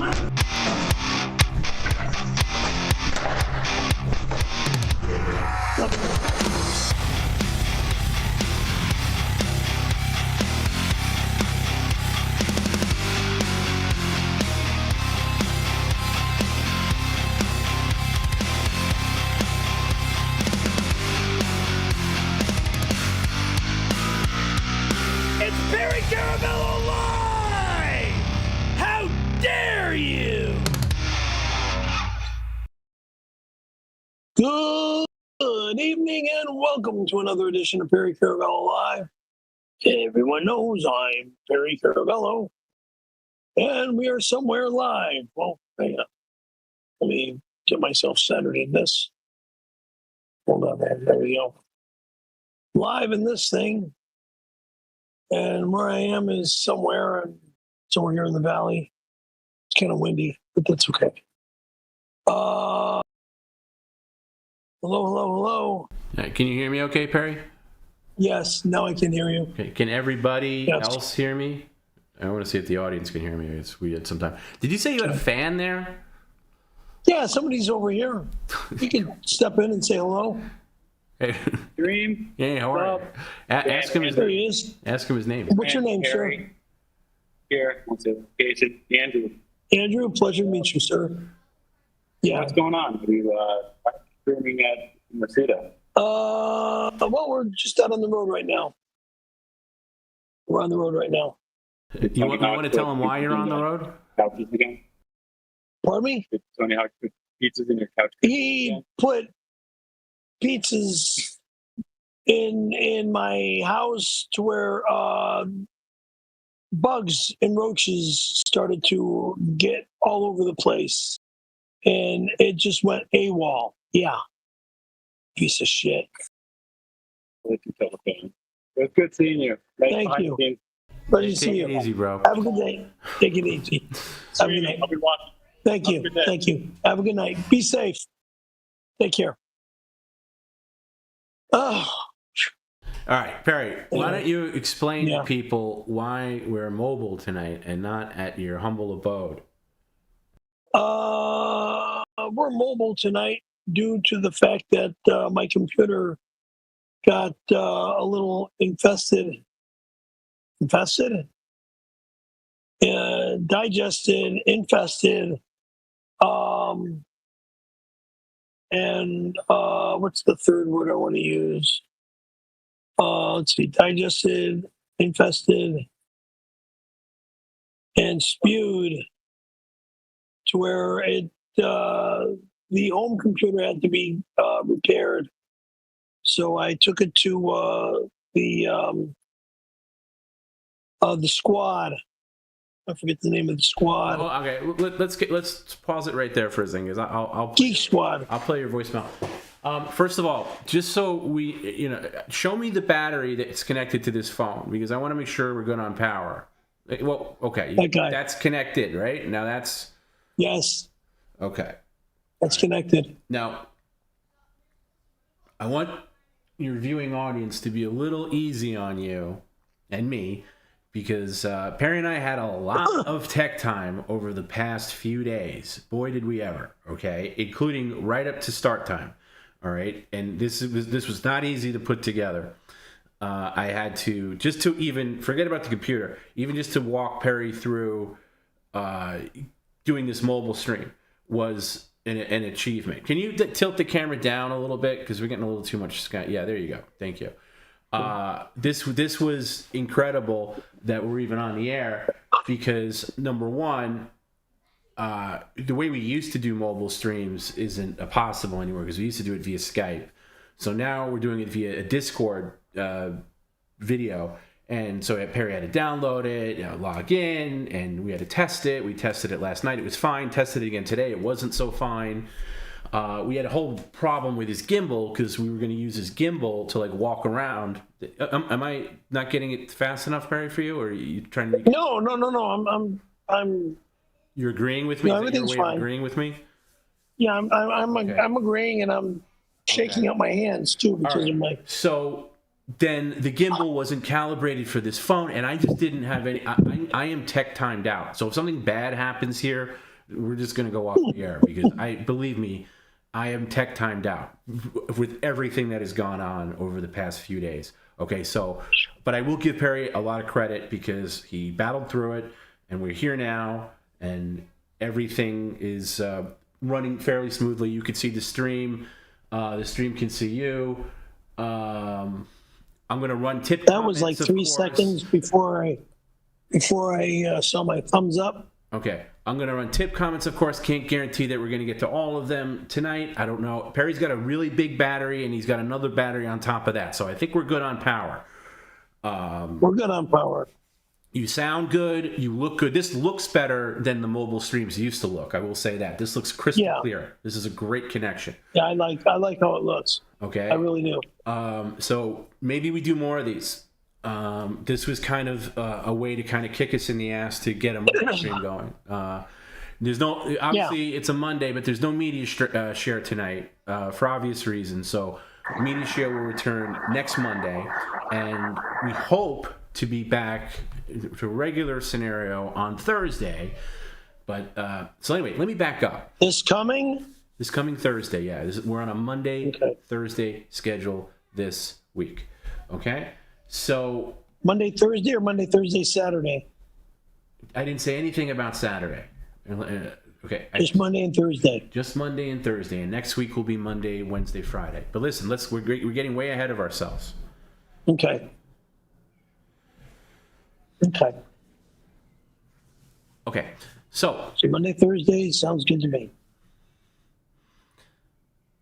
It's Perry Caravello Live! How dare you! Good evening and welcome to another edition of Perry Caravello Live. Everyone knows I'm Perry Caravello, and we are somewhere live. Well, hang on. Let me get myself centered in this. Hold on, man. There we go. Live in this thing. And where I am is somewhere here in the valley. It's kind of windy, but that's okay. Hello, hello. Can you hear me okay, Perry? Yes, now I can hear you. Okay. Can everybody else hear me? I want to see if the audience can hear me. It's weird sometimes. Did you say you had a fan there? Yeah, somebody's over here. You can step in and say hello. Hey. Dream. Yeah, how are you? Ask him his There name. he is. Ask him his name. What's your name, sir? Here, Andrew. Andrew, pleasure to meet you, sir. Yeah. What's going on? Are you streaming at Masuda? Well, we're just out on the road right now. We're on the road right now. You want to tell him why you're on the road? Couches again? Pardon me? Did Tony Hawk put pizzas in your couch? He put pizzas in my house to where bugs and roaches started to get all over the place, and it just went AWOL. Yeah, piece of shit. It was good seeing you. Nice Thank you. you. Pleasure to see you. Take it easy, bro. Have a good day. Take it easy. Have a good night. I'll be watching. Thank you. Thank you. Have a good night. Be safe. Take care. Oh. All right, Perry, why don't you explain to people why we're mobile tonight and not at your humble abode? We're mobile tonight due to the fact that my computer got a little digested, infested, and what's the third word I want to use? Let's see, digested, infested, and spewed, to where the home computer had to be repaired. So I took it to the squad. I forget the name of the squad. Oh, okay, let's pause it right there for a second. I'll Geek Squad. I'll play your voicemail. First of all, just so we, show me the battery that's connected to this phone, because I want to make sure we're good on power. Well, okay, that's connected, right? Now that's... Yes. Okay. That's connected. Now, I want your viewing audience to be a little easy on you and me, because Perry and I had a lot of tech time over the past few days. Boy, did we ever, okay? Including right up to start time. All right, and this was not easy to put together. I had to, just to even forget about the computer, even just to walk Perry through doing this mobile stream was an achievement. Can you tilt the camera down a little bit, because we're getting a little too much sky? Yeah, there you go. Thank you. This was incredible that we're even on the air, because number one, the way we used to do mobile streams isn't possible anymore, because we used to do it via Skype. So now we're doing it via a Discord video, and so Perry had to download it, log in, and we had to test it. We tested it last night. It was fine. Tested it again today. It wasn't so fine. We had a whole problem with his gimbal, because we were going to use his gimbal to walk around. Am I not getting it fast enough, Perry, for you, or are you trying to? No. I'm. You're agreeing with me? No, everything's fine. Agreeing with me? Yeah, I'm agreeing, and I'm shaking out my hands too, because of my. So then the gimbal wasn't calibrated for this phone, and I just didn't have any. I am tech timed out. So if something bad happens here, we're just going to go off the air because believe me, I am tech timed out with everything that has gone on over the past few days. Okay, so, but I will give Perry a lot of credit because he battled through it, and we're here now, and everything is running fairly smoothly. You can see the stream. The stream can see you. I'm going to run tip. That was like 3 seconds before I saw my thumbs up. Okay, I'm going to run tip comments, of course. Can't guarantee that we're going to get to all of them tonight. I don't know. Perry's got a really big battery, and he's got another battery on top of that. So I think we're good on power. We're good on power. You sound good. You look good. This looks better than the mobile streams used to look. I will say that. This looks crystal clear. This is a great connection. Yeah, I like how it looks. Okay. I really do. So maybe we do more of these. This was kind of a way to kind of kick us in the ass to get a mobile stream going. There's no, obviously it's a Monday, but there's no media share tonight for obvious reasons. So media share will return next Monday, and we hope to be back to a regular scenario on Thursday. But so anyway, let me back up. This coming Thursday, yeah. We're on a Monday, Thursday schedule this week. Okay? So Monday, Thursday, or Monday, Thursday, Saturday? I didn't say anything about Saturday. Okay. Just Monday and Thursday. Just Monday and Thursday. And next week will be Monday, Wednesday, Friday. But listen, we're getting way ahead of ourselves. Okay. So Monday, Thursday sounds good to me.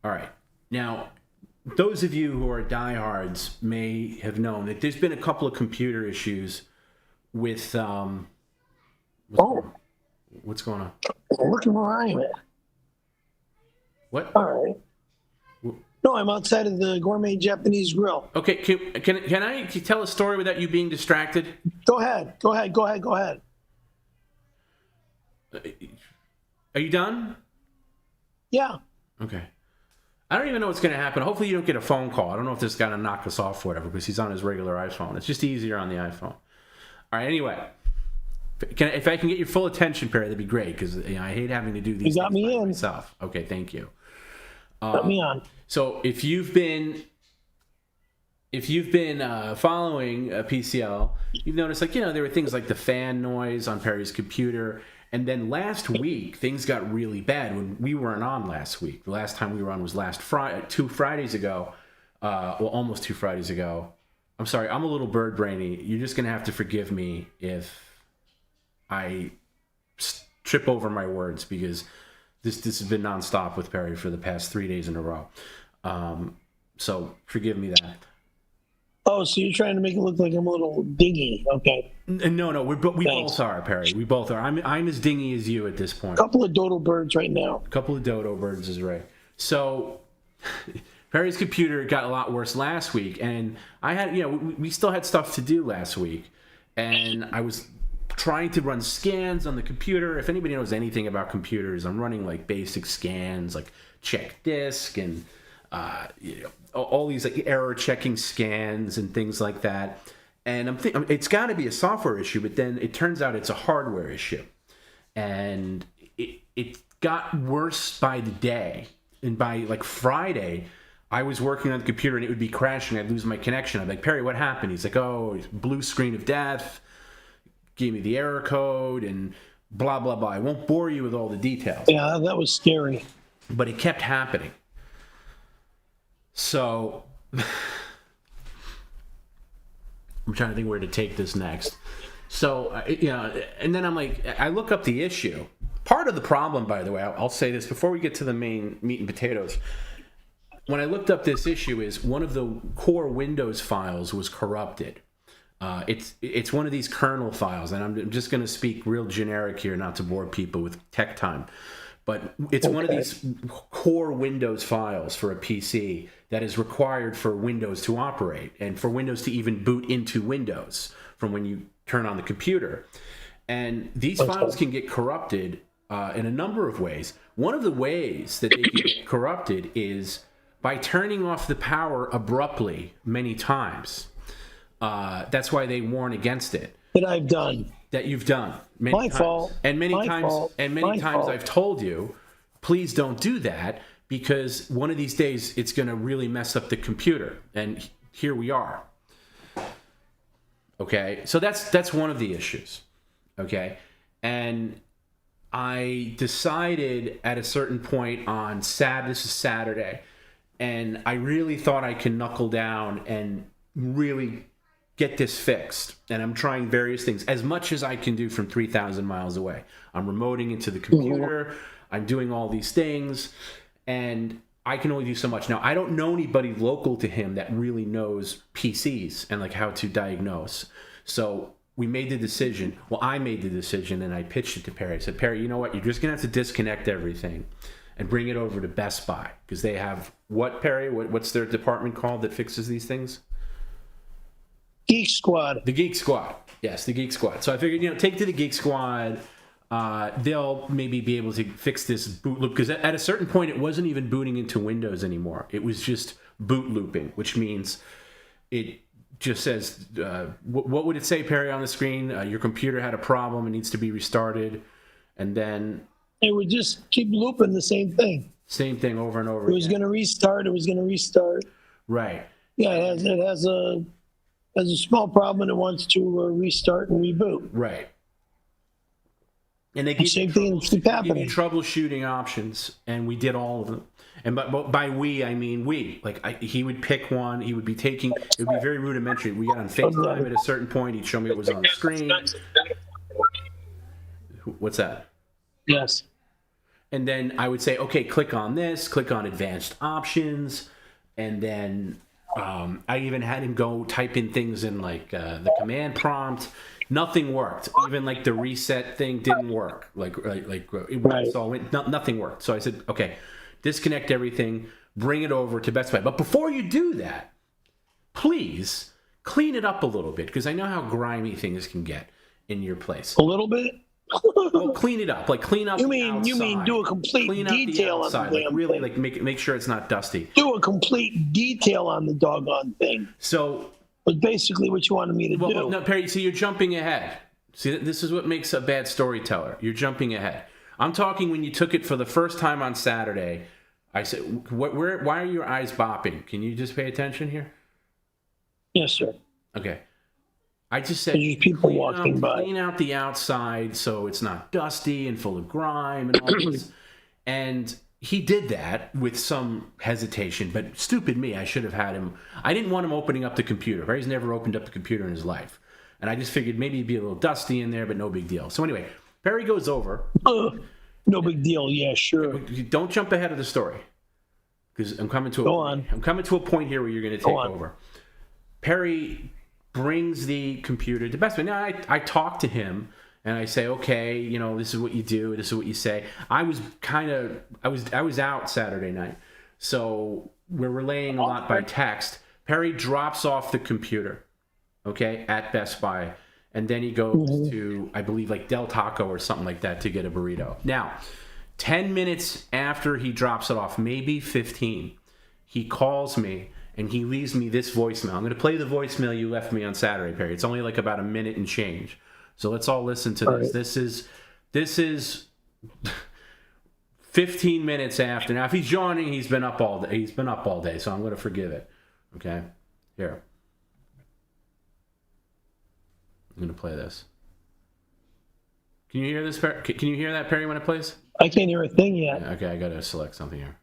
All right. Now, those of you who are diehards may have known that there's been a couple of computer issues with what's going on? Looking where I am at. What? All right. No, I'm outside of the gourmet Japanese grill. Okay, can I tell a story without you being distracted? Go ahead. Are you done? Yeah. Okay. I don't even know what's going to happen. Hopefully you don't get a phone call. I don't know if this guy to knock us off or whatever because he's on his regular iPhone. It's just easier on the iPhone. All right, anyway. If I can get your full attention, Perry, that'd be great because I hate having to do these things by myself. Okay, thank you. Got me on. So if you've been following PCL, you've noticed there were things like the fan noise on Perry's computer. And then last week, things got really bad when we weren't on last week. The last time we were on was last Friday, 2 Fridays ago. Almost 2 Fridays ago. I'm sorry, I'm a little bird brainy. You're just going to have to forgive me if I trip over my words because this has been nonstop with Perry for the past 3 days in a row. So forgive me that. Oh, so you're trying to make it look like I'm a little dingy. Okay. No, we both are, Perry. We both are. I'm as dingy as you at this point. A couple of dodo birds right now. A couple of dodo birds is right. So Perry's computer got a lot worse last week, and I had, we still had stuff to do last week, and I was trying to run scans on the computer. If anybody knows anything about computers, I'm running like basic scans, like check disk and all these like error checking scans and things like that. And I'm thinking it's got to be a software issue, but then it turns out it's a hardware issue. And it got worse by the day. And by like Friday, I was working on the computer and it would be crashing. I'd lose my connection. I'm like, Perry, what happened? He's like, blue screen of death. Gave me the error code and blah, blah, blah. I won't bore you with all the details. Yeah, that was scary. But it kept happening. So I'm trying to think where to take this next. So, and then I'm like, I look up the issue. Part of the problem, by the way, I'll say this before we get to the main meat and potatoes. When I looked up this issue is one of the core Windows files was corrupted. It's one of these kernel files, and I'm just going to speak real generic here, not to bore people with tech time. But it's one of these core Windows files for a PC that is required for Windows to operate and for Windows to even boot into Windows from when you turn on the computer. And these files can get corrupted in a number of ways. One of the ways that they can get corrupted is by turning off the power abruptly many times. That's why they warn against it. That I've done. That you've done. many times. fault. And many My times, fault. and many My times fault. I've told you, please don't do that because one of these days it's going to really mess up the computer. And here we are. Okay, so that's one of the issues. Okay, and I decided at a certain point on this is Saturday, and I really thought I could knuckle down and really get this fixed. And I'm trying various things as much as I can do from 3,000 miles away. I'm remoting into the computer. I'm doing all these things, and I can only do so much. Now, I don't know anybody local to him that really knows PCs and like how to diagnose. So we made the decision. Well, I made the decision, and I pitched it to Perry. I said, Perry, you know what? You're just going to have to disconnect everything and bring it over to Best Buy because they have what, Perry? What's their department called that fixes these things? Geek Squad. The Geek Squad. Yes, the Geek Squad. So I figured, take to the Geek Squad. They'll maybe be able to fix this boot loop because at a certain point it wasn't even booting into Windows anymore. It was just boot looping, which means it just says, what would it say, Perry, on the screen? Your computer had a problem. It needs to be restarted. And then It would just keep looping the same thing. Same thing over and over It was going to restart. It was going to restart. Right. Yeah, it has a small problem and it wants to restart and reboot. Right. And they give Same thing keep happening. you troubleshooting options, and we did all of them. And by we, I mean we. Like he would pick one. He would be taking. It would be very rudimentary. We got on FaceTime at a certain point. He'd show me what was on the screen. What's that? Yes. And then I would say, okay, click on this. Click on advanced options, and then I even had him go type in things in like the command prompt. Nothing worked. Even like the reset thing didn't work. Nothing worked. So I said, okay, disconnect everything, bring it over to Best Buy. But before you do that, please clean it up a little bit because I know how grimy things can get in your place. A little bit. Well, clean it up. Like clean up. You mean do a complete detail on the damn like really thing. like make sure it's not dusty. Do a complete detail on the doggone thing. So. Was basically what you wanted me to do. Well, no, Perry, see, you're jumping ahead. See, this is what makes a bad storyteller. You're jumping ahead. I'm talking when you took it for the first time on Saturday. I said, why are your eyes bopping? Can you just pay attention here? Yes, sir. Okay. I just said, There's people walking by. Clean out the outside so it's not dusty and full of grime and all this. And he did that with some hesitation, but stupid me, I should have had him. I didn't want him opening up the computer. Perry's never opened up the computer in his life. And I just figured maybe it'd be a little dusty in there, but no big deal. So anyway, Perry goes over. No big deal. Yeah, sure. Don't jump ahead of the story. Because I'm coming to a point here where you're going to take over. Perry brings the computer to Best Buy. Now, I talk to him. And I say, okay, this is what you do. This is what you say. I was out Saturday night. So we're relaying a lot by text. Perry drops off the computer, okay, at Best Buy. And then he goes to, I believe, like Del Taco or something like that to get a burrito. Now, 10 minutes after he drops it off, maybe 15, he calls me and he leaves me this voicemail. I'm going to play the voicemail you left me on Saturday, Perry. It's only like about a minute and change. So let's all listen to this. Right. This is 15 minutes after. Now, if he's yawning, he's been up all day. So I'm going to forgive it. Okay, here. I'm going to play this. Can you hear this? Can you hear that, Perry, when it plays? I can't hear a thing yet. Yeah, okay, I got to select something here.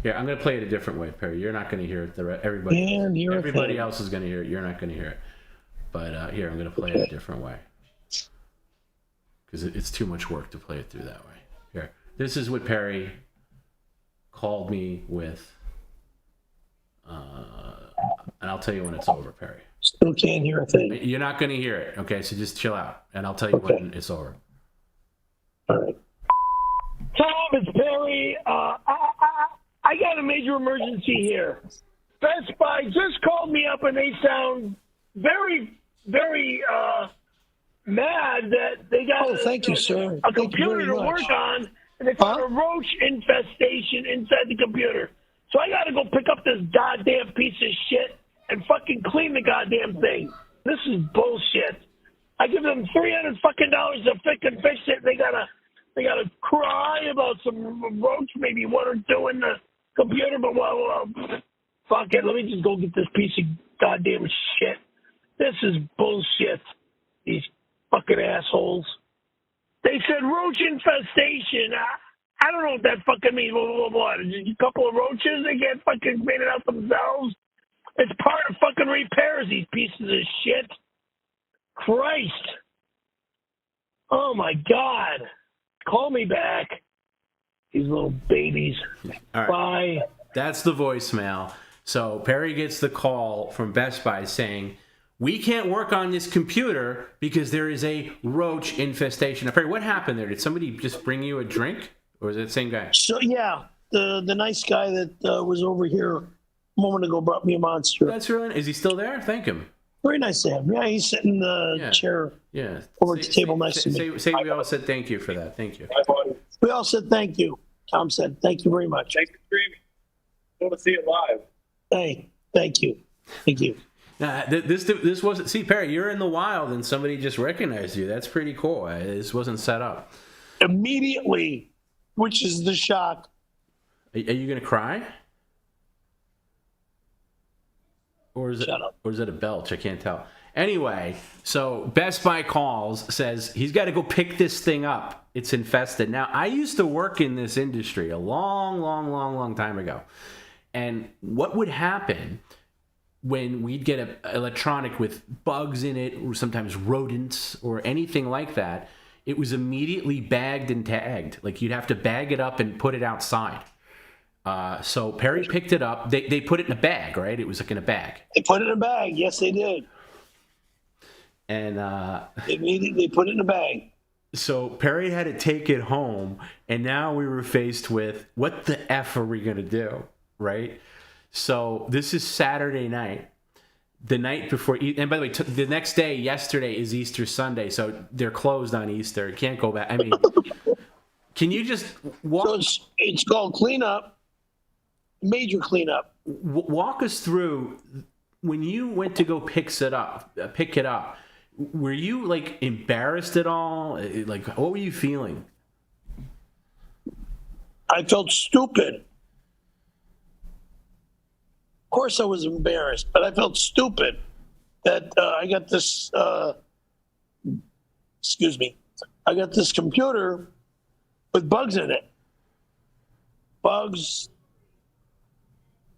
Here, I'm going to play it a different way, Perry. You're not going to hear it. Everybody else is going to hear it. You're not going to hear it. But here, I'm going to play it a different way. Because it's too much work to play it through that way. Here. This is what Perry called me with. And I'll tell you when it's over, Perry. Still can't hear a thing. You're not going to hear it, okay? So just chill out. And I'll tell you when it's over. All right. Tom, it's Perry. I got a major emergency here. Best Buy just called me up and they sound very, very mad that they got thank you, sir. a computer to work on, and they found a roach infestation inside the computer. So I got to go pick up this goddamn piece of shit and fucking clean the goddamn thing. This is bullshit. I give them $300 fucking to fix it. They gotta cry about some roach, maybe one or two in the computer. But well, fuck it. Let me just go get this piece of goddamn shit. This is bullshit. These fucking assholes. They said roach infestation. I don't know what that fucking means. What? A couple of roaches? They can't fucking clean it out themselves? It's part of fucking repairs, these pieces of shit. Christ. Oh, my God. Call me back. These little babies. All right. Bye. That's the voicemail. So Perry gets the call from Best Buy saying, we can't work on this computer because there is a roach infestation. Now, Perry, what happened there? Did somebody just bring you a drink? Or is it the same guy? So, yeah, the nice guy that was over here a moment ago brought me a monster. That's really. Is he still there? Thank him. Very nice to have him. Yeah, he's sitting in the chair over at the table next to me. Say we all said thank you for that. Thank you. We all said thank you. Tom said thank you very much. Thanks for streaming. Want to see it live. Hey, thank you. Thank you. Nah, this wasn't. See, Perry, you're in the wild and somebody just recognized you. That's pretty cool. This wasn't set up. Immediately, which is the shock. Are you going to cry? Or is it a belch? I can't tell. Anyway, so Best Buy calls, says he's got to go pick this thing up. It's infested. Now, I used to work in this industry a long time ago. And what would happen when we'd get an electronic with bugs in it, or sometimes rodents or anything like that, it was immediately bagged and tagged. Like, you'd have to bag it up and put it outside. So Perry picked it up. They put it in a bag, right? It was like in a bag. They put it in a bag. Yes, they did. And they put it in a bag. So Perry had to take it home, and now we were faced with, what the F are we going to do, right? So this is Saturday night, the night before. And by the way, the next day, yesterday, is Easter Sunday, so they're closed on Easter. You can't go back. I mean, can you just walk? So it's called cleanup, major cleanup. Walk us through when you went to go pick it up. Were you like embarrassed at all? Like, what were you feeling? I felt stupid. Of course I was embarrassed, but I felt stupid that I got this, I got this computer with bugs in it. Bugs,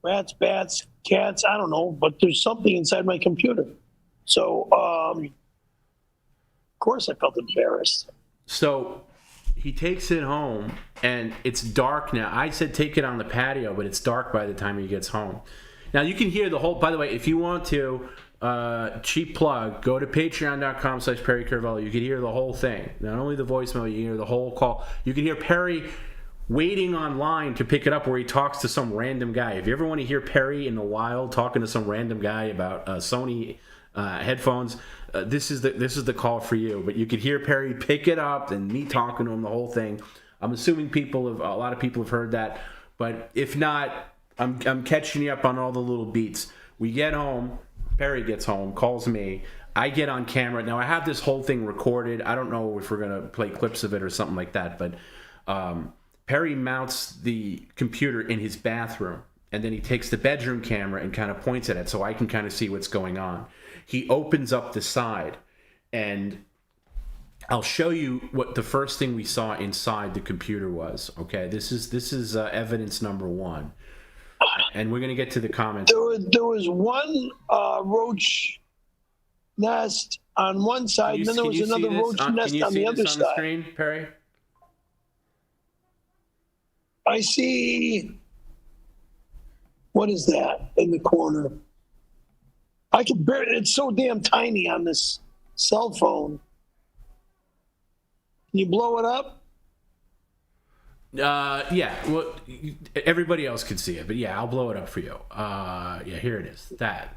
rats, bats, cats, I don't know, but there's something inside my computer. So, of course I felt embarrassed. So he takes it home, and it's dark now. I said take it on the patio, but it's dark by the time he gets home. Now, you can hear the whole, by the way, if you want to, cheap plug, go to patreon.com/PerryCaravello. You can hear the whole thing. Not only the voicemail, you can hear the whole call. You can hear Perry waiting online to pick it up where he talks to some random guy. If you ever want to hear Perry in the wild talking to some random guy about Sony headphones, this is the call for you. But you could hear Perry pick it up and me talking to him, the whole thing. I'm assuming a lot of people have heard that, but if not, I'm catching you up on all the little beats. We get home, Perry gets home, calls me. I get on camera. Now I have this whole thing recorded. I don't know if we're gonna play clips of it or something like that, but Perry mounts the computer in his bathroom, and then he takes the bedroom camera and kind of points at it so I can kind of see what's going on. He opens up the side, and I'll show you what the first thing we saw inside the computer was. Okay, this is evidence number one, and we're gonna get to the comments. There was one roach nest on one side, and then there was another roach nest on the other side. The screen, Perry? I see. What is that in the corner? I can barely. It's so damn tiny on this cell phone. Can you blow it up? Yeah. Well, everybody else can see it, but yeah, I'll blow it up for you. Yeah, here it is. That.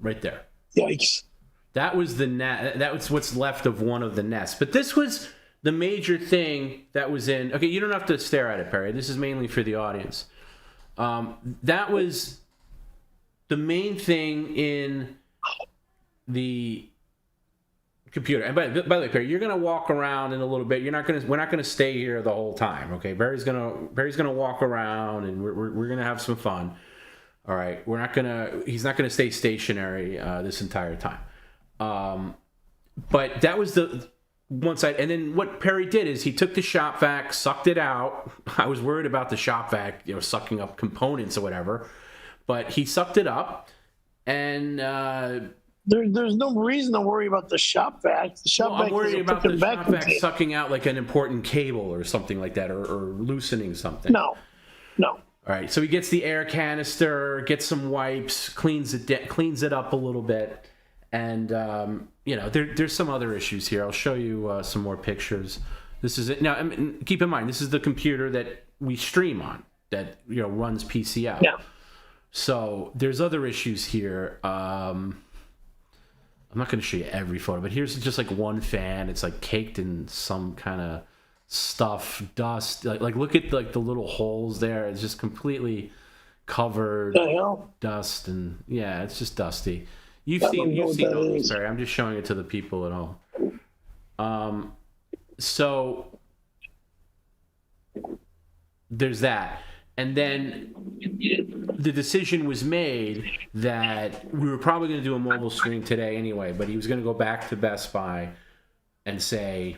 Right there. Yikes. That was the net. That was what's left of one of the nests. But this was the major thing that was in. Okay, you don't have to stare at it, Perry. This is mainly for the audience. That was the main thing in the computer, and by the way, Perry, you're gonna walk around in a little bit. We're not gonna stay here the whole time, okay? Barry's gonna walk around, and we're gonna have some fun. All right, he's not gonna stay stationary this entire time. But that was the one side, and then what Perry did is he took the Shop-Vac, sucked it out. I was worried about the Shop-Vac, sucking up components or whatever, but he sucked it up, and there's no reason to worry about the Shop-Vac. The Shop-Vac I'm worried about the Shop-Vac container. sucking out like an important cable or something like that, or loosening something. No. All right, so he gets the air canister, gets some wipes, cleans it up a little bit, and there's some other issues here. I'll show you some more pictures. This is it. Now, keep in mind, this is the computer that we stream on that runs PCL. Yeah. So there's other issues here. I'm not going to show you every photo, but here's just like one fan. It's like caked in some kind of stuff, dust. Like look at like the little holes there. It's just completely covered, dust, and yeah, it's just dusty. You've seen all these, Barry. I'm just showing it to the people at home. So there's that. And then the decision was made that we were probably going to do a mobile stream today anyway, but he was going to go back to Best Buy and say,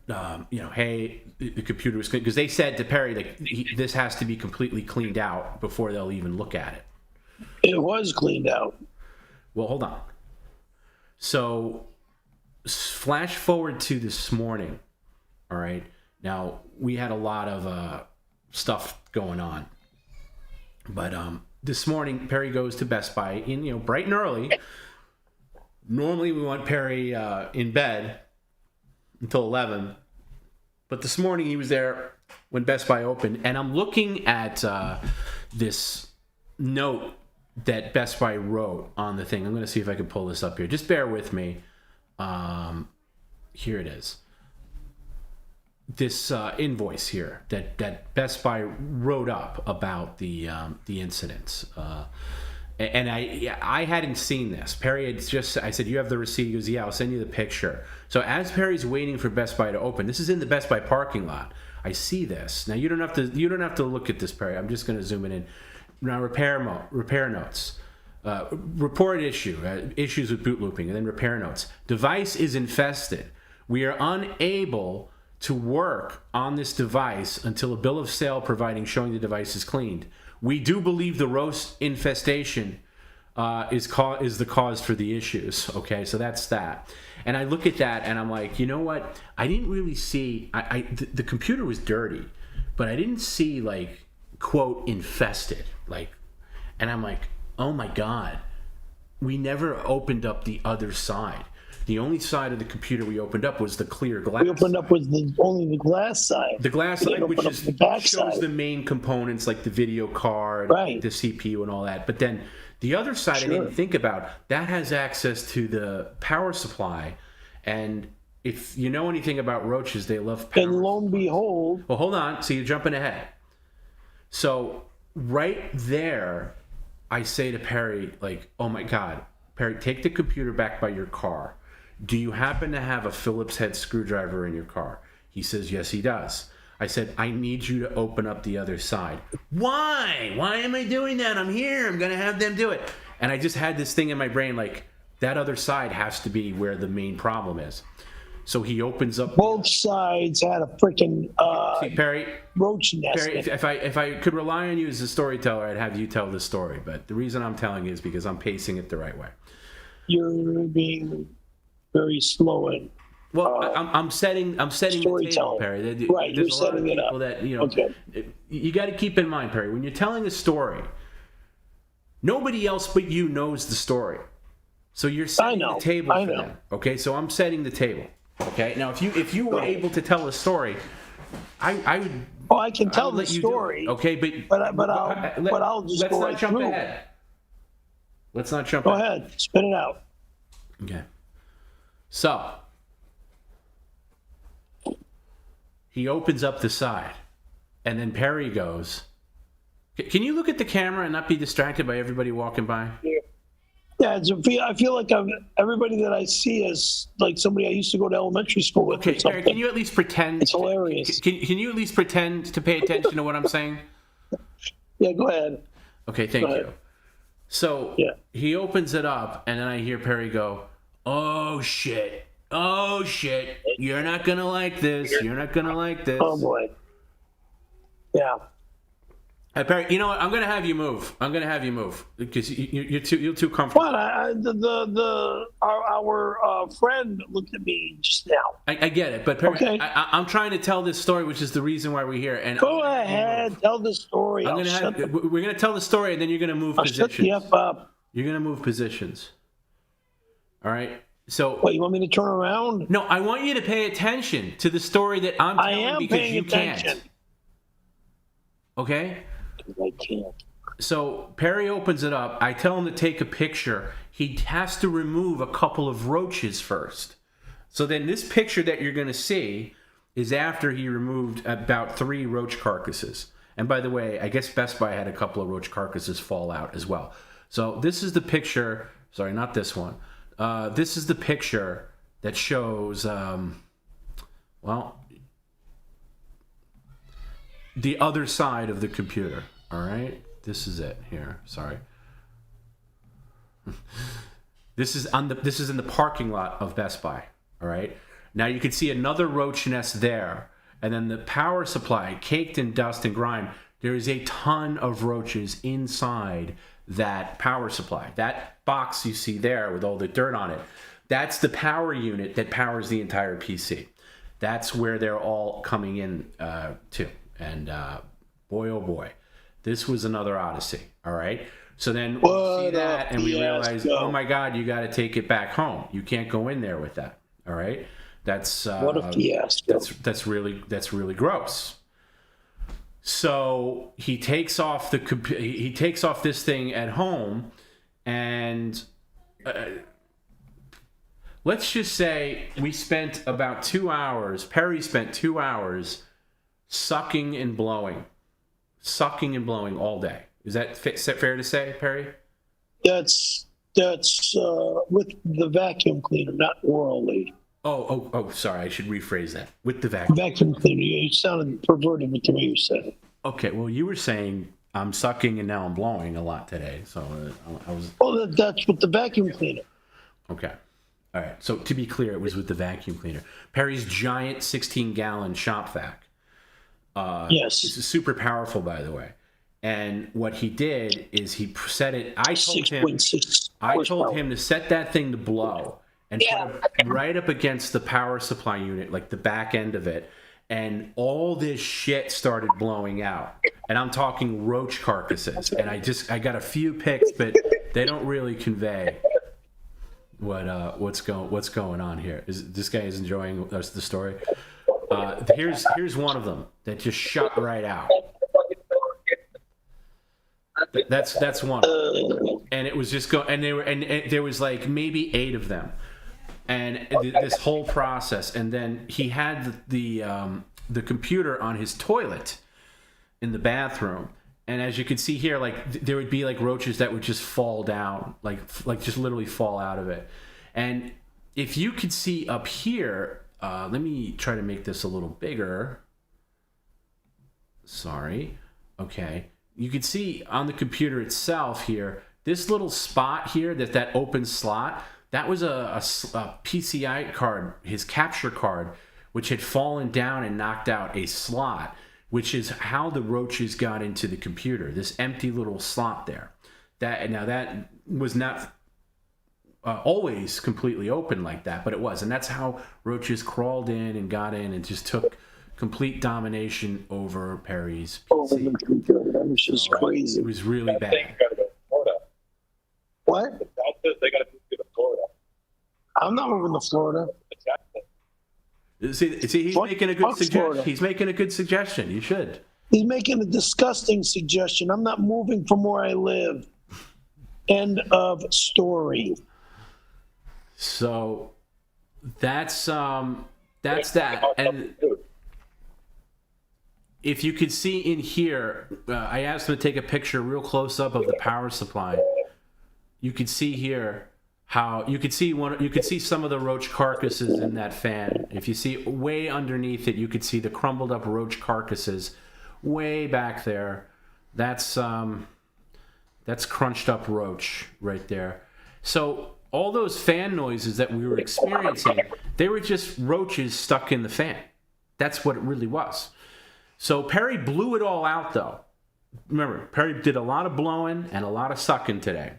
hey, the computer was clean. Because they said to Perry, like, this has to be completely cleaned out before they'll even look at it. It was cleaned out. Well, hold on. So flash forward to this morning. All right. Now, we had a lot of stuff going on. But this morning, Perry goes to Best Buy in bright and early. Normally, we want Perry in bed until 11. But this morning, he was there when Best Buy opened. And I'm looking at this note that Best Buy wrote on the thing. I'm going to see if I can pull this up here. Just bear with me. Here it is. This invoice here that Best Buy wrote up about the incidents, and I hadn't seen this. Perry had I said, you have the receipt? He goes, yeah, I'll send you the picture. So as Perry's waiting for Best Buy to open, this is in the Best Buy parking lot. I see this. Now you don't have to look at this, Perry. I'm just going to zoom it in. Now repair notes. Report issue, issues with boot looping, and then repair notes. Device is infested. We are unable to work on this device until a bill of sale showing the device is cleaned. We do believe the roach infestation is the cause for the issues. Okay, so that's that. And I look at that and I'm like, you know what? I didn't really see. The computer was dirty, but I didn't see like quote infested and I'm like, oh my god, we never opened up the other side. The only side of the computer we opened up was the clear glass. We opened up with only the glass side. The glass side, which is shows the main components like the video card, the CPU, and all that. But then the other side I didn't think about. That has access to the power supply, and if you know anything about roaches, they love power. And lo and behold, well, hold on. So you're jumping ahead. So right there, I say to Perry, like, oh my god, Perry, take the computer back by your car. Do you happen to have a Phillips head screwdriver in your car? He says, yes, he does. I said, I need you to open up the other side. Why? Why am I doing that? I'm here. I'm going to have them do it. And I just had this thing in my brain, like, that other side has to be where the main problem is. So he opens up. Both sides had a freaking Perry, roach nest. Perry, if I could rely on you as a storyteller, I'd have you tell the story. But the reason I'm telling you is because I'm pacing it the right way. You're being very slow and I'm setting the table, Perry. Right, you're setting it up. That, okay. You got to keep in mind, Perry, when you're telling a story, nobody else but you knows the story. So you're setting the table for them. Okay, so I'm setting the table. Okay, now if you were able to tell a story, I would. Oh, I can tell the story. Okay, but I'll just go right through. Ahead. Let's not jump. Go ahead, spit it out. Okay. So he opens up the side, and then Perry goes, Can you look at the camera and not be distracted by everybody walking by? Yeah, I feel like everybody that I see is like somebody I used to go to elementary school with. Okay, or something. Can you at least pretend? It's hilarious. Can you at least pretend to pay attention to what I'm saying? Yeah, go ahead. Okay, thank you. So he opens it up, and then I hear Perry go, "Oh shit! Oh shit! You're not gonna like this. You're not gonna like this." Oh boy. Yeah. Perry, you know what? I'm gonna have you move. I'm gonna have you move because you're too comfortable. What? Our friend looked at me just now. I get it, but Perry, okay. I'm trying to tell this story, which is the reason why we're here. And go ahead, tell the story. We're gonna tell the story, and then you're gonna move positions. Shut the F up. You're gonna move positions. All right. So. What, you want me to turn around? No, I want you to pay attention to the story that I'm telling because you can't. Okay. I can't. So Perry opens it up. I tell him to take a picture. He has to remove a couple of roaches first. So then this picture that you're going to see is after he removed about 3 roach carcasses. And by the way, I guess Best Buy had a couple of roach carcasses fall out as well. So this is the picture. Sorry, not this one. This is the picture that shows, the other side of the computer. All right, this is it here. Sorry. This is in the parking lot of Best Buy. All right. Now you can see another roach nest there, and then the power supply caked in dust and grime. There is a ton of roaches inside that power supply. That box you see there with all the dirt on it, that's the power unit that powers the entire PC. That's where they're all coming in to. And boy, oh boy, this was another odyssey. All right. So then we see that and we realize, oh my God, you got to take it back home. You can't go in there with that. All right. That's what a fiasco. That's really gross. So he takes off this thing at home, and let's just say we spent about 2 hours. Perry spent 2 hours sucking and blowing all day. Is that fair to say, Perry? That's with the vacuum cleaner, not orally. Oh, sorry. I should rephrase that. With the vacuum cleaner. You sounded perverted with the way you said it. Okay, well, you were saying I'm sucking and now I'm blowing a lot today, so I was... Well, that's with the vacuum cleaner. Okay. All right. So to be clear, it was with the vacuum cleaner. Perry's giant 16-gallon Shop-Vac. Yes. It's super powerful, by the way. And what he did is he set it... I told him to set that thing to blow and put it right up against the power supply unit, like the back end of it. And all this shit started blowing out. And I'm talking roach carcasses. And I got a few pics, but they don't really convey what's going on here. This guy is enjoying the story. Here's one of them that just shot right out. That's one. And it was just and there was like maybe 8 of them. And this whole process, and then he had the computer on his toilet in the bathroom, and as you can see here, like there would be like roaches that would just fall down, like just literally fall out of it. And if you could see up here, let me try to make this a little bigger. Sorry. Okay, you can see on the computer itself here, this little spot here, that open slot. That was a PCI card, his capture card, which had fallen down and knocked out a slot, which is how the roaches got into the computer, this empty little slot there. That was not always completely open like that, but it was. And that's how roaches crawled in and got in and just took complete domination over Perry's PC. That was just crazy. It was really bad. What? They got to move to Florida. I'm not moving to Florida. See, he's making a good suggestion. He's making a good suggestion. You should. He's making a disgusting suggestion. I'm not moving from where I live. End of story. So that's that. And if you could see in here, I asked him to take a picture real close up of the power supply. You could see here how you could see some of the roach carcasses in that fan. If you see way underneath it, you could see the crumbled up roach carcasses way back there. That's crunched up roach right there. So all those fan noises that we were experiencing, they were just roaches stuck in the fan. That's what it really was. So Perry blew it all out, though. Remember, Perry did a lot of blowing and a lot of sucking today,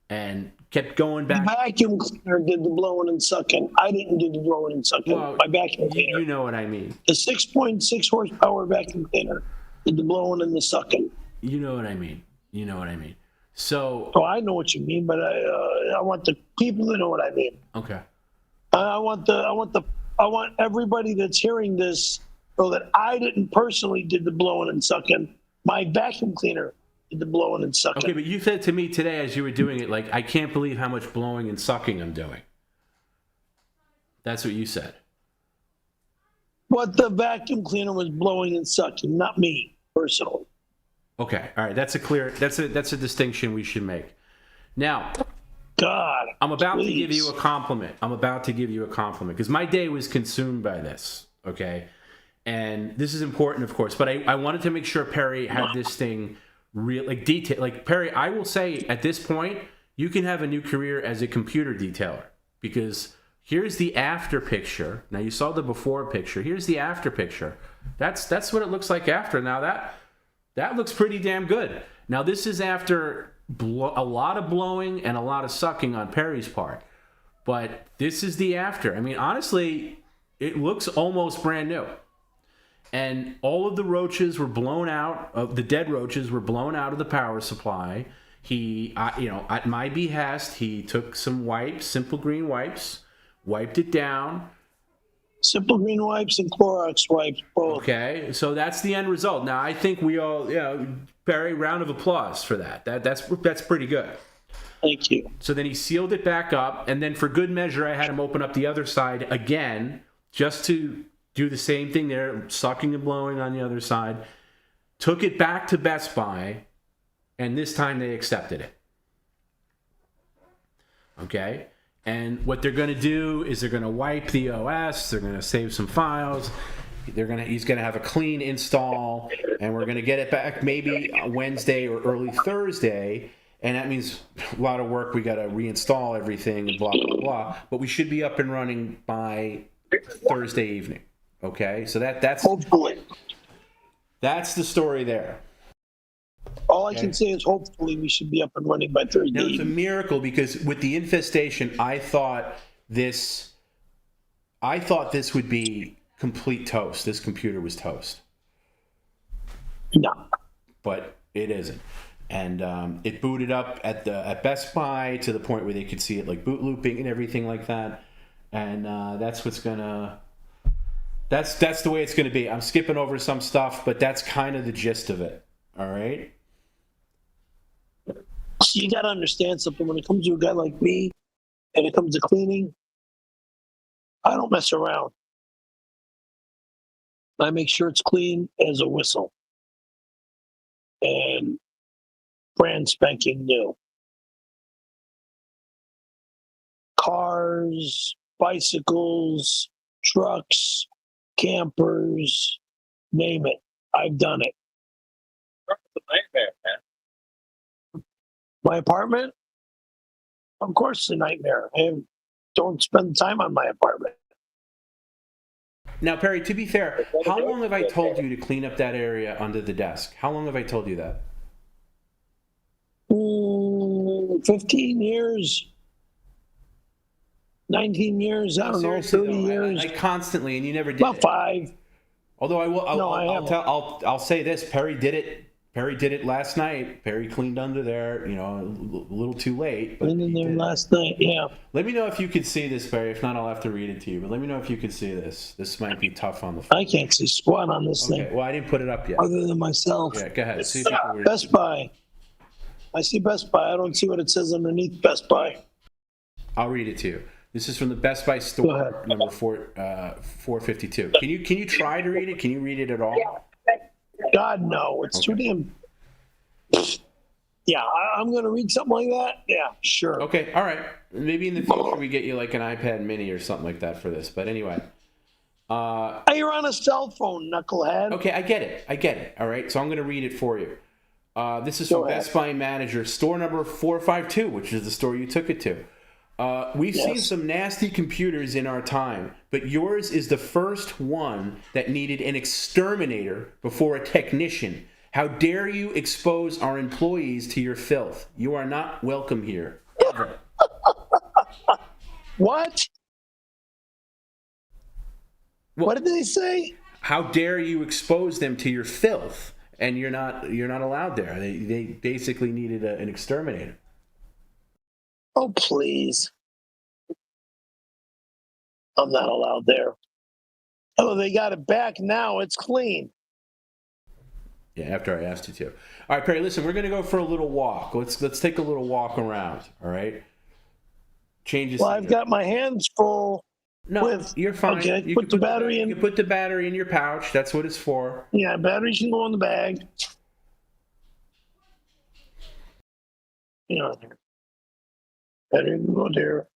and kept going back. The vacuum cleaner did the blowing and sucking. I didn't do the blowing and sucking. Well, my vacuum cleaner. You know what I mean. The 6.6 horsepower vacuum cleaner did the blowing and the sucking. You know what I mean. You know what I mean. So. Oh, I know what you mean, but I want the people to know what I mean. Okay. I want everybody that's hearing this know that I didn't personally did the blowing and sucking. My vacuum cleaner did the blowing and sucking. Okay, but you said to me today as you were doing it, like, I can't believe how much blowing and sucking I'm doing. That's what you said. What the vacuum cleaner was blowing and sucking, not me personally. Okay, all right. That's a distinction we should make. Now, God, I'm about please. to give you a compliment. I'm about to give you a compliment because my day was consumed by this. Okay, and this is important, of course. But I wanted to make sure Perry had this thing real, like detail. Like Perry, I will say at this point, you can have a new career as a computer detailer because here's the after picture. Now you saw the before picture. Here's the after picture. That's what it looks like after. Now that looks pretty damn good. Now this is after a lot of blowing and a lot of sucking on Perry's part. But this is the after. I mean, honestly, it looks almost brand new. And all of the roaches were blown out. The dead roaches were blown out of the power supply. He, at my behest, he took some wipes, simple green wipes, wiped it down. Simple green wipes and Clorox wipes, both. Okay, so that's the end result. Now, I think we all, Perry, round of applause for that. That's pretty good. Thank you. So then he sealed it back up, and then for good measure, I had him open up the other side again, just to do the same thing there, sucking and blowing on the other side. Took it back to Best Buy, and this time they accepted it. Okay? And what they're going to do is they're going to wipe the OS, they're going to save some files, he's going to have a clean install, and we're going to get it back maybe Wednesday or early Thursday, and that means a lot of work. We got to reinstall everything and blah, blah, blah, but we should be up and running by Thursday evening. Okay? So that's hopefully. That's the story there. All I can say is hopefully we should be up and running by Thursday. Now, it's a miracle because with the infestation, I thought this would be complete toast. This computer was toast. No. But it isn't. And it booted up at Best Buy to the point where they could see it like boot looping and everything like that. And that's the way it's gonna be. I'm skipping over some stuff, but that's kind of the gist of it. All right. So you got to understand something. When it comes to a guy like me and it comes to cleaning, I don't mess around. I make sure it's clean as a whistle and brand spanking new. Cars, bicycles, trucks, campers, name it. I've done it. It's a nightmare, man. My apartment? Of course it's a nightmare. I don't spend time on my apartment. Now, Perry, to be fair, how long have I told you to clean up that area under the desk? How long have I told you that? 15 years. 19 years, I don't know, 30 years. I constantly, and you never did. About 5. Although I'll say this: Perry did it. Perry did it last night. Perry cleaned under there. A little too late. But cleaned in there last night. Yeah. Let me know if you could see this, Perry. If not, I'll have to read it to you. But let me know if you could see this. This might be tough on the phone. I can't see squat on this thing. Well, I didn't put it up yet. Other than myself. Yeah, go ahead. See if you can read Best Buy. I see Best Buy. I don't see what it says underneath Best Buy. I'll read it to you. This is from the Best Buy store, number 452. Can you try to read it? Can you read it at all? God, no. It's too damn. Yeah, I'm going to read something like that. Yeah, sure. Okay, all right. Maybe in the future we get you like an iPad mini or something like that for this. But anyway. You're on a cell phone, knucklehead. Okay, I get it. All right, so I'm going to read it for you. This is from Best Buy Manager, store number 452, which is the store you took it to. We've seen some nasty computers in our time, but yours is the first one that needed an exterminator before a technician. How dare you expose our employees to your filth? You are not welcome here. Ever. What? Well, what did they say? How dare you expose them to your filth? And you're not allowed there. They basically needed an exterminator. Oh, please. I'm not allowed there. Oh, they got it back now. It's clean. Yeah, after I asked you to. All right, Perry, listen, we're going to go for a little walk. Let's take a little walk around, all right? Changes. Well, I've got my hands full. No, you're fine. Okay, you put the battery in. You can put the battery in your pouch. That's what it's for. Yeah, batteries can go in the bag. Yeah. Battery can go there.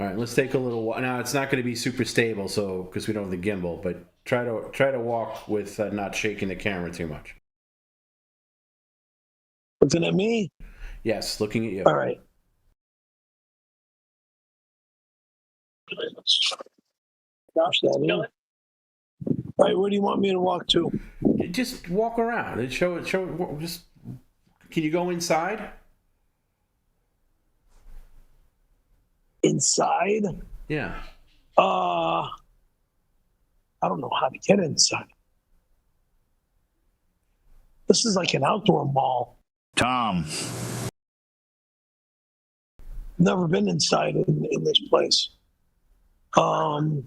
All right, let's take a little walk. Now, it's not going to be super stable, so because we don't have the gimbal, but try to walk with not shaking the camera too much. Looking at me? Yes, looking at you. All right. Gosh, that in. All right, where do you want me to walk to? Just walk around and show. Just can you go inside? Inside? Yeah. I don't know how to get inside. This is like an outdoor mall. Tom. Never been inside in this place. Well,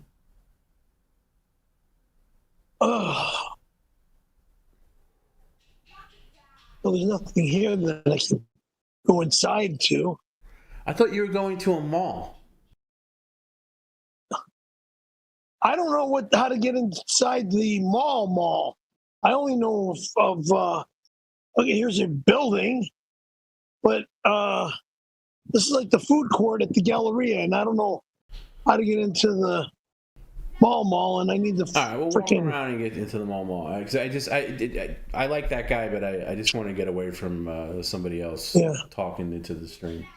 there's nothing here that I can go inside to. I thought you were going to a mall. I don't know how to get inside the mall. I only know of okay, here's a building, but this is like the food court at the Galleria, and I don't know how to get into the mall, and I need to all right, we'll walk around and get into the mall. I like that guy, but I just want to get away from somebody else talking into the stream.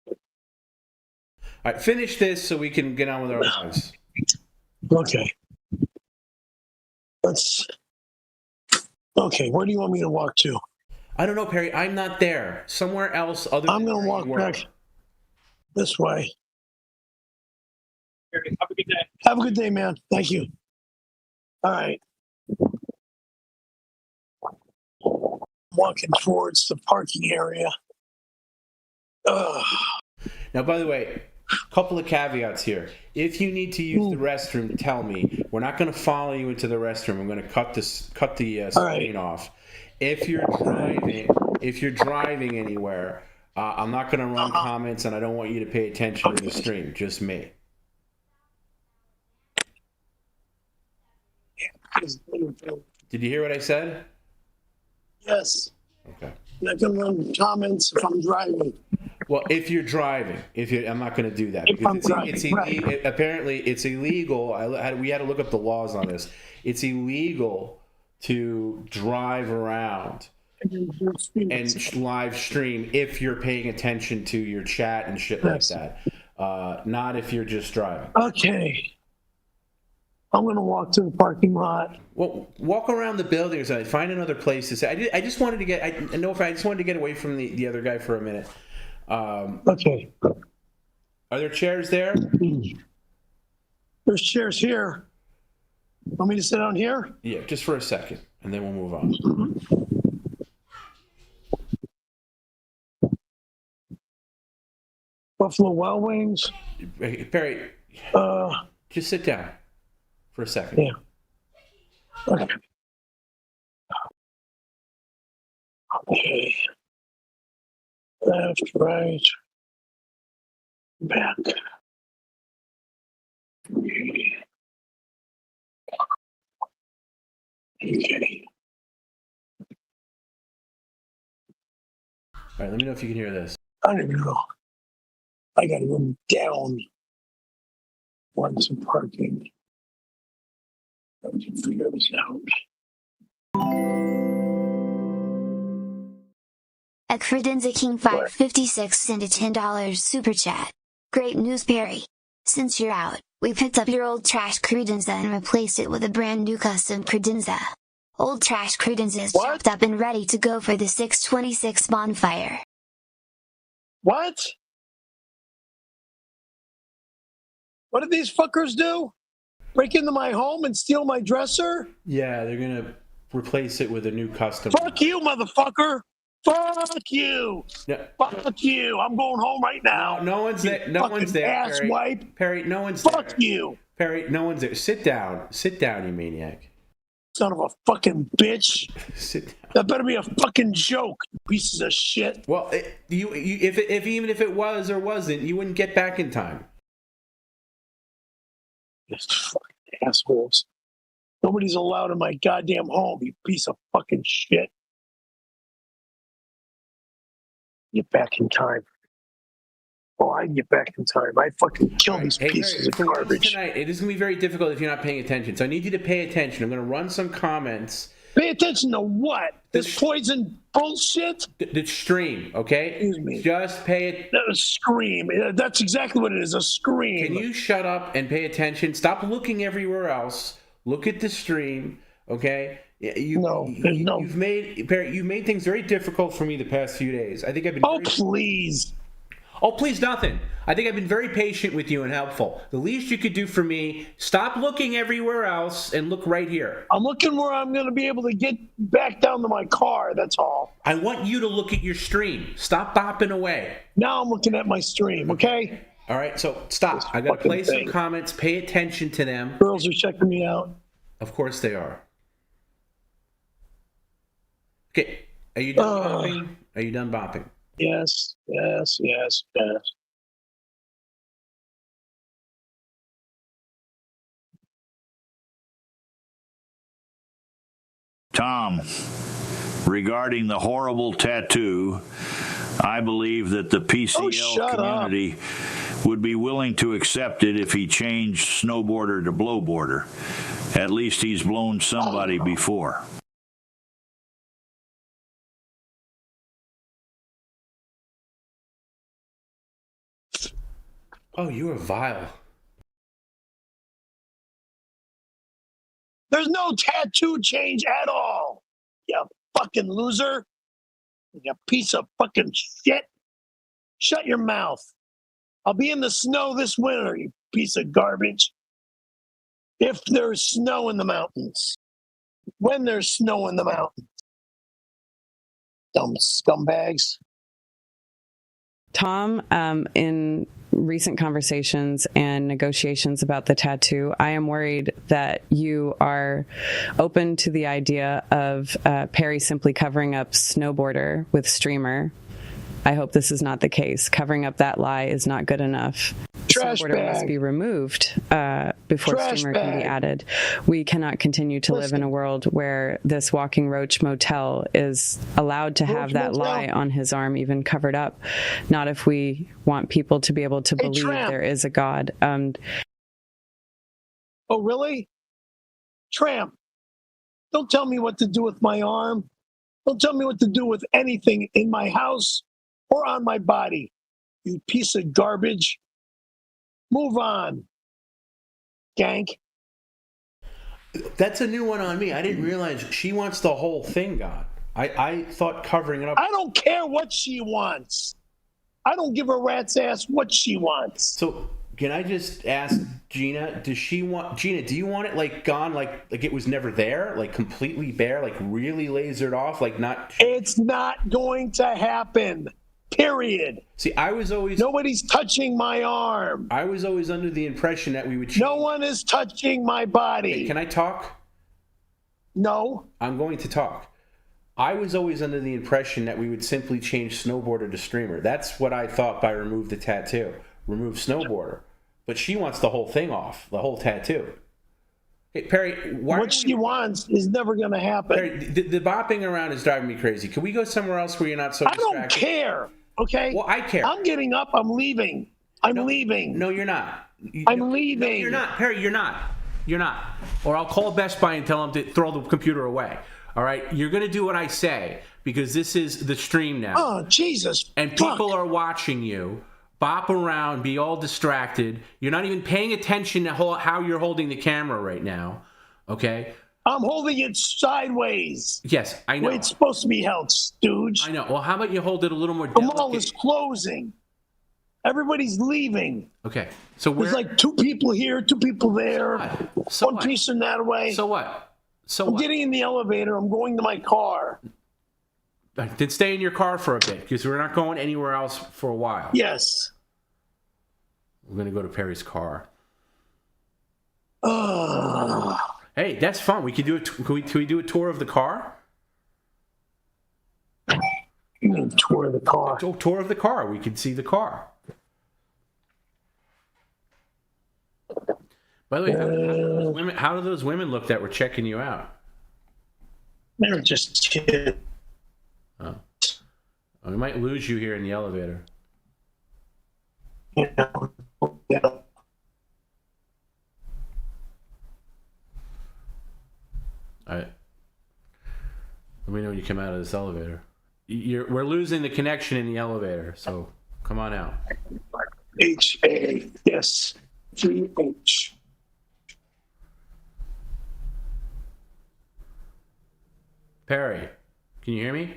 All right, finish this so we can get on with our lives. Okay. Okay, where do you want me to walk to? I don't know, Perry. I'm not there. Somewhere else other I'm going to walk back this way. Have a good day. Have a good day, man. Thank you. All right. Walking towards the parking area. Now, by the way, a couple of caveats here. If you need to use the restroom, tell me. We're not going to follow you into the restroom. I'm going to cut the screen off. If you're driving anywhere, I'm not going to run comments, and I don't want you to pay attention to the stream. Just me. Did you hear what I said? Yes. Okay. I'm not going to run comments if I'm driving. Well, if you're driving, I'm not going to do that. Apparently, it's illegal. We had to look up the laws on this. It's illegal to drive around and live stream if you're paying attention to your chat and shit like that. Not if you're just driving. Okay. I'm going to walk to the parking lot. Well, walk around the building or something. Find another place to say. I just wanted to get. I just wanted to get away from the other guy for a minute. Okay. Are there chairs there? There's chairs here. Want me to sit down here? Yeah, just for a second, and then we'll move on. Buffalo Wild Wings. Hey, Perry, just sit down for a second. Yeah. Okay. Okay. Left, right, back. Okay. Okay. All right, let me know if you can hear this. I don't even know. I gotta go down. Want some parking. I can figure this out. 𝘾𝙍𝙊𝙑𝙾-𝙑𝘼𝙈 sent a $10 super chat. Great news, Perry. Since you're out, we picked up your old trash credenza and replaced it with a brand new custom credenza. Old trash credenza is chopped up and ready to go for the 626 bonfire. What? What did these fuckers do? Break into my home and steal my dresser? Yeah, they're gonna replace it with a new custom. Fuck you, motherfucker! Fuck you! No, Fuck you! I'm going home right now. no one's there. No one's there. Ass Perry. wipe. Perry, no one's Fuck there. you! Perry, no one's there. Sit down. Sit down, you maniac. Son of a fucking bitch! Sit down. That better be a fucking joke, you pieces of shit. Well, if even if it was or wasn't, you wouldn't get back in time. Just fucking assholes. Nobody's allowed in my goddamn home, you piece of fucking shit. Get back in time. Oh, I can get back in time. I fucking kill these pieces of garbage. Tonight, it is going to be very difficult if you're not paying attention. So I need you to pay attention. I'm going to run some comments. Pay attention to what? This poison bullshit? The stream, okay? Excuse me. Just pay it. A scream. That's exactly what it is, a scream. Can you shut up and pay attention? Stop looking everywhere else. Look at the stream, okay? You've made things very difficult for me the past few days. I think I've been. Please. Oh, please, nothing. I think I've been very patient with you and helpful. The least you could do for me, stop looking everywhere else and look right here. I'm looking where I'm going to be able to get back down to my car, that's all. I want you to look at your stream. Stop bopping away. Now I'm looking at my stream, okay? All right, so stop. I got to play some comments. Pay attention to them. Girls are checking me out. Of course they are. Okay, are you done bopping? Are you done bopping? Yes. Tom, regarding the horrible tattoo, I believe that the PCL community would be willing to accept it if he changed snowboarder to blowboarder. At least he's blown somebody before. Oh, you are vile. There's no tattoo change at all. You fucking loser. You piece of fucking shit. Shut your mouth. I'll be in the snow this winter, you piece of garbage. If there's snow in the mountains. When there's snow in the mountains. Dumb scumbags. Tom, in recent conversations and negotiations about the tattoo, I am worried that you are open to the idea of Perry simply covering up snowboarder with streamer. I hope this is not the case. Covering up that lie is not good enough. Trash snowboarder bag. Must be removed before Trash streamer bag. can be added. We cannot continue to live in a world where this walking roach motel is allowed to have that lie on his arm even covered up. Not if we want people to be able to believe Tramp. there is a God. Oh, really? Tramp. Don't tell me what to do with my arm. Don't tell me what to do with anything in my house or on my body. You piece of garbage. Move on. Gank. That's a new one on me. I didn't realize she wants the whole thing gone. I thought covering it up. I don't care what she wants. I don't give a rat's ass what she wants. So can I just ask Gina, do you want it like gone, like it was never there, like completely bare, like really lasered off, like not? It's not going to happen. Period. See, Nobody's touching my arm. I was always under the impression that we would change. No one is touching my body. Hey, can I talk? No. I'm going to talk. I was always under the impression that we would simply change snowboarder to streamer. That's what I thought by remove the tattoo. Remove snowboarder. But she wants the whole thing off, the whole tattoo. Hey, Perry, what she wants is never going to happen. Perry, the bopping around is driving me crazy. Can we go somewhere else where you're not so distracted? I don't care, okay? Well, I care. I'm getting up. I'm leaving. I'm leaving. No, you're not. I'm leaving. No, you're not. Perry, you're not. You're not. Or I'll call Best Buy and tell them to throw the computer away. All right? You're going to do what I say because this is the stream now. Oh, Jesus. And people are watching you. Bop around, be all distracted. You're not even paying attention to how you're holding the camera right now, okay? I'm holding it sideways. Yes, I know. The way it's supposed to be held, stooge. I know. Well, how about you hold it a little more The delicate? mall is closing. Everybody's leaving. Okay, so there's like 2 people here, 2 people there. So one person that way. So what? I'm getting in the elevator. I'm going to my car. Then stay in your car for a bit because we're not going anywhere else for a while. Yes. We're going to go to Perry's car. Uh, Hey, that's fun. We could do it. Can we do a tour of the car? You mean tour of the car? Tour of the car. We could see the car. By the way, how do those women look that were checking you out? They're just kidding. Oh. Well, we might lose you here in the elevator. Yeah. All right. Let me know when you come out of this elevator. We're losing the connection in the elevator, so come on out. H-A, yes. G-H. Perry, can you hear me?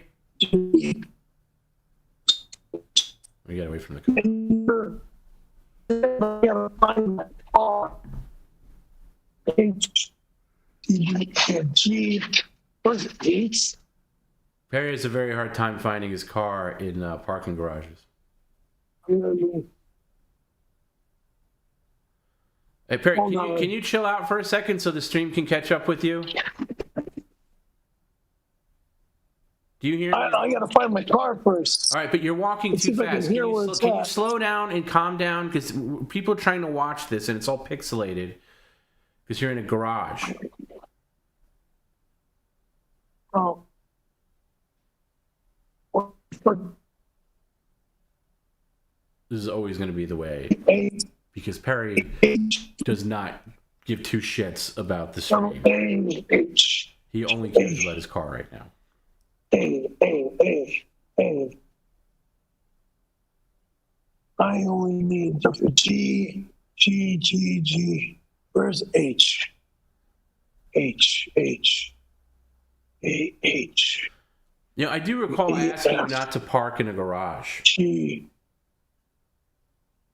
We got away from the car. I gotta find my car. H, G, what's it, H? Perry has a very hard time finding his car in parking garages. Hey, Perry, can you chill out for a second so the stream can catch up with you? Do you hear me? I gotta find my car first. All right, but you're walking too fast. Can you slow down and calm down? Because people are trying to watch this and it's all pixelated because you're in a garage. Oh. This is always going to be the way because Perry does not give 2 shits about the stream. He only cares about his car right now. I only need the G. Where's H? H. Yeah, I do recall asking you not to park in a garage. G.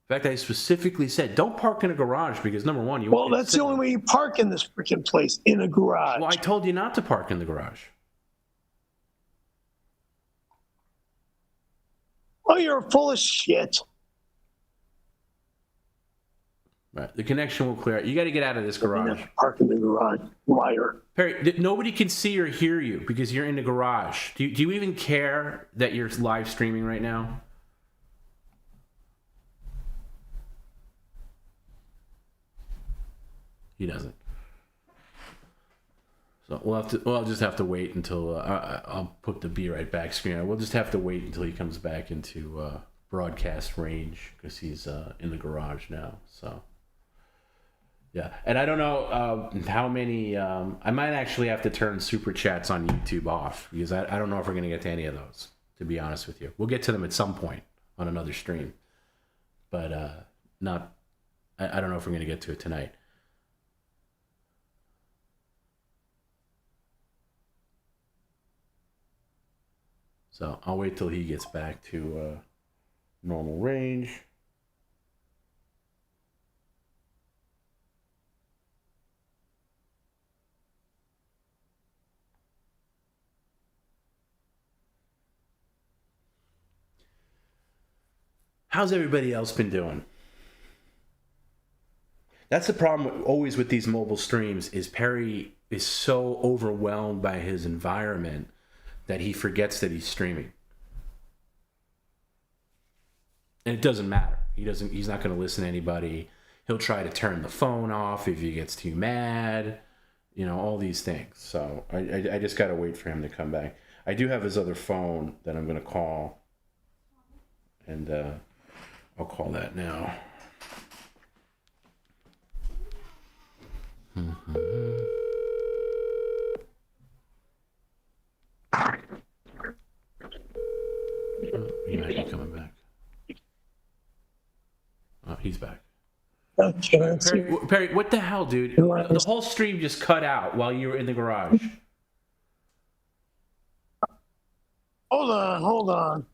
In fact, I specifically said, don't park in a garage because, number one, you Well, that's the only way you park in this freaking place, in a garage. Well, I told you not to park in the garage. Oh, you're full of shit. Right. The connection will clear out. You got to get out of this garage. Park in the garage, liar. Perry, nobody can see or hear you because you're in the garage. Do you even care that you're live streaming right now? He doesn't. So I'll just have to wait until I'll put the be right back screen. We'll just have to wait until he comes back into broadcast range because he's in the garage now. So yeah, and I don't know how many. I might actually have to turn super chats on YouTube off because I don't know if we're gonna get to any of those. To be honest with you, we'll get to them at some point on another stream, but not. I don't know if we're gonna get to it tonight. So I'll wait till he gets back to normal range. How's everybody else been doing? That's the problem always with these mobile streams is Perry is so overwhelmed by his environment that he forgets that he's streaming. And it doesn't matter. He's not going to listen to anybody. He'll try to turn the phone off if he gets too mad. you know, all these things. So I just got to wait for him to come back. I do have his other phone that I'm going to call, and I'll call that now. He might be coming back. Oh, he's back. Okay, Perry, what the hell, dude? The whole stream just cut out while you were in the garage. Hold on.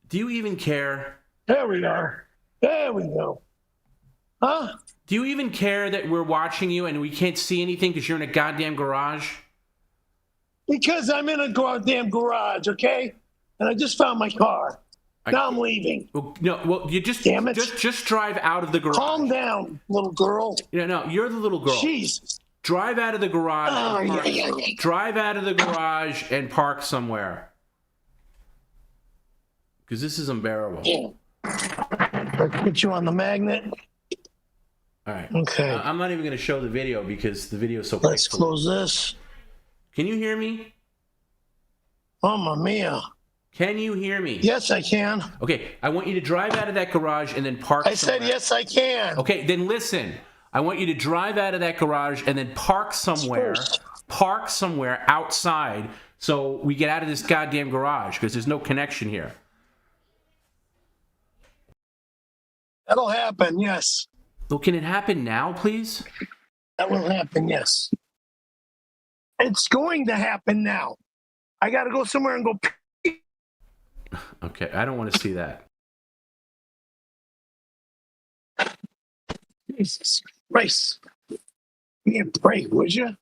Do you even care? There we are. There we go. Huh? Do you even care that we're watching you and we can't see anything because you're in a goddamn garage? Because I'm in a goddamn garage, okay? And I just found my car. Now I'm leaving. Well, you just Damn it. just drive out of the garage. Calm down, little girl. No, you're the little girl. Jesus. Drive out of the garage. Oh, yeah. Drive out of the garage and park somewhere. Because this is unbearable. Yeah. Let's put you on the magnet. All right. Okay. I'm not even going to show the video because the video is so Let's pixelated. close this. Can you hear me? Mamma mia. Can you hear me? Yes, I can. Okay, I want you to drive out of that garage and then park I said yes, I can. Okay, then listen. I want you to drive out of that garage and then park somewhere. Park somewhere outside so we get out of this goddamn garage because there's no connection here. That'll happen, yes. Well, can it happen now, please? That will happen, yes. It's going to happen now. I got to go somewhere and go. Okay, I don't want to see that. Jesus Christ. Give me a break, would you?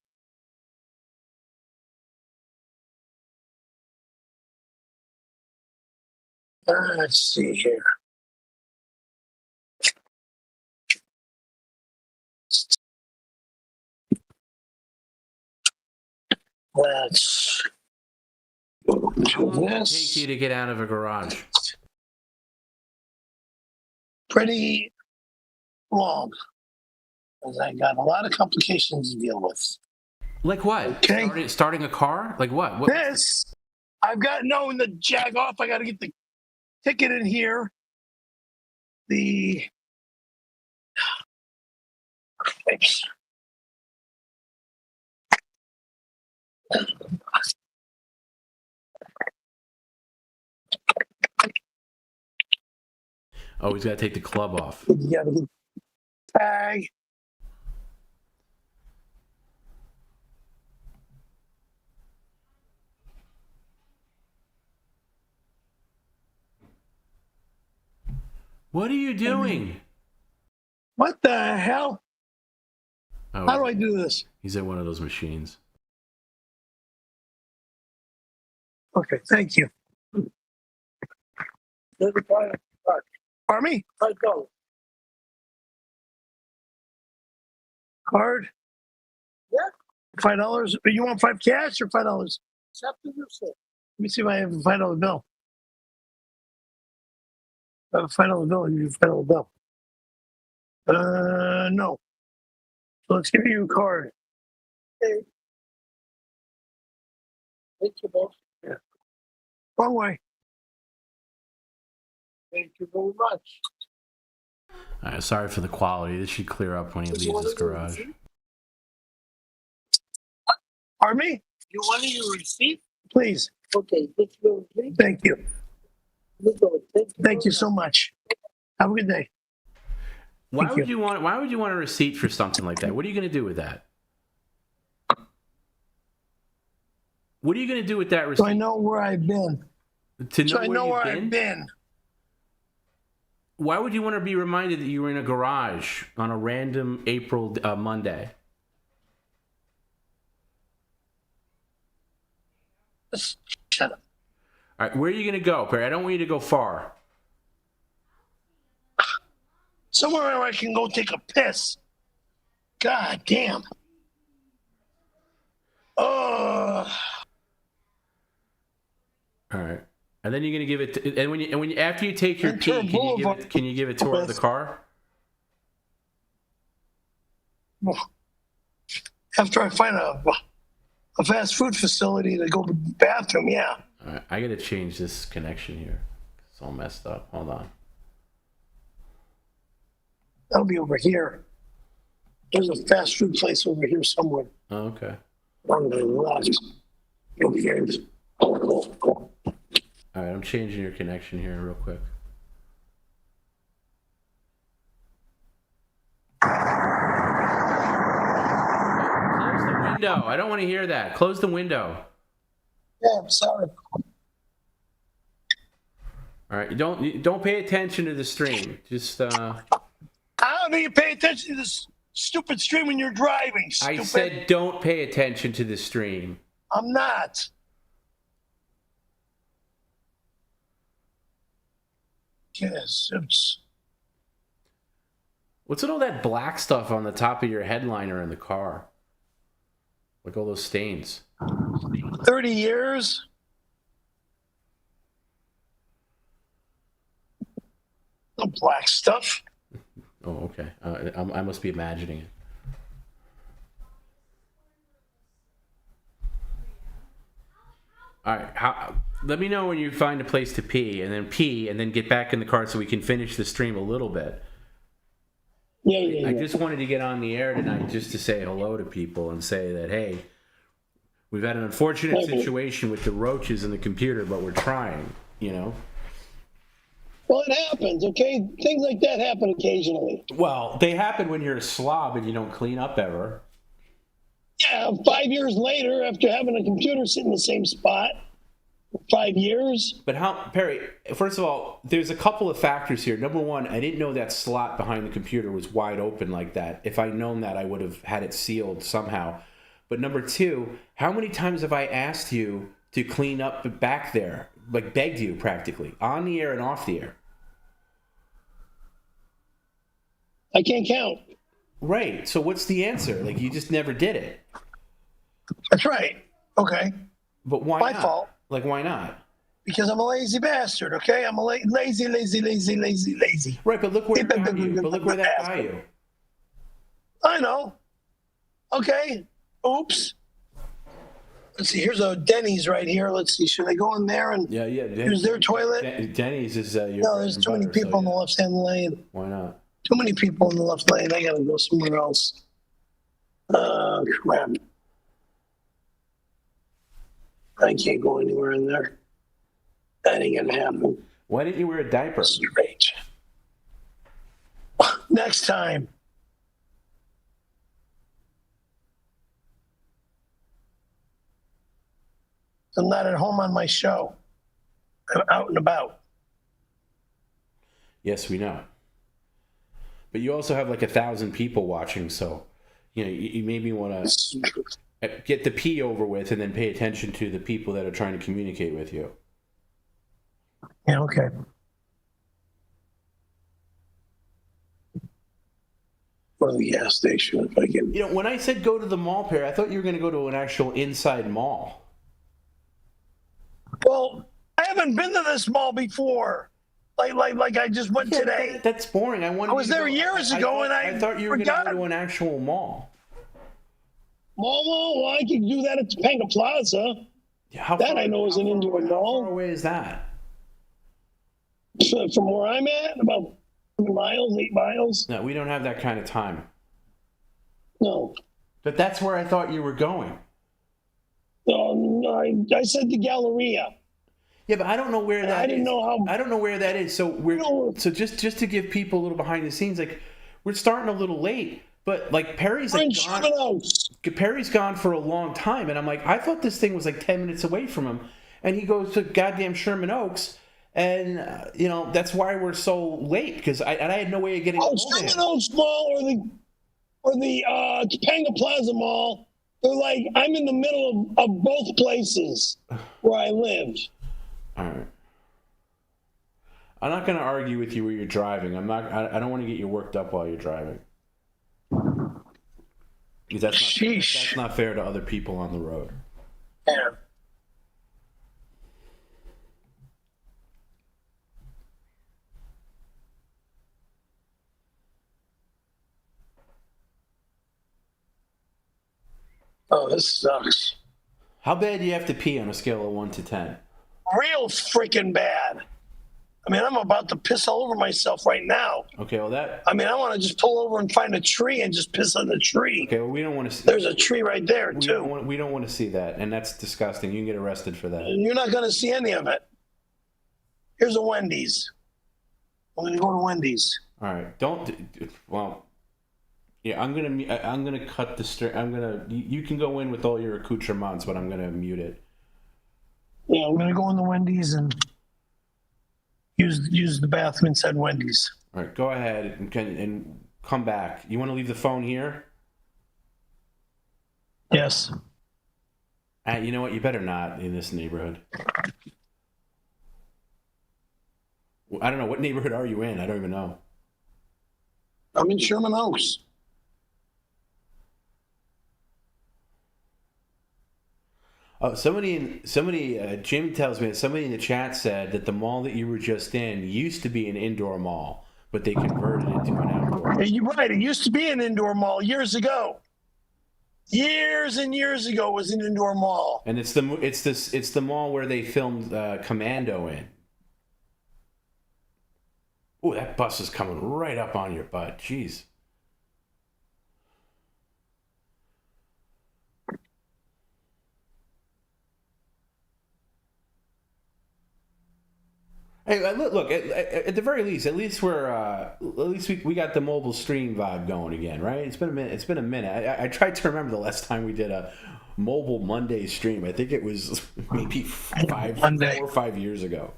Let's see here. Let's go to this. Take you to get out of a garage. Pretty long, because I got a lot of complications to deal with. Like what? Okay. Starting a car? Like what? This, I've got no in the jag off. I got to get the ticket in here. Oops. Oh, he's got to take the club off. You got to get the tag. What are you doing? What the hell? Oh, how do I do this? He's at one of those machines. Okay, thank you. Pardon me? $5. Card? Yeah. $5? But you want 5 cash or $5? It's up to you, sir. Let me see if I have a $5 bill. If I have a $5 bill, I give you a $5 bill. No. So let's give you a card. Okay. Thank you, boss. Yeah. Wrong way. Thank you very much. All right, sorry for the quality. This should clear up when he leaves his garage. Pardon me? You want your receipt? Please. Okay. Thank you. Thank you so much. Have a good day. Why would you want a receipt for something like that? What are you going to do with that? What are you going to do with that receipt? So I know where I've been. To know where I've been. Why would you want to be reminded that you were in a garage on a random April Monday? Shut up. All right, where are you going to go, Perry? I don't want you to go far. Somewhere where I can go take a piss. God damn. Oh. All right. And then you're going to give it to, and when after you take your pee, can you give a tour of the car? After I find a fast food facility to go to the bathroom, yeah. All right, I got to change this connection here. It's all messed up. Hold on. That'll be over here. There's a fast food place over here somewhere. Oh, okay. On the left. Over here. All right, I'm changing your connection here real quick. Close the window. I don't want to hear that. Close the window. Yeah, I'm sorry. All right, don't pay attention to the stream. Just I don't need you pay attention to this stupid stream when you're driving, stupid. I said don't pay attention to the stream. I'm not. Yes, it's... What's with all that black stuff on the top of your headliner in the car? Like all those stains. 30 years. No black stuff. Oh, okay. I must be imagining it. All right. Let me know when you find a place to pee, and then get back in the car so we can finish the stream a little bit. Yeah. I just wanted to get on the air tonight just to say hello to people and say that, hey, we've had an unfortunate situation with the roaches in the computer, but we're trying, you know? Well, it happens, okay? Things like that happen occasionally. Well, they happen when you're a slob and you don't clean up ever. Yeah, 5 years later, after having a computer sit in the same spot, 5 years. But how, Perry, first of all, there's a couple of factors here. Number one, I didn't know that slot behind the computer was wide open like that. If I'd known that, I would have had it sealed somehow. But number two, how many times have I asked you to clean up back there? Like begged you practically, on the air and off the air. I can't count. Right. So what's the answer? Like, you just never did it. That's right. Okay. But why My not? fault. Like, why not? Because I'm a lazy bastard, okay? I'm a lazy. Right, but look where that got you. But look where that got you. I know. Okay. Oops. Let's see. Here's a Denny's right here. Let's see. Should I go in there and use their toilet? Denny's is your No, there's too many people in the left-hand lane. Why not? Too many people in the left lane. I gotta go somewhere else. Crap. I can't go anywhere in there. That ain't gonna happen. Why didn't you wear a diaper? Straight. Next time. I'm not at home on my show. I'm out and about. Yes, we know. But you also have like 1,000 people watching, so you maybe want to get the pee over with and then pay attention to the people that are trying to communicate with you. Yeah, okay. Go to the gas station if I can. When I said go to the mall, Perry, I thought you were going to go to an actual inside mall. Well, I haven't been to this mall before. Like I just went today. That's boring. I was there years ago, and I thought you were going to go to an actual mall. Mall? Well, I could do that at Topanga Plaza. That I know is an indoor mall. How far away is that? From where I'm at, about 7 miles, 8 miles. No, we don't have that kind of time. No. But that's where I thought you were going. I said the Galleria. Yeah, but I don't know where that is. I didn't know how. I don't know where that is. So so just to give people a little behind the scenes, like we're starting a little late, but like Perry's gone. Perry's gone for a long time, and I'm like, I thought this thing was like 10 minutes away from him, and he goes to goddamn Sherman Oaks, and that's why we're so late because I had no way of getting. Sherman Oaks Mall or the Topanga Plaza Mall. They're like I'm in the middle of both places where I live. All right. I'm not going to argue with you where you're driving. I don't want to get you worked up while you're driving. Because that's not fair to other people on the road. Yeah. Oh, this sucks. How bad do you have to pee on a scale of 1 to 10? Real freaking bad. I mean, I'm about to piss all over myself right now. Okay, well I mean, I want to just pull over and find a tree and just piss on the tree. Okay, well we don't want to see. There's a tree right there, too. We don't want to see that, and that's disgusting. You can get arrested for that. You're not going to see any of it. Here's a Wendy's. I'm going to go to Wendy's. All right, well, yeah, I'm gonna cut the string. You can go in with all your accoutrements, but I'm gonna mute it. Yeah, I'm going to go in the Wendy's and use the bathroom inside Wendy's. All right, go ahead and come back. You want to leave the phone here? Yes. You know what? You better not in this neighborhood. I don't know. What neighborhood are you in? I don't even know. I'm in Sherman Oaks. Oh, Jim tells me that somebody in the chat said that the mall that you were just in used to be an indoor mall, but they converted it to an outdoor. You're right. It used to be an indoor mall years ago. Years and years ago, it was an indoor mall. And it's the mall where they filmed Commando in. Ooh, that bus is coming right up on your butt. Jeez. Hey, look. At the very least, we got the mobile stream vibe going again, right? It's been a minute. It's been a minute. I tried to remember the last time we did a mobile Monday stream. I think it was maybe 4 or 5 years ago.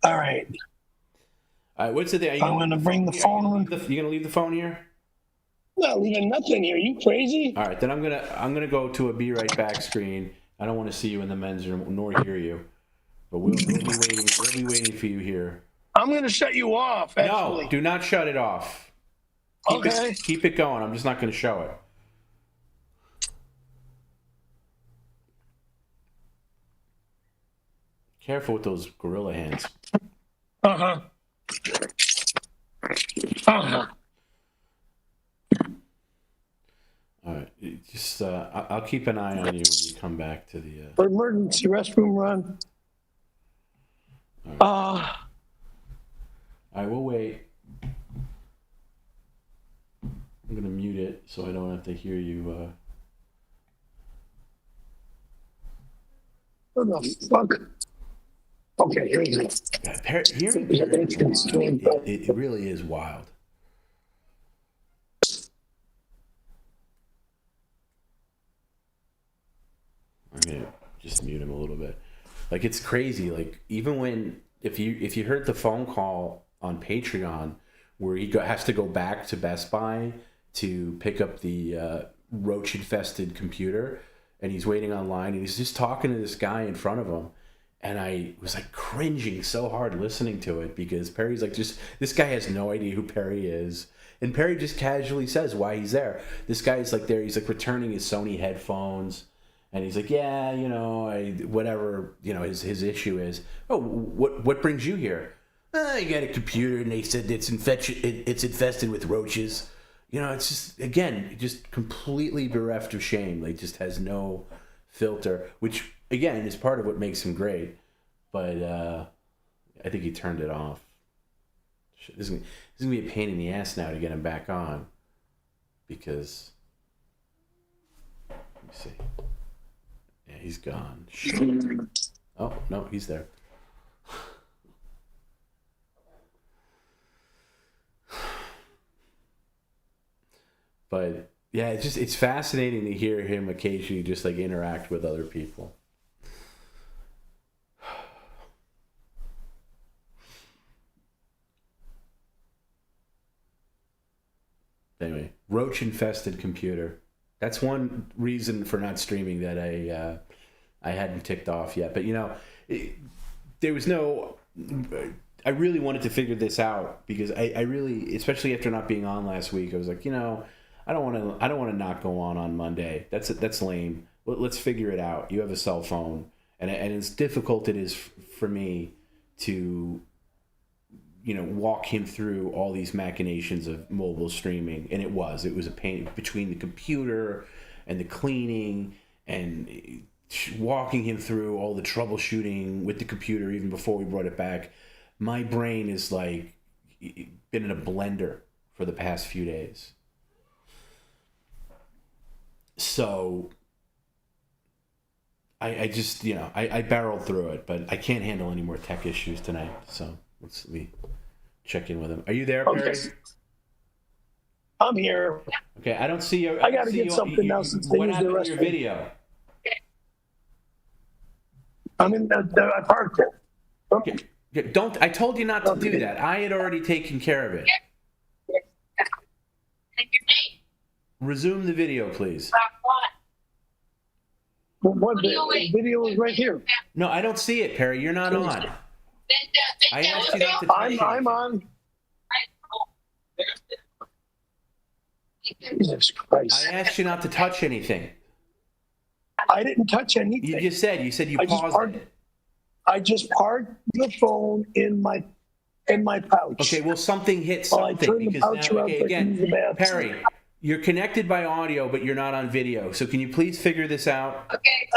All right. What's the thing? I'm going to bring the phone. You gonna leave the phone here? I'm not leaving nothing here. You crazy? All right, then I'm gonna go to a be right back screen. I don't want to see you in the men's room nor hear you, but we'll be waiting. We'll be waiting for you here. I'm going to shut you off. Actually. No, do not shut it off. Keep it going. I'm just not going to show it. Careful with those gorilla hands. Uh-huh. Uh-huh. All right, just I'll keep an eye on you when you come back to the emergency restroom run. All right, we'll wait. I'm gonna mute it so I don't have to hear you. What the fuck? Okay, here we go. It really is wild. I'm gonna just mute him a little bit. Like, it's crazy. Like, even when if you heard the phone call on Patreon where he has to go back to Best Buy to pick up the roach infested computer, and he's waiting online and he's just talking to this guy in front of him, and I was like cringing so hard listening to it because Perry's like, just this guy has no idea who Perry is. And Perry just casually says why he's there. This guy's like there, he's like returning his Sony headphones. And he's like, yeah, whatever, his issue is. Oh, what brings you here? You got a computer, and they said it's infested with roaches. It's just, again, just completely bereft of shame. Like, just has no filter, which, again, is part of what makes him great. But I think he turned it off. This is going to be a pain in the ass now to get him back on. Because, let me see. Yeah, he's gone. Oh, no, he's there. But yeah, it's fascinating to hear him occasionally just like interact with other people. Anyway, roach infested computer. That's one reason for not streaming that I hadn't ticked off yet. But there was no. I really wanted to figure this out because I really, especially after not being on last week, I was like, I don't want to not go on Monday. That's lame. Let's figure it out. You have a cell phone, and as difficult it is for me to walk him through all these machinations of mobile streaming. And it was a pain between the computer and the cleaning and walking him through all the troubleshooting with the computer even before we brought it back. My brain is like been in a blender for the past few days. So I just, I barreled through it, but I can't handle any more tech issues tonight. So let me check in with him. Are you there, Perry? Okay. I'm here. Okay, I don't see you. I got to get something now since they use the What happened restroom. to your video? I'm in I parked it. Okay. Don't. I told you not to do that. I had already taken care of it. Resume the video, please. What the video is right here. No, I don't see it, Perry. You're not on. I asked you not to touch anything. I'm on. Jesus Christ. I asked you not to touch anything. I didn't touch anything. You just said. You said you paused it. I just parked the phone in my pouch. Okay, well, something hit something because now, again, Perry, you're connected by audio, but you're not on video. So can you please figure this out? Okay,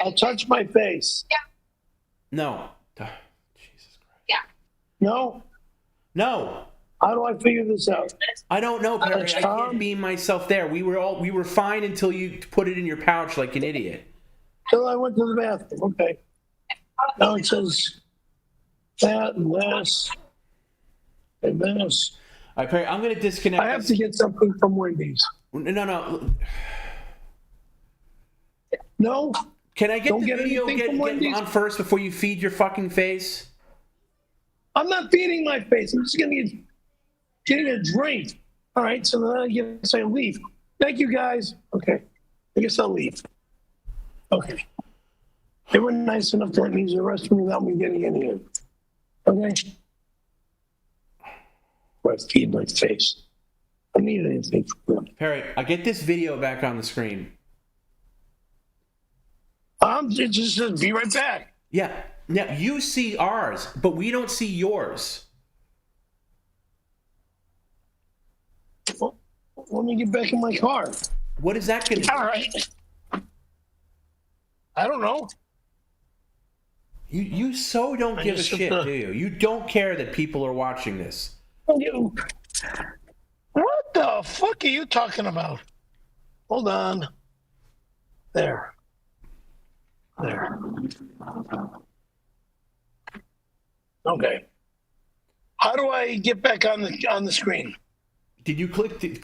I'll touch my face. Yeah. No. Jesus Christ. Yeah. No. No. How do I figure this out? I don't know, Perry. I can't beam myself there. We were fine until you put it in your pouch like an idiot. Till I went to the bathroom. Okay. Now it says that and this and this. All right, Perry, I'm going to disconnect. I have to get something from Wendy's. No. No? Can I get Don't the get video anything from Wendy's? on first before you feed your fucking face? I'm not feeding my face. I'm just going to get a drink. All right, so then I guess I leave. Thank you, guys. Okay. I guess I'll leave. Okay. They were nice enough to let me use the restroom without me getting in here. Okay. I feed my face. I need anything from them. Perry, I get this video back on the screen. It just says be right back. Yeah. Now, you see ours, but we don't see yours. Well, let me get back in my car. What is that going to do? All right. I don't know. You so don't give a shit, do you? You don't care that people are watching this. What the fuck are you talking about? Hold on. There. Okay. How do I get back on the screen? Did you click the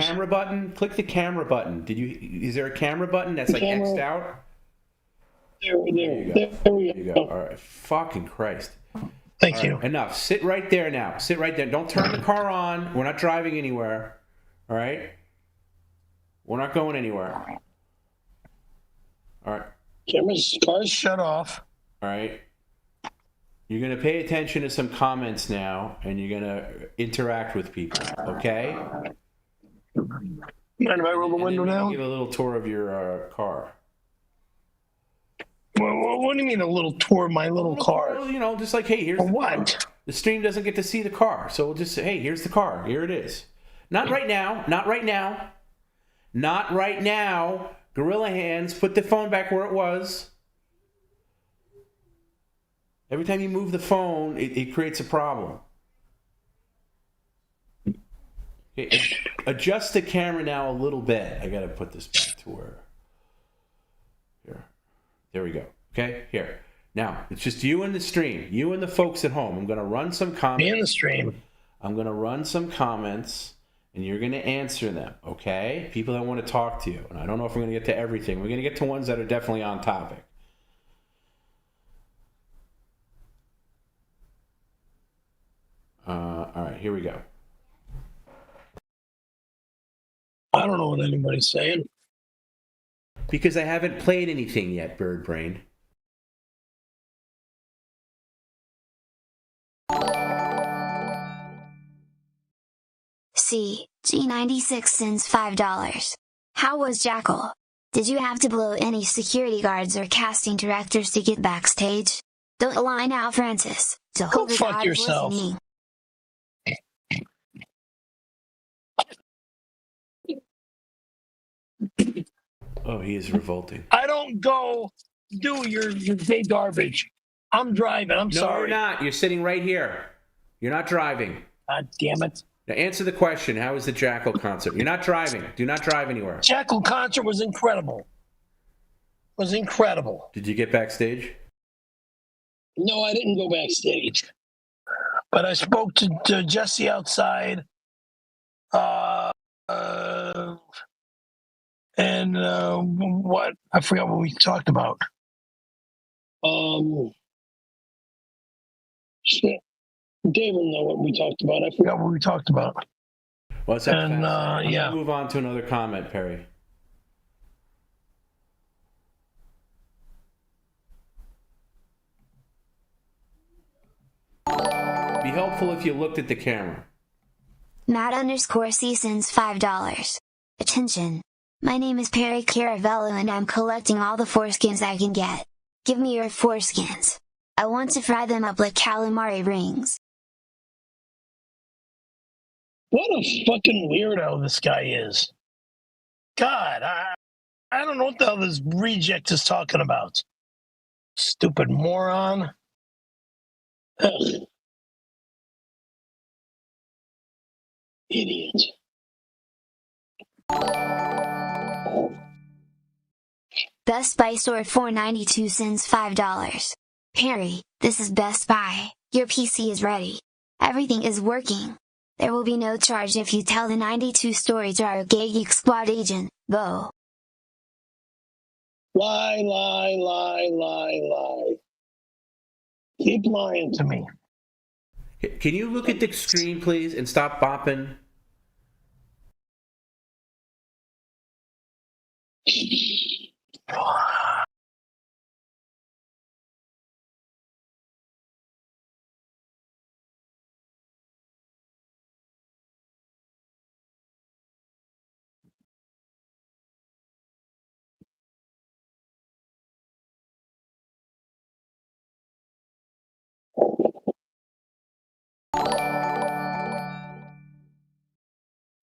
camera button? Click the camera button. Is there a camera button that's like X'd out? There we go. All right. Fucking Christ. Thank you. Enough. Sit right there now. Sit right there. Don't turn the car on. We're not driving anywhere. All right? We're not going anywhere. All right. Car's shut off. All right. You're going to pay attention to some comments now, and you're going to interact with people, okay? Mind if I roll the window down? Give a little tour of your car. What do you mean a little tour of my little car? Well, just like, hey, here's the what? car. The stream doesn't get to see the car, so we'll just say, hey, here's the car. Here it is. Not right now. Not right now. Not right now. Gorilla hands. Put the phone back where it was. Every time you move the phone, it creates a problem. Okay, adjust the camera now a little bit. I got to put this back to where. Here. There we go. Okay, here. Now, it's just you and the stream. You and the folks at home. I'm going to run some comments. Me and the stream. I'm going to run some comments, and you're going to answer them, okay? People that want to talk to you. And I don't know if we're going to get to everything. We're going to get to ones that are definitely on topic. All right, here we go. I don't know what anybody's saying. Because I haven't played anything yet, Bird Brain. G96 sends $5. How was Jackal? Did you have to blow any security guards or casting directors to get backstage? Don't lie now, Francis. So Go hope the fuck gods yourself. listen to me. Oh, he is revolting. I don't go do your gay garbage. I'm driving. I'm No, sorry. you're not. You're sitting right here. You're not driving. God damn it. Now answer the question. How was the Jackal concert? You're not driving. Do not drive anywhere. Jackal concert was incredible. Was incredible. Did you get backstage? No, I didn't go backstage. But I spoke to Jesse outside. And what? I forgot what we talked about. Shit. Dave will know what we talked about. I forgot what we talked about. What's that? And yeah. Let's move on to another comment, Perry. Be helpful if you looked at the camera. Matt_C sends $5. Attention. My name is Perry Caravello and I'm collecting all the foreskins I can get. Give me your foreskins. I want to fry them up like calamari rings. What a fucking weirdo this guy is. God, I don't know what the hell this reject is talking about. Stupid moron. Ugh. Idiot. Best Buy Store 492 sends $5. Perry, this is Best Buy. Your PC is ready. Everything is working. There will be no charge if you tell the 92 story to our 𝙎𝙃 squad agent, Bo. Lie, lie, lie, lie, lie. Keep lying to me. Can you look at the screen, please, and stop bopping?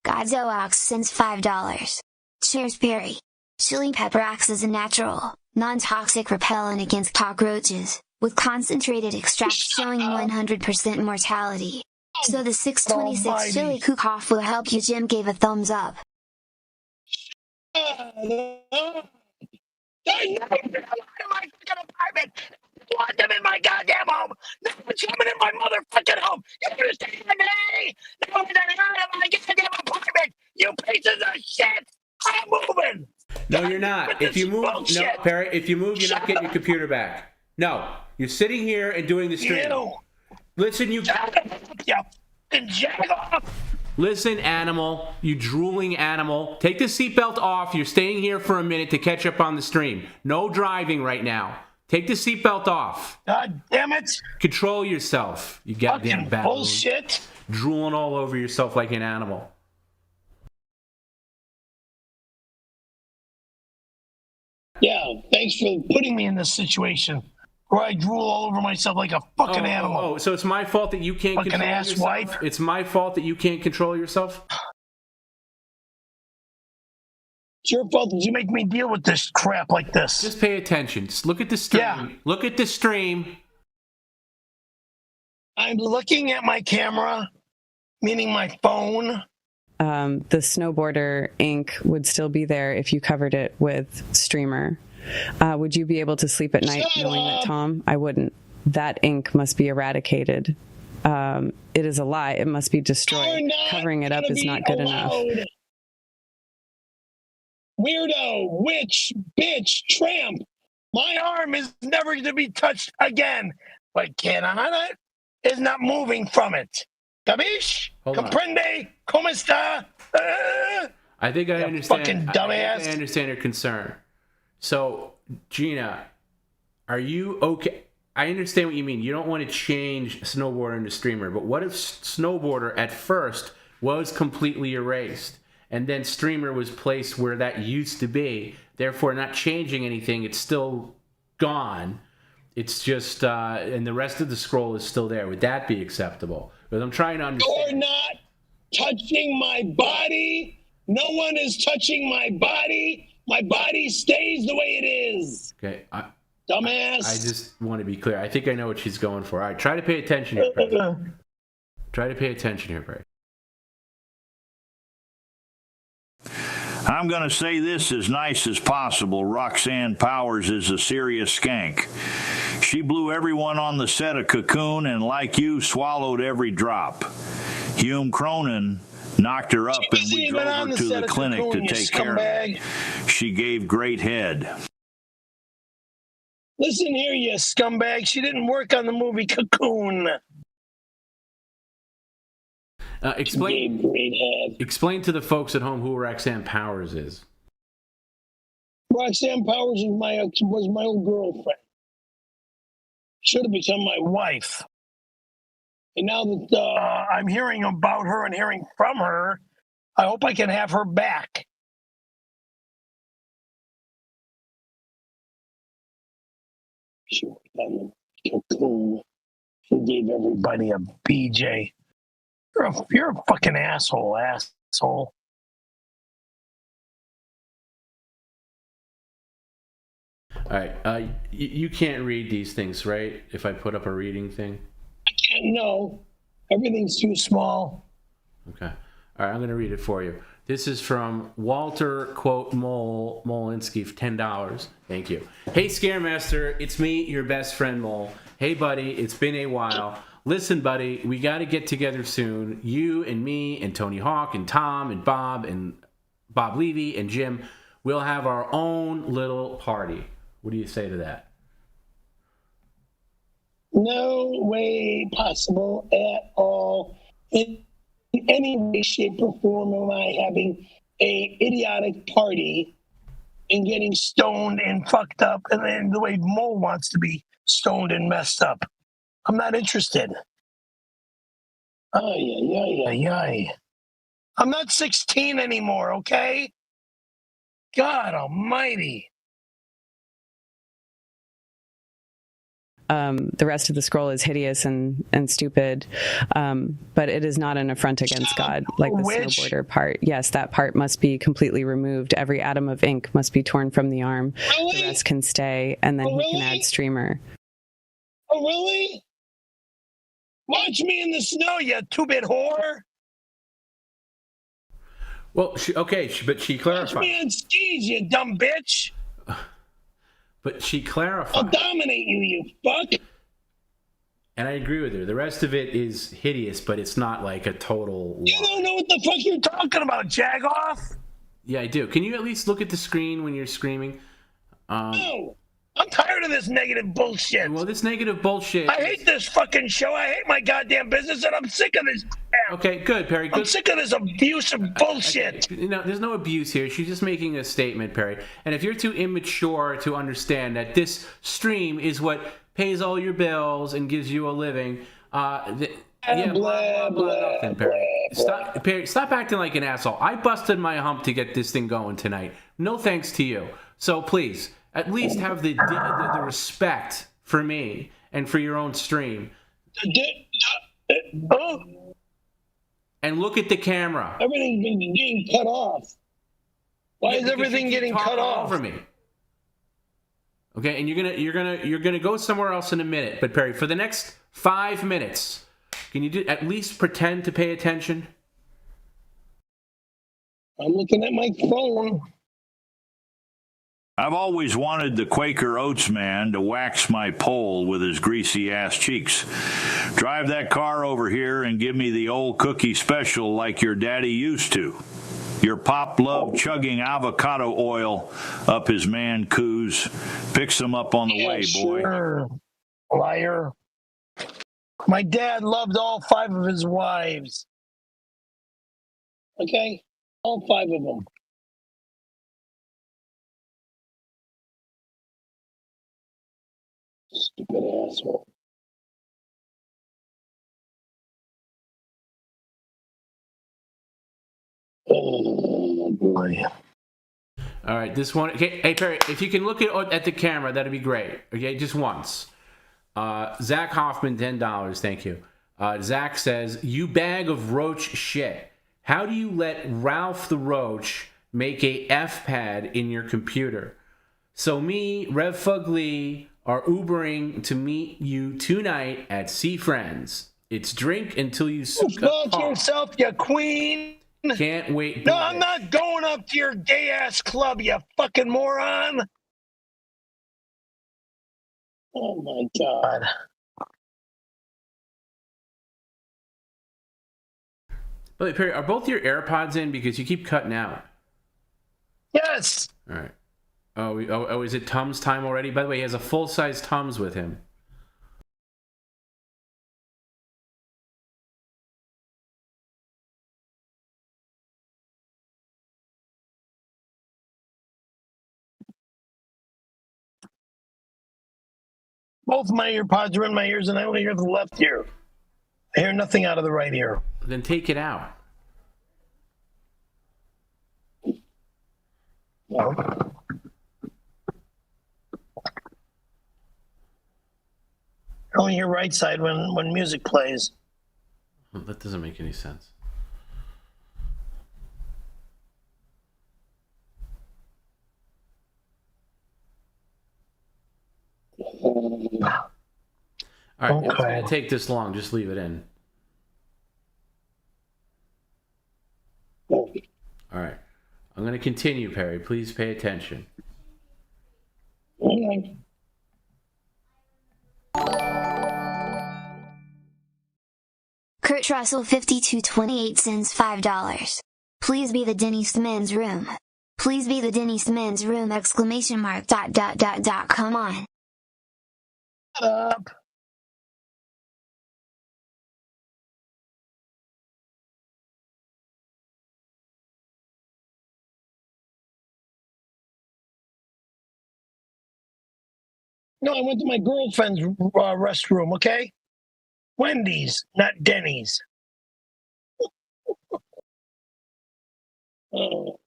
𝙤𝙃𝙊𝙾 sends $5. Cheers, Perry. Chili pepper acts as a natural, non-toxic repellent against cockroaches, with concentrated extract showing 100% mortality. So the 626 chili cook-off will help you. Jim gave a thumbs up. Want them in my goddamn home. No one's coming in my motherfucking home. You understand me? No one's out of my goddamn apartment. You pieces of shit. I'm moving. No, you're not. If you move, no, Perry. If you move, you're not getting your computer back. No, you're sitting here and doing the stream. Listen, you. Listen, animal. You drooling animal. Take the seatbelt off. You're staying here for a minute to catch up on the stream. No driving right now. Take the seatbelt off. God damn it. Control yourself. You goddamn bad bullshit. Drooling all over yourself like an animal. Yeah, thanks for putting me in this situation where I drool all over myself like a fucking animal. Oh, so it's my fault that you can't fucking control ass yourself? wipe. It's my fault that you can't control yourself? It's your fault that you make me deal with this crap like this. Just pay attention. Just look at the stream. Yeah. Look at the stream. I'm looking at my camera, meaning my phone. The snowboarder ink would still be there if you covered it with streamer. Would you be able to sleep at night knowing that, Tom? I wouldn't. That ink must be eradicated. It is a lie. It must be destroyed. Covering it up is not good enough. Weirdo, witch, bitch, tramp. My arm is never to be touched again. But Canada is not moving from it. Capiche? Comprende? Como está? I think I understand. Fucking dumbass. I understand your concern. So, Gina, are you okay? I understand what you mean. You don't want to change snowboarder into streamer, but what if snowboarder at first was completely erased and then streamer was placed where that used to be, therefore not changing anything, it's still gone, It's just, and the rest of the scroll is still there. Would that be acceptable? Because I'm trying to understand. You're not touching my body. No one is touching my body. My body stays the way it is. Okay. Dumbass. I just want to be clear. I think I know what she's going for. All right, try to pay attention here, Perry. Try to pay attention here, Perry. I'm going to say this as nice as possible. Roxanne Powers is a serious skank. She blew everyone on the set of Cocoon and, like you, swallowed every drop. Hume Cronin knocked her up and we drove her to the clinic to take care of her. She gave great head. Listen here, you scumbag. She didn't work on the movie Cocoon. Explain to the folks at home who Roxanne Powers is. Roxanne Powers was my old girlfriend. Should have become my wife. And now that I'm hearing about her and hearing from her, I hope I can have her back. She worked on the Cocoon. She gave everybody a BJ. You're a fucking asshole. All right. You can't read these things, right? If I put up a reading thing? I can't know. Everything's too small. Okay. All right, I'm going to read it for you. This is from Walter, quote, Molinsky, $10. Thank you. Hey, Scaremaster, it's me, your best friend, Mole. Hey, buddy, it's been a while. Listen, buddy, we got to get together soon. You and me and Tony Hawk and Tom and Bob Levy and Jim. We'll have our own little party. What do you say to that? No way possible at all. In any way, shape, or form am I having a idiotic party and getting stoned and fucked up and then the way Mole wants to be stoned and messed up. I'm not interested. Ay. I'm not 16 anymore, okay? God almighty. The rest of the scroll is hideous and stupid, but it is not an affront against God, like the snowboarder part. Yes, that part must be completely removed. Every atom of ink must be torn from the arm. Really? The rest can stay, and then he can add streamer. Oh, really? Watch me in the snow, you two-bit whore. Well, but she clarified. Watch me on skis, you dumb bitch. But she clarified. I'll dominate you, you fuck. And I agree with her. The rest of it is hideous, but it's not like a total... You don't know what the fuck you're talking about, Jagoff. Yeah, I do. Can you at least look at the screen when you're screaming? No. I'm tired of this negative bullshit. Well, this negative bullshit... I hate this fucking show. I hate my goddamn business, and I'm sick of this crap. Okay, good, Perry. Good. I'm sick of this abusive bullshit. Okay. There's no abuse here. She's just making a statement, Perry. And if you're too immature to understand that this stream is what pays all your bills and gives you a living... nothing, Perry. Stop acting like an asshole. I busted my hump to get this thing going tonight. No thanks to you. So please... At least have the respect for me and for your own stream. And look at the camera. Everything's been getting cut off. Why is everything getting cut off? Over me. Okay, and you're gonna go somewhere else in a minute. But Perry, for the next 5 minutes, can you at least pretend to pay attention? I'm looking at my phone. I've always wanted the Quaker Oats man to wax my pole with his greasy ass cheeks. Drive that car over here and give me the old cookie special like your daddy used to. Your pop loved chugging avocado oil up his man coos. Picks him up on the way, boy. Sure. Liar. My dad loved all 5 of his wives. Okay? All 5 of them. Stupid asshole. Oh, boy. All right, this one. Okay, hey, Perry, if you can look at the camera, that'd be great. Okay, just once. Zach Hoffman, $10. Thank you. Zach says, you bag of roach shit. How do you let Ralph the Roach make a F-pad in your computer? So me, Rev Fugly, are Ubering to meet you tonight at Sea Friends. It's drink until you suck up. Fuck yourself, you queen. Can't wait. No, I'm not going up to your gay-ass club, you fucking moron. Oh, my God. Wait, Perry, are both your AirPods in? Because you keep cutting out. Yes. All right. Oh, is it Tums time already? By the way, he has a full-size Tums with him. Both my earpods are in my ears, and I only hear the left ear. I hear nothing out of the right ear. Then take it out. No. I only hear right side when music plays. That doesn't make any sense. All right, Okay. It's going to take this long. Just leave it in. All right. I'm going to continue, Perry. Please pay attention. Okay. Kurt Russell 5228 sends $5. Please be the Denny's men's room. Please be the Denny's men's room ! Come on. Shut up. No, I went to my girlfriend's restroom, okay? Wendy's, not Denny's. Oh.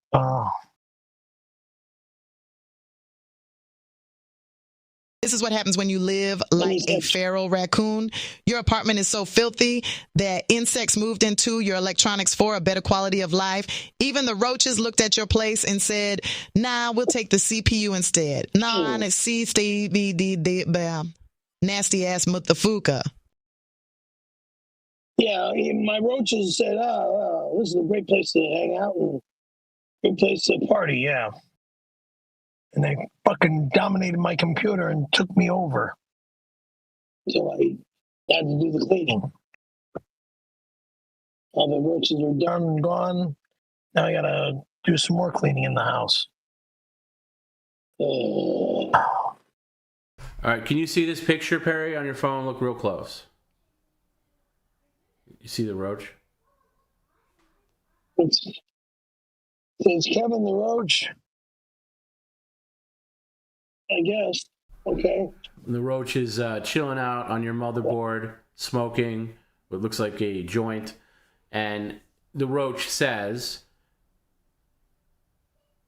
This is what happens when you live like a feral raccoon. Your apartment is so filthy that insects moved into your electronics for a better quality of life. Even the roaches looked at your place and said, nah, we'll take the CPU instead. Nah, and it's nasty ass motherfucker. Yeah, my roaches said, this is a great place to hang out and good place to party, yeah. And they fucking dominated my computer and took me over. So I had to do the cleaning. All the roaches are done and gone. Now I gotta do some more cleaning in the house. All right, can you see this picture, Perry, on your phone? Look real close. You see the roach? It's Kevin the Roach. I guess. Okay. The roach is chilling out on your motherboard, smoking what looks like a joint. And the roach says,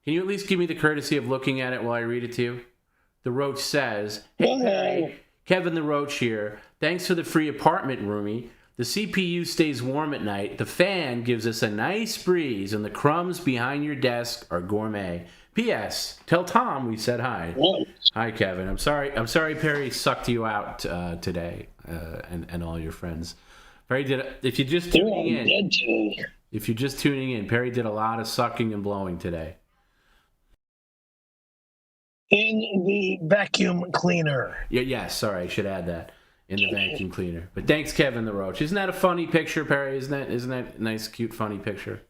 can you at least give me the courtesy of looking at it while I read it to you? The roach says, hey, Perry, Kevin the Roach here. Thanks for the free apartment, roomie. The CPU stays warm at night. The fan gives us a nice breeze, and the crumbs behind your desk are gourmet. P.S. Tell Tom we said hi. Hi, Kevin. I'm sorry Perry sucked you out today, and all your friends. Perry did. If you're just tuning in, Perry did a lot of sucking and blowing today. In the vacuum cleaner. Yes. Sorry, I should add that. In the vacuum cleaner. But thanks, Kevin the Roach. Isn't that a funny picture, Perry? Isn't that a nice, cute, funny picture?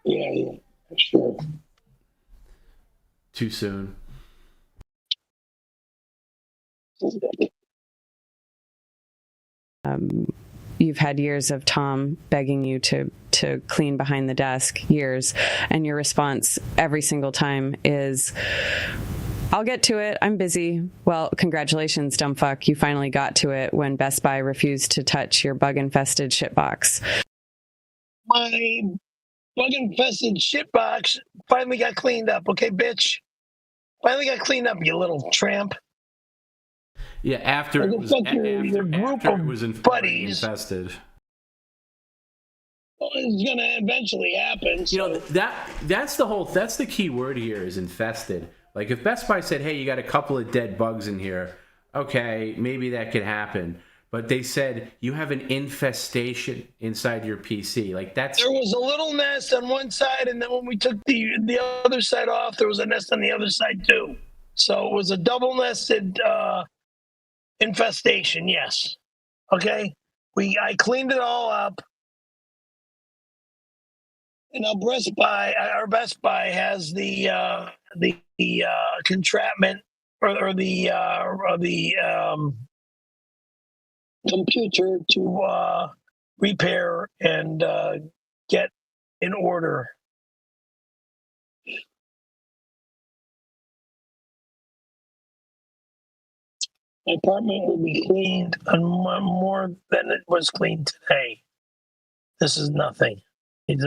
Yeah, sure. Too soon. You've had years of Tom begging you to clean behind the desk, years, and your response every single time is, I'll get to it. I'm busy. Well, congratulations, dumb fuck. You finally got to it when Best Buy refused to touch your bug-infested shitbox. My bug-infested shitbox finally got cleaned up, okay, bitch? Finally got cleaned up, you little tramp. Yeah, after Like, it was fuck your group after of it was buddies. infested. Well, it's gonna eventually happen. So. You know, that's the key word here is infested. Like if Best Buy said, "Hey, you got a couple of dead bugs in here," okay, maybe that could happen. But they said you have an infestation inside your PC. Like that's there was a little nest on one side, and then when we took the other side off, there was a nest on the other side too. So it was a double nested infestation. Yes. Okay. I cleaned it all up. And our Best Buy has the entrapment or the computer to repair and get in order. My apartment will be cleaned on more than it was cleaned today. This is nothing. Needs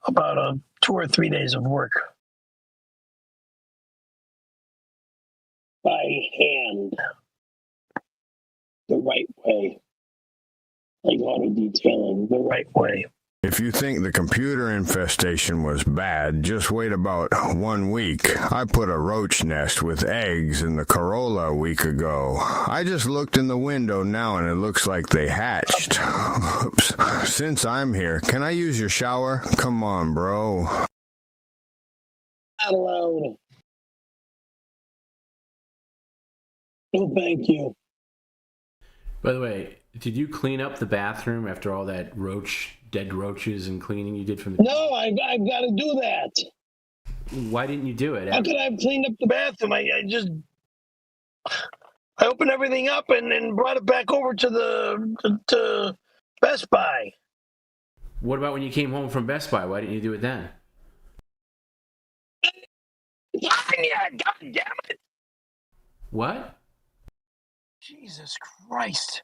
about 2 or 3 days of work by hand, the right way, like auto detailing the right way. If you think the computer infestation was bad, just wait about 1 week. I put a roach nest with eggs in the Corolla a week ago. I just looked in the window now and it looks like they hatched. Oops. Since I'm here, can I use your shower? Come on, bro. Not allowed. No, thank you. By the way, did you clean up the bathroom after all that dead roaches and cleaning you did from the... No, I've got to do that. Why didn't you do it? How could I have cleaned up the bathroom? I opened everything up and brought it back over to Best Buy. What about when you came home from Best Buy? Why didn't you do it then? God damn it! What? Jesus Christ.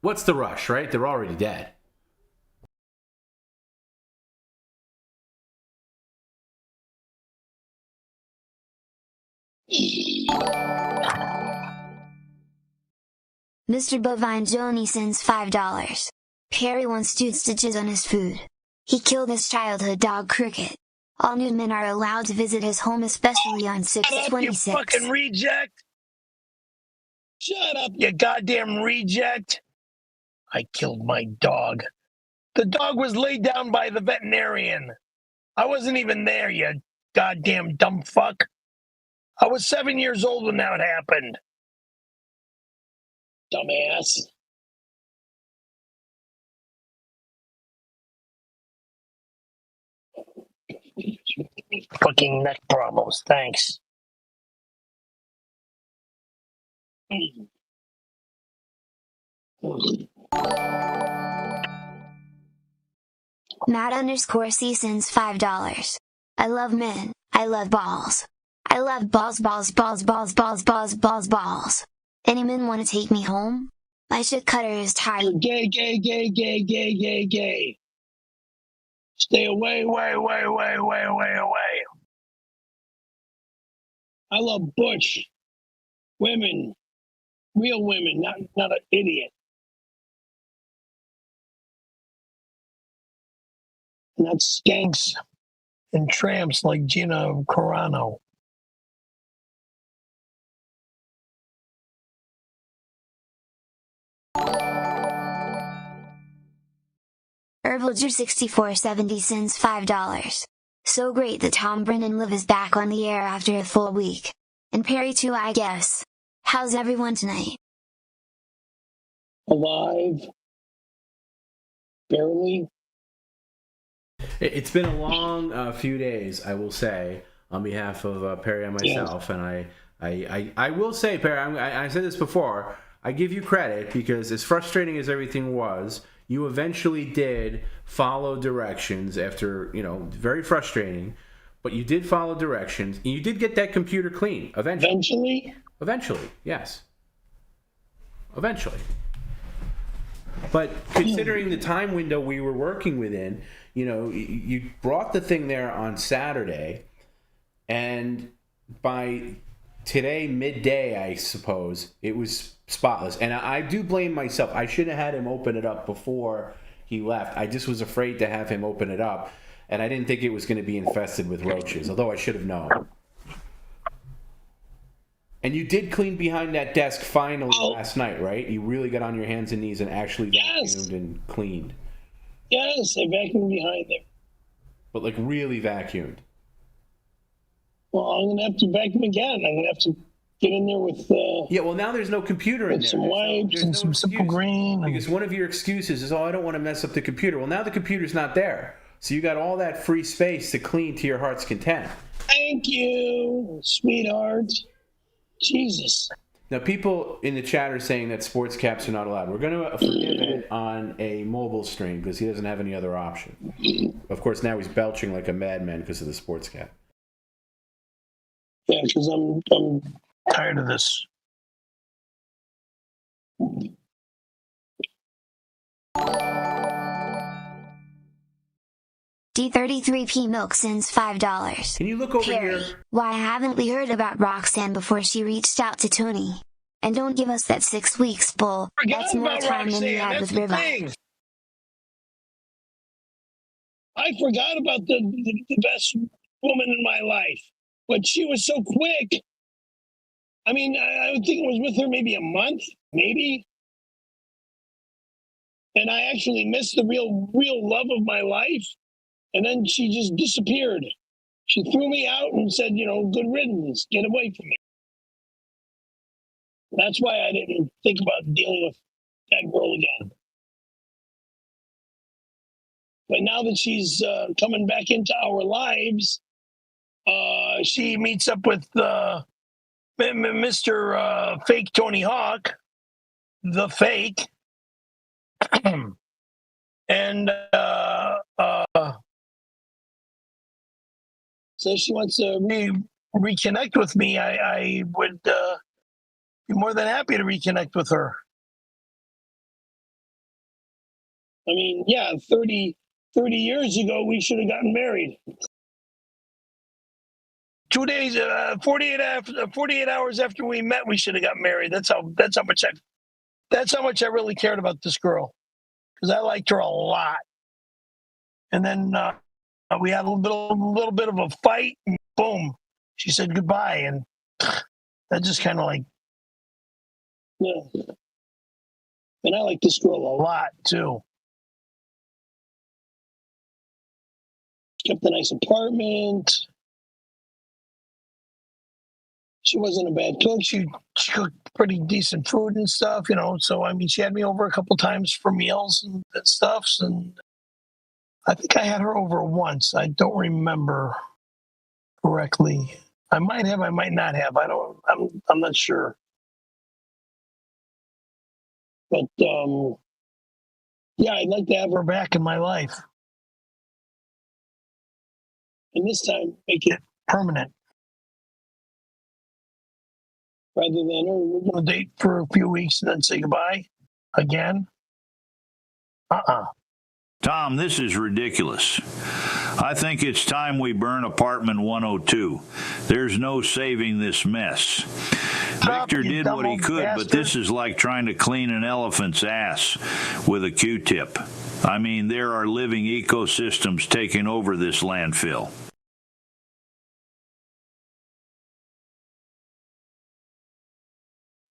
What's the rush, right? They're already dead. Mr. 𝙤𝙀𝙊𝙾 sends $5. Perry wants dude stitches on his food. He killed his childhood dog Cricket. All new men are allowed to visit his home, especially on 6/26. You fucking reject! Shut up, you goddamn reject! I killed my dog. The dog was laid down by the veterinarian. I wasn't even there, you goddamn dumb fuck. I was 7 years old when that happened. Dumbass. Fucking neck problems, thanks. Matt_C sends $5. I love men. I love balls. I love balls, balls, balls, balls, balls, balls, balls, balls. Any men want to take me home? My shit cutter is tired. Gay, gay, gay, gay, gay, gay, gay. Stay away, way, way, way, way, way away. I love butch women, real women, not an idiot. Not skanks and tramps like Gina Carano. 𝘔𝙊𝙘𝙊6470 sends $5. So great that Tom Brennan Live is back on the air after a full week. And Perry too, I guess. How's everyone tonight? Alive. Barely. It's been a long few days, I will say, on behalf of Perry and myself. Yes. And I will say, Perry, I said this before, I give you credit because as frustrating as everything was, you eventually did follow directions after, very frustrating. But you did follow directions. And you did get that computer clean eventually. Eventually, yes. Eventually. But considering the time window we were working within, you brought the thing there on Saturday, and by today, midday, I suppose, it was spotless. And I do blame myself. I should have had him open it up before he left. I just was afraid to have him open it up, and I didn't think it was going to be infested with roaches, although I should have known. And you did clean behind that desk finally last night, right? You really got on your hands and knees and actually vacuumed and cleaned. Yes, I vacuumed behind there. But like really vacuumed. Well, I'm going to have to vacuum again. I'm going to have to get in there with... yeah, well, now there's no computer in there. Some wipes and some Simple Green. Because one of your excuses is, I don't want to mess up the computer. Well, now the computer's not there. So you got all that free space to clean to your heart's content. Thank you, sweetheart. Jesus. Now, people in the chat are saying that sports caps are not allowed. We're going to forgive it on a mobile stream because he doesn't have any other option. Of course, now he's belching like a madman because of the sports cap. Yeah, because I'm tired of this. D33P Milk sends $5. Can you look over Perry, here? Why haven't we heard about Roxanne before she reached out to Tony? And don't give us that 6 weeks bull. That's more time than you had with Riva. I forgot about the best woman in my life, but she was so quick. I mean, I would think it was with her maybe a month, maybe. And I actually missed the real love of my life. And then she just disappeared. She threw me out and said, good riddance, get away from me. That's why I didn't think about dealing with that girl again. But now that she's coming back into our lives, she meets up with Mr. Fake Tony Hawk, the fake, and says she wants to reconnect with me. I would be more than happy to reconnect with her. I mean, yeah, 30 years ago, we should have gotten married. 2 days, 48 hours after we met, we should have got married. That's how much I really cared about this girl, because I liked her a lot. And then we had a little bit of a fight, and boom, she said goodbye, and that just kind of yeah. And I like this girl a lot too. Kept a nice apartment. She wasn't a bad cook. She cooked pretty decent food and stuff, So, I mean, she had me over a couple times for meals and stuff. And I think I had her over once. I don't remember correctly. I might have, I might not have. I'm not sure. But, yeah, I'd like to have her back in my life. And this time, make it permanent. Rather than, we're going to date for a few weeks and then say goodbye again. Tom, this is ridiculous. I think it's time we burn apartment 102. There's no saving this mess. Victor did what he could, but this is like trying to clean an elephant's ass with a Q-tip. I mean, there are living ecosystems taking over this landfill.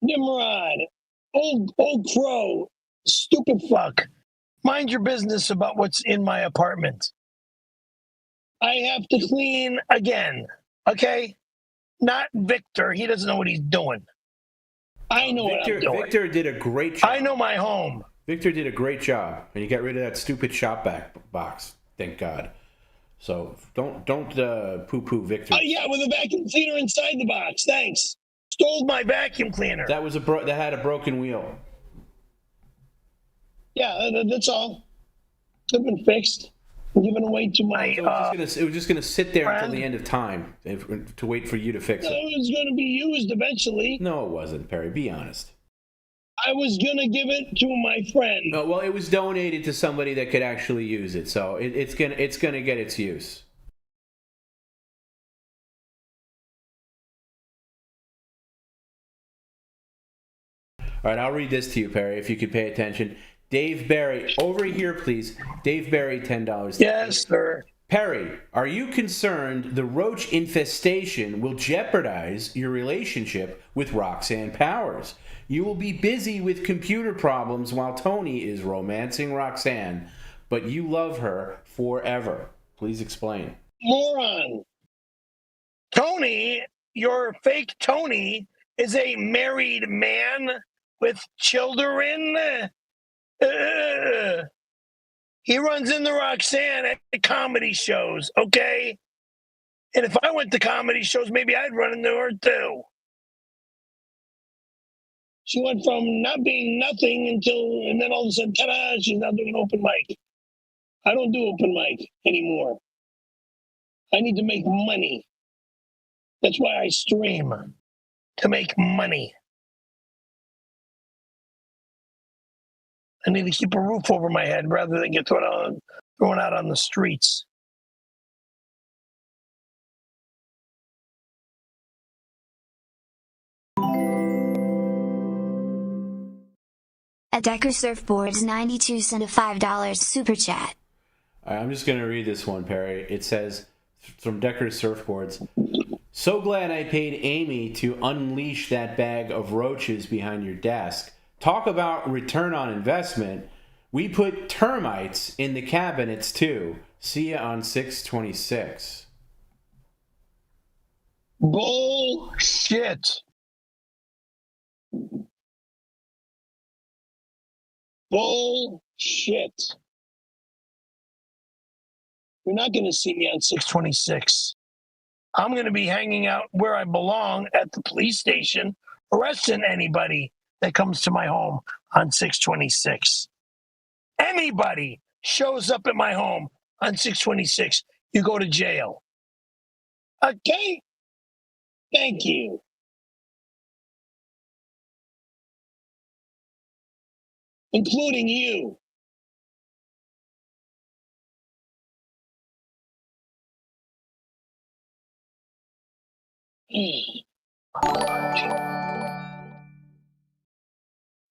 Nimrod, old crow, stupid fuck. Mind your business about what's in my apartment. I have to clean again, okay? Not Victor. He doesn't know what he's doing. I know what I'm doing. Victor did a great job. I know my home. Victor did a great job, and you got rid of that stupid Shop-Vac box. Thank God. So don't poo-poo Victor. Yeah, with a vacuum cleaner inside the box. Thanks. Stole my vacuum cleaner. That was that had a broken wheel. Yeah, that's all. Could have been fixed. I'm giving away to my. It was just gonna sit there friend. until the end of time to wait for you to fix it. It was going to be used eventually. No, it wasn't, Perry. Be honest. I was going to give it to my friend. No, well, it was donated to somebody that could actually use it, so it's gonna get its use. All right, I'll read this to you, Perry, if you could pay attention. Dave Berry, over here, please. Dave Berry, $10. Yes, sir. Perry, are you concerned the roach infestation will jeopardize your relationship with Roxanne Powers? You will be busy with computer problems while Tony is romancing Roxanne, but you love her forever. Please explain. Moron. Tony, your fake Tony, is a married man with children. He runs into Roxanne at the comedy shows, okay? And if I went to comedy shows, maybe I'd run into her too. She went from not being nothing and then all of a sudden, ta-da, she's now doing open mic. I don't do open mic anymore. I need to make money. That's why I stream, to make money. I need to keep a roof over my head rather than get thrown out on the streets. At Decker Surfboards 92 cent a $5 super chat. I'm just going to read this one, Perry. It says, from Decker Surfboards, so glad I paid Amy to unleash that bag of roaches behind your desk. Talk about return on investment. We put termites in the cabinets too. See ya on 6/26. Bullshit. Bullshit. You're not going to see me on 6/26. I'm going to be hanging out where I belong at the police station, arresting anybody that comes to my home on 6/26. Anybody shows up at my home on 6/26, you go to jail. Okay? Thank you. Including you.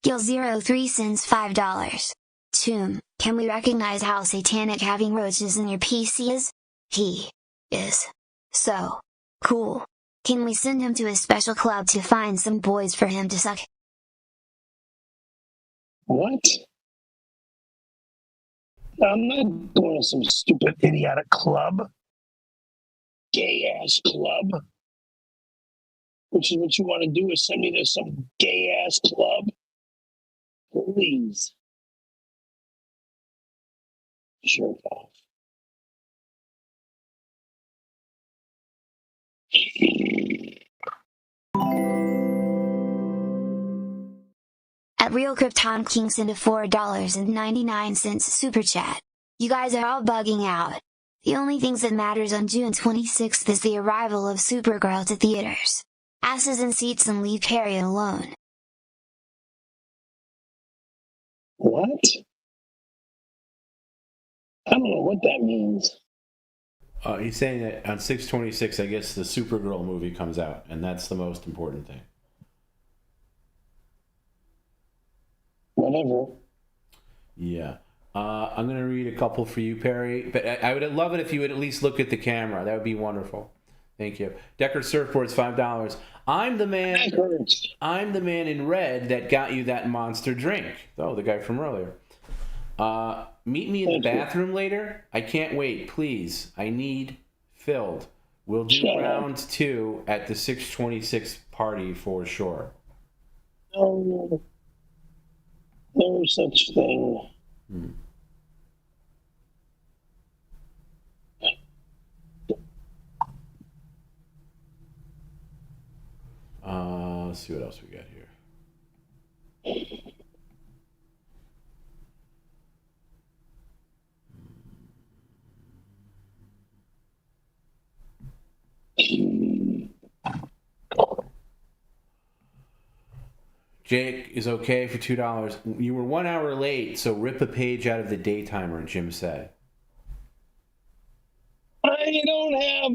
𝘾𝙊03 sends $5. Toom, can we recognize how satanic having roaches in your PC is? He is so cool. Can we send him to a special club to find some boys for him to suck? What? I'm not going to some stupid idiotic club. Gay-ass club. Which is what you want to do, is send me to some gay-ass club? Please. Jerk off. At Real Krypton King sent a $4.99 super chat. You guys are all bugging out. The only things that matters on June 26th is the arrival of Supergirl to theaters. Asses in seats and leave Perry alone. What? I don't know what that means. He's saying that on 6/26, I guess the Supergirl movie comes out, and that's the most important thing. Whatever. Yeah. I'm going to read a couple for you, Perry. But I would love it if you would at least look at the camera. That would be wonderful. Thank you. Decker Surfboards, $5. I'm the man in red that got you that monster drink. Oh, the guy from earlier. Meet me in the bathroom later. I can't wait. Please. I need filled. We'll do round 2 at the 6/26 party for sure. No. No such thing. Let's see what else we got here. Jake is okay for $2. You were 1 hour late, so rip a page out of the day timer, Jim said. I don't have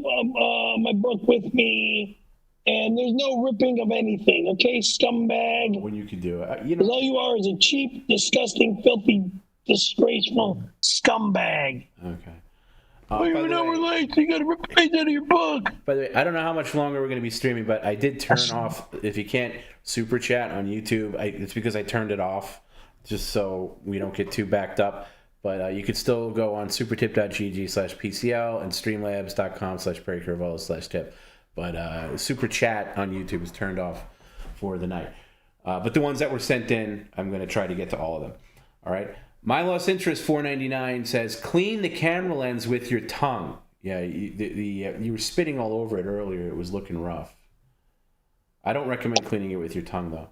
my book with me, and there's no ripping of anything, okay, scumbag? When you could do it. All you are is a cheap, disgusting, filthy, disgraceful scumbag. Okay. You're an hour late, so you gotta rip a page out of your book. By the way, I don't know how much longer we're going to be streaming, but I did turn off, if you can't super chat on YouTube, it's because I turned it off, just so we don't get too backed up. But you could still go on supertip.gg/PCL and streamlabs.com/perrycaravello/tip. But super chat on YouTube is turned off for the night. But the ones that were sent in, I'm going to try to get to all of them. All right. My Lost Interest 499 says, clean the camera lens with your tongue. Yeah, you were spitting all over it earlier. It was looking rough. I don't recommend cleaning it with your tongue, though.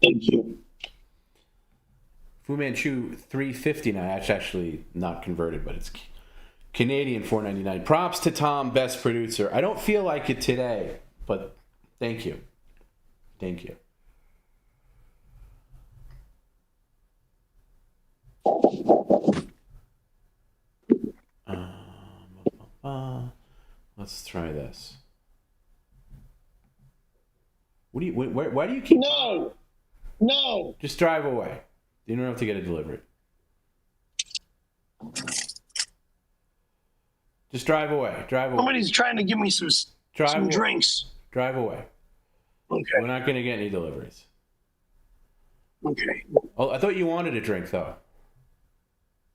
Thank you. Fu Manchu 359. That's actually not converted, but it's Canadian 499. Props to Tom, best producer. I don't feel like it today, but thank you. Thank you. Let's try this. What do you? Why do you keep? No. Just drive away. You don't have to get a delivery. Just drive away. Drive away. Somebody's trying to give me some drinks. Drive away. Okay. We're not going to get any deliveries. Okay. Oh, I thought you wanted a drink, though.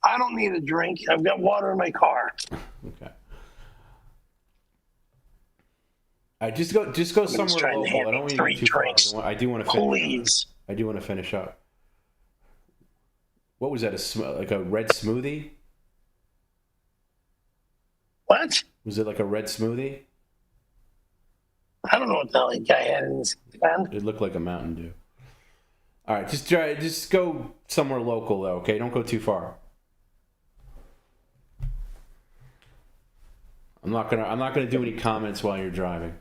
I don't need a drink. I've got water in my car. Okay. Just go somewhere local. I don't want you to get too drinks. far. I do want to finish. Please. I do want to finish up. What was that? Like a red smoothie? What? Was it like a red smoothie? I don't know what the hell that guy had in his hand. It looked like a Mountain Dew. All right, just go somewhere local though. Okay, don't go too far. I'm not gonna do any comments while you're driving.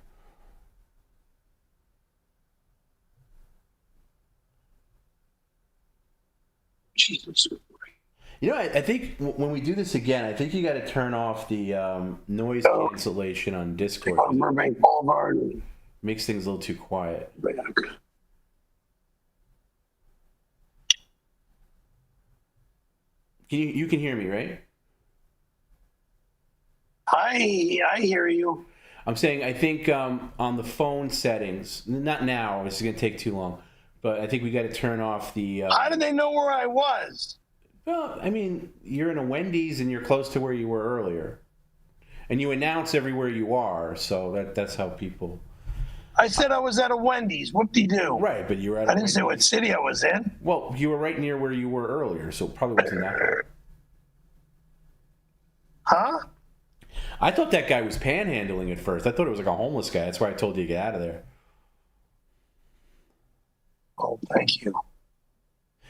Jesus. You know, I think when we do this again, I think you got to turn off the noise cancellation on Discord. On Burbank Boulevard. Makes things a little too quiet. You can hear me, right? I hear you. I'm saying I think on the phone settings, not now, this is going to take too long, but I think we got to turn off the... How did they know where I was? Well, I mean, you're in a Wendy's and you're close to where you were earlier. And you announce everywhere you are, so that's how people... I said I was at a Wendy's. Whoop-de-doo. Right, but you were at I didn't say what city I was in. Well, you were right near where you were earlier, so it probably wasn't that hard. Huh? I thought that guy was panhandling at first. I thought it was like a homeless guy. That's why I told you to get out of there. Oh, thank you.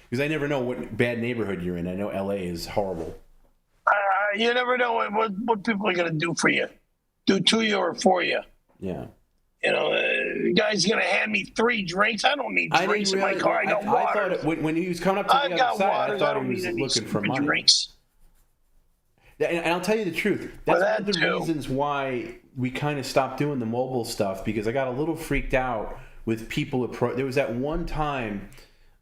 Because I never know what bad neighborhood you're in. I know LA is horrible. You never know what people are going to do for you. Do to you or for you. Yeah. You know, the guy's going to hand me 3 drinks. I don't need drinks in my car. I got water. I thought when he was coming up to the other side, I thought he was looking for money. Drinks. And I'll tell you the truth. That's one of the reasons why we kind of stopped doing the mobile stuff, because I got a little freaked out with people. There was that one time,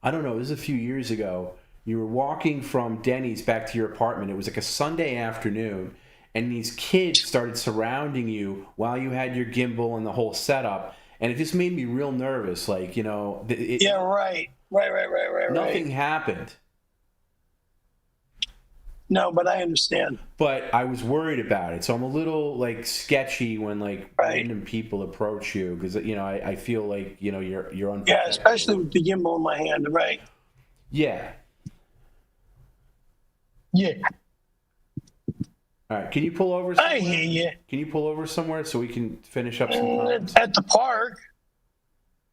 I don't know, this was a few years ago, you were walking from Denny's back to your apartment. It was like a Sunday afternoon, and these kids started surrounding you while you had your gimbal and the whole setup, and it just made me real nervous. Like, you know... Yeah, right. Nothing happened. No, but I understand. But I was worried about it, so I'm a little like sketchy when like random people approach you, because you know I feel like you know you're unprotected. Yeah, especially with the gimbal in my hand, right? Yeah. Yeah. All right, can you pull over somewhere? I hear you. Can you pull over somewhere so we can finish up some comments? At the park.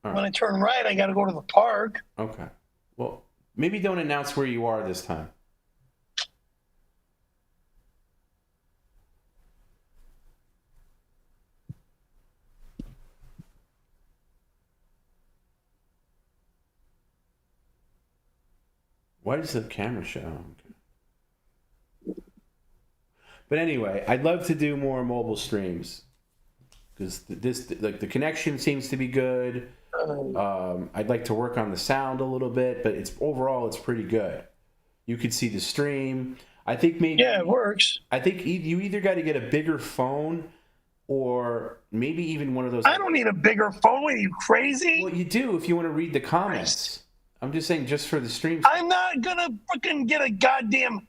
All right. When I turn right, I got to go to the park. Okay. Well, maybe don't announce where you are this time. Why does the camera show? But anyway, I'd love to do more mobile streams because the connection seems to be good. I'd like to work on the sound a little bit, but overall it's pretty good. You could see the stream. I think maybe it works. I think you either got to get a bigger phone or maybe even one of those. I don't need a bigger phone. Are you crazy? Well, you do if you want to read the comments. I'm just saying, just for the stream. I'm not gonna freaking get a goddamn.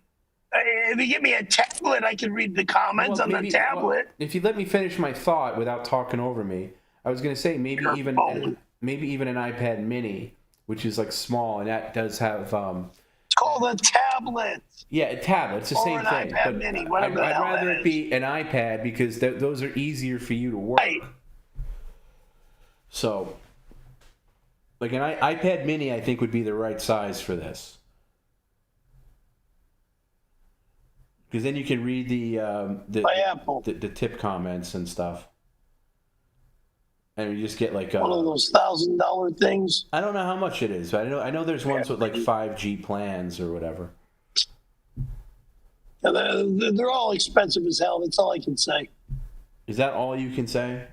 If you give me a tablet, I can read the comments on the tablet. Well, if you let me finish my thought without talking over me, I was going to say maybe even an iPad Mini, which is like small, and that does have. It's called a tablet. Yeah, a tablet. It's the same thing. iPad Mini, whatever I'd rather it be an iPad because those are easier for you to work. Right. So, like an iPad Mini, I think would be the right size for this. Because then you can read the tip comments and stuff, and you just get like one of those $1,000 things. I don't know how much it is, but I know there's ones with like 5G plans or whatever. Yeah, they're all expensive as hell. That's all I can say. Is that all you can say?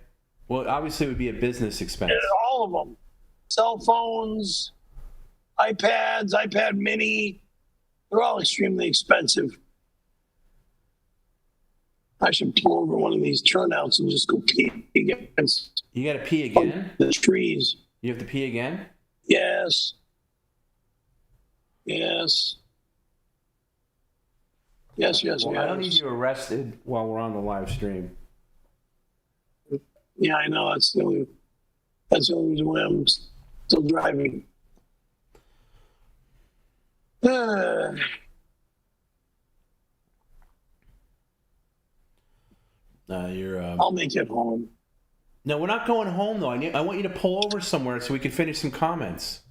Well, obviously it would be a business expense. Yeah, all of them, cell phones, iPads, iPad Mini, they're all extremely expensive. I should pull over one of these turnouts and just go pee against. You got to pee again? The trees. You have to pee again? Yes. Yes. Yes. Well, I don't need you arrested while we're on the live stream. Yeah, I know. That's the only reason why I'm still driving. I'll make it home. No, we're not going home though. I want you to pull over somewhere so we can finish some comments.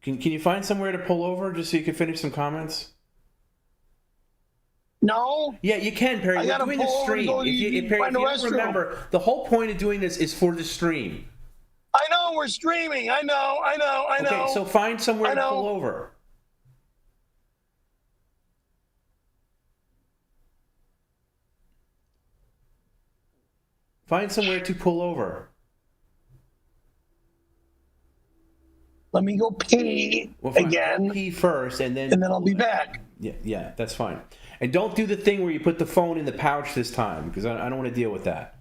Can you find somewhere to pull over just so you can finish some comments? No. Yeah, you can, Perry. We're doing the stream. Perry, if you don't remember, the whole point of doing this is for the stream. I know we're streaming. I know. Okay, so find somewhere to pull over. Find somewhere to pull over. Let me go pee again. Pee first, and then I'll be back. Yeah, that's fine. And don't do the thing where you put the phone in the pouch this time, because I don't want to deal with that.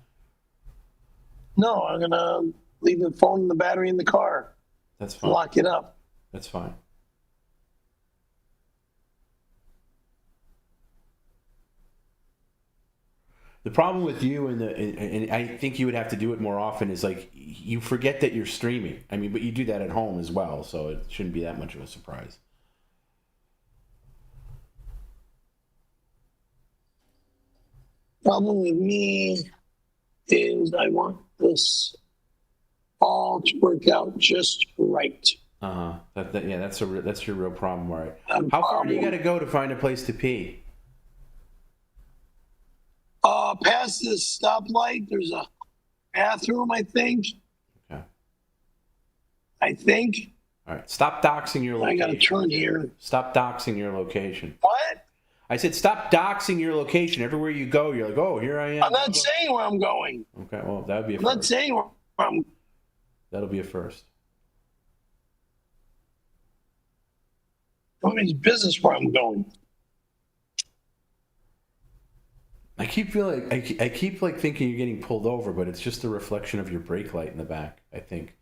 No, I'm gonna leave the phone and the battery in the car. That's fine. Lock it up. That's fine. The problem with you and I think you would have to do it more often is like you forget that you're streaming. I mean, but you do that at home as well, so it shouldn't be that much of a surprise. Problem with me is I want this all to work out just right. That's your real problem, all right? How far do you got to go to find a place to pee? Past this stoplight, there's a bathroom, I think. Okay. I think. All right. Stop doxing your location. I got to turn here. Stop doxing your location. What? I said stop doxing your location. Everywhere you go, you're like, oh, here I am. I'm not saying where I'm going. Okay, well, that would be a I'm first. not saying where I'm. That'll be a first. Nobody's business where I'm going. I keep feeling I keep like thinking you're getting pulled over, but it's just a reflection of your brake light in the back, I think.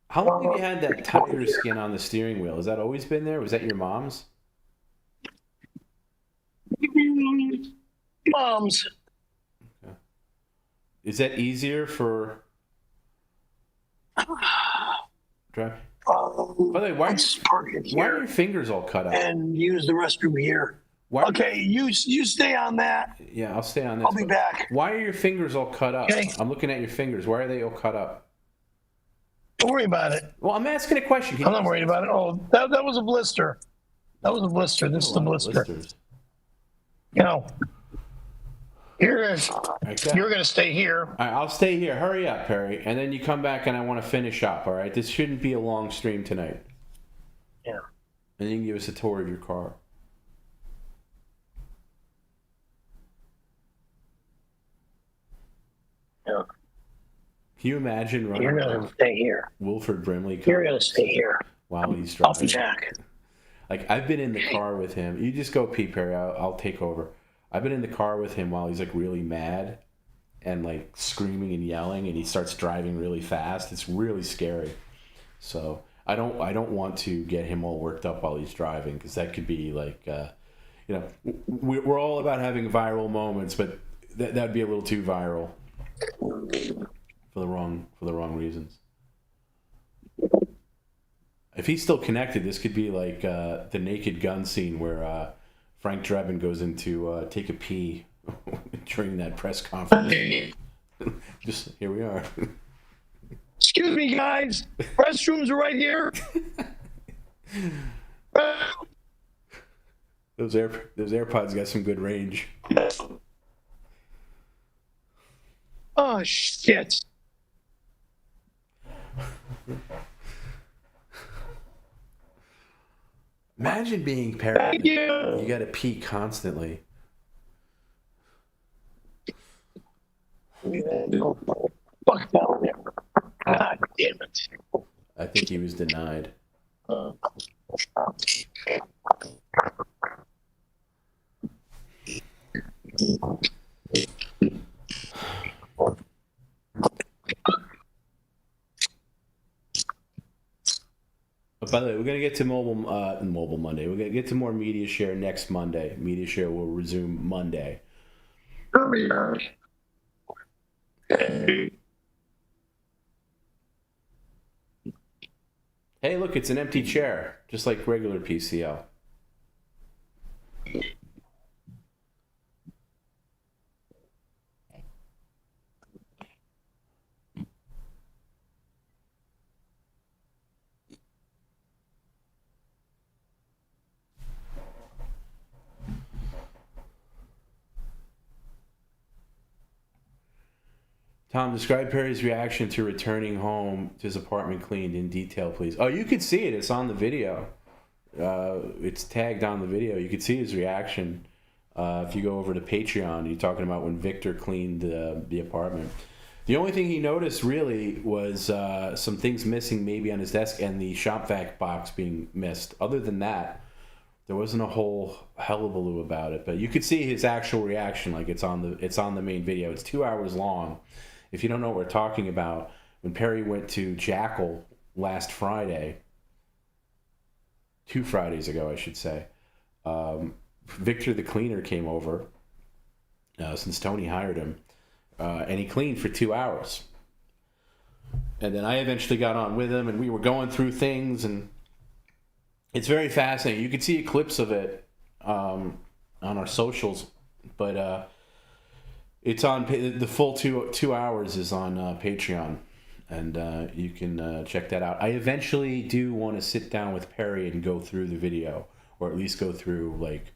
How long have you had that tiger skin on the steering wheel? Has that always been there? Was that your mom's? Mom's. Okay. Is that easier for drive? By the way, why are your fingers all cut out? And use the restroom here. Okay, you stay on that. Yeah, I'll stay on this. I'll be back. Why are your fingers all cut up? Okay. I'm looking at your fingers. Why are they all cut up? Don't worry about it. Well, I'm asking a question. I'm not worried about it. Oh, that was a blister. That was a blister. This is the blister. Blisters. You know. You're gonna stay here. All right, I'll stay here. Hurry up, Perry. And then you come back and I want to finish up, all right? This shouldn't be a long stream tonight. Yeah. And you can give us a tour of your car. Yeah. Can you imagine running? You're gonna stay here. Wilford Brimley. You're gonna stay here. While he's driving. Off the jack. Like, I've been in the car with him. You just go pee, Perry. I'll take over. I've been in the car with him while he's like really mad and like screaming and yelling, and he starts driving really fast. It's really scary. So I don't want to get him all worked up while he's driving, because that could be like, you know, we're all about having viral moments, but that'd be a little too viral for the wrong reasons. If he's still connected, this could be like the Naked Gun scene where Frank Drebin goes in to take a pee during that press conference. Just here we are. Excuse me, guys. Restrooms are right here. Those AirPods got some good range. Oh shit. Imagine being Perry. You got to pee constantly. Fuck down there. God damn it. I think he was denied. By the way, we're going to get to Mobile Monday. We're going to get to more Media Share next Monday. Media Share will resume Monday. Hey, look, it's an empty chair, just like regular PCL. Tom, describe Perry's reaction to returning home to his apartment cleaned in detail, please. Oh, you could see it. It's on the video. It's tagged on the video. You could see his reaction. If you go over to Patreon, you're talking about when Victor cleaned the apartment. The only thing he noticed really was some things missing maybe on his desk and the Shop-Vac box being missed. Other than that, there wasn't a whole hullabaloo about it. But you could see his actual reaction, like it's on the main video. It's 2 hours long. If you don't know what we're talking about, when Perry went to Jackal last Friday, 2 Fridays ago, I should say, Victor the cleaner came over, since Tony hired him, and he cleaned for 2 hours. And then I eventually got on with him, and we were going through things, and it's very fascinating. You can see clips of it on our socials, but it's on the full 2 hours is on Patreon, and you can check that out. I eventually do want to sit down with Perry and go through the video, or at least go through like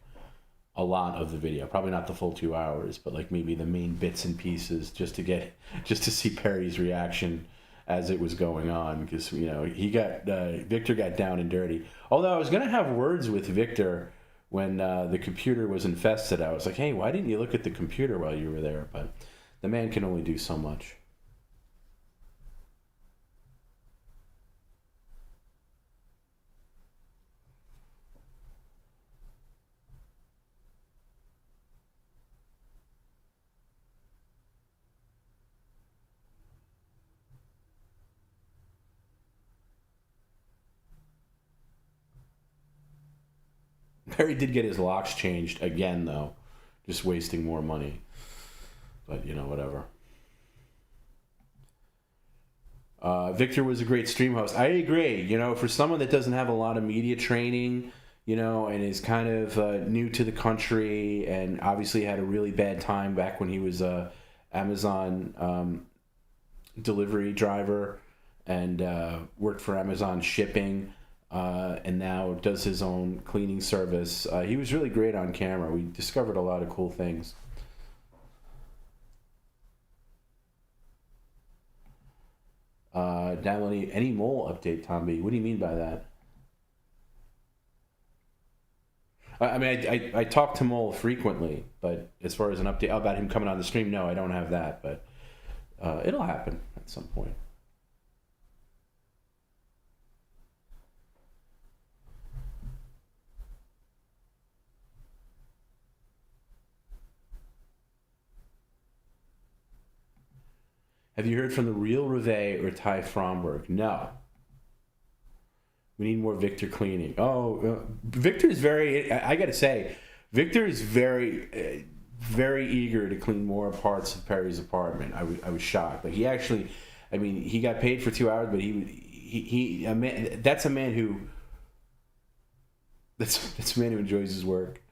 a lot of the video. Probably not the full 2 hours, but like maybe the main bits and pieces, just to see Perry's reaction as it was going on, because Victor got down and dirty. Although I was gonna have words with Victor when the computer was infested. I was like, hey, why didn't you look at the computer while you were there? But the man can only do so much. Perry did get his locks changed again, though. Just wasting more money. But, whatever. Victor was a great stream host. I agree. For someone that doesn't have a lot of media training, and is kind of new to the country, and obviously had a really bad time back when he was a Amazon delivery driver and worked for Amazon shipping. And now does his own cleaning service. He was really great on camera. We discovered a lot of cool things. download any mole update, Tom B. What do you mean by that? I mean, I talk to Mole frequently, but as far as an update about him coming on the stream, no, I don't have that, but it'll happen at some point. Have you heard from the real Revé or Ty Fromberg? No. We need more Victor cleaning. Oh, Victor is very, I got to say, Victor is very, very eager to clean more parts of Perry's apartment. I was shocked. Like, he actually, I mean, he got paid for 2 hours, but that's a man who enjoys his work.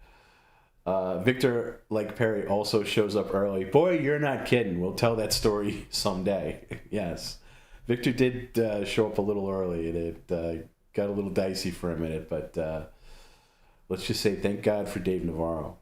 Victor, like Perry, also shows up early. Boy, you're not kidding. We'll tell that story someday. Yes. Victor did show up a little early, and it got a little dicey for a minute, but let's just say thank God for Dave Navarro.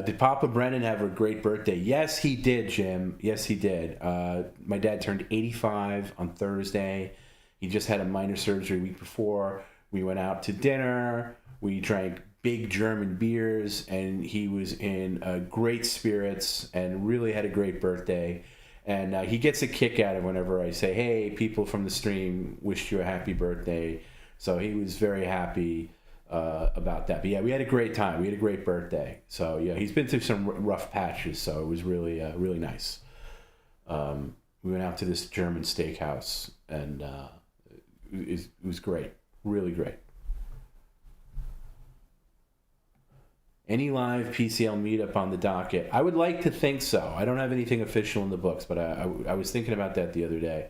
Did Papa Brennan have a great birthday? Yes, he did, Jim. Yes, he did. My dad turned 85 on Thursday. He just had a minor surgery a week before. We went out to dinner. We drank big German beers, and he was in great spirits and really had a great birthday. And he gets a kick out of whenever I say, hey, people from the stream wished you a happy birthday. So he was very happy about that. But yeah, we had a great time. We had a great birthday. So yeah, he's been through some rough patches, so it was really, really nice. We went out to this German steakhouse, and it was great. Really great. Any live PCL meetup on the docket? I would like to think so. I don't have anything official in the books, but I was thinking about that the other day.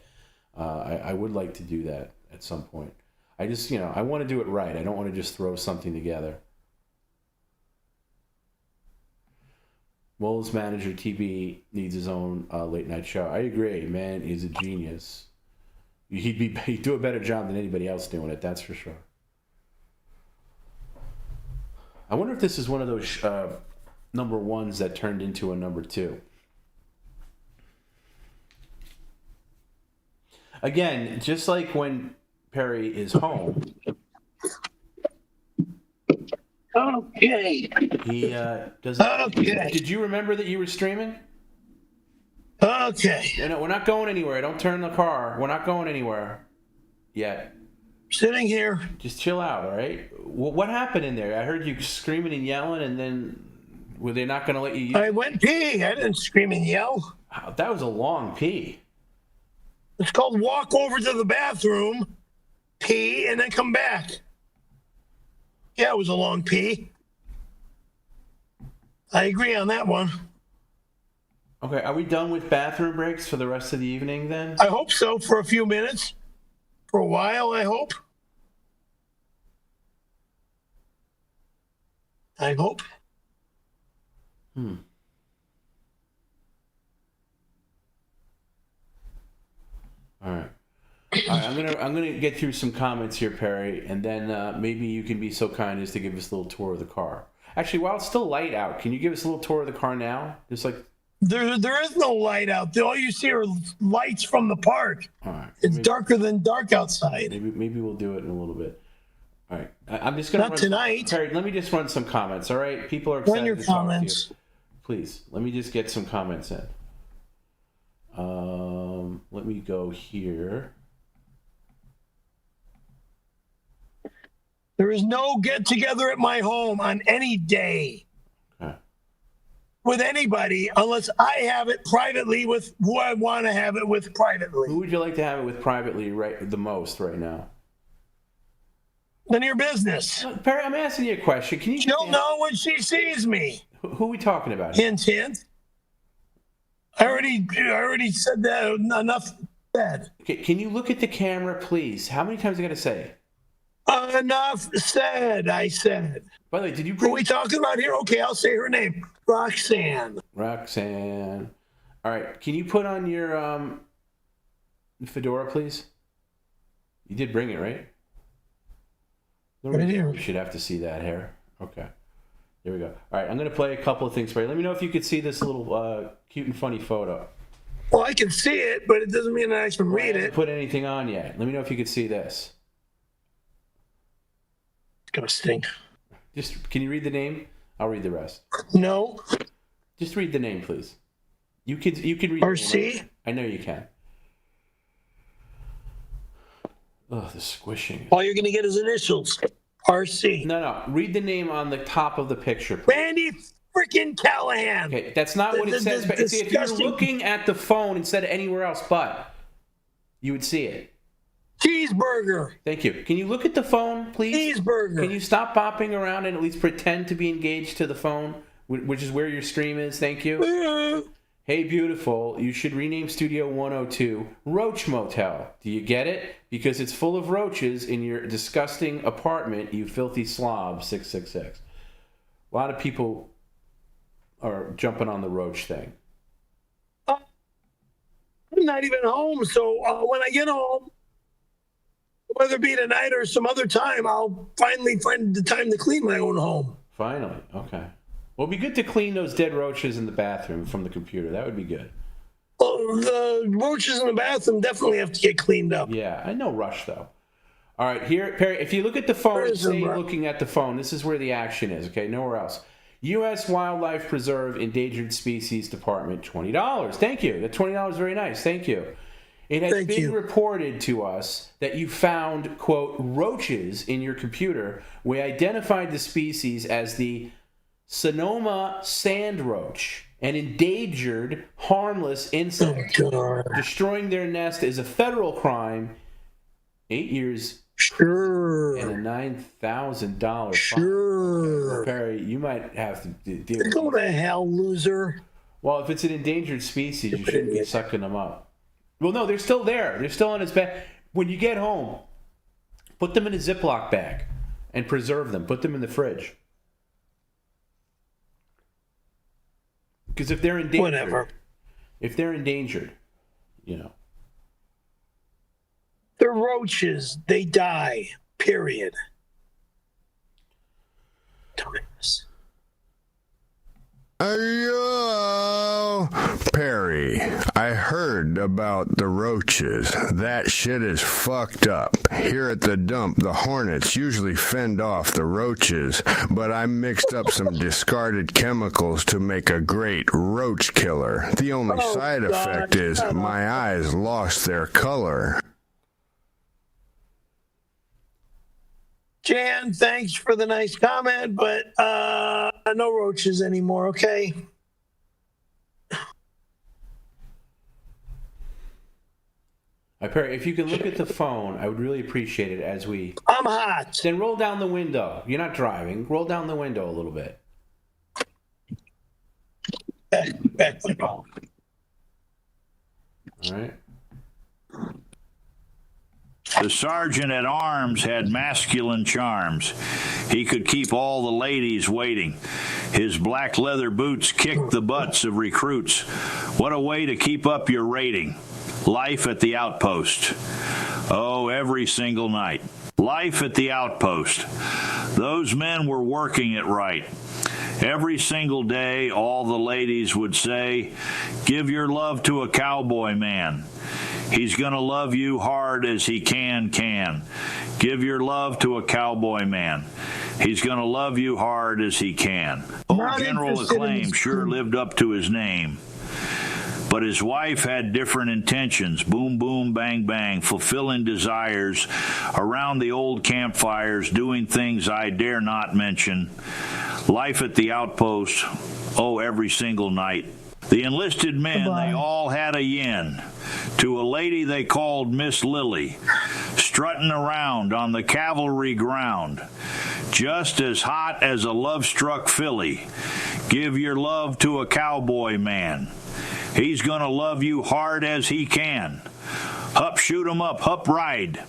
I would like to do that at some point. I just, I want to do it right. I don't want to just throw something together. Mole's manager, TB, needs his own late night show. I agree, man. He's a genius. He'd do a better job than anybody else doing it, that's for sure. I wonder if this is one of those number ones that turned into a number two. Again, just like when Perry is home. Okay. He doesn't. Okay. Did you remember that you were streaming? Okay. We're not going anywhere. Don't turn the car. We're not going anywhere yet. Sitting here. Just chill out, all right? What happened in there? I heard you screaming and yelling, and then were they not going to let you use... I went pee. I didn't scream and yell. Wow, that was a long pee. It's called walk over to the bathroom, pee, and then come back. Yeah, it was a long pee. I agree on that one. Okay, are we done with bathroom breaks for the rest of the evening then? I hope so, for a few minutes. For a while, I hope. I hope. All right. I'm gonna get through some comments here, Perry, and then maybe you can be so kind as to give us a little tour of the car. Actually, while it's still light out, can you give us a little tour of the car now? Just like... There is no light out there. All you see are lights from the park. All right. It's darker than dark outside. Maybe we'll do it in a little bit. All right. I'm just going to Not tonight. Perry, let me just run some comments, all right? People are excited Run your to talk comments. to you. Please, let me just get some comments in. Let me go here. There is no get-together at my home on any day. With anybody unless I have it privately with who I want to have it with privately. Who would you like to have it with privately the most right now? None of your business. Perry, I'm asking you a question. Can you? She'll know when she sees me. Who are we talking about? Hint, hint. I already said that. Enough said. Okay, can you look at the camera, please? How many times I got to say? Enough said. I said. By the way, did you? Who are we talking about here? Okay, I'll say her name. Roxanne. Roxanne. All right. Can you put on your fedora, please? You did bring it, right? Right here. We should have to see that hair. Okay. There we go. All right. I'm going to play a couple of things for you. Let me know if you could see this little cute and funny photo. Well, I can see it, but it doesn't mean that I can read I haven't it. put anything on yet. Let me know if you could see this. It's gonna stink. Just, can you read the name? I'll read the rest. No. Just read the name, please. You can read RC? the name. I know you can. Oh, the squishing. All you're gonna get is initials. RC. No. Read the name on the top of the picture, please. Randy freaking Callahan. Okay, that's not what it says. But see, if you're looking at the phone instead of anywhere else but, you would see it. Cheeseburger. Thank you. Can you look at the phone, please? Cheeseburger. Can you stop bopping around and at least pretend to be engaged to the phone, which is where your stream is? Thank you. Hey, beautiful, you should rename Studio 102 Roach Motel. Do you get it? Because it's full of roaches in your disgusting apartment, you filthy slob, 666. A lot of people are jumping on the roach thing. I'm not even home, so when I get home, whether it be tonight or some other time, I'll finally find the time to clean my own home. Finally, okay. Well, it'd be good to clean those dead roaches in the bathroom from the computer. That would be good. Well, the roaches in the bathroom definitely have to get cleaned up. Yeah, no rush, though. All right, here, Perry, if you look at the phone, say looking at the phone, this is where the action is, okay? Nowhere else. U.S. Wildlife Preserve Endangered Species Department, $20. Thank you. That $20 is very nice. Thank you. It has been reported to us that you found, quote, roaches in your computer. We identified the species as the Sonoma sand roach, an endangered, harmless insect. Destroying their nest is a federal crime. 8 years and a $9,000 fine. Sure. Perry, you might have to deal with it. Go to hell, loser. Well, if it's an endangered species, you shouldn't be sucking them up. Well, no, they're still there. They're still on its back. When you get home, put them in a Ziploc bag and preserve them. Put them in the fridge. Because if they're endangered, you know. They're roaches. They die. Period. Times. Yo, Perry, I heard about the roaches. That shit is fucked up. Here at the dump, the hornets usually fend off the roaches, but I mixed up some discarded chemicals to make a great roach killer. The only side effect is my eyes lost their color. Jan, thanks for the nice comment, but no roaches anymore, okay? Perry, if you can look at the phone, I would really appreciate it as we... I'm hot. Then roll down the window. You're not driving. Roll down the window a little bit. Back the phone. All right. The sergeant at arms had masculine charms. He could keep all the ladies waiting. His black leather boots kicked the butts of recruits. What a way to keep up your rating. Life at the outpost. Oh, every single night. Life at the outpost. Those men were working it right. Every single day, all the ladies would say, "Give your love to a cowboy man. He's going to love you hard as he can. Give your love to a cowboy man. He's going to love you hard as he can." Old General Acclaim sure lived up to his name. But his wife had different intentions. Boom, boom, bang, bang, fulfilling desires around the old campfires, doing things I dare not mention. Life at the outpost, oh, every single night. The enlisted men, they all had a yen to a lady they called Miss Lily, strutting around on the cavalry ground, just as hot as a love-struck filly. Give your love to a cowboy man. He's going to love you hard as he can. Hup, shoot 'em up, hup, ride.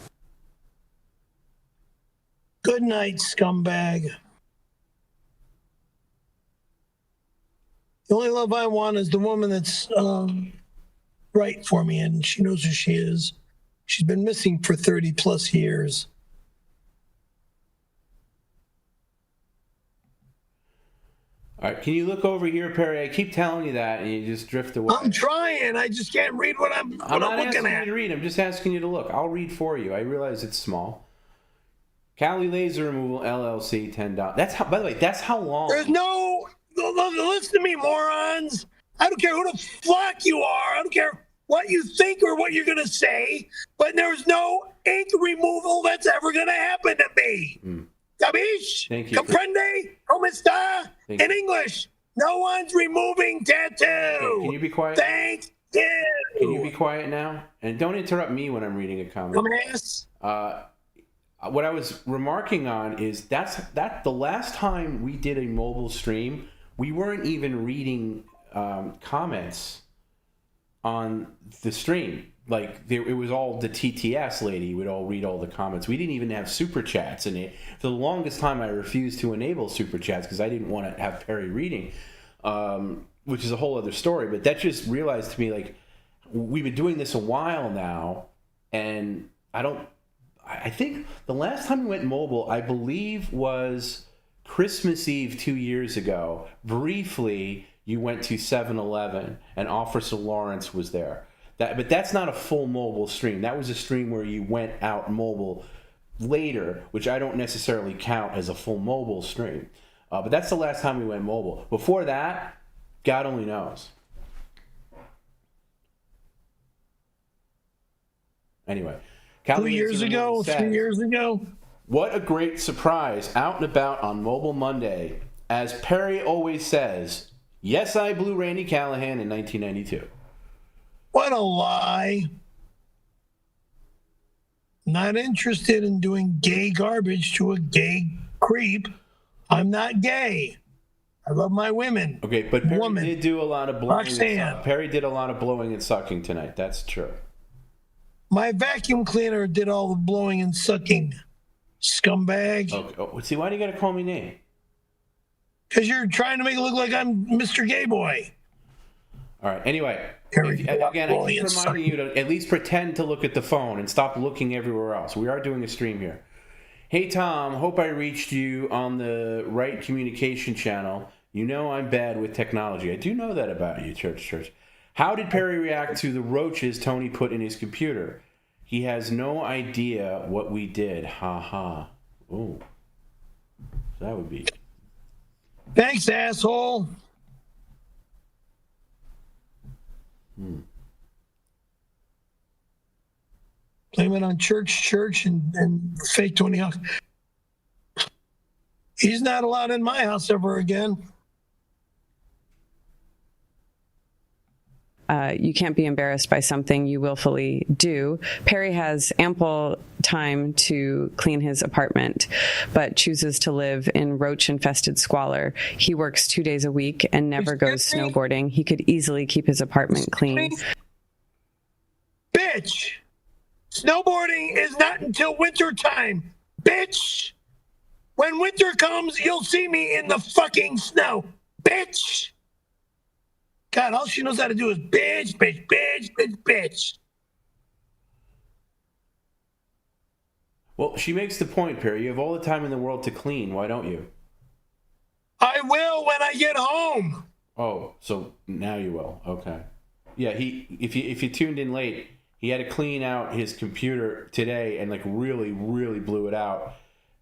Good night, scumbag. The only love I want is the woman that's right for me, and she knows who she is. She's been missing for 30 plus years. All right, can you look over here, Perry? I keep telling you that, and you just drift away. I'm trying. I just can't read what I'm not looking asking at. you to read. I'm just asking you to look. I'll read for you. I realize it's small. Cali Laser Removal LLC, $10. That's how. By the way, that's how long. There's no. Listen to me, morons. I don't care who the fuck you are. I don't care what you think or what you're gonna say. But there's no ink removal that's ever gonna happen to me. Capiche? Thank you. Comprende? ¿Cómo está? In English, no one's removing tattoo. Okay, can you be quiet? Thank you. Can you be quiet now? And don't interrupt me when I'm reading a comment. Dumbass. What I was remarking on is that the last time we did a mobile stream, we weren't even reading comments on the stream. Like it was all the TTS lady would all read all the comments. We didn't even have super chats in it. For the longest time, I refused to enable super chats because I didn't want to have Perry reading, which is a whole other story. But that just realized to me, like, we've been doing this a while now, and I think the last time we went mobile, I believe, was Christmas Eve 2 years ago. Briefly, you went to 7-Eleven, and Officer Lawrence was there. But that's not a full mobile stream. That was a stream where you went out mobile later, which I don't necessarily count as a full mobile stream. But that's the last time we went mobile. Before that, God only knows. Anyway. 2 years ago, 3 years ago. What a great surprise out and about on Mobile Monday. As Perry always says, yes, I blew Randy Callahan in 1992. What a lie. Not interested in doing gay garbage to a gay creep. I'm not gay. I love my women. Okay, but Perry did do a lot of blowing. Roxanne. Perry did a lot of blowing and sucking tonight. That's true. My vacuum cleaner did all the blowing and sucking. Scumbag. Okay. Oh, see, why do you got to call me name? Because you're trying to make it look like I'm Mr. Gay Boy. All right. Anyway, again, I keep reminding you to at least pretend to look at the phone and stop looking everywhere else. We are doing a stream here. Hey, Tom, hope I reached you on the right communication channel. You know I'm bad with technology. I do know that about you, Church. How did Perry react to the roaches Tony put in his computer? He has no idea what we did. Ha ha. Ooh. That would be. Thanks, asshole. Blame it on church, and fake Tony Hawk. He's not allowed in my house ever again. You can't be embarrassed by something you willfully do. Perry has ample time to clean his apartment, but chooses to live in roach-infested squalor. He works 2 days a week and never goes snowboarding. He could easily keep his apartment clean. Bitch! Snowboarding is not until winter time. Bitch! When winter comes, you'll see me in the fucking snow. Bitch! God, all she knows how to do is bitch. Well, she makes the point, Perry. You have all the time in the world to clean. Why don't you? I will when I get home. Oh, so now you will. Okay. Yeah, if you tuned in late, he had to clean out his computer today and like really blew it out.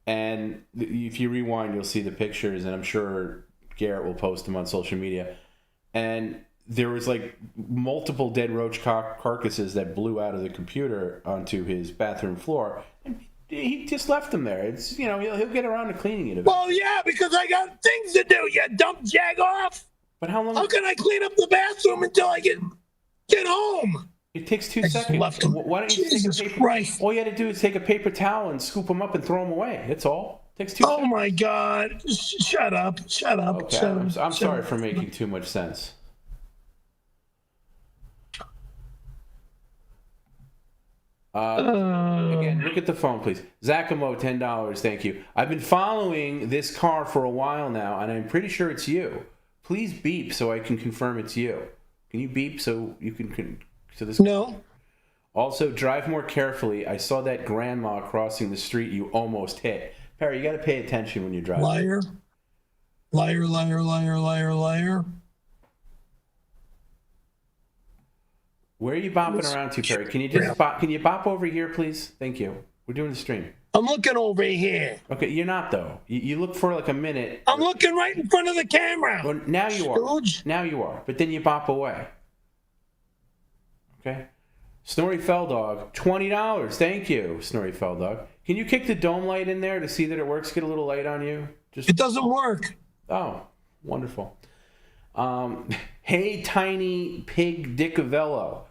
And if you rewind, you'll see the pictures, and I'm sure Garrett will post them on social media. And there was like multiple dead roach carcasses that blew out of the computer onto his bathroom floor. And he just left them there. It's, he'll get around to cleaning it. Well, yeah, because I got things to do, you dumb jagoff. But how long? How can I clean up the bathroom until I get home? It takes 2 seconds. Left them. Why don't you Jesus take a paper? Christ. All you had to do is take a paper towel and scoop them up and throw them away. That's all. It takes 2 seconds. Oh my God! Shut up! Okay, I'm sorry for making too much sense. Again, look at the phone, please. Zacamo, $10. Thank you. I've been following this car for a while now, and I'm pretty sure it's you. Please beep so I can confirm it's you. Can you beep so you can? So this. No. Also, drive more carefully. I saw that grandma crossing the street you almost hit. Perry, you got to pay attention when you drive. Liar. Liar, liar, liar, liar, liar. Where are you bopping around to, Perry? Can you just bop, can you bop over here, please? Thank you. We're doing the stream. I'm looking over here. Okay, you're not, though. You look for like a minute. I'm looking right in front of the camera. Well, now you are. Stooge. Now you are. But then you bop away. Okay? Snorri Felldog, $20. Thank you, Snorri Felldog. Can you kick the dome light in there to see that it works? Get a little light on you? Just. It doesn't work. Oh, wonderful. Hey, tiny pig Caravello.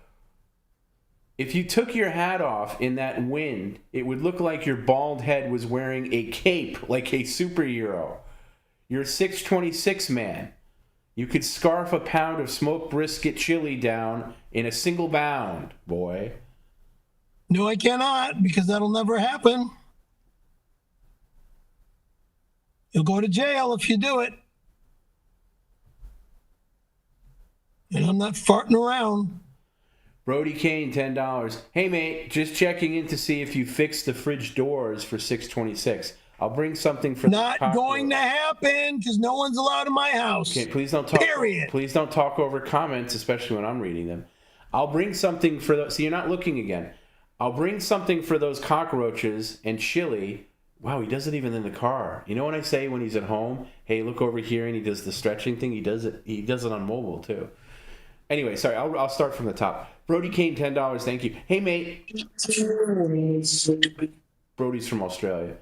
If you took your hat off in that wind, it would look like your bald head was wearing a cape like a superhero. You're a 626 man. You could scarf a pound of smoked brisket chili down in a single bound, boy. No, I cannot, because that'll never happen. You'll go to jail if you do it. And I'm not farting around. Brody Kane, $10. Hey, mate, just checking in to see if you fixed the fridge doors for 626. I'll bring something for Not going to happen, because no one's allowed in my house. Okay, please don't talk. Period. Please don't talk over comments, especially when I'm reading them. I'll bring something for those. So you're not looking again. I'll bring something for those cockroaches and chili. Wow, he does it even in the car. You know what I say when he's at home? Hey, look over here, and he does the stretching thing. He does it. He does it on mobile too. Anyway, sorry. I'll start from the top. Brody Kane, $10. Thank you. Hey, mate. Brody's from Australia.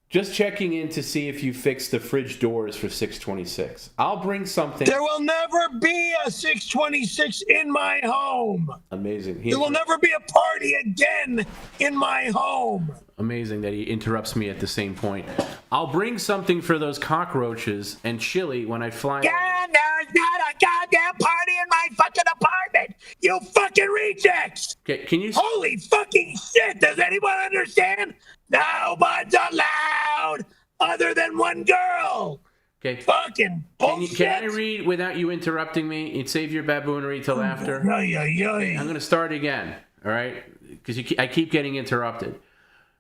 Just checking in to see if you fixed the fridge doors for 626. I'll bring something. There will never be a 626 in my home. Amazing. There will never be a party again in my home. Amazing that he interrupts me at the same point. I'll bring something for those cockroaches and chili when I fly. Yeah, there's not a goddamn party in my fucking apartment. You fucking rejects. Okay, can you? Holy fucking shit. Does anyone understand? No one's allowed other than one girl. Okay. Fucking bullshit. Can I read without you interrupting me? And save your baboonery till after. I'm going to start again. All right? Because I keep getting interrupted.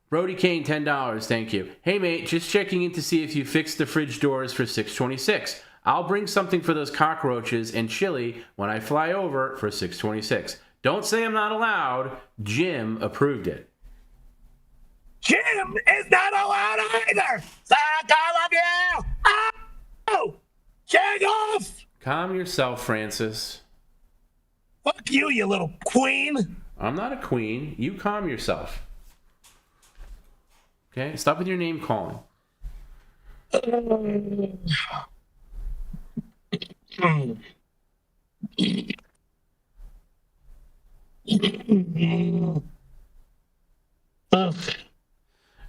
Brody Kane, $10. Thank you. Hey, mate, just checking in to see if you fixed the fridge doors for 626. I'll bring something for those cockroaches and chili when I fly over for 626. Don't say I'm not allowed. Jim approved it. Jim is not allowed either. Fuck all of you. Oh, jag off. Calm yourself, Francis. Fuck you, you little queen. I'm not a queen. You calm yourself. Okay? Stop with your name calling.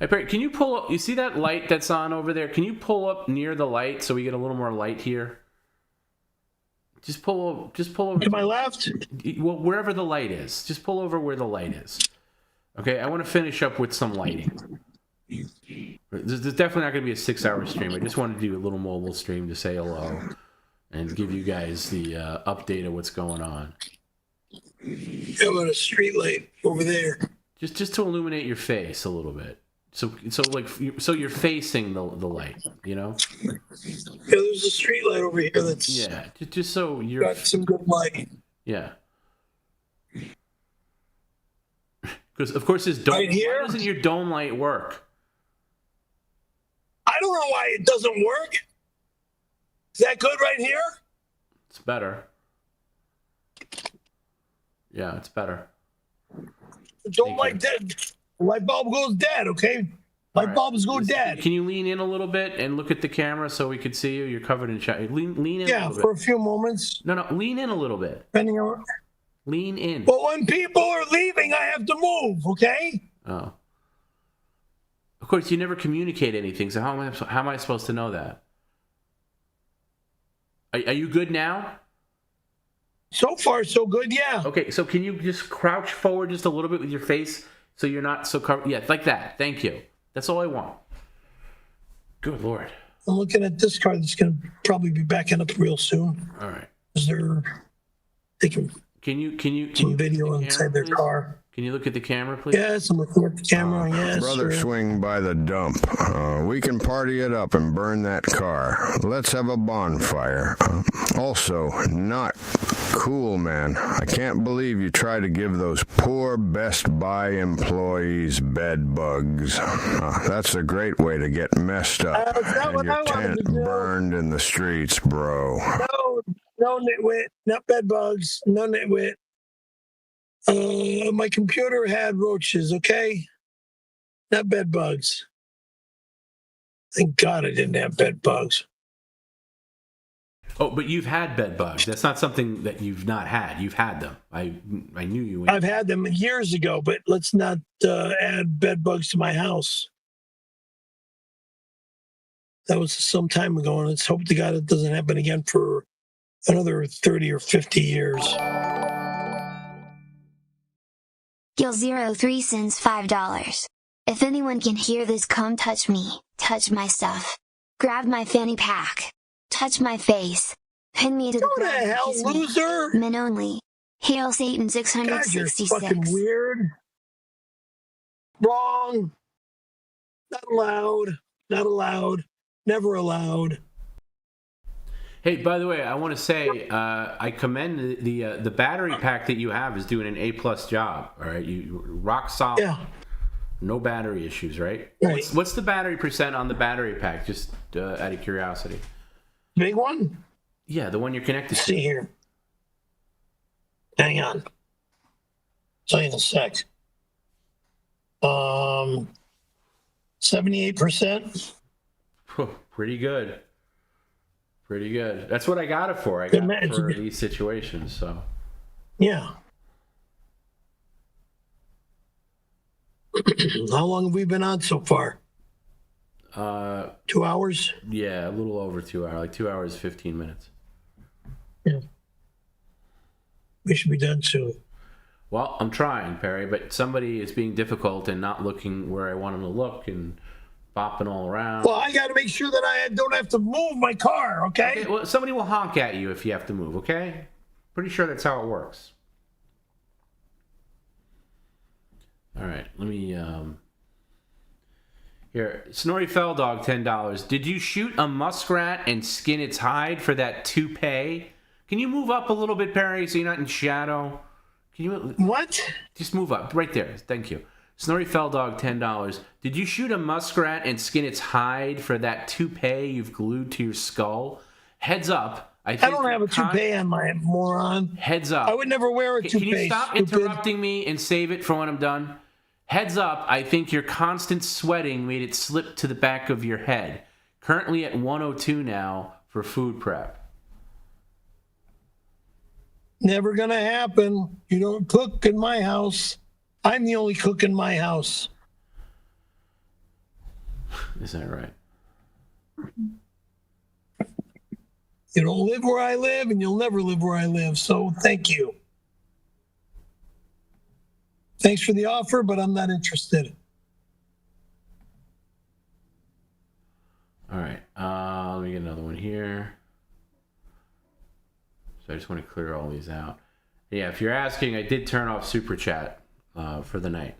Hey, Perry, can you pull up? You see that light that's on over there? Can you pull up near the light so we get a little more light here? Just pull over. To my left? Well, wherever the light is. Just pull over where the light is. Okay, I want to finish up with some lighting. There's definitely not going to be a 6-hour stream. I just wanted to do a little mobile stream to say hello and give you guys the update of what's going on. How about a street light over there? Just to illuminate your face a little bit. So you're facing the light, you know? Yeah, there's a street light over here that's just so you're got some good light. Yeah. Because of course this dome right here? Why doesn't your dome light work? I don't know why it doesn't work. Is that good right here? It's better. Yeah, it's better. Don't like dead. Light bulb goes dead, okay? Light bulbs go dead. Can you lean in a little bit and look at the camera so we could see you? You're covered in shadow. Lean in a little bit. For a few moments. No, lean in a little bit. Depending on... Lean in. But when people are leaving, I have to move, okay? Oh. Of course, you never communicate anything, so how am I supposed to know that? Are you good now? So far, so good, yeah. Okay, so can you just crouch forward just a little bit with your face so you're not so covered? Yeah, like that. Thank you. That's all I want. Good Lord. I'm looking at this car that's going to probably be backing up real soon. All right. Is there... They can you some video camera, inside their please? car. Can you look at the camera, please? Yes, I'm looking at the camera. Yes, Brother, sir. swing by the dump. We can party it up and burn that car. Let's have a bonfire. Also, not cool, man. I can't believe you try to give those poor Best Buy employees bed bugs. That's a great way to get messed up and your tent burned in the streets, bro. No nitwit, not bed bugs, no nitwit. My computer had roaches, okay? Not bed bugs. Thank God I didn't have bed bugs. Oh, but you've had bed bugs. That's not something that you've not had. You've had them. I knew you. I've had them years ago, but let's not add bed bugs to my house. That was some time ago, and let's hope to God it doesn't happen again for another 30 or 50 years. 𝙎𝙊03 sends $5. If anyone can hear this, come touch me, touch my stuff. Grab my fanny pack. Touch my face. Pin me to the Go to ground. hell, Kiss me. loser! Men only. Hail Satan God, you're 666. fucking weird. Wrong. Not allowed. Not allowed. Never allowed. Hey, by the way, I want to say I commend the battery pack that you have is doing an A+ job. All right, you rock solid. Yeah. No battery issues, right? Right. What's the battery percent on the battery pack? Just out of curiosity. Big one? Yeah, the one you're connected Let's to. see here. Hang on. Tell you in a sec. 78%. Pretty good. Pretty good. That's what I got it for. I got it for these situations. So. Yeah. How long have we been on so far? 2 hours? Yeah, a little over 2 hours. Like 2 hours, 15 minutes. Yeah. We should be done soon. Well, I'm trying, Perry, but somebody is being difficult and not looking where I want them to look and bopping all around. Well, I got to make sure that I don't have to move my car, okay? Well, somebody will honk at you if you have to move, okay? Pretty sure that's how it works. All right, let me... Here, Snorri Felldog, $10. Did you shoot a muskrat and skin its hide for that toupee? Can you move up a little bit, Perry, so you're not in shadow? Can you... What? Just move up. Right there. Thank you. Snorri Felldog, $10. Did you shoot a muskrat and skin its hide for that toupee you've glued to your skull? Heads up. I don't have a toupee on my moron. Heads up. I would never wear a toupee. Can you stop interrupting me and save it for when I'm done? Heads up, I think your constant sweating made it slip to the back of your head. Currently at 102 now for food prep. Never gonna happen. You don't cook in my house. I'm the only cook in my house. Is that right? You don't live where I live, and you'll never live where I live. So thank you. Thanks for the offer, but I'm not interested. All right. Let me get another one here. So I just want to clear all these out. Yeah, if you're asking, I did turn off Super Chat for the night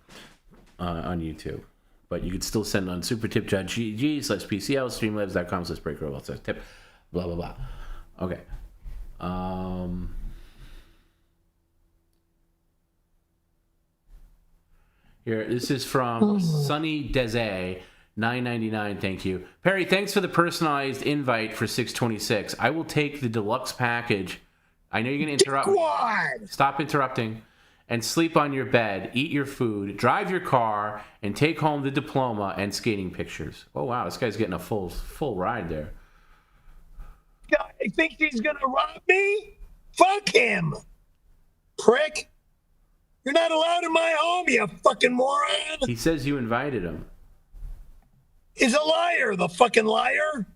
on YouTube. But you could still send on supertip.gg/PCL, streamlabs.com/breaker/tip, blah, blah, blah. Okay. Here, this is from Sunny Dese, $9.99. Thank you, Perry. Thanks for the personalized invite for 626. I will take the deluxe package. I know you're going to interrupt me. Stop interrupting. And sleep on your bed, eat your food, drive your car, and take home the diploma and skating pictures. Oh wow, this guy's getting a full ride there. I think he's gonna rob me? Fuck him, prick. You're not allowed in my home, you fucking moron. He says you invited him. He's a liar, the fucking liar.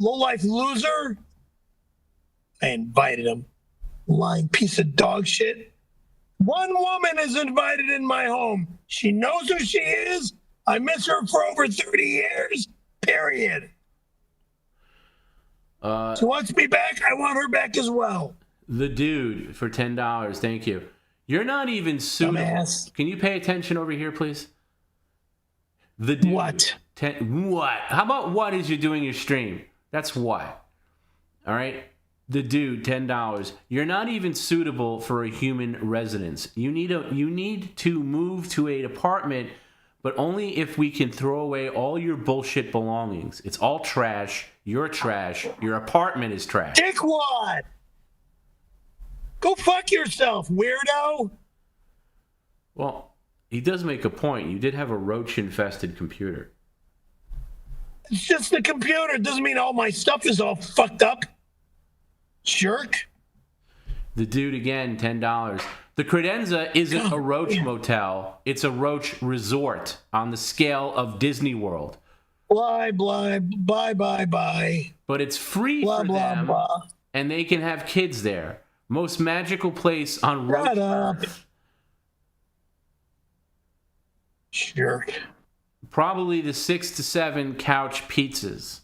Low-life loser. I invited him. Lying piece of dog shit. One woman is invited in my home. She knows who she is. I miss her for over 30 years, period. She wants me back. I want her back as well. The dude for $10. Thank you. You're not even suitable. Dumbass. Can you pay attention over here, please? The dude, What? What? How about what is you doing your stream? That's what. All right? The dude, $10. You're not even suitable for a human residence. You need to move to an apartment, but only if we can throw away all your bullshit belongings. It's all trash. You're trash. Your apartment is trash. Dickwad! Go fuck yourself, weirdo! Well, he does make a point. You did have a roach-infested computer. It's just the computer. It doesn't mean all my stuff is all fucked up. Jerk. The dude, again, $10. The Credenza isn't a roach motel. It's a roach resort on the scale of Disney World. Blah, blah, bye, bye, bye. But it's free Blah, for blah, them, blah. and they can have kids there. Most magical place on roach Shut up. Earth. Jerk. Probably the 6 to 7 couch pizzas.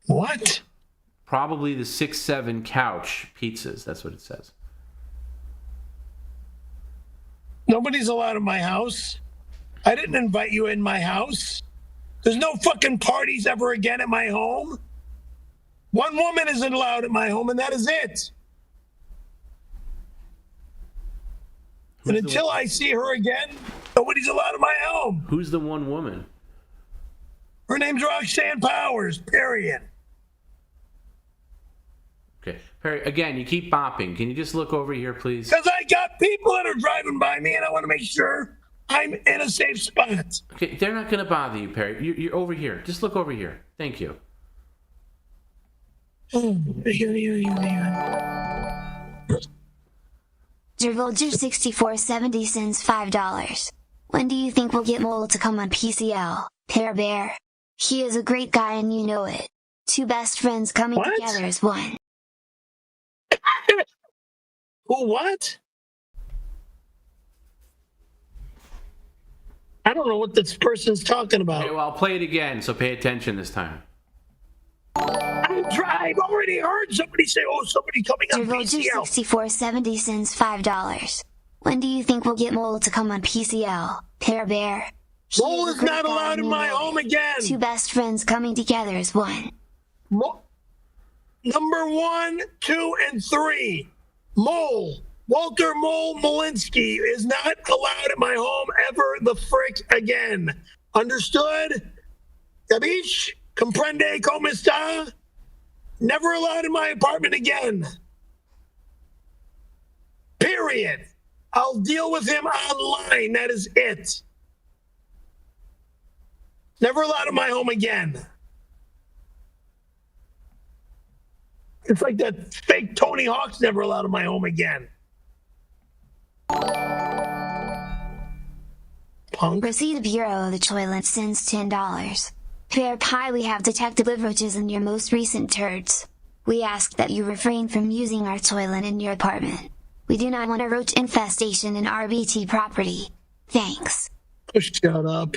What? Probably the 6-7 couch pizzas. That's what it says. Nobody's allowed in my house. I didn't invite you in my house. There's no fucking parties ever again at my home. One woman isn't allowed at my home, and that is it. And until I see her again, nobody's allowed in my home. Who's the one woman? Her name's Roxanne Powers, period. Okay. Perry, again, you keep bopping. Can you just look over here, please? Because I got people that are driving by me, and I want to make sure I'm in a safe spot. Okay, they're not going to bother you, Perry. You're over here. Just look over here. Thank you. 𝙎𝙃𝙊𝙼 sends $5. When do you think we'll get Mole to come on PCL, Pear Bear? He is a great guy and you know it. Two best friends coming together as one. Who, what? I don't know what this person's talking about. Okay, well, I'll play it again, so pay attention this time. I've already heard somebody say, oh, somebody coming on PCL. 𝙎𝙃𝙊𝙼 sends $5. When do you think we'll get Mole to come on PCL, Pear Bear? Mole is not allowed in my home again. Two best friends coming together as one. Number 1, 2, and 3. Mole. Walter Mole Molinsky is not allowed at my home ever the frick again. Understood? Capiche? Comprende como está? Never allowed in my apartment again. Period. I'll deal with him online. That is it. Never allowed in my home again. It's like that fake Tony Hawk's never allowed in my home again. Punk. Receipt of 𝙎𝙃𝙊𝙼 sends $10. Pear Pie, we have detected live roaches in your most recent turds. We ask that you refrain from using our toilet in your apartment. We do not want a roach infestation in RBT property. Thanks. Oh, shut up.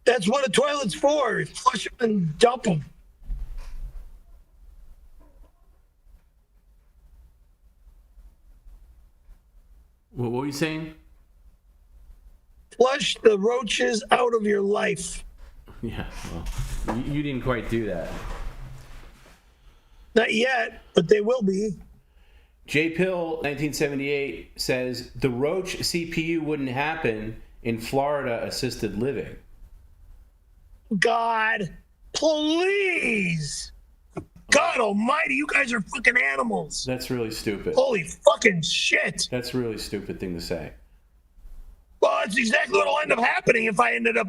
That's what a toilet's for. Flush them and dump them. What were you saying? Flush the roaches out of your life. Yeah, well, you didn't quite do that. Not yet, but they will be. J-Pill 1978 says the roach CPU wouldn't happen in Florida assisted living. God, please. God almighty, you guys are fucking animals. That's really stupid. Holy fucking shit. That's a really stupid thing to say. Well, that's exactly what will end up happening if I ended up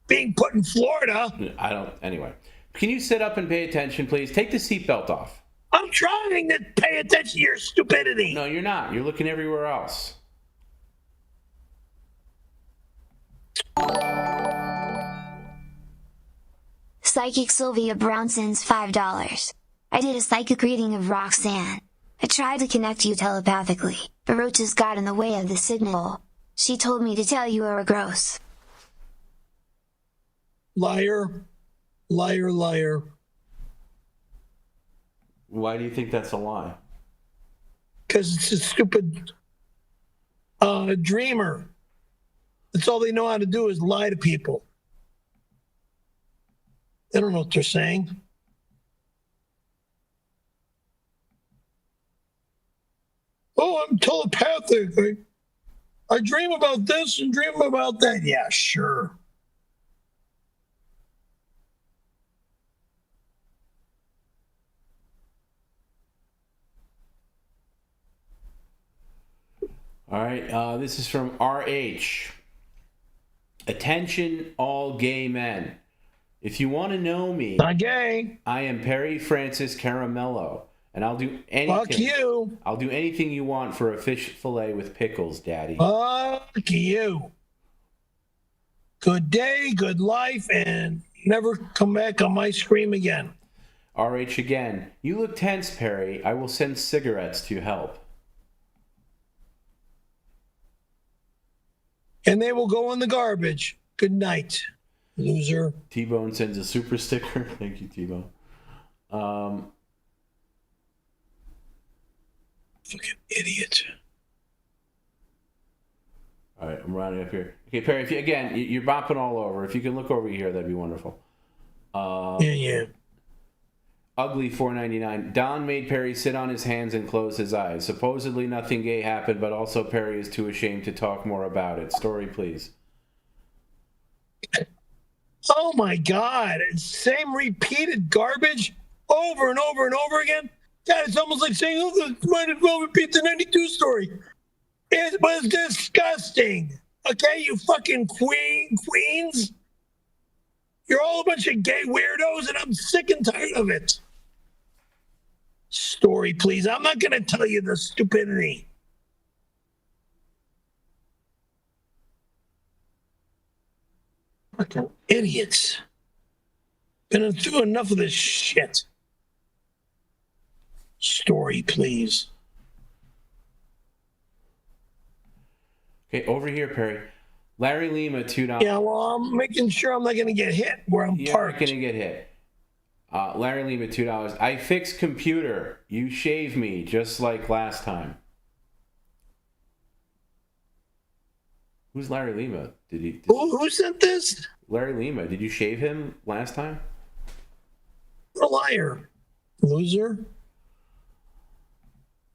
being put in Florida. Anyway. Can you sit up and pay attention, please? Take the seatbelt off. I'm trying to pay attention to your stupidity. No, you're not. You're looking everywhere else. Psychic Sylvia Brown sends $5. I did a psychic reading of Roxanne. I tried to connect you telepathically, but roaches got in the way of the signal. She told me to tell you are gross. Liar, liar, liar. Why do you think that's a lie? because it's a stupid dreamer. That's all they know how to do is lie to people. They don't know what they're saying. Oh, I'm telepathic. I dream about this and dream about that. Yeah, sure. All right, this is from RH. Attention, all gay men. If you want to know me, not gay. I am Perry Francis Caramello, and I'll do anything. Fuck you. I'll do anything you want for a fish fillet with pickles, Daddy. Fuck you. Good day, good life, and never come back on my screen again. RH again. You look tense, Perry. I will send cigarettes to help. And they will go in the garbage. Good night, loser. T-Bone sends a super sticker. Thank you, T-Bone. Fucking idiot. All right, I'm rounding up here. Okay, Perry, if you, again, you're bopping all over. If you can look over here, that'd be wonderful. Yeah. Ugly 499. Don made Perry sit on his hands and close his eyes. Supposedly nothing gay happened, but also Perry is too ashamed to talk more about it. Story, please. Oh my God. Same repeated garbage over and over and over again. God, it's almost like saying, oh, might as well repeat the 92 story. It was disgusting. Okay, you fucking queens. You're all a bunch of gay weirdos, and I'm sick and tired of it. Story, please. I'm not going to tell you the stupidity. Fucking idiots. Been through enough of this shit. Story, please. Okay, over here, Perry. Larry Lima, $2. Yeah, well, I'm making sure I'm not going to get hit where I'm parked. You're going to get hit. Larry Lima, $2. I fixed computer. You shave me just like last time. Who's Larry Lima? Who sent this? Larry Lima. Did you shave him last time? What a liar. Loser.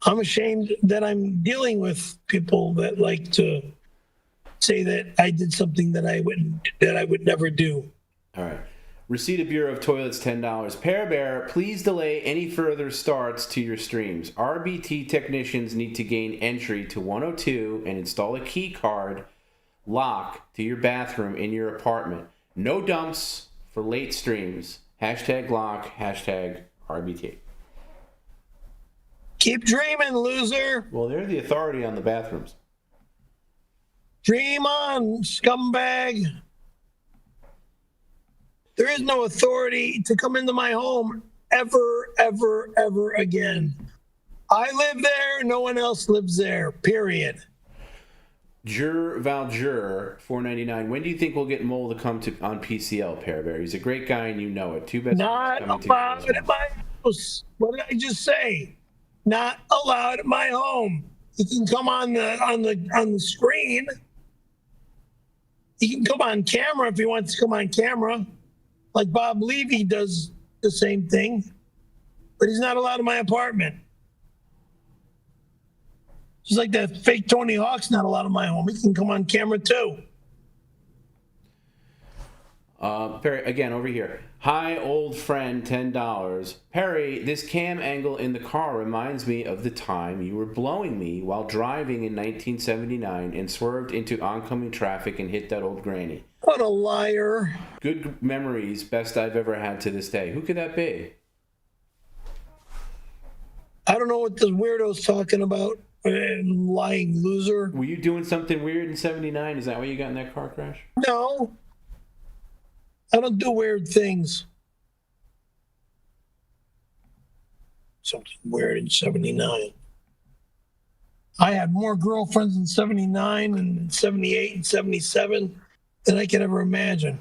I'm ashamed that I'm dealing with people that like to say that I did something that I would never do. All right. Receipt of Bureau of Toilets, $10. Pear Bear, please delay any further starts to your streams. RBT technicians need to gain entry to 102 and install a key card lock to your bathroom in your apartment. No dumps for late streams. #lock, #RBT. Keep dreaming, loser. Well, they're the authority on the bathrooms. Dream on, scumbag. There is no authority to come into my home ever, ever, ever again. I live there. No one else lives there, period. 𝙎𝙃𝙊𝙃, $4.99. When do you think we'll get Mole to come on PCL, Pear Bear? He's a great guy and you know it. Too bad. Not allowed at my house. What did I just say? Not allowed at my home. He can come on the screen. He can come on camera if he wants to come on camera. Like Bob Levy does the same thing. But he's not allowed in my apartment. Just like that fake Tony Hawk's not allowed in my home. He can come on camera too. Perry, again, over here. Hi, old friend, $10. Perry, this cam angle in the car reminds me of the time you were blowing me while driving in 1979 and swerved into oncoming traffic and hit that old granny. What a liar. Good memories, best I've ever had to this day. Who could that be? I don't know what this weirdo's talking about. Lying loser. Were you doing something weird in 79? Is that why you got in that car crash? No. I don't do weird things. Something weird in 79. I had more girlfriends in 79 and 78 and 77 than I could ever imagine.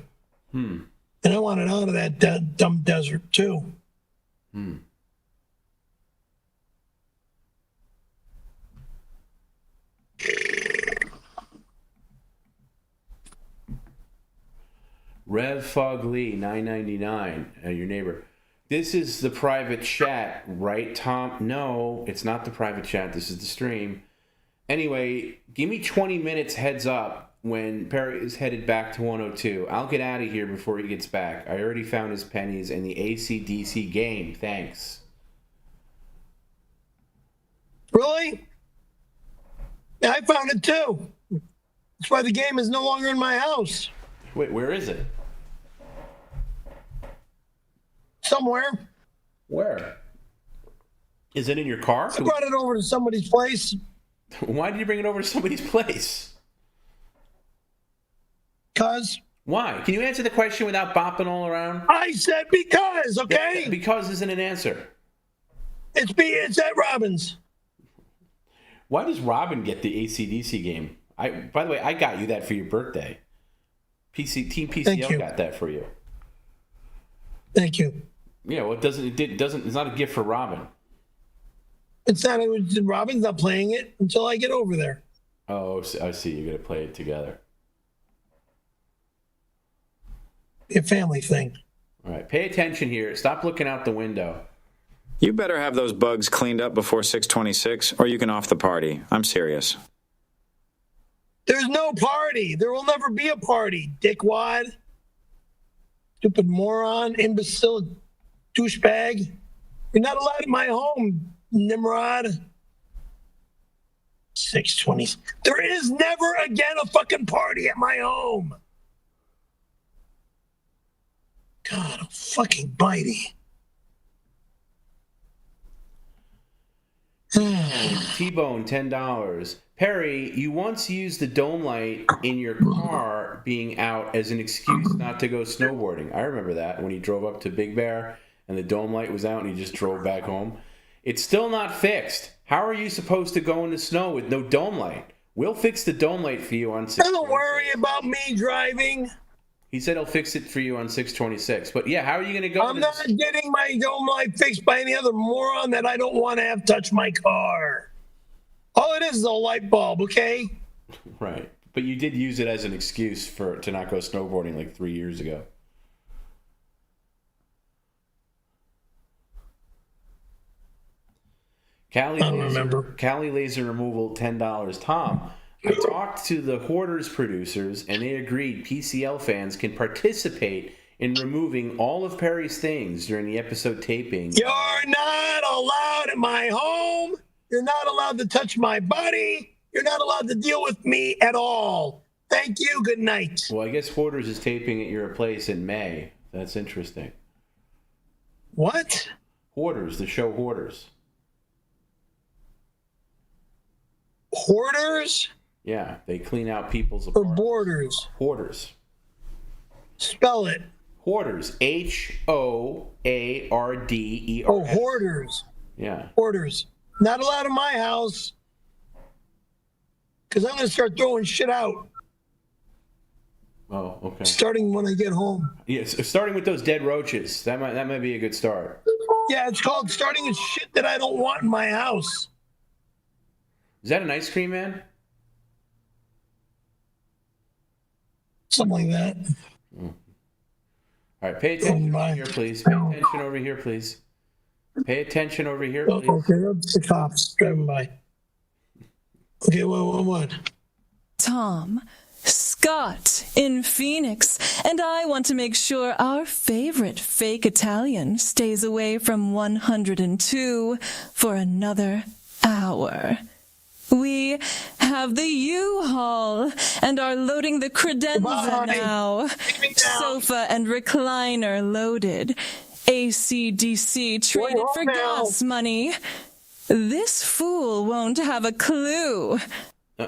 And I wanted out of that dumb desert too. 𝙈𝙀𝙁𝙈, $9.99. Your neighbor. This is the private chat, right, Tom? No, it's not the private chat. This is the stream. Anyway, give me 20 minutes heads up when Perry is headed back to 102. I'll get out of here before he gets back. I already found his pennies in the AC/DC game. Thanks. Really? Yeah, I found it too. That's why the game is no longer in my house. Wait, where is it? Somewhere. Where? Is it in your car? I brought it over to somebody's place. Why did you bring it over to somebody's place? Because. Why? Can you answer the question without bopping all around? I said because, okay? Because isn't an answer. It's at Robin's. Why does Robin get the AC/DC game? By the way, I got you that for your birthday. Team PCL got that for you. Thank you. Yeah, well, it's not a gift for Robin. It's not. Robin's not playing it until I get over there. Oh, I see. You're gonna play it together. Be a family thing. All right. Pay attention here. Stop looking out the window. You better have those bugs cleaned up before 6:26, or you can off the party. I'm serious. There's no party. There will never be a party, dickwad. Stupid moron, imbecile, douchebag. You're not allowed in my home, Nimrod. 6:20. There is never again a fucking party at my home. God, I'm fucking bitey. T-Bone, $10. Perry, you once used the dome light in your car being out as an excuse not to go snowboarding. I remember that when he drove up to Big Bear and the dome light was out and he just drove back home. It's still not fixed. How are you supposed to go in the snow with no dome light? We'll fix the dome light for you on 6. Don't worry about me driving. He said he'll fix it for you on 6/26. But yeah, how are you going to go? I'm not getting my dome light fixed by any other moron that I don't want to have touch my car. All it is a light bulb, okay? Right. But you did use it as an excuse to not go snowboarding like 3 years ago. Cali laser removal, $10. Tom, I talked to the Hoarders producers, and they agreed PCL fans can participate in removing all of Perry's things during the episode taping. You're not allowed in my home. You're not allowed to touch my body. You're not allowed to deal with me at all. Thank you. Good night. Well, I guess Hoarders is taping at your place in May. That's interesting. What? Hoarders, the show Hoarders. Hoarders? Yeah, they clean out people's or apartments. Borders? Hoarders. Spell it. Hoarders. HOARDERS. Oh, hoarders. Yeah. Hoarders. Not allowed in my house. Because I'm going to start throwing shit out. Oh, okay. Starting when I get home. Yes, starting with those dead roaches. That might be a good start. Yeah, it's called starting with shit that I don't want in my house. Is that an ice cream man? Something like that. All right, pay attention over here, please. Pay attention over here, please. Pay attention over here, please. Okay, that's the cops driving by. Okay, what? Tom, Scott in Phoenix, and I want to make sure our favorite fake Italian stays away from 102 for another hour. We have the U-Haul and are loading the credenza now. Sofa and recliner loaded. AC/DC traded for gas money. This fool won't have a clue.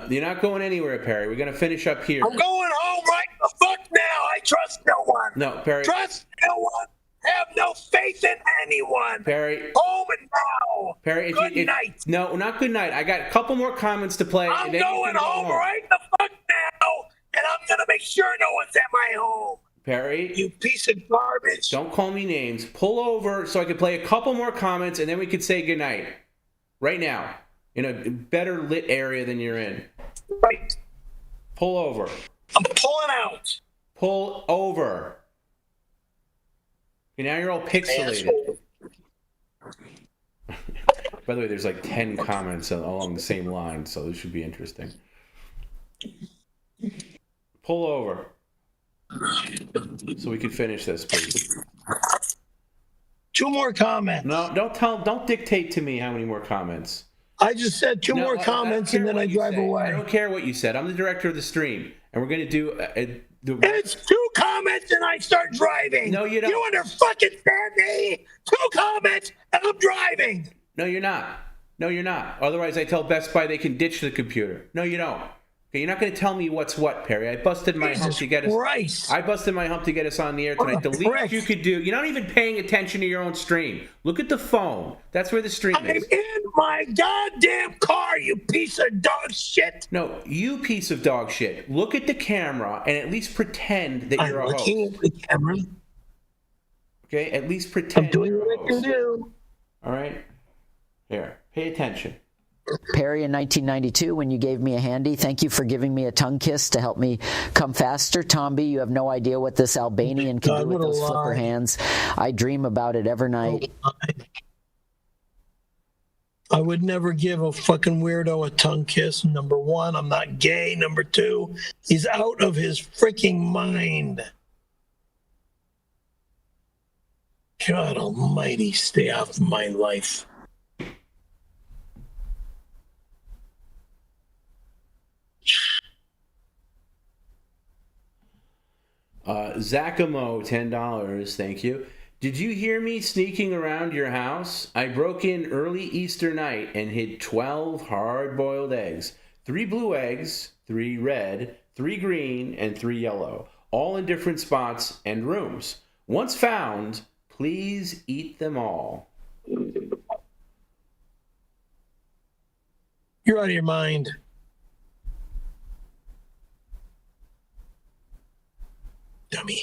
You're not going anywhere, Perry. We're going to finish up here. I'm going home right the fuck now. I trust no one. No, Perry. Trust no one. Have no faith in anyone. Perry. Home and now. Perry, good night. No, not good night. I got a couple more comments to play. I'm going home right the fuck now, and I'm going to make sure no one's at my home. Perry. You piece of garbage. Don't call me names. Pull over so I can play a couple more comments, and then we could say goodnight. Right now. in a better lit area than you're in. Right. Pull over. I'm pulling out. Pull over. Okay, now you're all pixelated. By the way, there's like 10 comments along the same line, so this should be interesting. Pull over. So we can finish this, please. 2 more comments. No, don't dictate to me how many more comments. I just said 2 more comments and then I drive away. I don't care what you said. I'm the director of the stream, and we're going to do It's 2 comments and I start driving. No, you don't. You under fucking stand me? 2 comments and I'm driving. No, you're not. No, you're not. Otherwise, I tell Best Buy they can ditch the computer. No, you don't. Okay, you're not going to tell me what's what, Perry. I busted my hump to get us. Christ. I busted my hump to get us on the air tonight. The least you could do. You're not even paying attention to your own stream. Look at the phone. That's where the stream I'm is. in my goddamn car, you piece of dog shit. No, you piece of dog shit. Look at the camera and at least pretend that you're a host. I'm looking at the camera. Okay, at least pretend. I'm doing you're what a I can host. do. All right. Here, pay attention. Perry, in 1992, when you gave me a handy, thank you for giving me a tongue kiss to help me come faster. Tomby, you have no idea what this Albanian can do with those flipper hands. I dream about it every night. I would never give a fucking weirdo a tongue kiss. Number 1, I'm not gay. Number 2, he's out of his freaking mind. God almighty, stay off my life. Zacamo, $10, thank you. Did you hear me sneaking around your house? I broke in early Easter night and hid 12 hard-boiled eggs. 3 blue eggs, 3 red, 3 green, and 3 yellow, all in different spots and rooms. Once found, please eat them all. You're out of your mind. Dummy.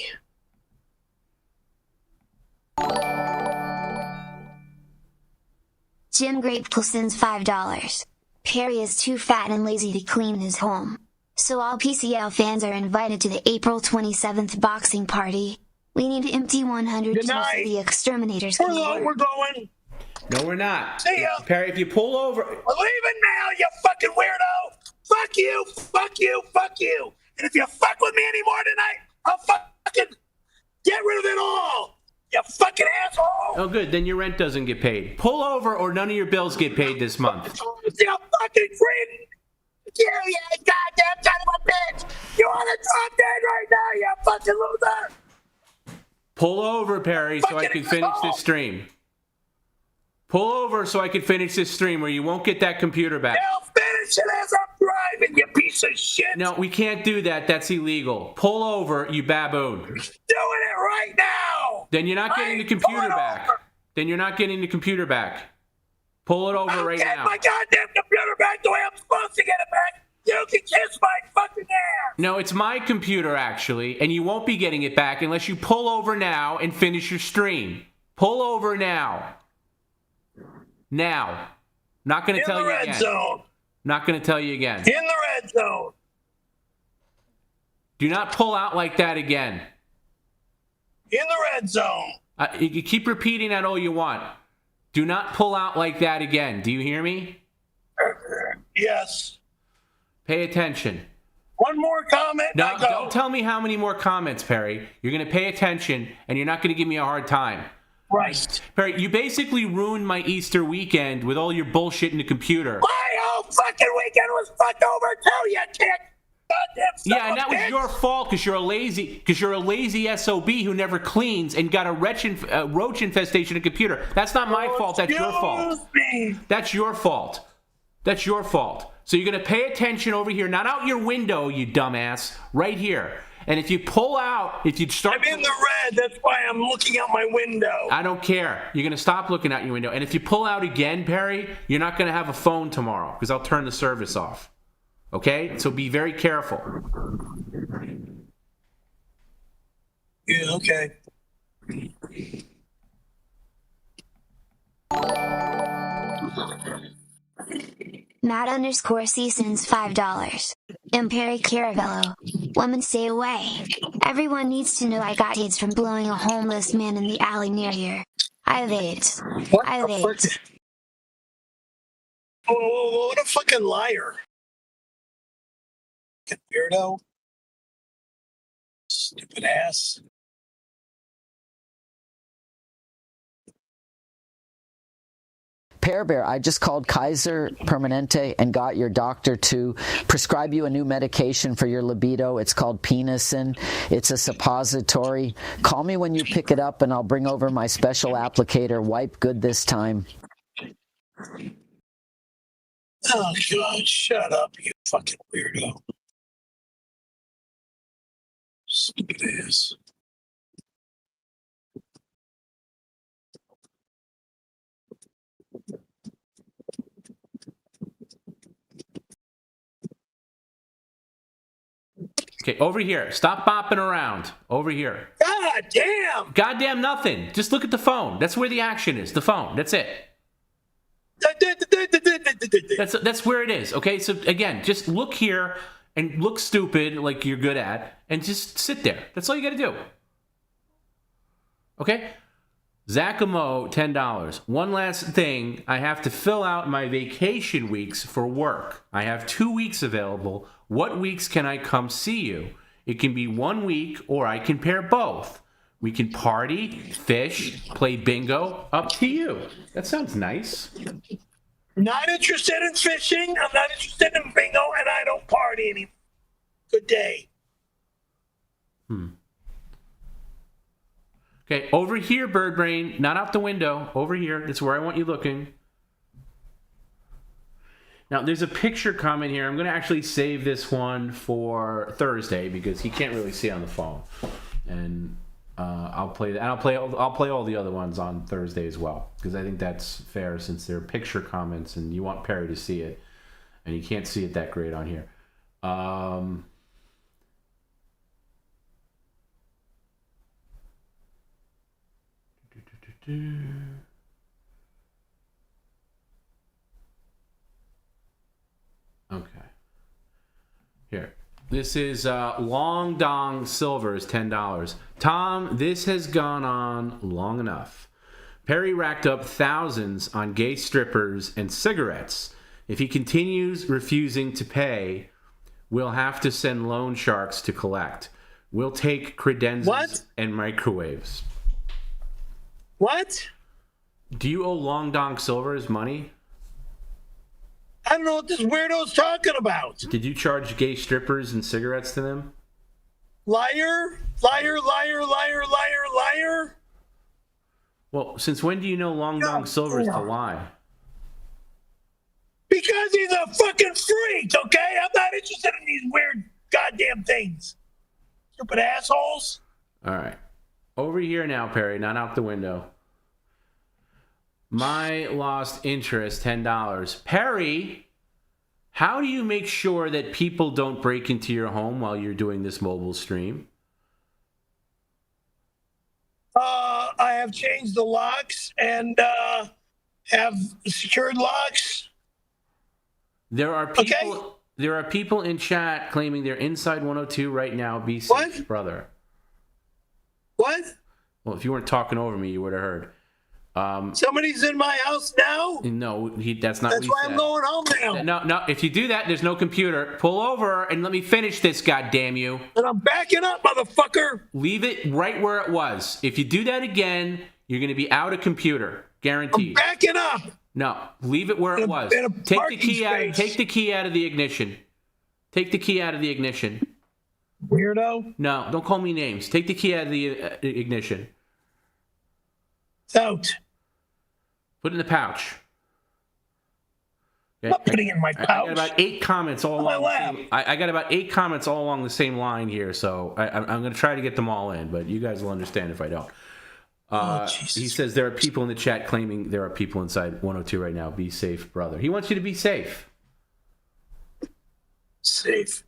Jim Grateful sends $5. Perry is too fat and lazy to clean his home. So all PCL fans are invited to the April 27th boxing party. We need to empty 100 Good to night. the exterminators. We're going. No, we're not. See ya. Perry, if you pull over... We're leaving now, you fucking weirdo. Fuck you, fuck you, fuck you. And if you fuck with me anymore tonight, I'll fucking get rid of it all. You fucking asshole. Oh, good. Then your rent doesn't get paid. Pull over or none of your bills get paid this month. You fucking creep. You goddamn son of a bitch. You want to drop dead right now, you fucking loser. Pull over, Perry, so I can finish this stream. Pull over so I can finish this stream or you won't get that computer back. I'll finish it as I'm driving, you piece of shit. No, we can't do that. That's illegal. Pull over, you baboon. Doing it right now. Then you're not getting the computer back. Then you're not getting the computer back. Pull it over right now. Get my goddamn computer back the way I'm supposed to get it back. You can kiss my fucking ass. No, it's my computer, actually, and you won't be getting it back unless you pull over now and finish your stream. Pull over now. Now. Not going to tell you again. In the red zone. Not going to tell you again. In the red zone. Do not pull out like that again. In the red zone. You keep repeating that all you want. Do not pull out like that again. Do you hear me? Yes. Pay attention. One more comment. No, don't tell me how many more comments, Perry. You're going to pay attention, and you're not going to give me a hard time. Right. Perry, you basically ruined my Easter weekend with all your bullshit in the computer. My whole fucking weekend was fucked over too, you kid. Yeah, and that was your fault because you're a lazy SOB who never cleans and got a roach infestation in a computer. That's not my fault. That's your fault. That's your fault. That's your fault. So you're gonna pay attention over here, not out your window, you dumbass. Right here. And if you pull out, if you start... I'm in the red, that's why I'm looking out my window. I don't care. You're going to stop looking out your window. And if you pull out again, Perry, you're not going to have a phone tomorrow because I'll turn the service off. Okay? So be very careful. Yeah, okay. Matt_C sends $5. Perry Caravello. Woman stay away. Everyone needs to know I got AIDS from blowing a homeless man in the alley near here. I have AIDS. I have AIDS. Oh, what a fucking liar. Fucking weirdo. Stupid ass. Pear Bear, I just called Kaiser Permanente and got your doctor to prescribe you a new medication for your libido. It's called Penicin. It's a suppository. Call me when you pick it up and I'll bring over my special applicator. Wipe good this time. Oh, God, shut up, you fucking weirdo. Stupid ass. Okay, over here. Stop bopping around. Over here. God damn! Goddamn nothing. Just look at the phone. That's where the action is. The phone. That's it. That's where it is. Okay, so again, just look here and look stupid like you're good at, and just sit there. That's all you got to do. Okay? 𝙎𝙃 $10. One last thing, I have to fill out my vacation weeks for work. I have 2 weeks available. What weeks can I come see you? It can be 1 week, or I can pair both. We can party, fish, play bingo. Up to you. That sounds nice. Not interested in fishing. I'm not interested in bingo, and I don't party anymore. Good day. Okay, over here, Bird Brain. Not out the window. Over here. That's where I want you looking. Now, there's a picture comment here. I'm going to actually save this one for Thursday because he can't really see on the phone. And I'll play that. And I'll play all the other ones on Thursday as well because I think that's fair since they're picture comments and you want Perry to see it, and you can't see it that great on here. Okay. Here. This is Long Dong Silver's $10. Tom, this has gone on long enough. Perry racked up thousands on gay strippers and cigarettes. If he continues refusing to pay, we'll have to send loan sharks to collect. We'll take credenzas and microwaves. What? Do you owe Long Dong Silver's money? I don't know what this weirdo's talking about. Did you charge gay strippers and cigarettes to them? Liar, liar, liar, liar, liar, liar. Well, since when do you know Long Dong Silver's to lie? Because he's a fucking freak, okay? I'm not interested in these weird goddamn things. Stupid assholes. All right. Over here now, Perry, not out the window. My lost interest, $10. Perry, how do you make sure that people don't break into your home while you're doing this mobile stream? I have changed the locks and have secured locks. There are people. There are people in chat claiming they're inside 102 right now. Be safe, What? brother. What? Well, if you weren't talking over me, you would have heard. Somebody's in my house now? No, that's not. That's why I'm going home now. No. If you do that, there's no computer. Pull over and let me finish this. Goddamn you! And I'm backing up, motherfucker. Leave it right where it was. If you do that again, you're going to be out of computer, guaranteed. I'm backing up. No, leave it where it was. Take the key out. Take the key out of the ignition. Take the key out of the ignition. Weirdo. No, don't call me names. Take the key out of the ignition. It's out. Put it in the pouch. I'm not putting it in my pouch. I got about 8 comments all along. I got about 8 comments all along the same line here, so I'm going to try to get them all in, but you guys will understand if I don't. He says there are people in the chat claiming there are people inside 102 right now. Be safe, brother. He wants you to be safe. Safe.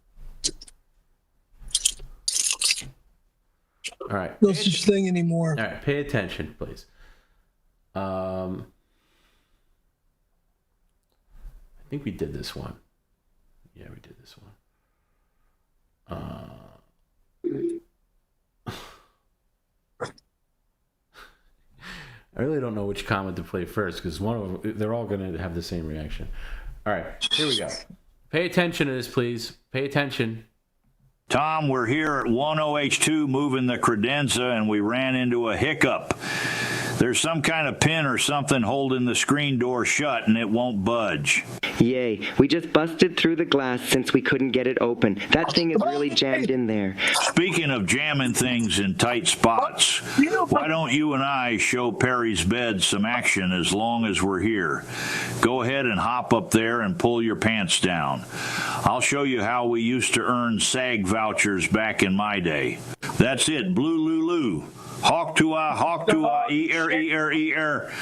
All right. No such thing anymore. All right. Pay attention, please. I think we did this one. Yeah, we did this one. I really don't know which comment to play first because one of them, they're all going to have the same reaction. All right, here we go. Pay attention to this, please. Pay attention. Tom, we're here at 10H2 moving the credenza, and we ran into a hiccup. There's some kind of pin or something holding the screen door shut, and it won't budge. Yay. We just busted through the glass since we couldn't get it open. That thing is really jammed in there. Speaking of jamming things in tight spots, why don't you and I show Perry's bed some action as long as we're here? Go ahead and hop up there and pull your pants down. I'll show you how we used to earn SAG vouchers back in my day. That's it, blue lulu. Hawk to E-er.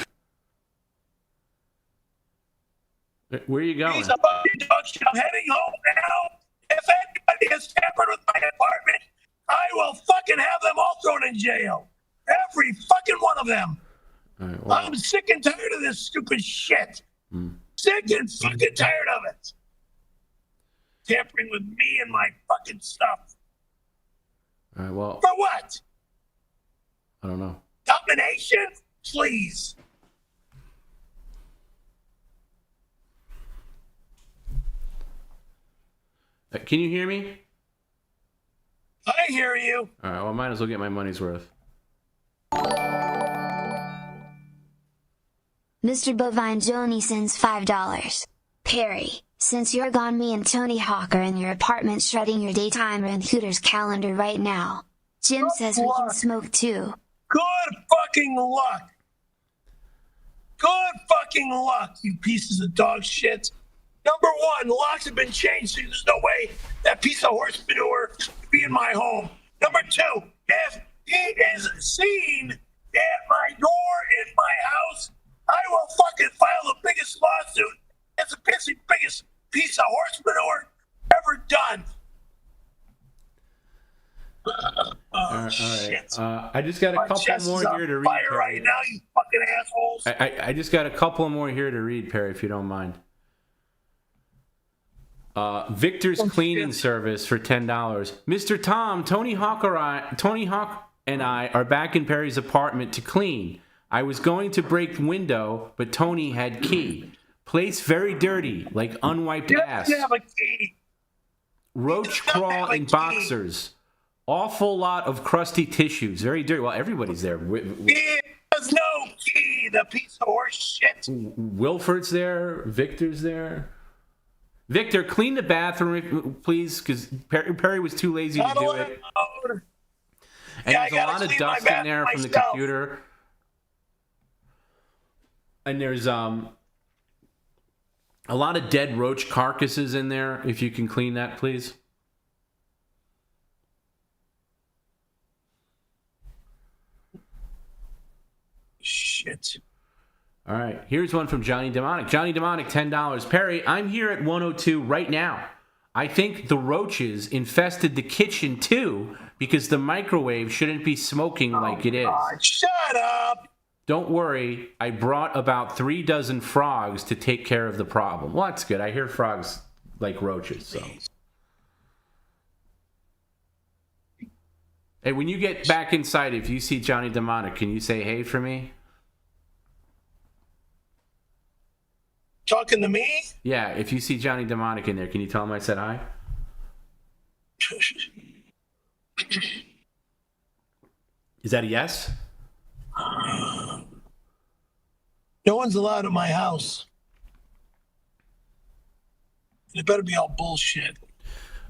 Where are you going? He's a fucking dog shit. I'm heading home now. If anybody has tampered with my apartment, I will fucking have them all thrown in jail. Every fucking one of them. Right, well, I'm sick and tired of this stupid shit. Sick and fucking tired of it. Tampering with me and my fucking stuff. all right, well, For what? I don't know. Domination? Please. Can you hear me? I hear you. All right, well, I might as well get my money's worth. Mr. Bovine Joni sends $5. Perry, since you're gone, me and Tony Hawk are in your apartment shredding your daytimer and Hooters calendar right now. Jim says we can smoke too. Good fucking luck. Good fucking luck, you pieces of dog shit. Number one, the locks have been changed, so there's no way that piece of horse manure could be in my home. Number two, if he is seen at my door in my house, I will fucking file the biggest lawsuit. It's the biggest piece of horse manure ever done. All shit. right. I just got a My couple chest more is on here to read. fire Perry. right now, you fucking assholes. I just got a couple more here to read, Perry, if you don't mind. Victor's cleaning service for $10. Mr. Tom, Tony Hawk and I are back in Perry's apartment to clean. I was going to break the window, but Tony had key. Place very dirty, like unwiped ass. Have a key. Roach crawl in boxers. Awful lot of crusty tissues. Very dirty. Well, everybody's there. He has no key, the piece of horse shit. Wilford's there. Victor's there. Victor, clean the bathroom, please, because Perry was too lazy to do it. And there's a lot of dust in there from the computer. And there's a lot of dead roach carcasses in there. If you can clean that, please. Shit. All right, here's one from Johnny Demonic. Johnny Demonic, $10. Perry, I'm here at 102 right now. I think the roaches infested the kitchen too because the microwave shouldn't be smoking like it is. God, shut up. Don't worry, I brought about 3 dozen frogs to take care of the problem. Well, that's good. I hear frogs like roaches, so. Hey, when you get back inside, if you see Johnny Demonic, can you say hey for me? Talking to me? Yeah, if you see Johnny Demonic in there, can you tell him I said hi? Is that a yes? No one's allowed in my house. It better be all bullshit.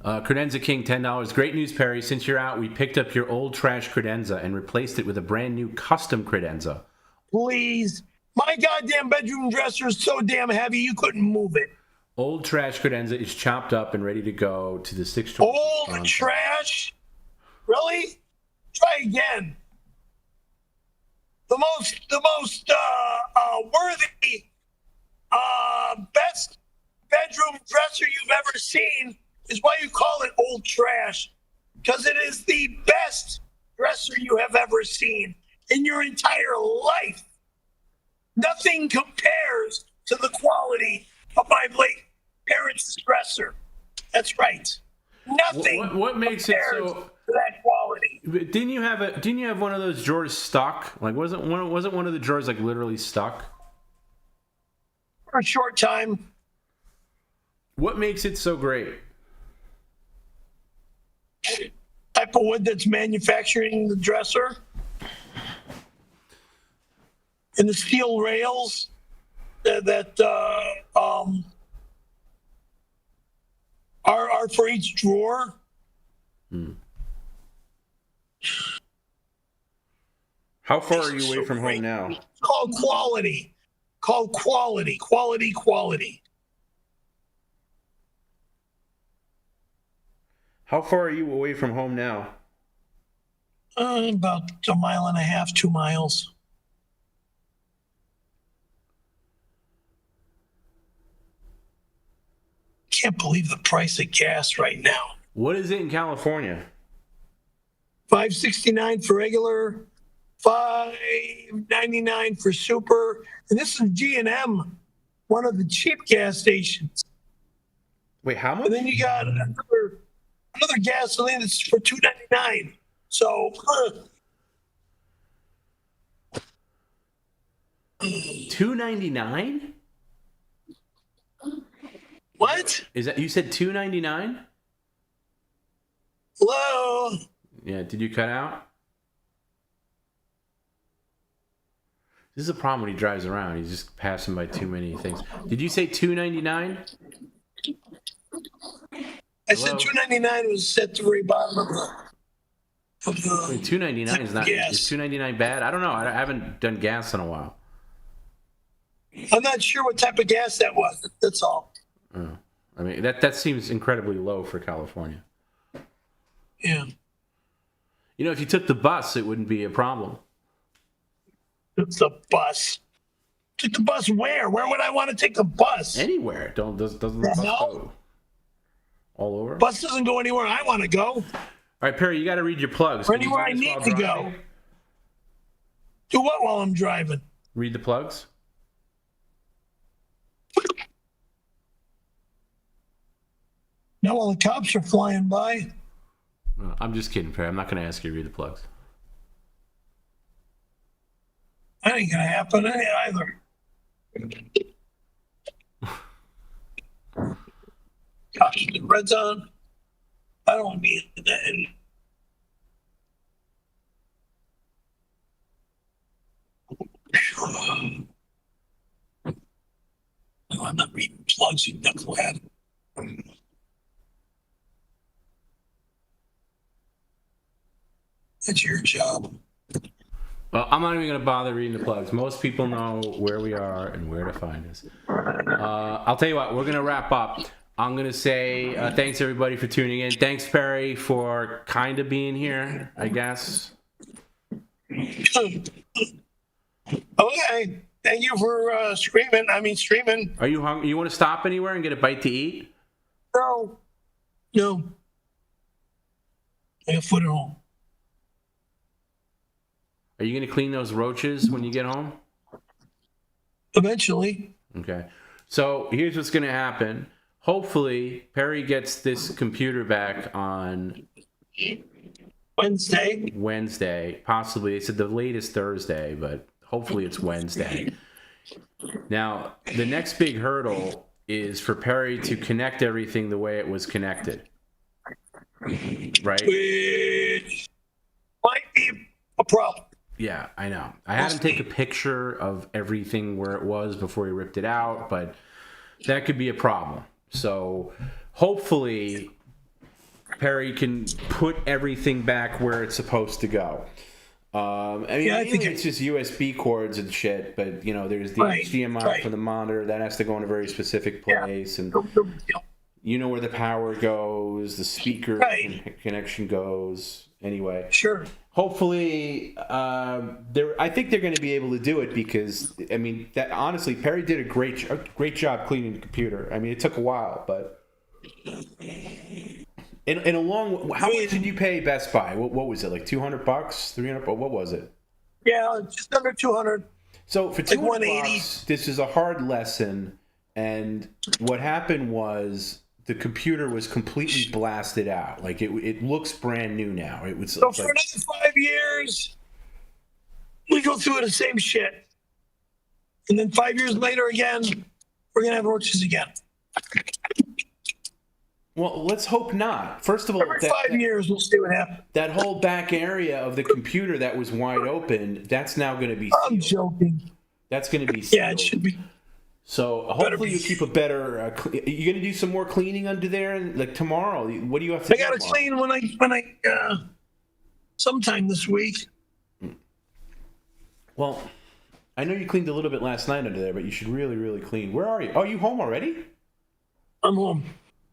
Credenza King, $10. Great news, Perry. Since you're out, we picked up your old trash credenza and replaced it with a brand new custom credenza. Please. My goddamn bedroom dresser is so damn heavy you couldn't move it. Old trash credenza is chopped up and ready to go to the 620. Old trash? Really? Try again. The most worthy, best bedroom dresser you've ever seen is why you call it old trash. Because it is the best dresser you have ever seen in your entire life. Nothing compares to the quality of my late parents' dresser. That's right. Nothing. What makes it so? To that quality. Didn't you have one of those drawers stuck? Like wasn't one of the drawers like literally stuck? For a short time. What makes it so great? Type of wood that's manufacturing the dresser. And the steel rails that are for each drawer. How far are you away from home now? It's called quality. Quality. How far are you away from home now? About 1.5 miles, 2 miles. Can't believe the price of gas right now. What is it in California? $5.69 for regular, $5.99 for super, and this is G&M, one of the cheap gas stations. Wait, how much? And then you got another gasoline that's for $2.99. So, $2.99? What? Is that, you said $2.99? Hello? Yeah, did you cut out? This is a problem when he drives around. He's just passing by too many things. Did you say $2.99? I said $2.99 was set to the very bottom of the $2.99 is not. Is $2.99 bad? I don't know. I haven't done gas in a while. I'm not sure what type of gas that was. That's all. Oh. I mean, that seems incredibly low for California. Yeah. You know, if you took the bus, it wouldn't be a problem. It's a bus. Took the bus where? Where would I want to take the bus? Anywhere. Doesn't the bus go all over? Bus doesn't go anywhere I want to go. All right, Perry, you got to read your plugs. Or anywhere I need to go. Do what while I'm driving? Read the plugs. Now while the cops are flying by. I'm just kidding, Perry. I'm not going to ask you to read the plugs. That ain't going to happen either. Gosh, the red's on. I don't want to be in that anymore. No, I'm not reading plugs, you knucklehead. That's your job. Well, I'm not even going to bother reading the plugs. Most people know where we are and where to find us. I'll tell you what, we're going to wrap up. I'm going to say thanks, everybody, for tuning in. Thanks, Perry, for kind of being here, I guess. Okay. Thank you for streaming. Are you hungry? You want to stop anywhere and get a bite to eat? No. I got food at home. Are you going to clean those roaches when you get home? Eventually. Okay. So here's what's going to happen. Hopefully, Perry gets this computer back on Wednesday. Possibly. They said the latest Thursday, but hopefully it's Wednesday. Now, the next big hurdle is for Perry to connect everything the way it was connected. Right? Which might be a problem. Yeah, I know. I had him take a picture of everything where it was before he ripped it out, but that could be a problem. So hopefully Perry can put everything back where it's supposed to go. I think it's just USB cords and shit, but you know, there's the HDMI for the monitor that has to go in a very specific place, and you know where the power goes, the speaker connection goes. Anyway, sure. Hopefully, I think they're going to be able to do it because I mean, that honestly, Perry did a great job cleaning the computer. I mean, it took a while, but in a long. How much did you pay Best Buy? What was it, like $200, $300? What was it? Yeah, just under $200. So for $200, this is a hard lesson And what happened was the computer was completely blasted out. Like it looks brand new now. It was So for another 5 years, we go through the same shit. And then 5 years later again, we're going to have roaches again. Well, let's hope not. First of all, every 5 years, we'll see what happens. That whole back area of the computer that was wide open, that's now going to be sealed. I'm joking. That's going to be sealed. Yeah, it should be. So hopefully you keep a better. You going to do some more cleaning under there, like tomorrow? What do you have to? I got to clean when I sometime this week. Well, I know you cleaned a little bit last night under there, but you should really, really clean. Where are you? Oh, you home already? I'm home.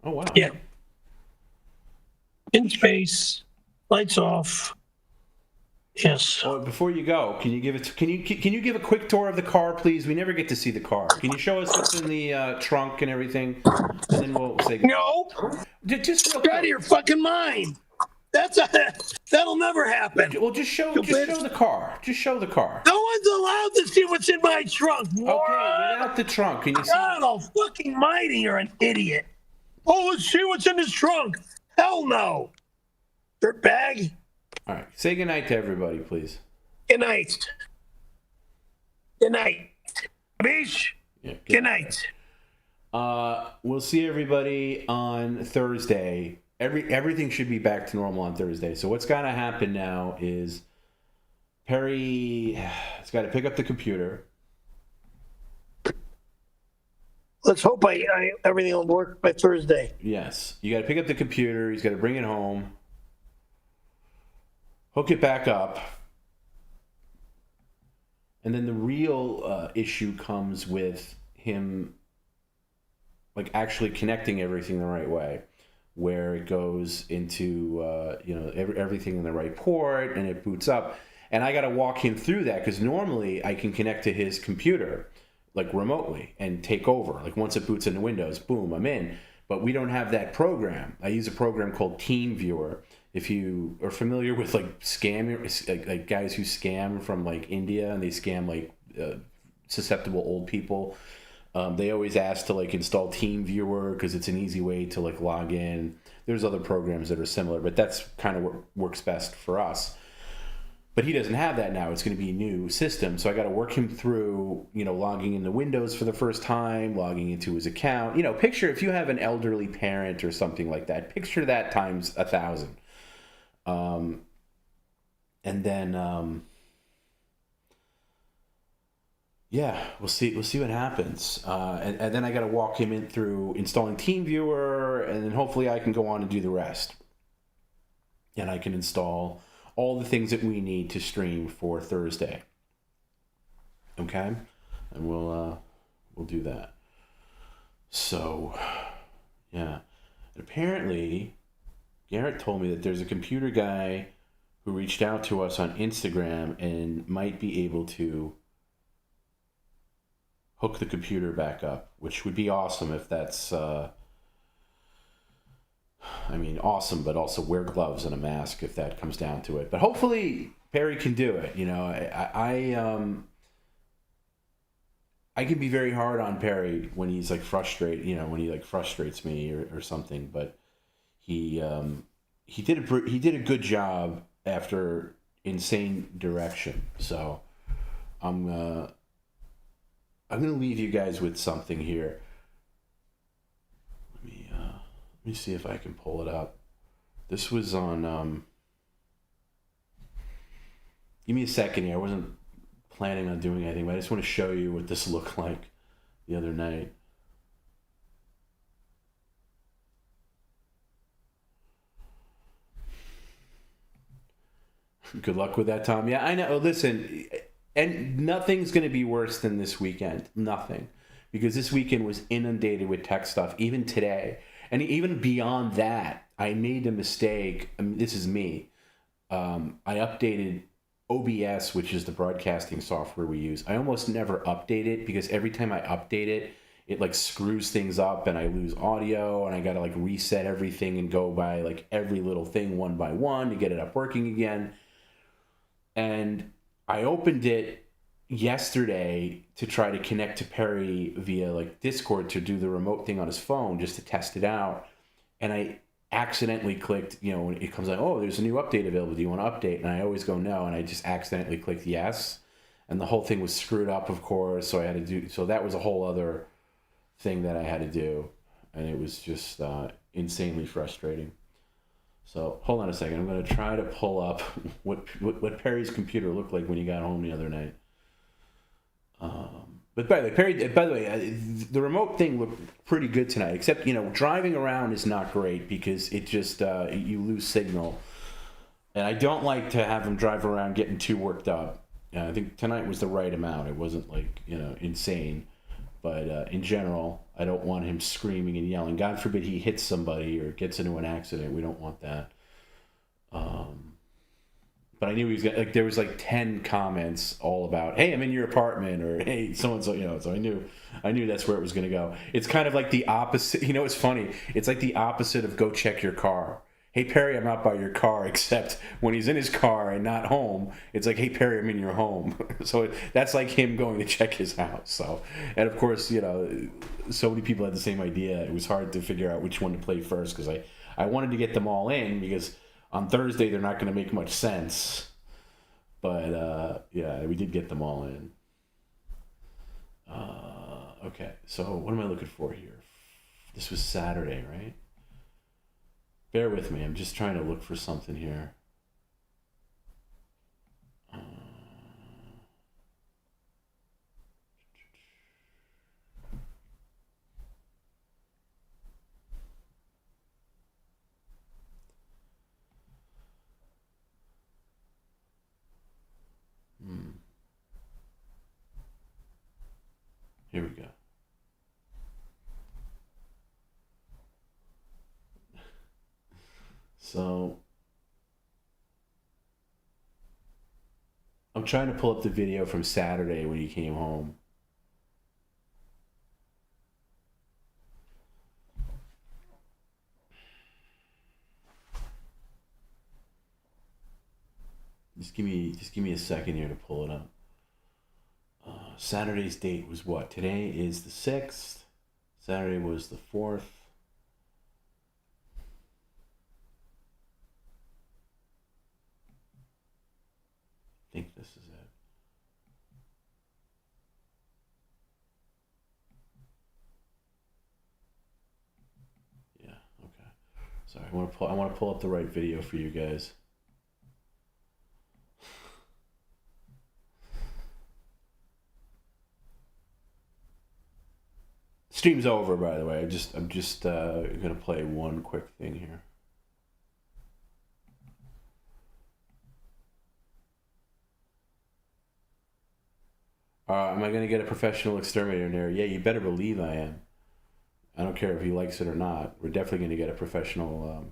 Oh wow. Yeah. In space, lights off. Yes. Oh, before you go, can you give it? Can you give a quick tour of the car, please? We never get to see the car. Can you show us what's in the trunk and everything, and then we'll say no. Just get out of your fucking mind. That'll never happen. Well, just show the car. Just show the car. No one's allowed to see what's in my trunk. Okay, without the trunk, can you see? God fucking mighty, you're an idiot. Oh, let's see what's in this trunk. Hell no. Dirt bag. All right. Say goodnight to everybody, please. Good night. Good night. Bish. Yeah, good night. We'll see everybody on Thursday. Everything should be back to normal on Thursday. So what's got to happen now is Perry has got to pick up the computer. Let's hope everything will work by Thursday. Yes. You got to pick up the computer. He's got to bring it home. Hook it back up. And then the real issue comes with him like actually connecting everything the right way, where it goes into everything in the right port and it boots up. And I got to walk him through that because normally I can connect to his computer like remotely and take over. Like once it boots into Windows, boom, I'm in. But we don't have that program. I use a program called TeamViewer. If you are familiar with like like guys who scam from like India and they scam like susceptible old people, they always ask to like install TeamViewer because it's an easy way to like log in. There's other programs that are similar, but that's kind of what works best for us. But he doesn't have that now. It's going to be a new system. So I got to work him through, logging into Windows for the first time, logging into his account. Picture if you have an elderly parent or something like that, picture that times 1,000. And then, we'll see what happens. And then I got to walk him in through installing TeamViewer, and then hopefully I can go on and do the rest. And I can install all the things that we need to stream for Thursday. Okay? And we'll do that. So, yeah. And apparently, Garrett told me that there's a computer guy who reached out to us on Instagram and might be able to hook the computer back up, which would be awesome if that's... awesome, but also wear gloves and a mask if that comes down to it. But hopefully Perry can do it. I can be very hard on Perry when he's like frustrated, when he like frustrates me or something. But he did a good job after Insane Direction. So I'm gonna leave you guys with something here. Let me see if I can pull it up. This was on... give me a second here. I wasn't planning on doing anything, but I just want to show you what this looked like the other night. Good luck with that, Tom. Yeah, I know. Listen, and nothing's going to be worse than this weekend. Nothing. Because this weekend was inundated with tech stuff, even today. And even beyond that, I made a mistake. This is me. I updated OBS, which is the broadcasting software we use. I almost never update it because every time I update it, it like screws things up and I lose audio and I got to like reset everything and go by like every little thing one by one to get it up working again. And I opened it yesterday to try to connect to Perry via like Discord to do the remote thing on his phone just to test it out. And I accidentally clicked, when it comes like, oh, there's a new update available. Do you want to update? And I always go no. And I just accidentally clicked yes. And the whole thing was screwed up, of course. So that was a whole other thing that I had to do. And it was just insanely frustrating. So hold on a second. I'm going to try to pull up what Perry's computer looked like when he got home the other night. But by the way, the remote thing looked pretty good tonight. Except driving around is not great because it just you lose signal, and I don't like to have him drive around getting too worked up. I think tonight was the right amount. It wasn't like insane, but in general, I don't want him screaming and yelling. God forbid he hits somebody or gets into an accident. We don't want that. But I knew he was gonna, there was 10 comments all about, hey, I'm in your apartment, or hey, so-and-so, so I knew that's where it was going to go. It's kind of like the opposite. It's funny. It's like the opposite of go check your car. Hey, Perry, I'm out by your car, except when he's in his car and not home, it's like, hey, Perry, I'm in your home. So that's like him going to check his house. So, and of course, so many people had the same idea. It was hard to figure out which one to play first because I wanted to get them all in because on Thursday, they're not going to make much sense. But, we did get them all in. Okay, so what am I looking for here? This was Saturday, right? Bear with me. I'm just trying to look for something here. Here we go. So I'm trying to pull up the video from Saturday when he came home. Just give me a second here to pull it up. Saturday's date was what? Today is the 6th. Saturday was the 4th. I think this is it. Yeah, okay. Sorry, I want to pull up the right video for you guys. Stream's over, by the way. I'm just gonna play one quick thing here. Am I gonna get a professional exterminator in there? Yeah, you better believe I am. I don't care if he likes it or not. We're definitely gonna get a professional.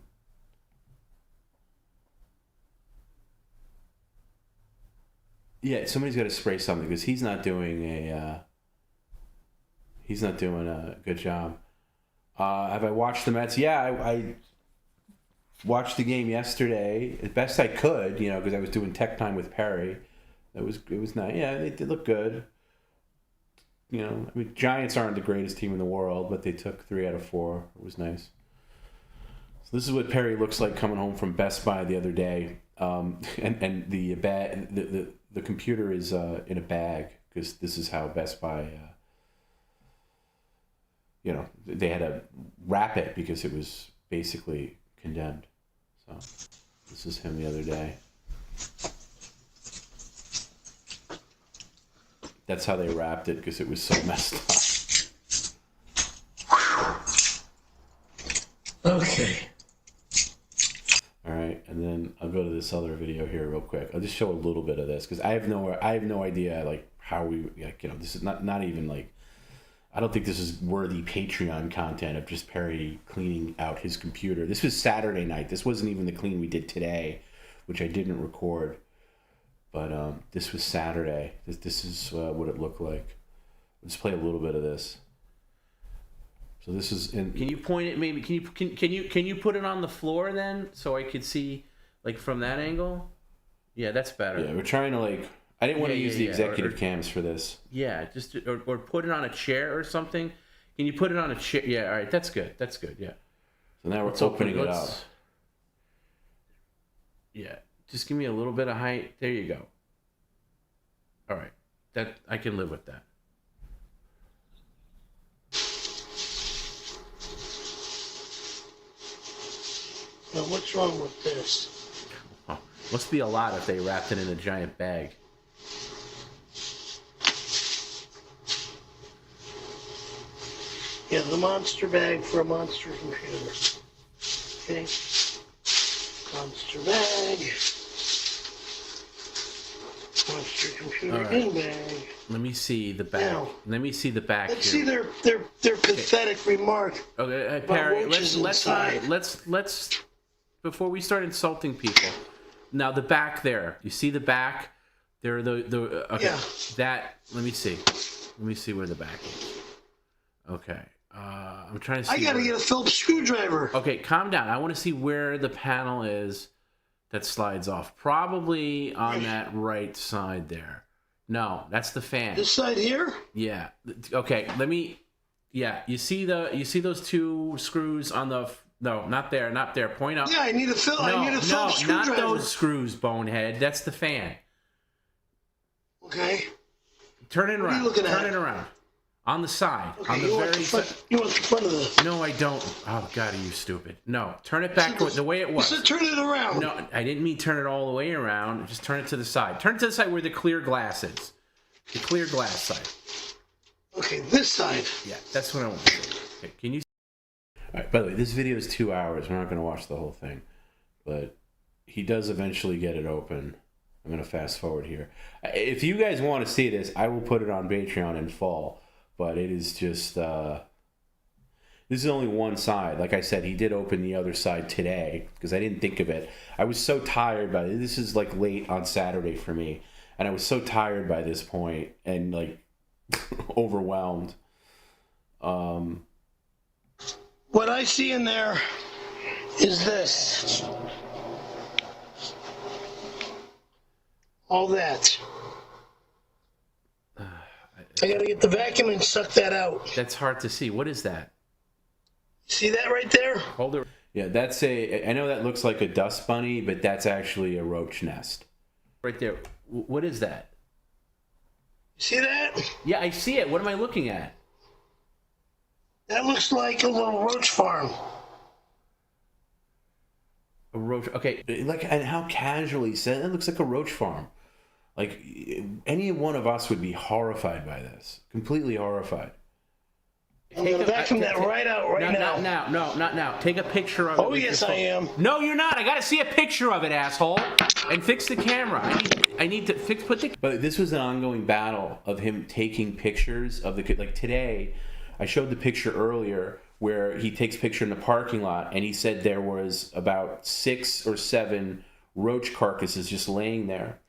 Yeah, somebody's got to spray something because he's not doing a. He's not doing a good job. Have I watched the Mets? Yeah, I watched the game yesterday as best I could, because I was doing tech time with Perry. It was nice. Yeah, they look good. Giants aren't the greatest team in the world, but they took 3 out of 4. It was nice. So this is what Perry looks like coming home from Best Buy the other day, and the computer is in a bag because this is how Best Buy. They had to wrap it because it was basically condemned. So this is him the other day. That's how they wrapped it because it was so messed up. Okay. All right, and then I'll go to this other video here real quick. I'll just show a little bit of this because I have no idea how we this is not even I don't think this is worthy Patreon content of just Perry cleaning out his computer. This was Saturday night. This wasn't even the clean we did today, which I didn't record. But this was Saturday. This is what it looked like. Let's play a little bit of this. So this is. Can you point it? Maybe can you put it on the floor then, so I could see from that angle? Yeah, that's better. Yeah, we're trying to I didn't want to use the executive cams for this. Yeah, just or put it on a chair or something. Can you put it on a chair? Yeah, all right, that's good. That's good. Yeah. So now we're opening it up. Yeah, just give me a little bit of height. There you go. All right, that I can live with that. Now, what's wrong with this? Oh, must be a lot if they wrapped it in a giant bag. Yeah, the monster bag for a monster computer. Okay. Monster bag. Monster computer in bag. Let me see the back. Now, let me see the back. Let's see their pathetic remark. Okay, Perry. Let's before we start insulting people. Now the back there. You see the back? There okay. Yeah. That. Let me see. Let me see where the back is. Okay. I'm trying to see. I gotta get a Phillips screwdriver. Okay, calm down. I want to see where the panel is that slides off. Probably on that right side there. No, that's the fan. This side here? Yeah. Okay, let me. Yeah, you see those two screws on the. No, not there, not there. Point up. Yeah, I need a Phillips screwdriver. Not those screws, bonehead. That's the fan. Okay. Turn it around. What are you looking at? Turn it around. On the side. Okay, on the very side. You want the front of this? No, I don't. Oh, God, are you stupid? No, turn it back the way it was. You said turn it around. No, I didn't mean turn it all the way around. Just turn it to the side. Turn it to the side where the clear glass is. The clear glass side. Okay, this side. Yeah, that's what I want to see. Okay, can you... All right, by the way, this video is 2 hours. We're not going to watch the whole thing. But he does eventually get it open. I'm going to fast forward here. If you guys want to see this, I will put it on Patreon in fall. But it is just, this is only one side. Like I said, he did open the other side today because I didn't think of it. I was so tired by it. This is like late on Saturday for me. And I was so tired by this point and like overwhelmed. What I see in there is this. All that. I gotta get the vacuum and suck that out. That's hard to see. What is that? See that right there? Hold it. Yeah, that's I know that looks like a dust bunny, but that's actually a roach nest. Right there. What is that? See that? Yeah, I see it. What am I looking at? That looks like a little roach farm. A roach. Okay, like, and how casually said that looks like a roach farm. Like, any one of us would be horrified by this. Completely horrified. I'm going to vacuum that right out now. Not now. Take a picture of it. Oh, yes, I am. No, you're not. I got to see a picture of it, asshole. And fix the camera. I need to put the... But this was an ongoing battle of him taking pictures of the... Like, today, I showed the picture earlier where he takes a picture in the parking lot, and he said there was about 6 or 7 roach carcasses just laying there.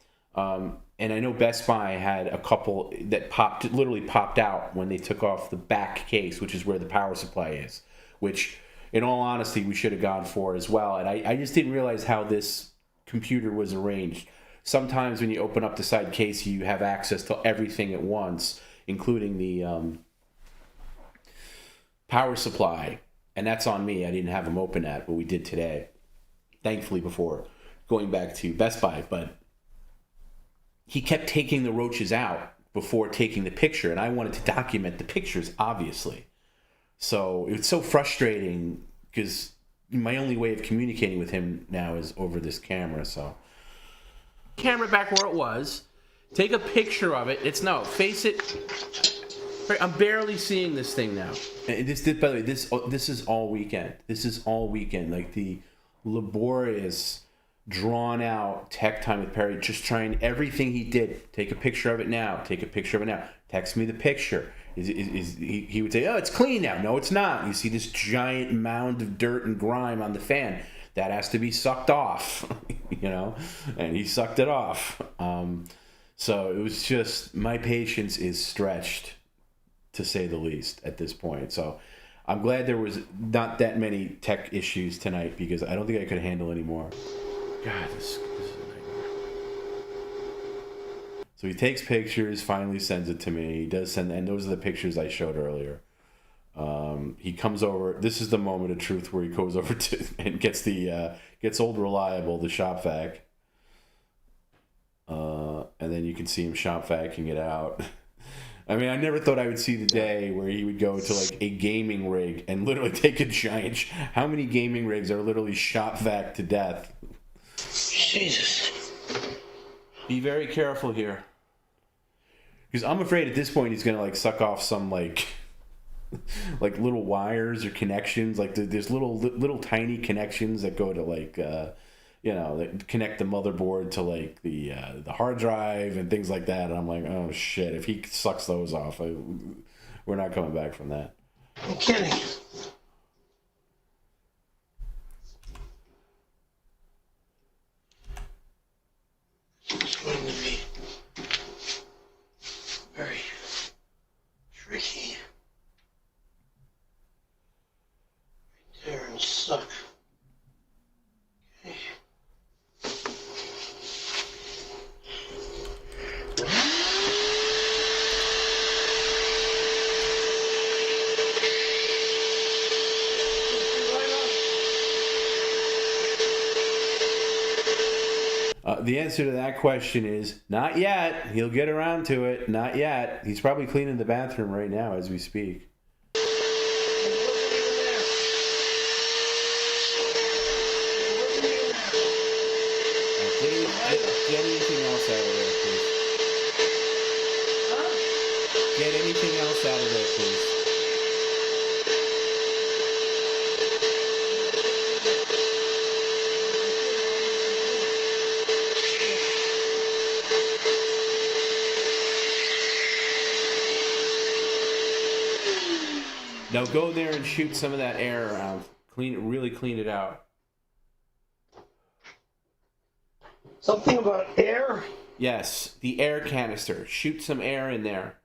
And I know Best Buy had a couple that literally popped out when they took off the back case, which is where the power supply is, which, in all honesty, we should have gone for as well. And I just didn't realize how this computer was arranged. Sometimes when you open up the side case, you have access to everything at once, including the power supply. And that's on me. I didn't have them open at what we did today, thankfully, before going back to Best Buy. But he kept taking the roaches out before taking the picture, and I wanted to document the pictures, obviously. So it's so frustrating because my only way of communicating with him now is over this camera. So camera back where it was, take a picture of it. Face it. I'm barely seeing this thing now. And by the way, this is all weekend. This is all weekend. Like the laborious, drawn out tech time with Perry, just trying everything he did. Take a picture of it now. Take a picture of it now. Text me the picture. He would say, oh, it's clean now. No, it's not. You see this giant mound of dirt and grime on the fan. That has to be sucked off, and he sucked it off. So it was just, my patience is stretched, to say the least, at this point. So I'm glad there was not that many tech issues tonight, because I don't think I could handle any more. God, this is a nightmare. So he takes pictures, finally sends it to me. He does send, and those are the pictures I showed earlier. He comes over. This is the moment of truth where he goes over to and gets old reliable, the Shop-Vac. And then you can see him Shop-Vacing it out. I mean, I never thought I would see the day where he would go to like a gaming rig and literally take a giant. How many gaming rigs are literally Shop-Vac to death? Jesus. Be very careful here. Because I'm afraid at this point he's going to like suck off some like little wires or connections. Like there's little tiny connections that go to like, that connect the motherboard to like the hard drive and things like that. And I'm like, oh shit, if he sucks those off, we're not coming back from that. I'm kidding. It's going to be very tricky. Right there and suck. Okay. The answer to that question is not yet. He'll get around to it. Not yet. He's probably cleaning the bathroom right now as we speak. Get anything else out of there, please. Get anything else out of there, please. Now go there and shoot some of that air around. Really clean it out. Something about air? Yes, the air canister. Shoot some air in there.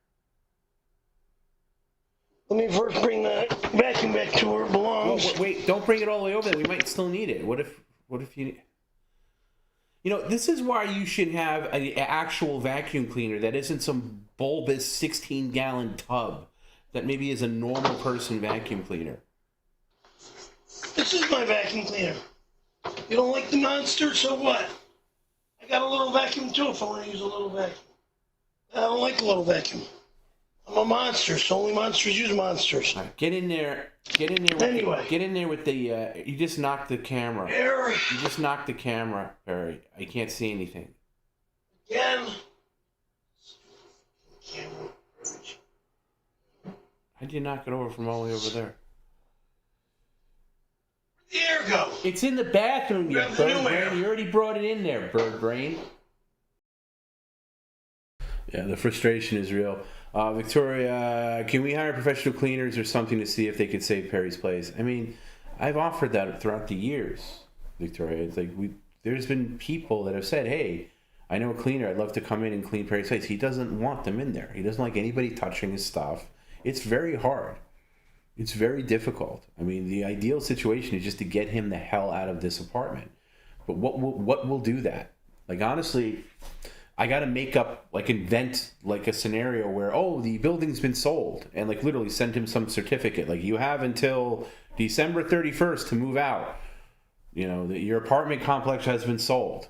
Let me first bring that vacuum back to where it belongs. Well, wait, don't bring it all the way over there. We might still need it. What if you... this is why you should have an actual vacuum cleaner that isn't some bulbous 16-gallon tub that maybe is a normal person vacuum cleaner. This is my vacuum cleaner. You don't like the monster, so what? I got a little vacuum too if I want to use a little vacuum. I don't like a little vacuum. I'm a monster, so only monsters use monsters. Right, get in there. Get in there with the. You just knocked the camera. Air. You just knocked the camera, Perry. I can't see anything. Again. How'd you knock it over from all the way over there? Where'd the air go? It's in the bathroom, you bird brain. You already brought it in there, bird brain. Yeah, the frustration is real. Victoria, can we hire professional cleaners or something to see if they could save Perry's place? I mean, I've offered that throughout the years, Victoria. It's like there's been people that have said, hey, I know a cleaner. I'd love to come in and clean Perry's place. He doesn't want them in there. He doesn't like anybody touching his stuff. It's very hard. It's very difficult. I mean, the ideal situation is just to get him the hell out of this apartment. But what will do that? Like, honestly, I got to invent like a scenario where, the building's been sold, and like literally send him some certificate. Like, you have until December 31st to move out. Your apartment complex has been sold.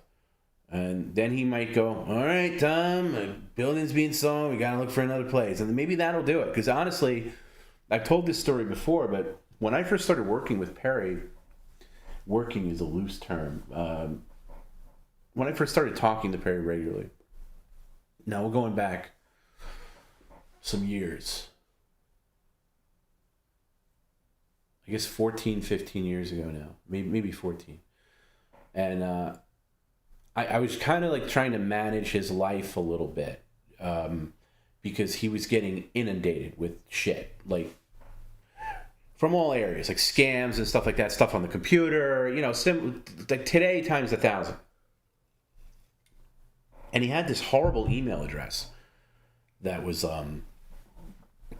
And then he might go, all right, Tom, the building's being sold. We got to look for another place. And maybe that'll do it. Because honestly, I've told this story before, but when I first started working with Perry, working is a loose term. When I first started talking to Perry regularly, now we're going back some years. I guess 14, 15 years ago now. Maybe 14. And I was kind of like trying to manage his life a little bit because he was getting inundated with shit, like from all areas, like scams and stuff like that, stuff on the computer, like today times 1,000. And he had this horrible email address that was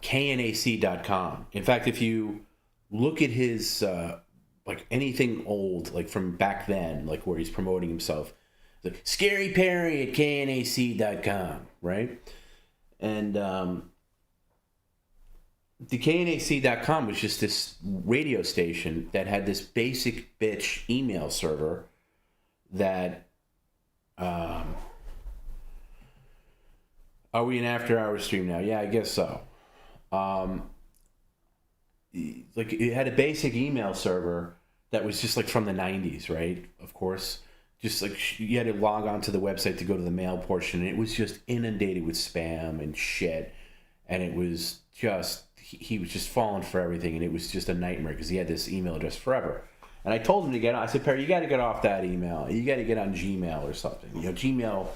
knac.com. In fact, if you look at his like anything old, like from back then, like where he's promoting himself, The Scary Perry at KNAC.com, right? And the KNAC.com was just this radio station that had this basic bitch email server that, are we an after-hour stream now? Yeah, I guess so. Like, it had a basic email server that was just like from the 90s, right? Of course. Just like you had to log on to the website to go to the mail portion, and it was just inundated with spam and shit. And it was just, he was just falling for everything, and it was just a nightmare because he had this email address forever. And I told him to get on. I said, Perry, you got to get off that email. You got to get on Gmail or something. You know, Gmail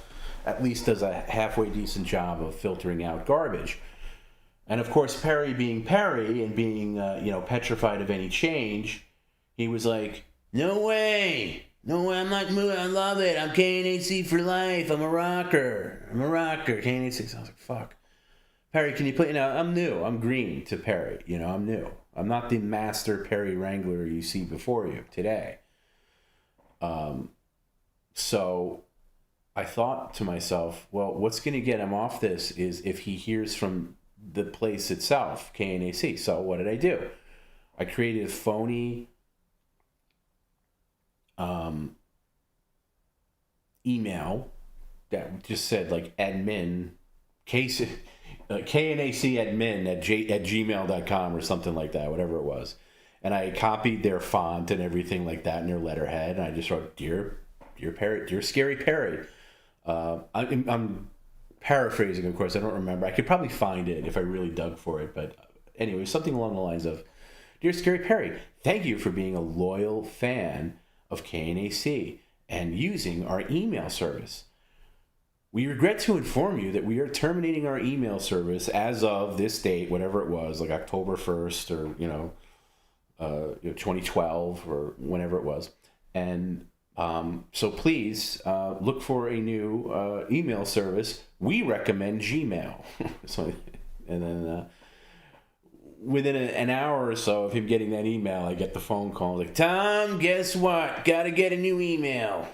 at least does a halfway decent job of filtering out garbage. And of course, Perry being Perry and being, petrified of any change, he was like, no way, I'm not moving, I love it, I'm KNAC for life, I'm a rocker, KNAC. So I was like, fuck. Perry, can you put, I'm new, I'm green to Perry, I'm new. I'm not the master Perry Wrangler you see before you today. So I thought to myself, well, what's going to get him off this is if he hears from the place itself, KNAC. So what did I do? I created a phony email that just said like admin, KNAC admin at gmail.com or something like that, whatever it was. And I copied their font and everything like that in their letterhead. And I just wrote, Dear Perry, Dear Scary Perry. I'm paraphrasing, of course. I don't remember. I could probably find it if I really dug for it. But anyway, something along the lines of, Dear Scary Perry, thank you for being a loyal fan of KNAC and using our email service. We regret to inform you that we are terminating our email service as of this date, whatever it was, like October 1st or, 2012 or whenever it was. And so please look for a new email service. We recommend Gmail. And then within an hour or so of him getting that email, I get the phone call like, Tom, guess what? Got to get a new email.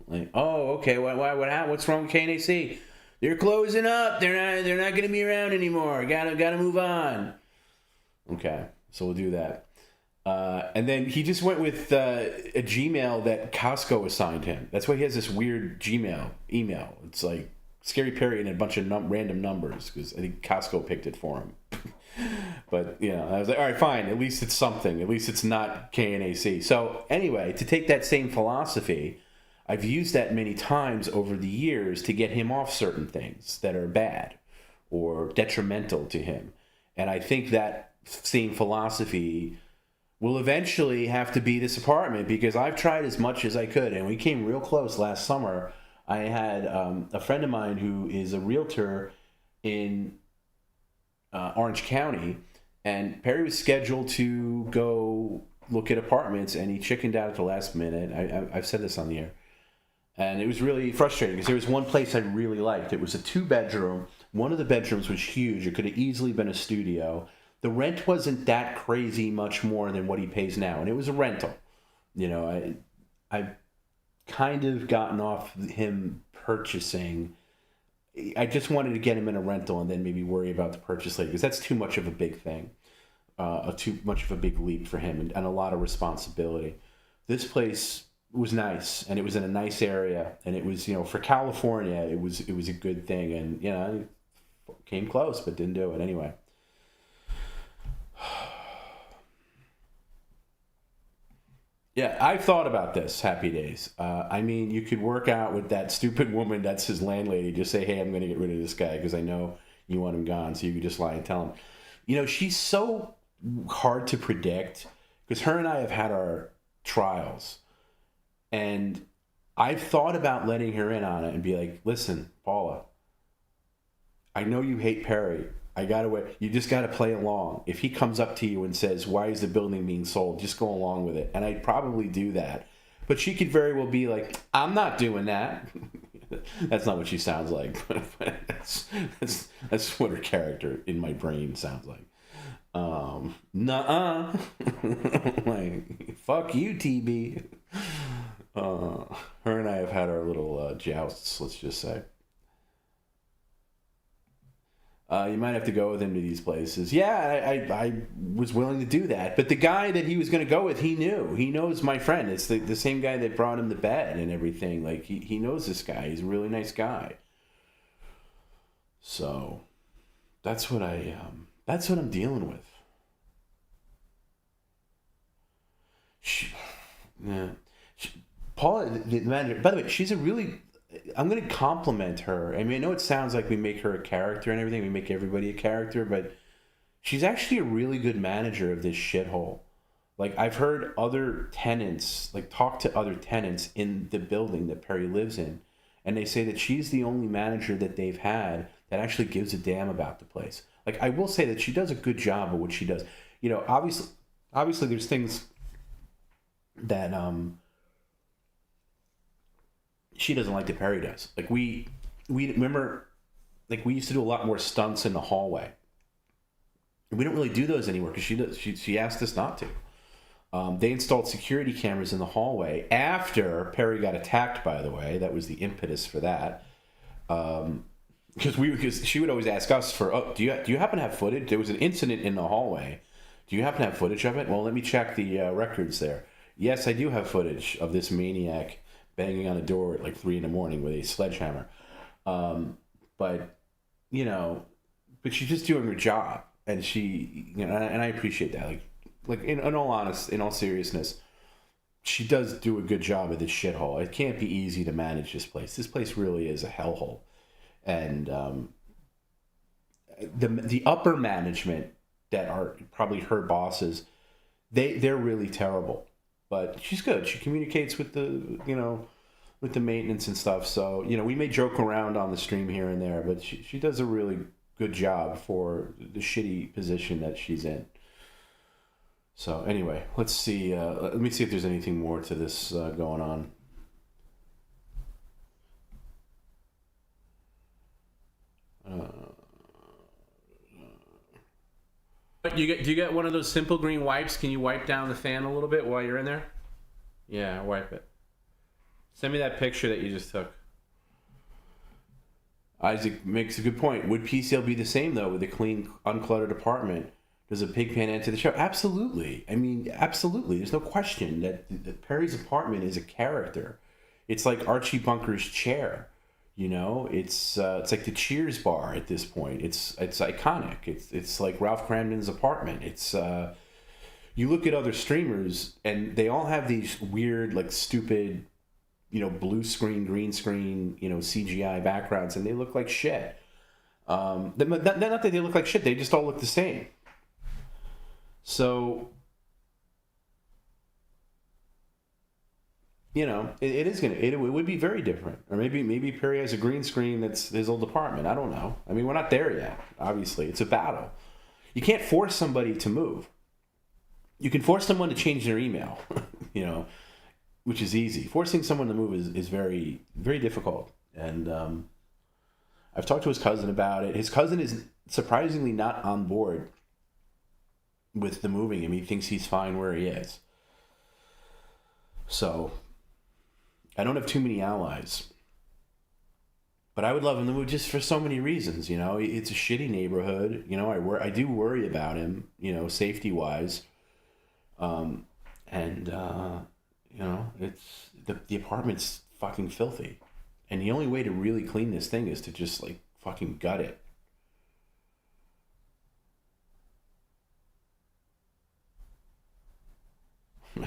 Like, oh, okay. What's wrong with KNAC? They're closing up. They're not going to be around anymore. Got to move on. Okay, so we'll do that. And then he just went with a Gmail that Costco assigned him. That's why he has this weird Gmail email. It's like Scary Perry and a bunch of random numbers because I think Costco picked it for him. But, I was like, all right, fine. At least it's something. At least it's not KNAC. So anyway, to take that same philosophy, I've used that many times over the years to get him off certain things that are bad or detrimental to him. And I think that same philosophy will eventually have to be this apartment because I've tried as much as I could. And we came real close last summer. I had a friend of mine who is a realtor in Orange County, and Perry was scheduled to go look at apartments, and he chickened out at the last minute. I've said this on the air. And it was really frustrating because there was one place I really liked. It was a 2-bedroom. One of the bedrooms was huge. It could have easily been a studio. The rent wasn't that crazy much more than what he pays now. And it was a rental. I've kind of gotten off him purchasing. I just wanted to get him in a rental and then maybe worry about the purchase later because that's too much of a big thing. Too much of a big leap for him and a lot of responsibility. This place was nice, and it was in a nice area, and it was, for California, it was a good thing, and I came close, but didn't do it anyway. Yeah, I've thought about this, Happy Days. You could work out with that stupid woman that's his landlady, just say, hey, I'm going to get rid of this guy because I know you want him gone, so you could just lie and tell him. She's so hard to predict because her and I have had our trials. And I've thought about letting her in on it and be like, listen, Paula, I know you hate Perry. You just got to play along. If he comes up to you and says, why is the building being sold? Just go along with it. And I'd probably do that. But she could very well be like, I'm not doing that. That's not what she sounds like. That's what her character in my brain sounds like. Nuh-uh. Like, fuck you, TB. Her and I have had our little jousts, let's just say. You might have to go with him to these places. Yeah, I was willing to do that. But the guy that he was going to go with, he knew. He knows my friend. It's the same guy that brought him the bed and everything. Like, he knows this guy. He's a really nice guy. So, that's what I'm dealing with. Paula, the manager, by the way, she's a really... I'm going to compliment her. I mean, I know it sounds like we make her a character and everything. We make everybody a character, but she's actually a really good manager of this shithole. Like, I've heard other tenants, like, talk to other tenants in the building that Perry lives in, and they say that she's the only manager that they've had that actually gives a damn about the place. Like, I will say that she does a good job of what she does. You know, obviously there's things that, she doesn't like that Perry does. Like, we remember, like, we used to do a lot more stunts in the hallway. We don't really do those anymore because she asked us not to. They installed security cameras in the hallway after Perry got attacked, by the way. That was the impetus for that. Because she would always ask us for, oh, do you happen to have footage? There was an incident in the hallway. Do you happen to have footage of it? Well, let me check the records there. Yes, I do have footage of this maniac banging on a door at like 3 a.m. with a sledgehammer. But, you know, but she's just doing her job. And she, you know, and I appreciate that. Like in all seriousness, she does do a good job of this shithole. It can't be easy to manage this place. This place really is a hellhole. And the upper management that are probably her bosses, they're really terrible. But she's good. She communicates with with the maintenance and stuff. So, you know, we may joke around on the stream here and there, but she does a really good job for the shitty position that she's in. So anyway, let's see. Let me see if there's anything more to this going on. Do you get one of those simple green wipes? Can you wipe down the fan a little bit while you're in there? Yeah, wipe it. Send me that picture that you just took. Isaac makes a good point. Would PCL be the same, though, with a clean, uncluttered apartment? Does a pigpen add to the show? Absolutely. I mean, absolutely. There's no question that Perry's apartment is a character. It's like Archie Bunker's chair. You know, it's like the Cheers bar at this point. It's iconic. It's like Ralph Cramden's apartment. It's you look at other streamers and they all have these weird, like, stupid, you know, blue screen, green screen, you know, CGI backgrounds, and they look like shit. Not that they look like shit. They just all look the same. So, you know, it would be very different. Or maybe Perry has a green screen that's his old apartment. I don't know. I mean, we're not there yet. Obviously, it's a battle. You can't force somebody to move. You can force someone to change their email, you know, which is easy. Forcing someone to move is very, very difficult. And I've talked to his cousin about it. His cousin is surprisingly not on board with the moving. I mean, he thinks he's fine where he is. So I don't have too many allies, but I would love him to move just for so many reasons. You know, it's a shitty neighborhood. You know, I do worry about him, you know, safety wise. You know, it's the apartment's fucking filthy, and the only way to really clean this thing is to just like fucking gut it.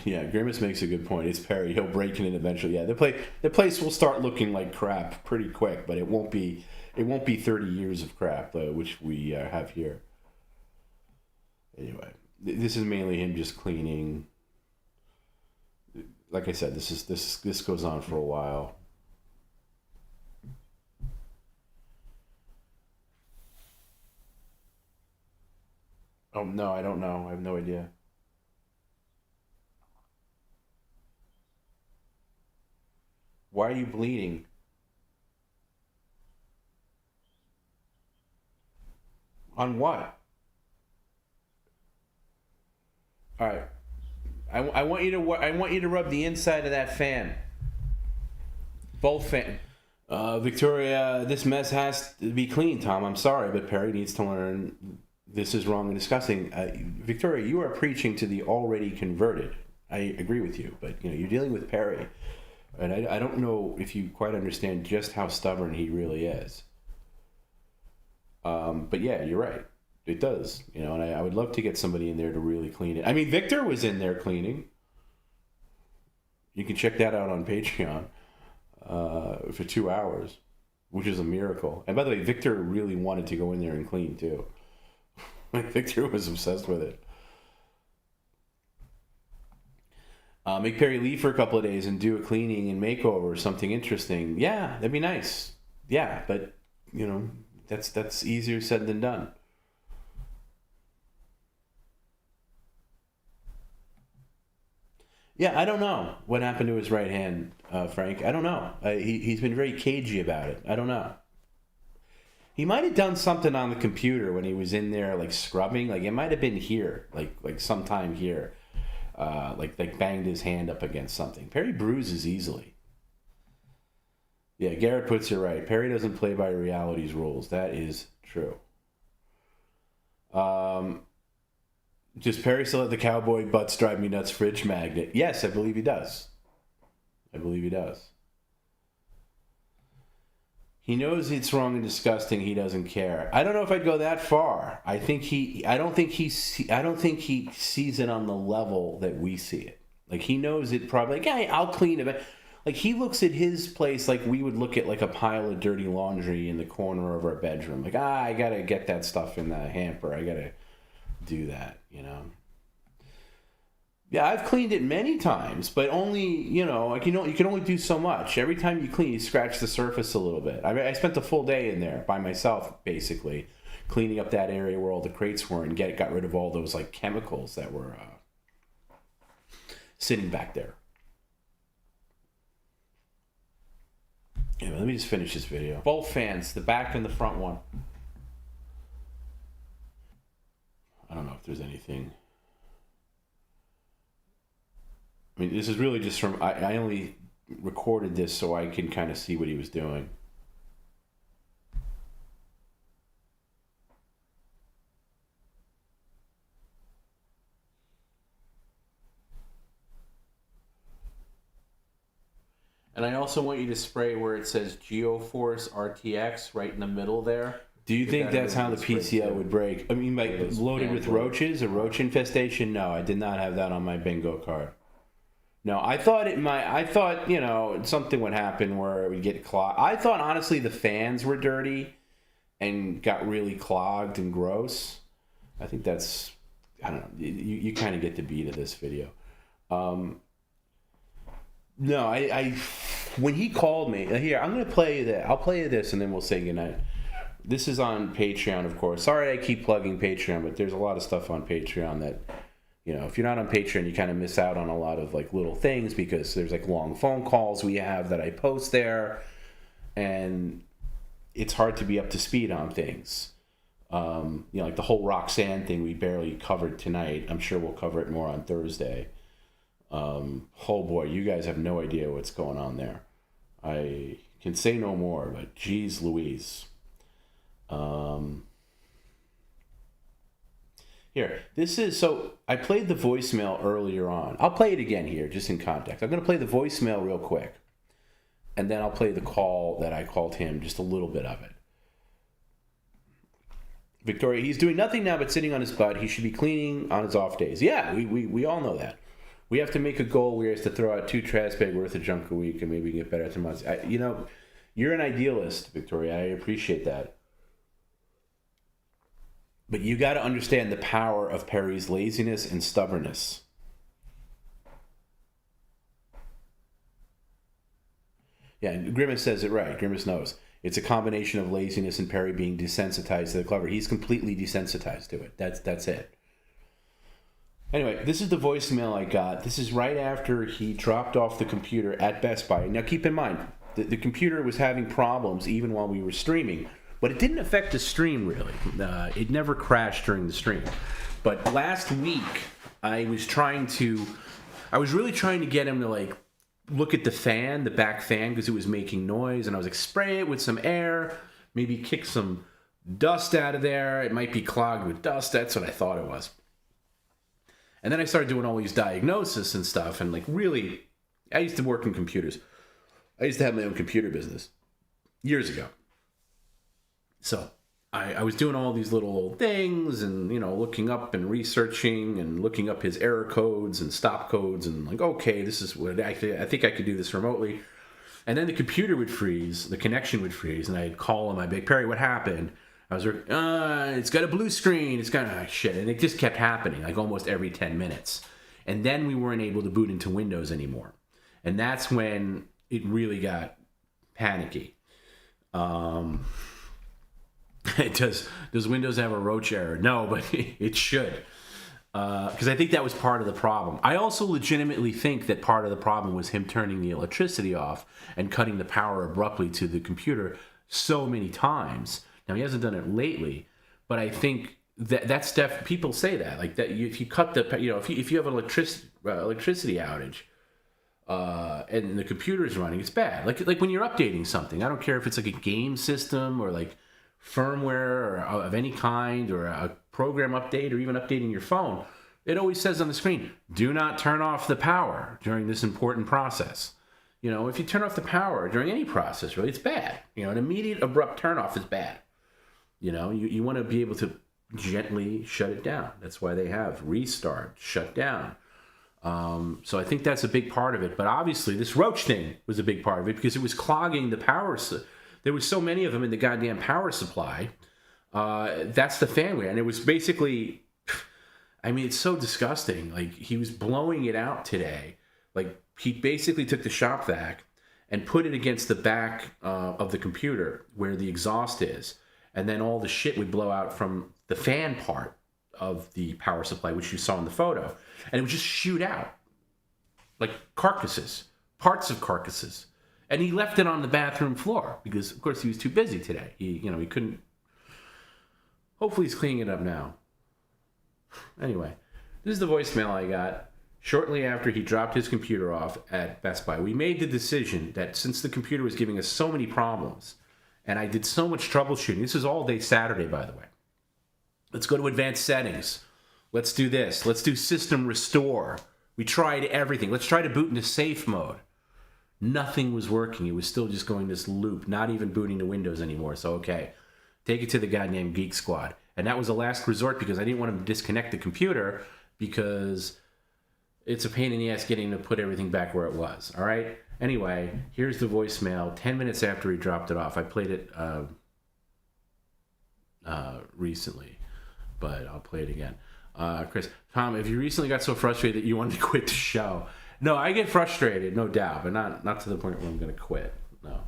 Yeah, Grimace makes a good point. It's Perry. He'll break it in eventually. Yeah, the place will start looking like crap pretty quick, but it won't be 30 years of crap, which we have here. Anyway, this is mainly him just cleaning. Like I said, this goes on for a while. Oh no, I don't know. I have no idea. Why are you bleeding? On what? All right. I want you to rub the inside of that fan. Both Victoria, this mess has to be clean, Tom. I'm sorry, but Perry needs to learn this is wrong and disgusting. Victoria, you are preaching to the already converted. I agree with you, but you're dealing with Perry, and I don't know if you quite understand just how stubborn he really is. But yeah, you're right. It does, and I would love to get somebody in there to really clean it. I mean, Victor was in there cleaning. You can check that out on Patreon for 2 hours, which is a miracle. And by the way, Victor really wanted to go in there and clean too. Victor was obsessed with it. Make Perry leave for a couple of days and do a cleaning and makeover or something interesting. Yeah, that'd be nice. Yeah, but that's easier said than done. Yeah, I don't know what happened to his right hand, Frank. I don't know. He's been very cagey about it. I don't know. He might have done something on the computer when he was in there, like scrubbing. Like it might have been here, like sometime here, like banged his hand up against something. Perry bruises easily. Yeah, Garrett puts it right. Perry doesn't play by reality's rules. That is true. Does Perry still have the cowboy butts drive me nuts fridge magnet? Yes, I believe he does. He knows it's wrong and disgusting. He doesn't care. I don't know if I'd go that far. I don't think he sees it on the level that we see it. Like he knows it probably. Like, hey, I'll clean it. Like he looks at his place like we would look at like a pile of dirty laundry in the corner of our bedroom. Like I gotta get that stuff in the hamper. I gotta do that. Yeah, I've cleaned it many times, but only, you can only do so much. Every time you clean, you scratch the surface a little bit. I spent a full day in there by myself, basically, cleaning up that area where all the crates were and got rid of all those like chemicals that were sitting back there. Anyway, let me just finish this video. Both fans, the back and the front one. I don't know if there's anything. I mean, this is really just from, I only recorded this so I can kind of see what he was doing. And I also want you to spray where it says Geoforce RTX right in the middle there. Do you think that's how the PCL would break? I mean, like loaded with roaches, a roach infestation? No, I did not have that on my bingo card. No, I thought something would happen where it would get clogged. I thought, honestly, the fans were dirty and got really clogged and gross. I think that's, I don't know, you kind of get the beat of this video. No, I when he called me, here, I'm going to play you that. I'll play you this and then we'll say goodnight. This is on Patreon, of course. Sorry I keep plugging Patreon, but there's a lot of stuff on Patreon that, if you're not on Patreon, you kind of miss out on a lot of like little things because there's like long phone calls we have that I post there, and it's hard to be up to speed on things. Like the whole Roxanne thing we barely covered tonight. I'm sure we'll cover it more on Thursday. Oh boy, you guys have no idea what's going on there. I can say no more, but geez Louise. Here, this is, so I played the voicemail earlier on. I'll play it again here, just in context. I'm going to play the voicemail real quick, and then I'll play the call that I called him, just a little bit of it. Victoria, he's doing nothing now but sitting on his butt. He should be cleaning on his off days. Yeah, we all know that. We have to make a goal where he has to throw out 2 trash bag worth of junk a week, and maybe we can get better at 2 months. You're an idealist, Victoria. I appreciate that. But you got to understand the power of Perry's laziness and stubbornness. Yeah, and Grimace says it right. Grimace knows. It's a combination of laziness and Perry being desensitized to the clever. He's completely desensitized to it. That's it. Anyway, this is the voicemail I got. This is right after he dropped off the computer at Best Buy. Now keep in mind, the computer was having problems even while we were streaming. But it didn't affect the stream, really. It never crashed during the stream. But last week, I was really trying to get him to, like, look at the fan, the back fan, because it was making noise, and I was like, spray it with some air, maybe kick some dust out of there. It might be clogged with dust. That's what I thought it was. And then I started doing all these diagnoses and stuff, and like really, I used to work in computers. I used to have my own computer business years ago. So I was doing all these little things and, you know, looking up and researching and looking up his error codes and stop codes and like, okay, this is what I think I could do this remotely. And then the computer would freeze, the connection would freeze, and I'd call him, I'd be like, Perry, what happened? I was like, it's got a blue screen, it's got shit. And it just kept happening, like almost every 10 minutes. And then we weren't able to boot into Windows anymore. And that's when it really got panicky. Does Windows have a roach error? No, but it should. Because I think that was part of the problem. I also legitimately think that part of the problem was him turning the electricity off and cutting the power abruptly to the computer so many times. Now, he hasn't done it lately, but I think that's stuff, people say that. Like, that if you cut the, you know, if you have an electricity outage, and the computer is running, it's bad. Like when you're updating something, I don't care if it's like a game system or like firmware or of any kind or a program update or even updating your phone, it always says on the screen, do not turn off the power during this important process. You know, if you turn off the power during any process, really, it's bad. You know, an immediate abrupt turn off is bad. You know, you want to be able to gently shut it down. That's why they have restart, shut down. So I think that's a big part of it. But obviously this roach thing was a big part of it because it was clogging the power. There was so many of them in the goddamn power supply. That's the fanway. And it was basically, I mean, it's so disgusting. Like, he was blowing it out today. Like, he basically took the Shop-Vac and put it against the back of the computer where the exhaust is. And then all the shit would blow out from the fan part of the power supply, which you saw in the photo. And it would just shoot out like carcasses, parts of carcasses. And he left it on the bathroom floor because, of course, he was too busy today. He couldn't. Hopefully he's cleaning it up now. Anyway, this is the voicemail I got shortly after he dropped his computer off at Best Buy. We made the decision that since the computer was giving us so many problems, and I did so much troubleshooting, this is all day Saturday, by the way. Let's go to advanced settings. Let's do this. Let's do system restore. We tried everything. Let's try to boot into safe mode. Nothing was working. It was still just going this loop, not even booting to Windows anymore. So, okay, take it to the goddamn Geek Squad. And that was the last resort because I didn't want him to disconnect the computer because it's a pain in the ass getting to put everything back where it was. All right? Anyway, here's the voicemail 10 minutes after he dropped it off. I played it recently, but I'll play it again. Chris, Tom, if you recently got so frustrated that you wanted to quit the show. No, I get frustrated, no doubt, but not to the point where I'm going to quit. No,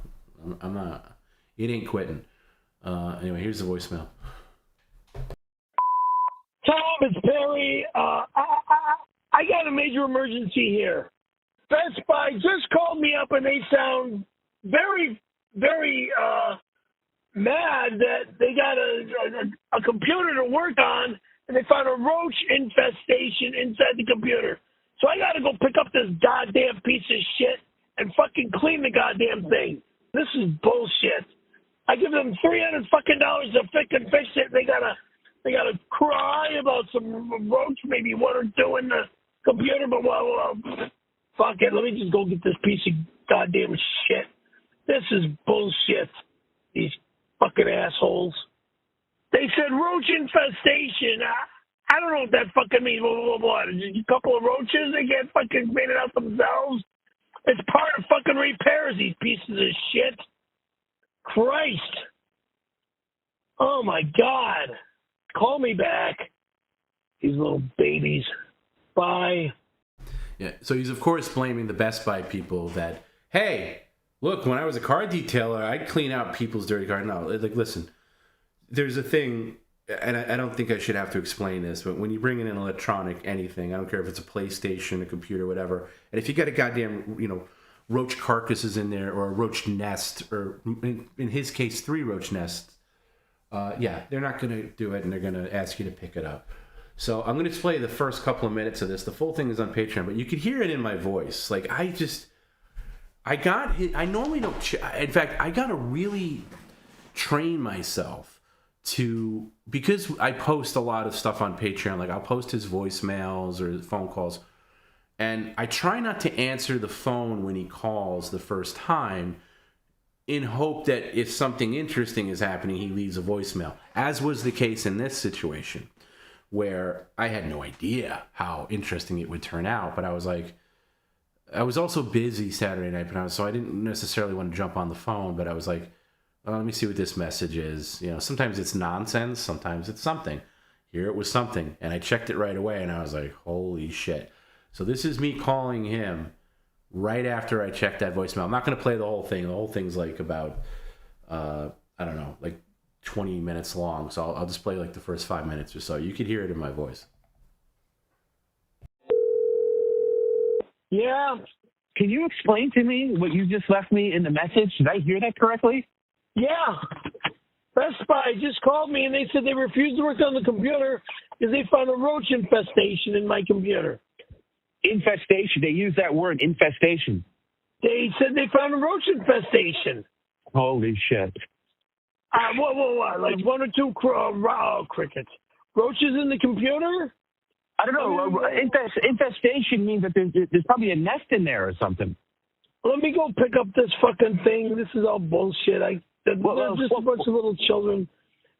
I'm not. It ain't quitting. Anyway, here's the voicemail. Tom, it's Perry. I got a major emergency here. Best Buy just called me up and they sound very, very mad that they got a computer to work on and they found a roach infestation inside the computer. So I got to go pick up this goddamn piece of shit and fucking clean the goddamn thing. This is bullshit. I give them $300 to fix it. They gotta cry about some roach, maybe one or two in the computer. But well, fuck it. Let me just go get this piece of goddamn shit. This is bullshit. These fucking assholes. They said roach infestation. I don't know what that fucking means. What? A couple of roaches? They can't fucking clean it out themselves? It's part of fucking repairs, these pieces of shit. Christ. Oh, my God. Call me back. These little babies. Bye. Yeah, so he's, of course, blaming the Best Buy people that, hey, look, when I was a car detailer, I'd clean out people's dirty cars. No, like, listen, there's a thing, and I don't think I should have to explain this, but when you bring in an electronic anything, I don't care if it's a PlayStation, a computer, whatever, and if you got a goddamn, roach carcasses in there or a roach nest, or in his case, 3 roach nests, they're not going to do it, and they're going to ask you to pick it up. So I'm going to play the first couple of minutes of this. The full thing is on Patreon, but you could hear it in my voice. Like, I normally don't. In fact, I got to really train myself to, because I post a lot of stuff on Patreon. Like I'll post his voicemails or phone calls, and I try not to answer the phone when he calls the first time, in hope that if something interesting is happening, he leaves a voicemail. As was the case in this situation, where I had no idea how interesting it would turn out, but I was like, I was also busy Saturday night, so I didn't necessarily want to jump on the phone, but I was like, oh, let me see what this message is. You know, sometimes it's nonsense, sometimes it's something. Here it was something, and I checked it right away, and I was like, holy shit. So this is me calling him right after I checked that voicemail. I'm not going to play the whole thing. The whole thing's like about, I don't know, like 20 minutes long, so I'll just play like the first 5 minutes or so. You could hear it in my voice. Yeah. Can you explain to me what you just left me in the message? Did I hear that correctly? Yeah. Best Buy just called me and they said they refused to work on the computer because they found a roach infestation in my computer. Infestation. They use that word, infestation. They said they found a roach infestation. Holy shit. What? Like one or two crickets. Roaches in the computer? I don't know. Infestation means that there's probably a nest in there or something. Let me go pick up this fucking thing. This is all bullshit. There's just a bunch of little children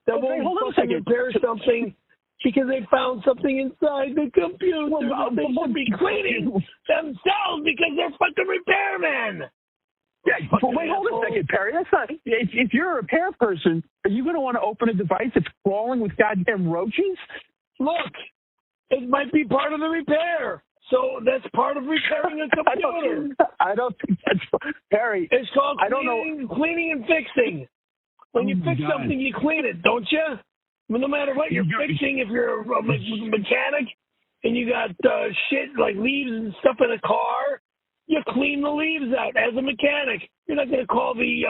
that won't fucking repair something because they found something inside the computer that they should be cleaning themselves because they're fucking repairmen. Yeah, but wait, hold a second, Perry. That's not. If you're a repair person, are you going to want to open a device that's crawling with goddamn roaches? Look. It might be part of the repair. So that's part of repairing a computer. I don't think that's Perry. It's called cleaning and fixing. When you fix something, you clean it, don't you? No matter what you're fixing, if you're a mechanic and you got shit like leaves and stuff in a car, you clean the leaves out as a mechanic. You're not going to call the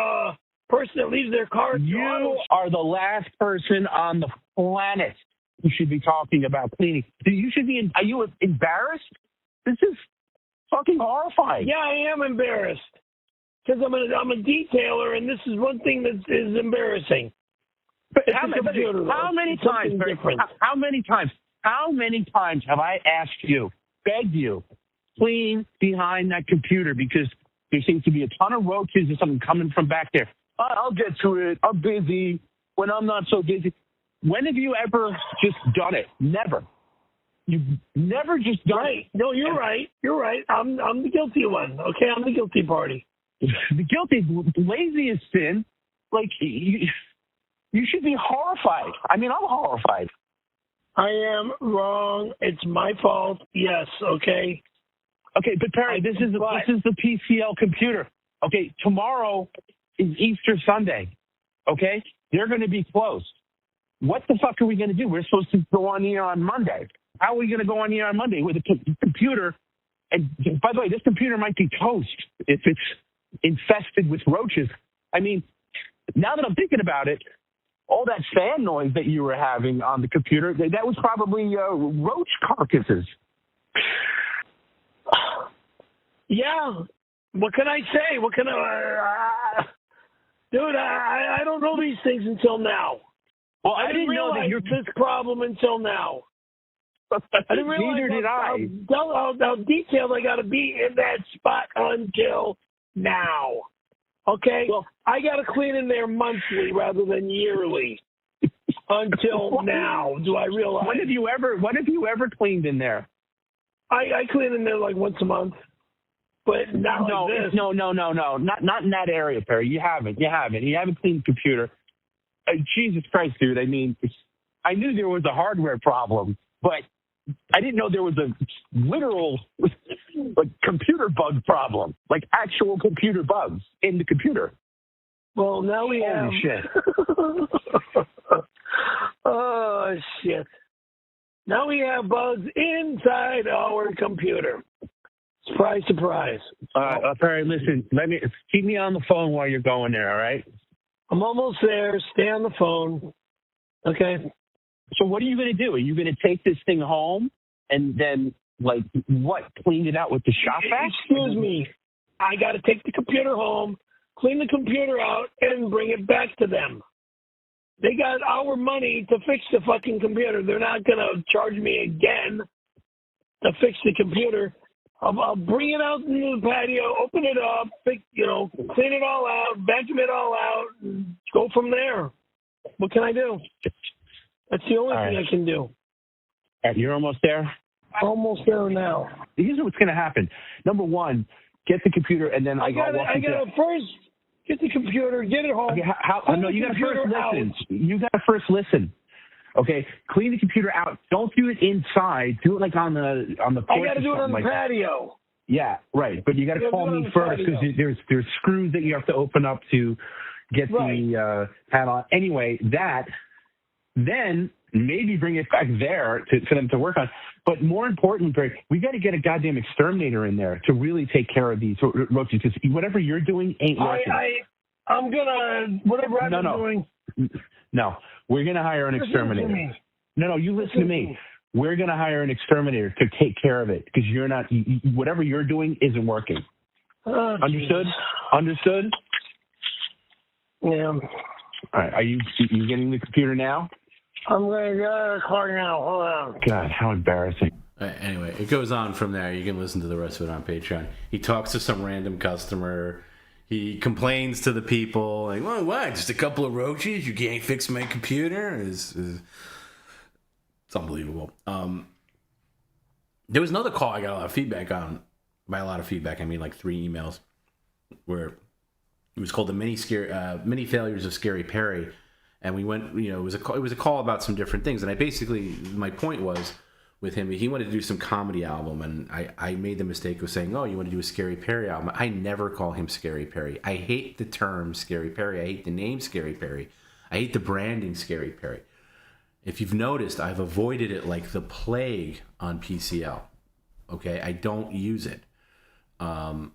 person that leaves their car. You are the last person on the planet you should be talking about cleaning. You should be. Are you embarrassed? This is fucking horrifying. Yeah, I am embarrassed because I'm a detailer, and this is one thing that is embarrassing. But how many times? How many times have I asked you, begged you, clean behind that computer because there seems to be a ton of roaches or something coming from back there? I'll get to it. I'm busy. When I'm not so busy. When have you ever just done it? Never. You've never just done it. No, you're right. You're right. I'm the guilty one. Okay, I'm the guilty party. The guilty, lazy as sin. Like, you should be horrified. I mean, I'm horrified. I am wrong. It's my fault. Yes, okay? Okay, but Perry, this is the PCL computer. Okay, tomorrow is Easter Sunday. Okay? They're going to be closed. What the fuck are we going to do? We're supposed to go on here on Monday. How are we going to go on here on Monday with a computer? And by the way, this computer might be toast if it's infested with roaches. I mean, now that I'm thinking about it, all that fan noise that you were having on the computer, that was probably roach carcasses. Yeah. What can I say? What can I... Dude, I don't know these things until now. Well, I didn't know that this problem until now. I didn't realize Neither did I. How detailed I got to be in that spot until now. Okay? Well, I got to clean in there monthly rather than yearly. Until now, do I realize? When have you ever cleaned in there? I clean in there like once a month. But not like this. No. Not in that area, Perry. You haven't. You haven't cleaned the computer. Jesus Christ, dude. I mean, I knew there was a hardware problem, but I didn't know there was a literal computer bug problem, like actual computer bugs in the computer. Well, now we have... shit. Oh, shit. Now we have bugs inside our computer. Surprise, surprise. Perry, listen, keep me on the phone while you're going there, all right? I'm almost there. Stay on the phone. Okay. So what are you going to do? Are you going to take this thing home and then, clean it out with the Shop-Vac? Excuse me. I got to take the computer home, clean the computer out, and bring it back to them. They got our money to fix the fucking computer. They're not going to charge me again to fix the computer. I'll bring it out into the patio, open it up, clean it all out, vacuum it all out, and go from there. What can I do? That's the only thing I can do. All right, you're almost there? Almost there now. Here's what's going to happen. Number one, get the computer, and then I got to first get the computer, get it home. Okay, no, you got to first listen. You got to first listen. Okay, clean the computer out. Don't do it inside. Do it like on the porch. I got to do it on the patio. Yeah, right. But you got to call me first because there's screws that you have to open up to get the pad on. Anyway, then maybe bring it back there for them to work on. But more importantly, we got to get a goddamn exterminator in there to really take care of these roaches, because whatever you're doing ain't working. I'm gonna whatever I'm doing. No, we're gonna hire an exterminator. No, you listen to me. We're gonna hire an exterminator to take care of it, because you're not. Whatever you're doing isn't working. Understood? Understood? Yeah. All right. Are you getting the computer now? I'm going to get out of the car now. Hold on. God, how embarrassing. Anyway, it goes on from there. You can listen to the rest of it on Patreon. He talks to some random customer. He complains to the people, like, well, what? Just a couple of roaches? You can't fix my computer? It's unbelievable. There was another call I got a lot of feedback on. By a lot of feedback, I mean like 3 emails, where it was called the mini failures of Scary Perry. And we went, it was a call about some different things. And my point was with him, he wanted to do some comedy album. And I made the mistake of saying, oh, you want to do a Scary Perry album? I never call him Scary Perry. I hate the term Scary Perry. I hate the name Scary Perry. I hate the branding Scary Perry. If you've noticed, I've avoided it like the plague on PCL. Okay, I don't use it. And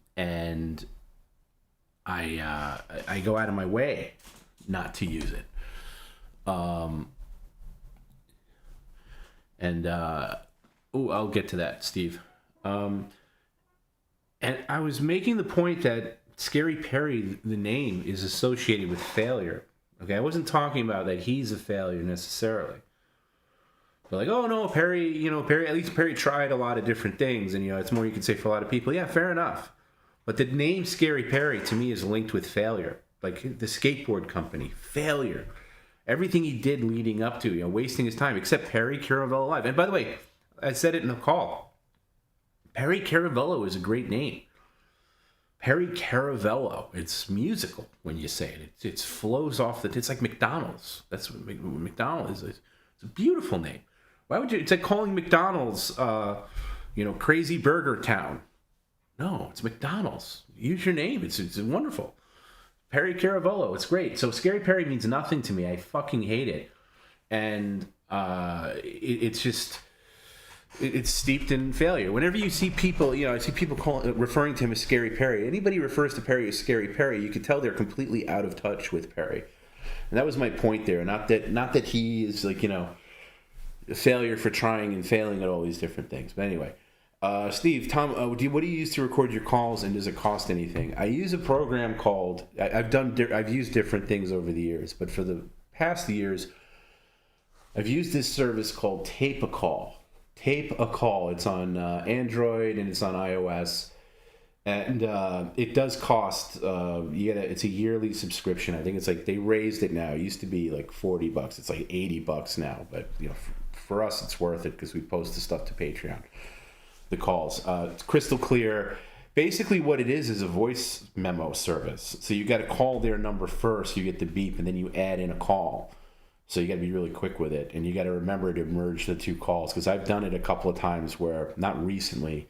I go out of my way not to use it. I'll get to that, Steve. And I was making the point that Scary Perry, the name, is associated with failure. Okay, I wasn't talking about that he's a failure necessarily. But like, oh no, Perry, at least Perry tried a lot of different things, and it's more you can say for a lot of people. Yeah, fair enough. But the name Scary Perry to me is linked with failure. Like the skateboard company, failure. Everything he did leading up to, wasting his time, except Perry Caravello Live. And by the way, I said it in the call. Perry Caravello is a great name. Perry Caravello. It's musical when you say it. It flows off it's like McDonald's. That's what McDonald's is. It's a beautiful name. Why would you? It's like calling McDonald's, Crazy Burger Town. No, it's McDonald's. Use your name. It's wonderful. Perry Caravello, it's great. So Scary Perry means nothing to me. I fucking hate it. And it's steeped in failure. Whenever you see people, I see people referring to him as Scary Perry. Anybody refers to Perry as Scary Perry, you can tell they're completely out of touch with Perry. And that was my point there. Not that he is like, a failure for trying and failing at all these different things. But anyway. Steve, Tom, what do you use to record your calls, and does it cost anything? I use a program called. I've used different things over the years, but for the past years, I've used this service called Tape a Call. Tape a Call. It's on Android and it's on iOS, and it does cost. It's a yearly subscription. I think it's like they raised it now. It used to be like $40. It's like $80 now, but for us, it's worth it because we post the stuff to Patreon. The calls. It's crystal clear. Basically what it is a voice memo service. So you got to call their number first, you get the beep, and then you add in a call. So you got to be really quick with it, and you got to remember to merge the 2 calls, because I've done it a couple of times where, not recently,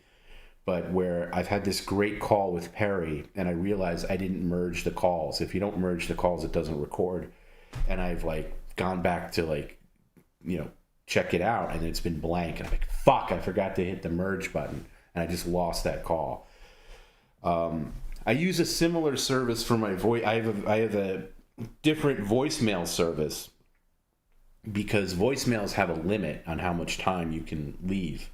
but where I've had this great call with Perry, and I realized I didn't merge the calls. If you don't merge the calls, it doesn't record. And I've gone back to check it out, and it's been blank, and I'm like, fuck, I forgot to hit the merge button, and I just lost that call. I use a similar service for my voice. I have a different voicemail service, because voicemails have a limit on how much time you can leave.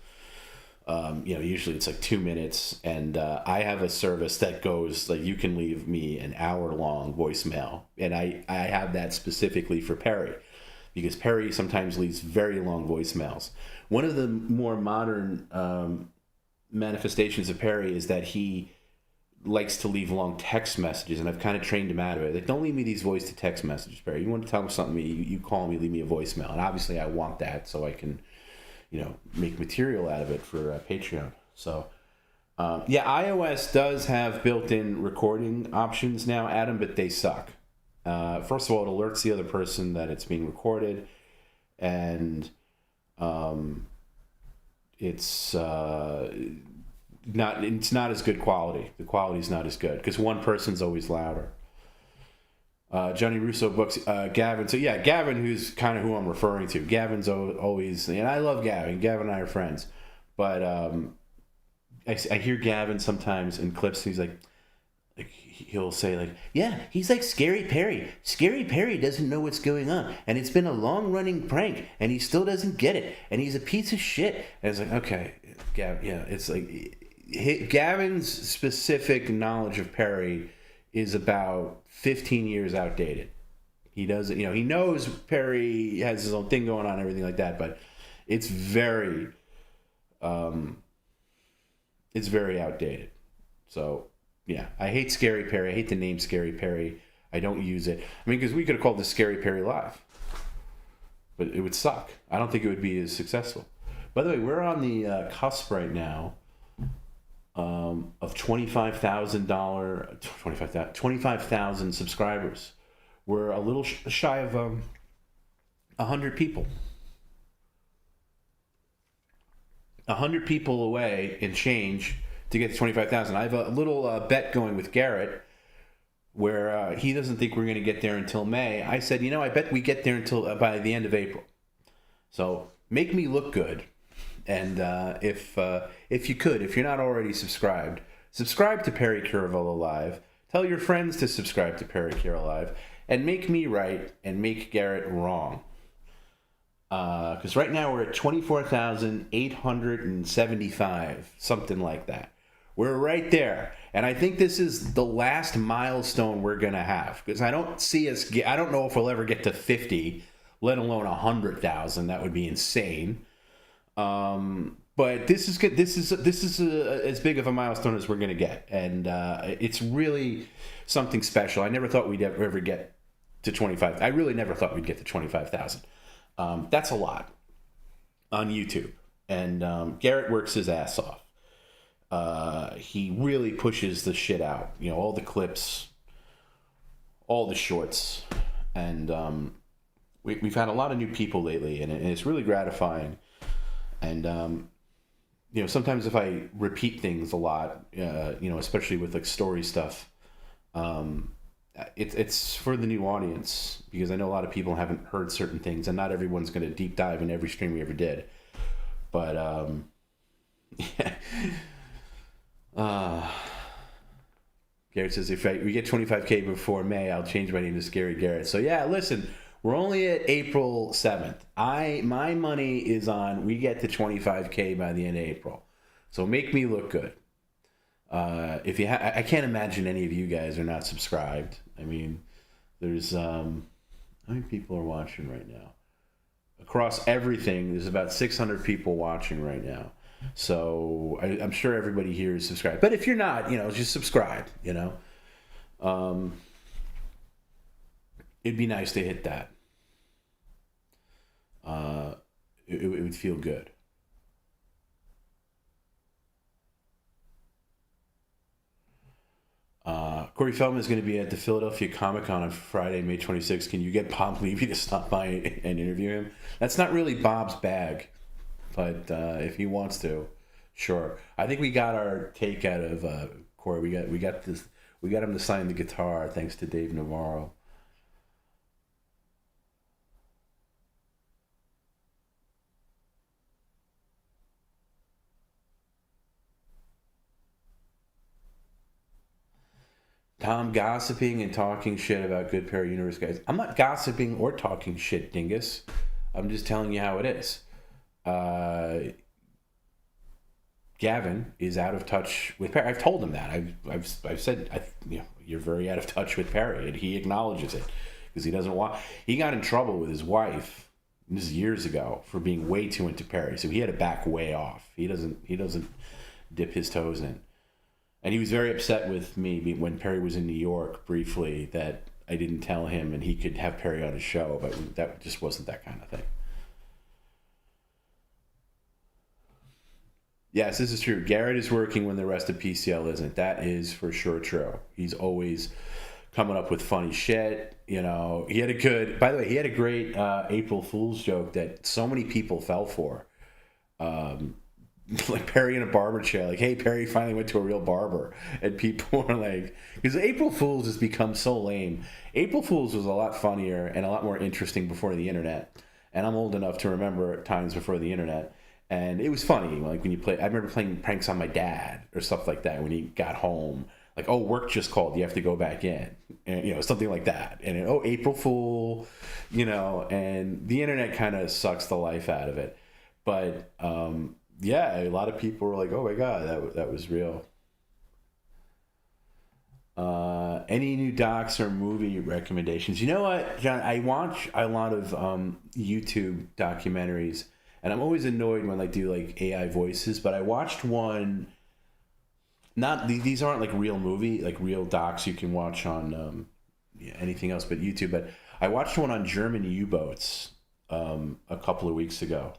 Usually it's like 2 minutes, and I have a service that goes like you can leave me an hour-long voicemail, and I have that specifically for Perry, because Perry sometimes leaves very long voicemails. One of the more modern manifestations of Perry is that he likes to leave long text messages, and I've kind of trained him out of it. Like, don't leave me these voice to text messages, Perry. You want to tell me something, you call me, leave me a voicemail, and obviously I want that so I can make material out of it for Patreon. So, iOS does have built-in recording options now, Adam, but they suck. First of all, it alerts the other person that it's being recorded, and it's not as good quality. The quality's not as good because one person's always louder. Johnny Russo books Gavin. So yeah, Gavin, who's kind of who I'm referring to. Gavin's always, and I love Gavin. Gavin and I are friends, but I hear Gavin sometimes in clips. He's like he'll say like, yeah, he's like Scary Perry. Scary Perry doesn't know what's going on, and it's been a long running prank, and he still doesn't get it, and he's a piece of shit. And it's like, okay, Gavin, yeah, it's like Gavin's specific knowledge of Perry is about 15 years outdated. He doesn't, he knows Perry has his own thing going on and everything like that, but it's very outdated. So yeah, I hate Scary Perry. I hate the name Scary Perry. I don't use it. I mean, because we could have called this Scary Perry Live, but it would suck. I don't think it would be as successful. By the way, we're on the cusp right now of 25,000 subscribers. We're a little shy of 100 people. 100 people away and change to get to 25,000. I have a little bet going with Garrett where he doesn't think we're going to get there until May. I said, I bet we get there until by the end of April. So make me look good. And if you could, if you're not already subscribe to Perry Caravello Live. Tell your friends to subscribe to Perry Caravello Live, and make me right and make Garrett wrong. Because right now we're at 24,875, something like that. We're right there, and I think this is the last milestone we're gonna have. Because I don't know if we'll ever get to 50, let alone 100,000. That would be insane. But this is good. This is as big of a milestone as we're going to get. And, it's really something special. I never thought we'd ever get to 25. I really never thought we'd get to 25,000. That's a lot on YouTube. And, Garrett works his ass off. He really pushes the shit out, all the clips, all the shorts. And, we've had a lot of new people lately, and it's really gratifying. And, sometimes if I repeat things a lot, especially with like story stuff, it's for the new audience, because I know a lot of people haven't heard certain things, and not everyone's going to deep dive in every stream we ever did. But, Garrett says, if we get 25K before May, I'll change my name to Scary Garrett. So yeah, listen, we're only at April 7th. My money is on we get to 25K by the end of April. So make me look good. If you I can't imagine any of you guys are not subscribed. I mean, there's how many people are watching right now? Across everything, there's about 600 people watching right now. So I'm sure everybody here is subscribed. But if you're not, just subscribe, It'd be nice to hit that. It would feel good. Corey Feldman is going to be at the Philadelphia Comic-Con on Friday, May 26th. Can you get Bob Levy to stop by and interview him? That's not really Bob's bag, but if he wants to, sure. I think we got our take out of Corey. We got him to sign the guitar thanks to Dave Navarro. Tom gossiping and talking shit about Good Pair Universe guys. I'm not gossiping or talking shit, dingus. I'm just telling you how it is. Gavin is out of touch with Perry. I've told him that. I've said, you're very out of touch with Perry, and he acknowledges it because he doesn't want. He got in trouble with his wife, this is years ago, for being way too into Perry, so he had to back way off. He doesn't dip his toes in, and he was very upset with me when Perry was in New York briefly that I didn't tell him and he could have Perry on his show, but that just wasn't that kind of thing. Yes, this is true. Garrett is working when the rest of PCL isn't. That is for sure true. He's always coming up with funny shit. He had a great April Fool's joke that so many people fell for. Like Perry in a barber chair, like, hey, Perry finally went to a real barber. And people were like, because April Fool's has become so lame. April Fool's was a lot funnier and a lot more interesting before the internet. And I'm old enough to remember times before the internet. And it was funny, like when you play. I remember playing pranks on my dad or stuff like that when he got home. Like, oh, work just called, you have to go back in, and something like that. And April Fool, and the internet kind of sucks the life out of it. But yeah, a lot of people were like, oh my god, that was real. Any new docs or movie recommendations? You know what, John? I watch a lot of YouTube documentaries. And I'm always annoyed when I do like AI voices, but I watched one. These aren't like real real docs you can watch on anything else but YouTube. But I watched one on German U-boats a couple of weeks ago,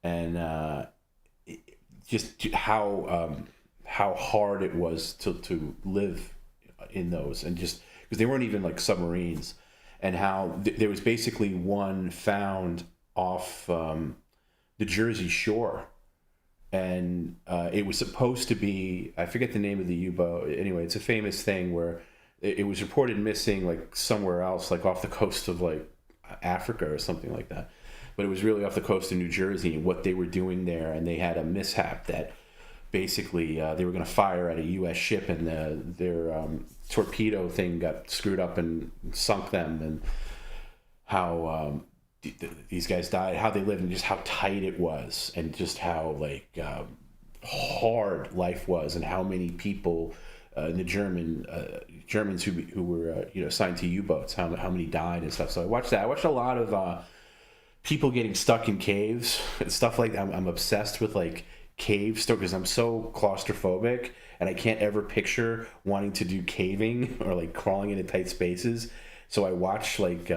and just how hard it was to live in those, and just because they weren't even like submarines, and how there was basically one found off the Jersey shore, and it was supposed to be, I forget the name of the U-boat. Anyway, it's a famous thing where it was reported missing like somewhere else, like off the coast of like Africa or something like that, but it was really off the coast of New Jersey and what they were doing there. And they had a mishap that basically they were going to fire at a U.S. ship, and their torpedo thing got screwed up and sunk them, and how these guys died, how they lived, and just how tight it was, and just how like hard life was, and how many people the Germans who were assigned to U-boats, how many died and stuff. So I watched that. I watched a lot of people getting stuck in caves and stuff like that. I'm obsessed with like cave stories because I'm so claustrophobic, and I can't ever picture wanting to do caving or like crawling into tight spaces. So I watch like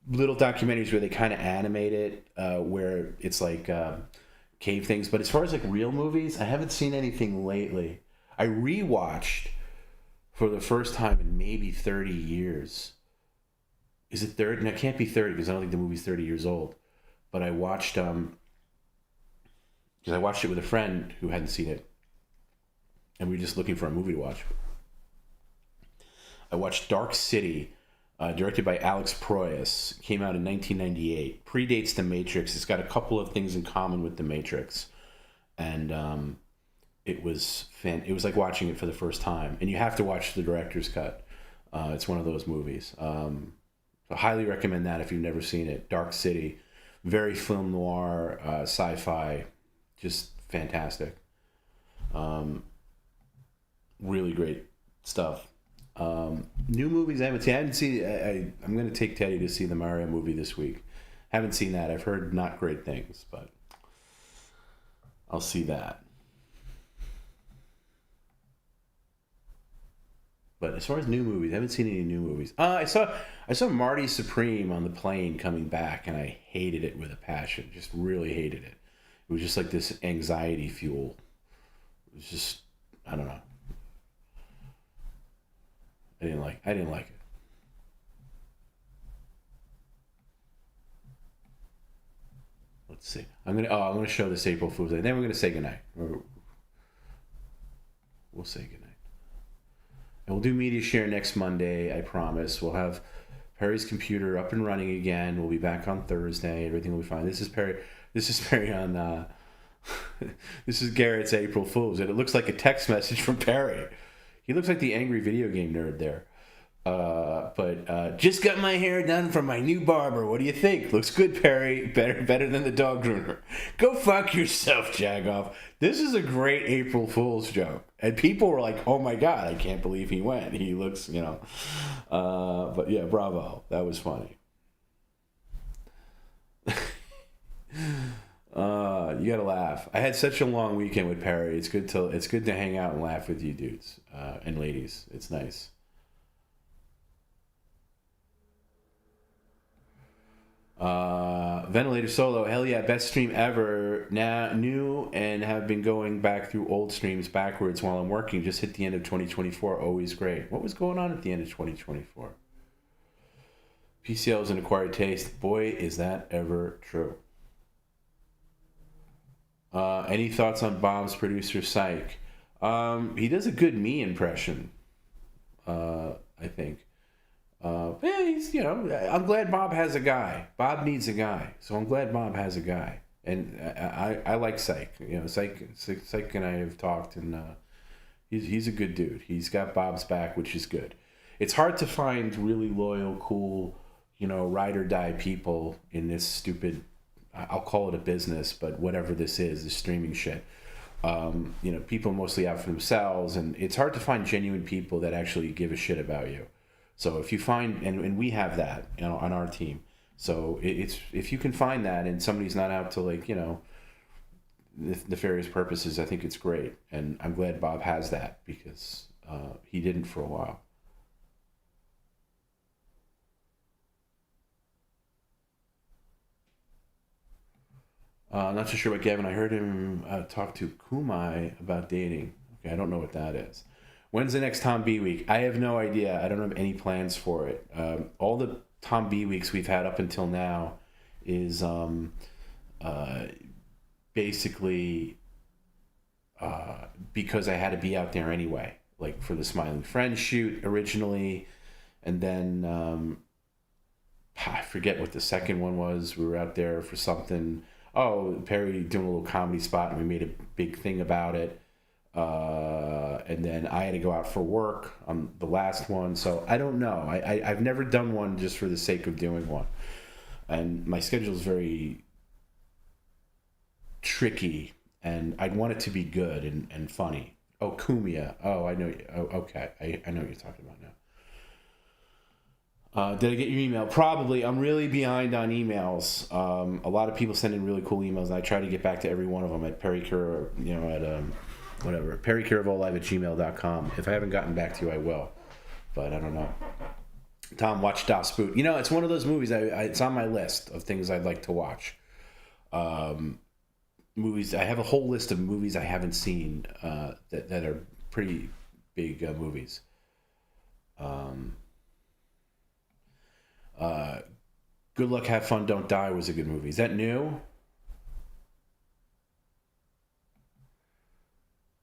little documentaries where they kind of animate it, where it's like cave things. But as far as like real movies, I haven't seen anything lately. I rewatched for the first time in maybe 30 years. Is it 30? No, it can't be 30 because I don't think the movie's 30 years old. But I watched because I watched it with a friend who hadn't seen it, and we were just looking for a movie to watch. I watched Dark City. Directed by Alex Proyas, came out in 1998. Predates The Matrix. It's got a couple of things in common with The Matrix, and it was like watching it for the first time. And you have to watch the director's cut. It's one of those movies. So I highly recommend that if you've never seen it. Dark City, very film noir, sci-fi, just fantastic. Really great stuff. New movies I haven't seen. I'm going to take Teddy to see the Mario movie this week. Haven't seen that. I've heard not great things, but I'll see that. But as far as new movies, I haven't seen any new movies. I saw Marty Supreme on the plane coming back, and I hated it with a passion. Just really hated it. It was just like this anxiety fuel. It was just, I don't know. I didn't like it. Let's see. I'm gonna show this April Fool's Day. Then we're gonna say goodnight. We'll say goodnight. And we'll do media share next Monday, I promise. We'll have Perry's computer up and running again. We'll be back on Thursday. Everything will be fine. This is Perry on this is Garrett's April Fool's, and it looks like a text message from Perry. He looks like the angry video game nerd there. But just got my hair done from my new barber. What do you think? Looks good, Perry. Better than the dog groomer. Go fuck yourself, Jagoff. This is a great April Fool's joke. And people were like, oh my God, I can't believe he went. He looks, but yeah, bravo. That was funny. You gotta laugh. I had such a long weekend with Perry. It's good to hang out and laugh with you dudes and ladies. It's nice. Ventilator Solo, hell yeah, best stream ever. Now new and have been going back through old streams backwards while I'm working. Just hit the end of 2024. Always great. What was going on at the end of 2024? PCL is an acquired taste. Boy, is that ever true. Any thoughts on Bob's producer Psych? He does a good me impression. I think. Yeah, he's, I'm glad Bob has a guy. Bob needs a guy, so I'm glad Bob has a guy. And I like Psych. Psych and I have talked, and he's a good dude. He's got Bob's back, which is good. It's hard to find really loyal, cool, ride or die people in this stupid, I'll call it a business, but whatever this streaming shit. People mostly out for themselves, and it's hard to find genuine people that actually give a shit about you. So if you find, and we have that, on our team. So it's if you can find that, and somebody's not out to nefarious purposes, I think it's great, and I'm glad Bob has that because he didn't for a while. Not so sure about Gavin. I heard him talk to Kumai about dating. Okay, I don't know what that is. When's the next Tom B week? I have no idea. I don't have any plans for it. All the Tom B weeks we've had up until now is basically because I had to be out there anyway, like for the Smiling Friends shoot originally, and then I forget what the second one was. We were out there for something. Oh, Perry doing a little comedy spot, and we made a big thing about it. And then I had to go out for work on the last one. So I don't know. I've never done one just for the sake of doing one. And my schedule is very tricky, and I'd want it to be good and funny. Oh, Kumia. Oh, I know. Oh, okay. I know what you're talking about now. Did I get your email? Probably. I'm really behind on emails. A lot of people send in really cool emails, and I try to get back to every one of them at perrycaravellolive@gmail.com. If I haven't gotten back to you, I will. But I don't know. Tom, watch Das Boot. It's one of those movies. It's on my list of things I'd like to watch. Movies. I have a whole list of movies I haven't seen that are pretty big movies. Good Luck, Have Fun, Don't Die was a good movie. Is that new?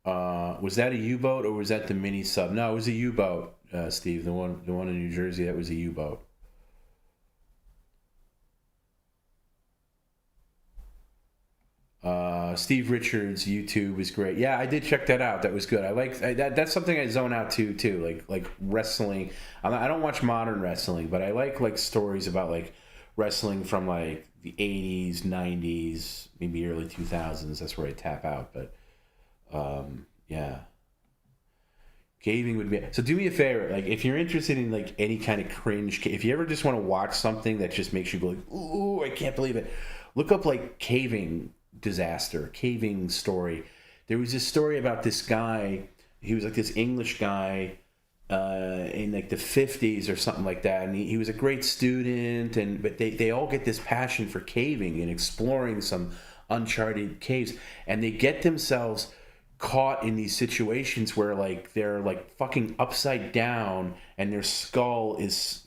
Was that a U-boat or was that the mini sub? No, it was a U-boat, Steve. The one in New Jersey, that was a U-boat. Steve Richards' YouTube was great. Yeah, I did check that out. That was good. I like that. That's something I zone out to too. Like wrestling. I don't watch modern wrestling, but I like stories about wrestling from the 80s, 90s, maybe early 2000s. That's where I tap out. But yeah, caving would be. So do me a favor, if you're interested in any kind of cringe, if you ever just want to watch something that just makes you go ooh, I can't believe it, look up caving disaster, caving story. There was this story about this guy. He was this English guy in the 50s or something like that, and he was a great student, but they all get this passion for caving and exploring some uncharted caves, and they get themselves caught in these situations where they're fucking upside down and their skull is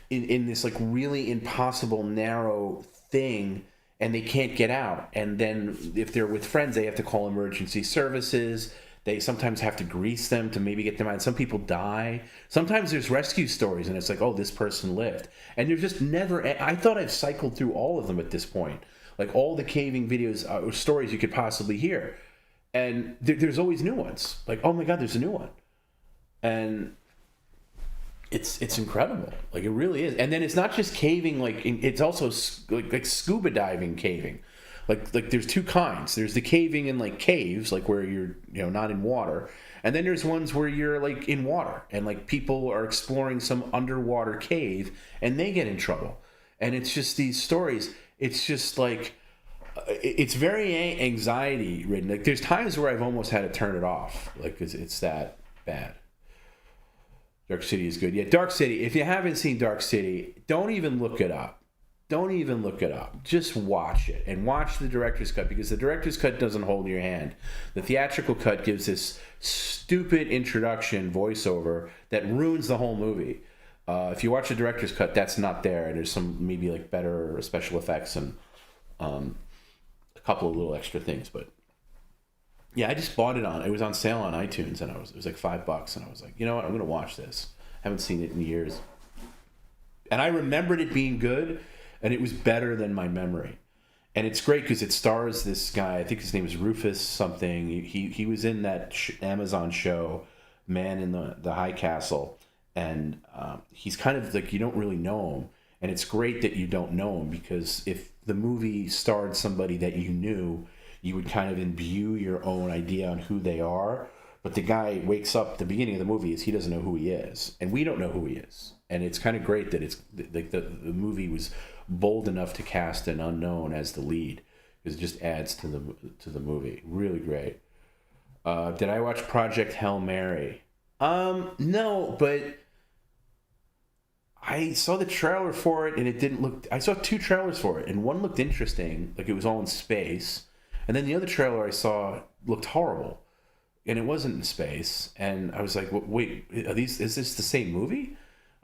in this really impossible narrow thing, and they can't get out. And then if they're with friends, they have to call emergency services. They sometimes have to grease them to maybe get them out. Some people die. Sometimes there's rescue stories, and it's oh, this person lived. And there's just never. I thought I've cycled through all of them at this point, all the caving videos or stories you could possibly hear. And there's always new ones. Oh my God, there's a new one. And it's incredible. Like, it really is. And then it's not just caving, like it's also like scuba diving caving. Like there's two kinds. There's the caving in like caves, like where you're not in water, and then there's ones where you're like in water and like people are exploring some underwater cave and they get in trouble. And it's just these stories. It's just like it's very anxiety ridden. Like there's times where I've almost had to turn it off. Like it's that bad. Dark City is good. Yeah, Dark City. If you haven't seen Dark City, don't even look it up. Don't even look it up. Just watch it and watch the director's cut, because the director's cut doesn't hold your hand. The theatrical cut gives this stupid introduction voiceover that ruins the whole movie. If you watch the director's cut, that's not there. There's some maybe like better special effects and a couple of little extra things. But yeah, I just bought it on. It was on sale on iTunes, and it was like $5, and I was like, you know what? I'm gonna watch this. Haven't seen it in years, and I remembered it being good. And it was better than my memory. And it's great because it stars this guy, I think his name is Rufus something. He was in that Amazon show, Man in the High Castle. And he's kind of like, you don't really know him. And it's great that you don't know him, because if the movie starred somebody that you knew, you would kind of imbue your own idea on who they are. But the guy wakes up, the beginning of the movie is he doesn't know who he is. And we don't know who he is. And it's kind of great that it's like the movie was bold enough to cast an unknown as the lead, because it just adds to the movie. Really great. Did I watch Project Hail Mary? No, but I saw the trailer for it and it didn't look. I saw two trailers for it, and one looked interesting, like it was all in space, and then the other trailer I saw looked horrible, and it wasn't in space. And I was like, wait, is this the same movie?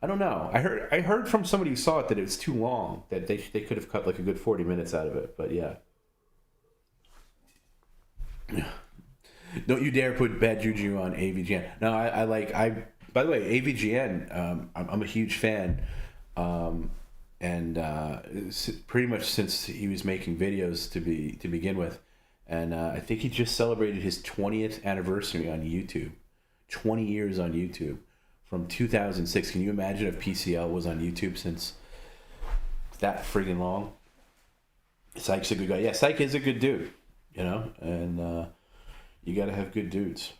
I don't know. I heard from somebody who saw it that it was too long, that they could have cut like a good 40 minutes out of it. But yeah. Don't you dare put bad juju on AVGN. No, by the way, AVGN, I'm a huge fan. Pretty much since he was making videos to begin with. And I think he just celebrated his 20th anniversary on YouTube. 20 years on YouTube. From 2006. Can you imagine if PCL was on YouTube since that friggin' long? Syke's a good guy. Yeah, Syke is a good dude, and you gotta have good dudes.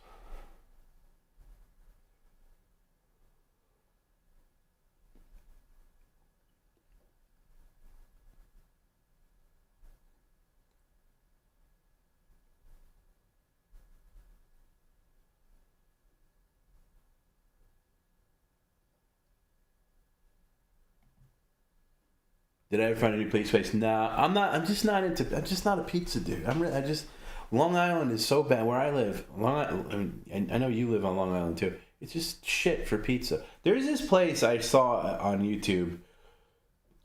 Did I ever find a new place? Nah, I'm not. I'm just not a pizza dude. Long Island is so bad where I live. I know you live on Long Island too. It's just shit for pizza. There's this place I saw on YouTube.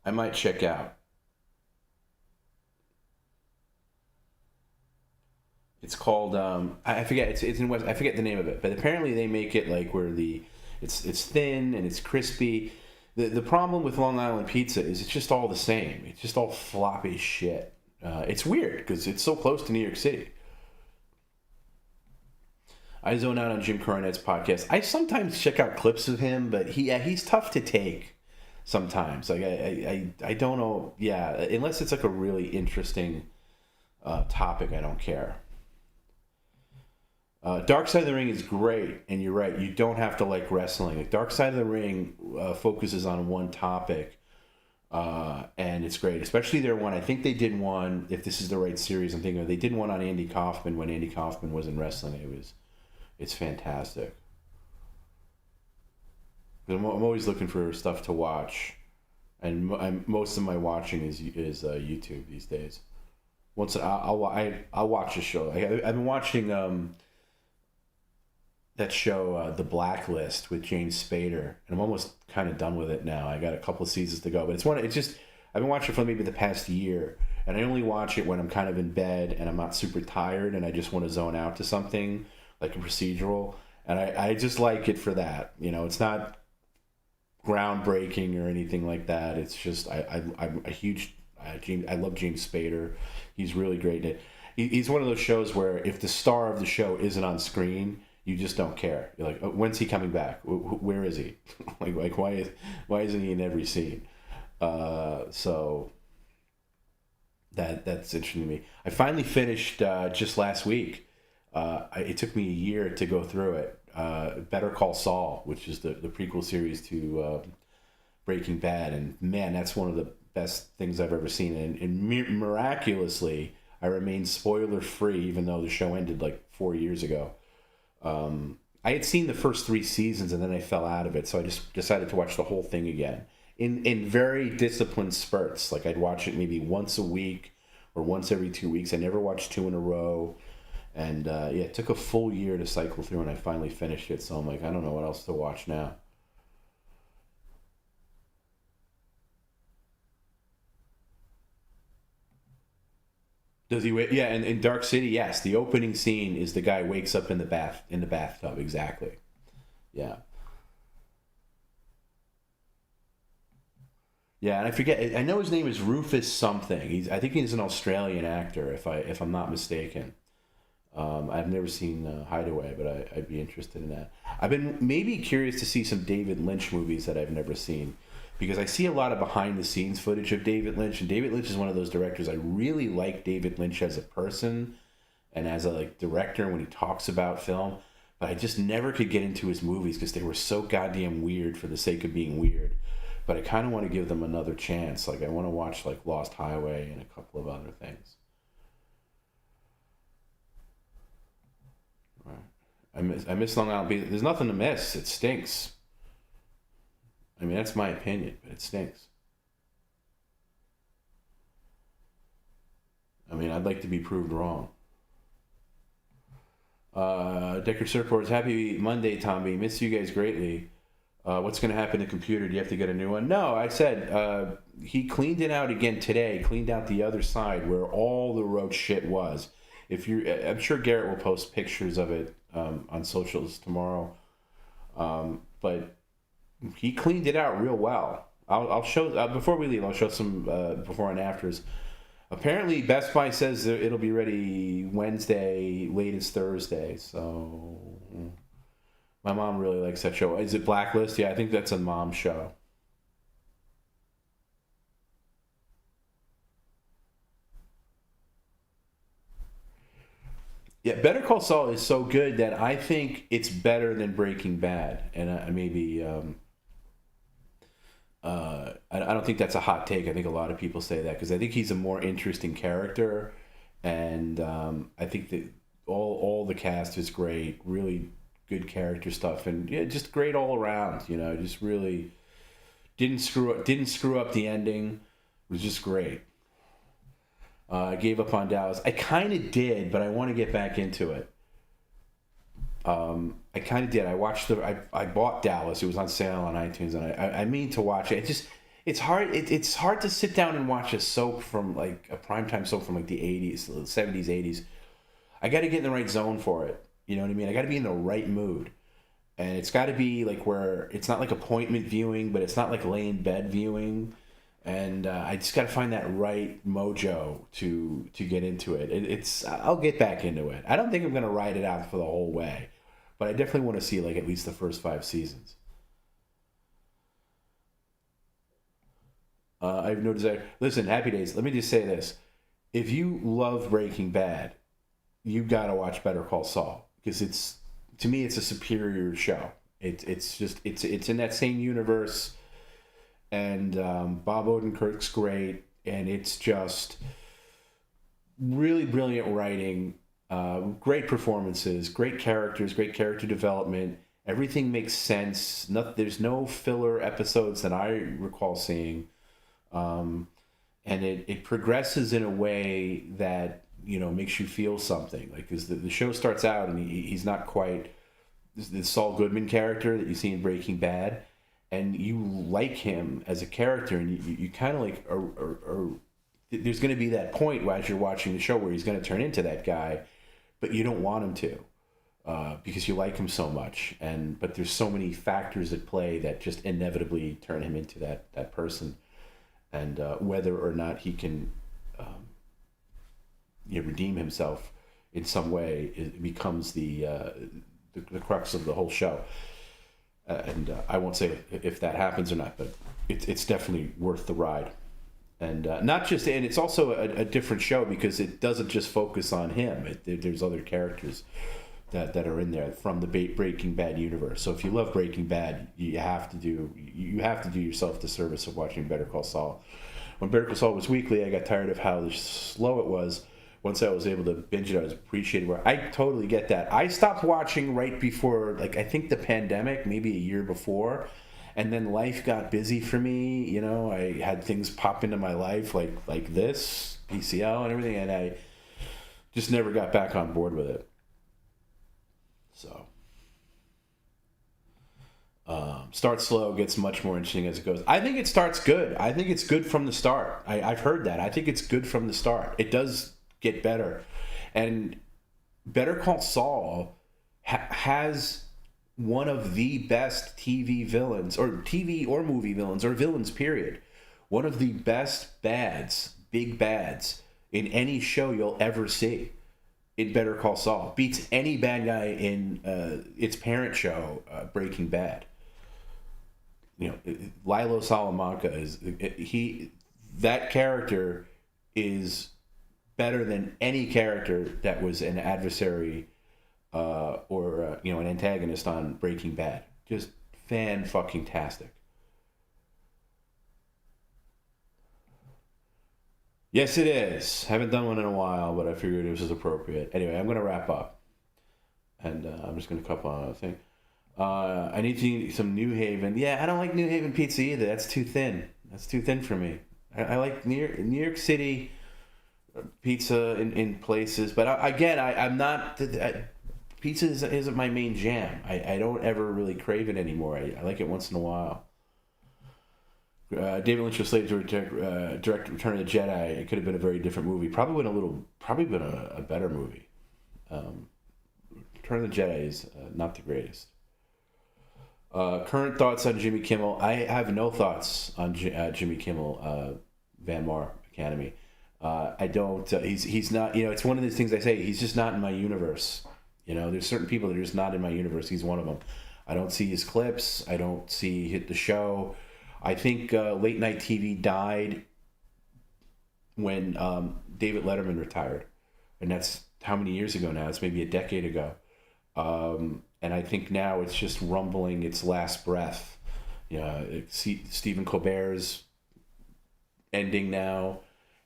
I might check out. It's called I forget. It's in West. I forget the name of it. But apparently they make it like where it's thin and it's crispy. The problem with Long Island pizza is it's just all the same. It's just all floppy shit. It's weird because it's so close to New York City. I zone out on Jim Cornette's podcast. I sometimes check out clips of him, but he's tough to take sometimes. Like I don't know. Yeah, unless it's like a really interesting topic, I don't care. Dark Side of the Ring is great, and you're right. You don't have to like wrestling. Like Dark Side of the Ring focuses on one topic, and it's great. Especially their one. I think they did one. If this is the right series, I'm thinking of, they did one on Andy Kaufman when Andy Kaufman was in wrestling. It's fantastic. I'm always looking for stuff to watch, and most of my watching is YouTube these days. Once I'll watch a show. I've been watching that show, The Blacklist, with James Spader, and I'm almost kind of done with it now. I got a couple of seasons to go, but I've been watching it for maybe the past year, and I only watch it when I'm kind of in bed and I'm not super tired and I just want to zone out to something like a procedural, and I just like it for that. It's not groundbreaking or anything like that. It's just I'm a huge I love James Spader. He's really great at it. He's one of those shows where if the star of the show isn't on screen, you just don't care. You're like, oh, when's he coming back? Where is he? like why isn't he in every scene? So that's interesting to me. I finally finished just last week. It took me a year to go through it. Better Call Saul, which is the prequel series to Breaking Bad, and man, that's one of the best things I've ever seen. And miraculously, I remained spoiler free, even though the show ended like 4 years ago. I had seen the first 3 seasons and then I fell out of it, so I just decided to watch the whole thing again in very disciplined spurts. Like I'd watch it maybe once a week or once every 2 weeks. I never watched 2 in a row. And it took a full year to cycle through, and I finally finished it. So I'm like, I don't know what else to watch now. Does he wait? Yeah, and in Dark City, yes, the opening scene is the guy wakes up in the bathtub. Exactly. Yeah. Yeah, and I forget. I know his name is Rufus something. I think he's an Australian actor, if I'm not mistaken. I've never seen Hideaway, but I'd be interested in that. I've been maybe curious to see some David Lynch movies that I've never seen, because I see a lot of behind-the-scenes footage of David Lynch, and David Lynch is one of those directors. I really like David Lynch as a person and as a director when he talks about film, but I just never could get into his movies because they were so goddamn weird for the sake of being weird. But I kind of want to give them another chance. Like I want to watch like Lost Highway and a couple of other things. I miss Long Island Pizza. There's nothing to miss. It stinks. I mean, that's my opinion, but it stinks. I mean, I'd like to be proved wrong. Decker Surfboards, happy Monday, Tommy. Miss you guys greatly. What's going to happen to the computer? Do you have to get a new one? No, I said he cleaned it out again today. Cleaned out the other side where all the roach shit was. I'm sure Garrett will post pictures of it on socials tomorrow. But he cleaned it out real well. I'll show before we leave. I'll show some before and afters. Apparently, Best Buy says that it'll be ready Wednesday, latest Thursday. So my mom really likes that show. Is it Blacklist? Yeah, I think that's a mom show. Yeah, Better Call Saul is so good that I think it's better than Breaking Bad, and I don't think that's a hot take. I think a lot of people say that because I think he's a more interesting character, and I think that all the cast is great, really good character stuff, and yeah, just great all around. You know, just really didn't screw up the ending. It was just great. I gave up on Dallas. I kind of did, but I want to get back into it. I kind of did. I bought Dallas. It was on sale on iTunes, and I mean to watch it. It's hard. It's hard to sit down and watch a soap from like a primetime soap from like the 80s, the 70s, 80s. I got to get in the right zone for it. You know what I mean? I got to be in the right mood, and it's got to be like where it's not like appointment viewing, but it's not like lay in bed viewing. And I just got to find that right mojo to get into it. I'll get back into it. I don't think I'm going to ride it out for the whole way, but I definitely want to see like at least the first 5 seasons. I have no desire. Listen, Happy Days. Let me just say this: if you love Breaking Bad, you got to watch Better Call Saul because to me it's a superior show. It's in that same universe. And Bob Odenkirk's great, and it's just really brilliant writing, great performances, great characters, great character development. Everything makes sense. There's no filler episodes that I recall seeing, and it progresses in a way that makes you feel something. Like because the show starts out and he's not quite the Saul Goodman character that you see in Breaking Bad. And you like him as a character, and you kind of like, there's going to be that point as you're watching the show where he's going to turn into that guy, but you don't want him to, because you like him so much. But there's so many factors at play that just inevitably turn him into that person, and whether or not he can, redeem himself in some way, it becomes the the crux of the whole show. And I won't say if that happens or not, but it's definitely worth the ride. And not just, and it's also a different show because it doesn't just focus on him. There's other characters that are in there from the Breaking Bad universe. So if you love Breaking Bad, you have to do yourself the service of watching Better Call Saul. When Better Call Saul was weekly, I got tired of how slow it was. Once I was able to binge it, I was appreciating where I totally get that. I stopped watching right before, like, I think the pandemic, maybe a year before, and then life got busy for me. You know, I had things pop into my life like this, PCL and everything, and I just never got back on board with it. So, starts slow, gets much more interesting as it goes. I think it starts good. I think it's good from the start. I've heard that. I think it's good from the start. It does get better. And Better Call Saul has one of the best TV villains, or TV or movie villains, or villains, period. One of the best big bads in any show you'll ever see. In Better Call Saul. Beats any bad guy in its parent show, Breaking Bad. You know, Lilo Salamanca that character is better than any character that was an adversary or an antagonist on Breaking Bad. Just fan-fucking-tastic. Yes, it is. Haven't done one in a while, but I figured it was appropriate. Anyway, I'm going to wrap up. And I'm just going to cup on a thing. I need some New Haven. Yeah, I don't like New Haven pizza either. That's too thin. That's too thin for me. I like New York City pizza in places. But I'm not... Pizza isn't my main jam. I don't ever really crave it anymore. I like it once in a while. David Lynch was slated to direct Return of the Jedi. It could have been a very different movie. Probably been a better movie. Return of the Jedi is not the greatest. Current thoughts on Jimmy Kimmel. I have no thoughts on Jimmy Kimmel, Van Mar Academy. I don't. He's not. You know, it's one of those things I say. He's just not in my universe. You know, there's certain people that are just not in my universe. He's one of them. I don't see his clips. I don't see hit the show. I think late night TV died when David Letterman retired, and that's how many years ago now? It's maybe a decade ago. And I think now it's just rumbling its last breath. Stephen Colbert's ending now,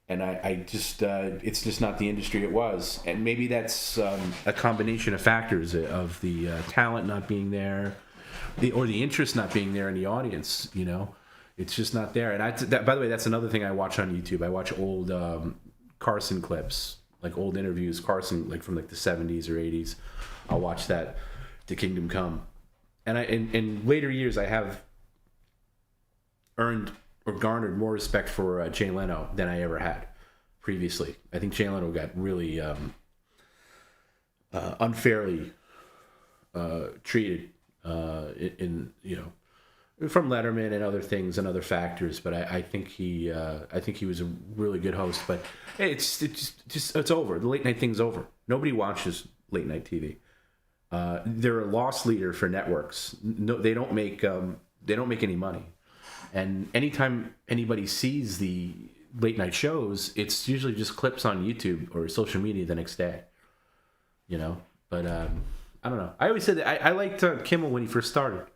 and I just it's just not the industry it was. And maybe that's a combination of factors of the talent not being there, or the interest not being there in the audience. You know. It's just not there. And by the way, that's another thing I watch on YouTube. I watch old Carson clips, like old interviews, Carson, like from like the 70s or 80s. I'll watch that to Kingdom Come. And in later years, I have earned or garnered more respect for Jay Leno than I ever had previously. I think Jay Leno got really unfairly treated from Letterman and other things and other factors, but I think he was a really good host. But hey, it's over. The late night thing's over. Nobody watches late night TV. They're a loss leader for networks. No, they don't make any money. And anytime anybody sees the late night shows, it's usually just clips on YouTube or social media the next day. You know, but I don't know. I always said that I liked Kimmel when he first started.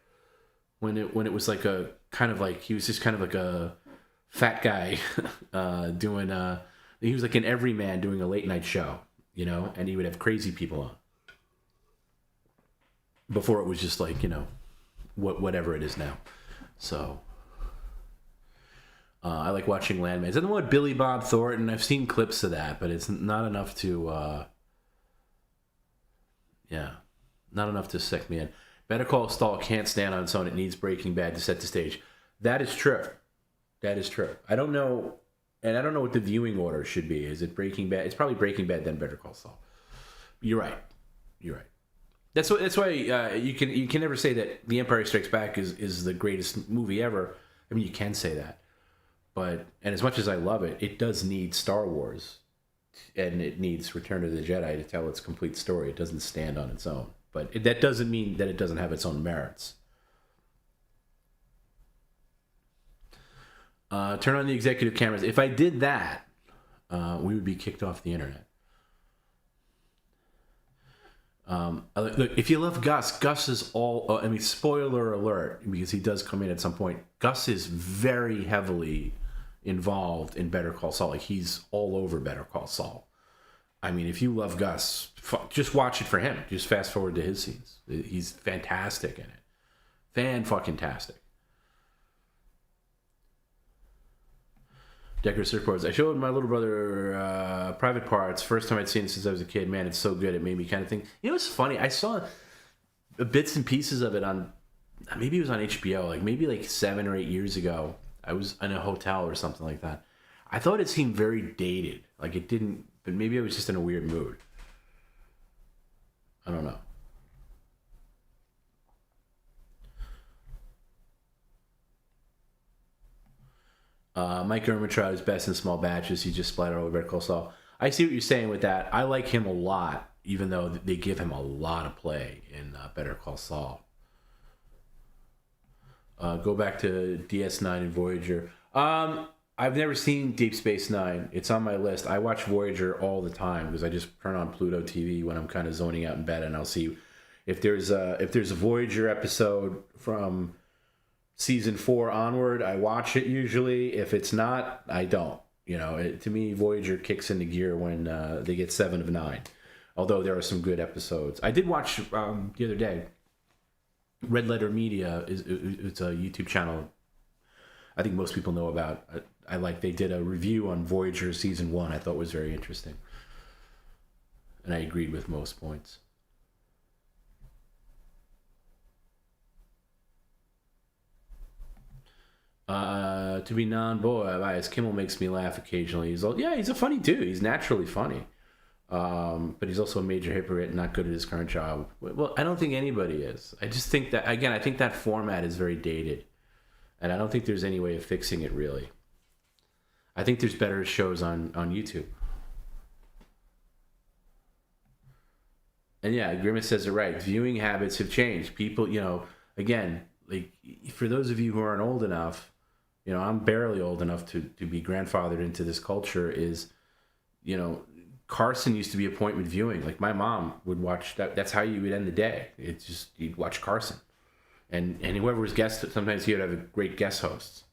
When it was like a kind of like he was just kind of like a fat guy doing he was like an everyman doing a late night show, you know, and he would have crazy people on. Before it was just like, you know, whatever it is now. So I like watching Landmans. And the one with Billy Bob Thornton, I've seen clips of that, but it's not enough to not enough to suck me in. Better Call Saul can't stand on its own. It needs Breaking Bad to set the stage. That is true. That is true. I don't know, and I don't know what the viewing order should be. Is it Breaking Bad? It's probably Breaking Bad, then Better Call Saul. You're right. You're right. That's why you can never say that The Empire Strikes Back is the greatest movie ever. I mean, you can say that, and as much as I love it, it does need Star Wars, and it needs Return of the Jedi to tell its complete story. It doesn't stand on its own. But that doesn't mean that it doesn't have its own merits. Turn on the executive cameras. If I did that, we would be kicked off the internet. Look, if you love Gus, Gus is all, I mean, spoiler alert, because he does come in at some point. Gus is very heavily involved in Better Call Saul. Like, he's all over Better Call Saul. I mean, if you love Gus, just watch it for him. Just fast forward to his scenes. He's fantastic in it. Fan-fucking-tastic. Decker Surfboards. I showed my little brother Private Parts. First time I'd seen it since I was a kid. Man, it's so good. It made me kind of think. You know, it's funny. I saw bits and pieces of it on, maybe it was on HBO, like maybe like 7 or 8 years ago. I was in a hotel or something like that. I thought it seemed very dated. Like it didn't, but maybe I was just in a weird mood. I don't know. Mike Ermitraud is best in small batches. He just splattered all over Better Call Saul. I see what you're saying with that. I like him a lot, even though they give him a lot of play in Better Call Saul. Go back to DS9 and Voyager. I've never seen Deep Space Nine. It's on my list. I watch Voyager all the time because I just turn on Pluto TV when I'm kind of zoning out in bed, and I'll see if there's a Voyager episode from season 4 onward. I watch it usually. If it's not, I don't. You know, to me, Voyager kicks into gear when they get 7 of 9. Although there are some good episodes. I did watch the other day. Red Letter Media it's a YouTube channel I think most people know about. They did a review on Voyager season 1. I thought was very interesting, and I agreed with most points. To be non-biased, Kimmel makes me laugh occasionally. He's a funny dude. He's naturally funny. But he's also a major hypocrite and not good at his current job. Well, I don't think anybody is. I just think that, again, I think that format is very dated. And I don't think there's any way of fixing it, really. I think there's better shows on YouTube. And yeah, Grimace says it right. Viewing habits have changed. People, again, like, for those of you who aren't old enough, I'm barely old enough to be grandfathered into this culture, is, Carson used to be appointment viewing. Like, my mom would watch that. That's how you would end the day. It's just, you'd watch Carson. And whoever was guest, sometimes he would have a great guest hosts.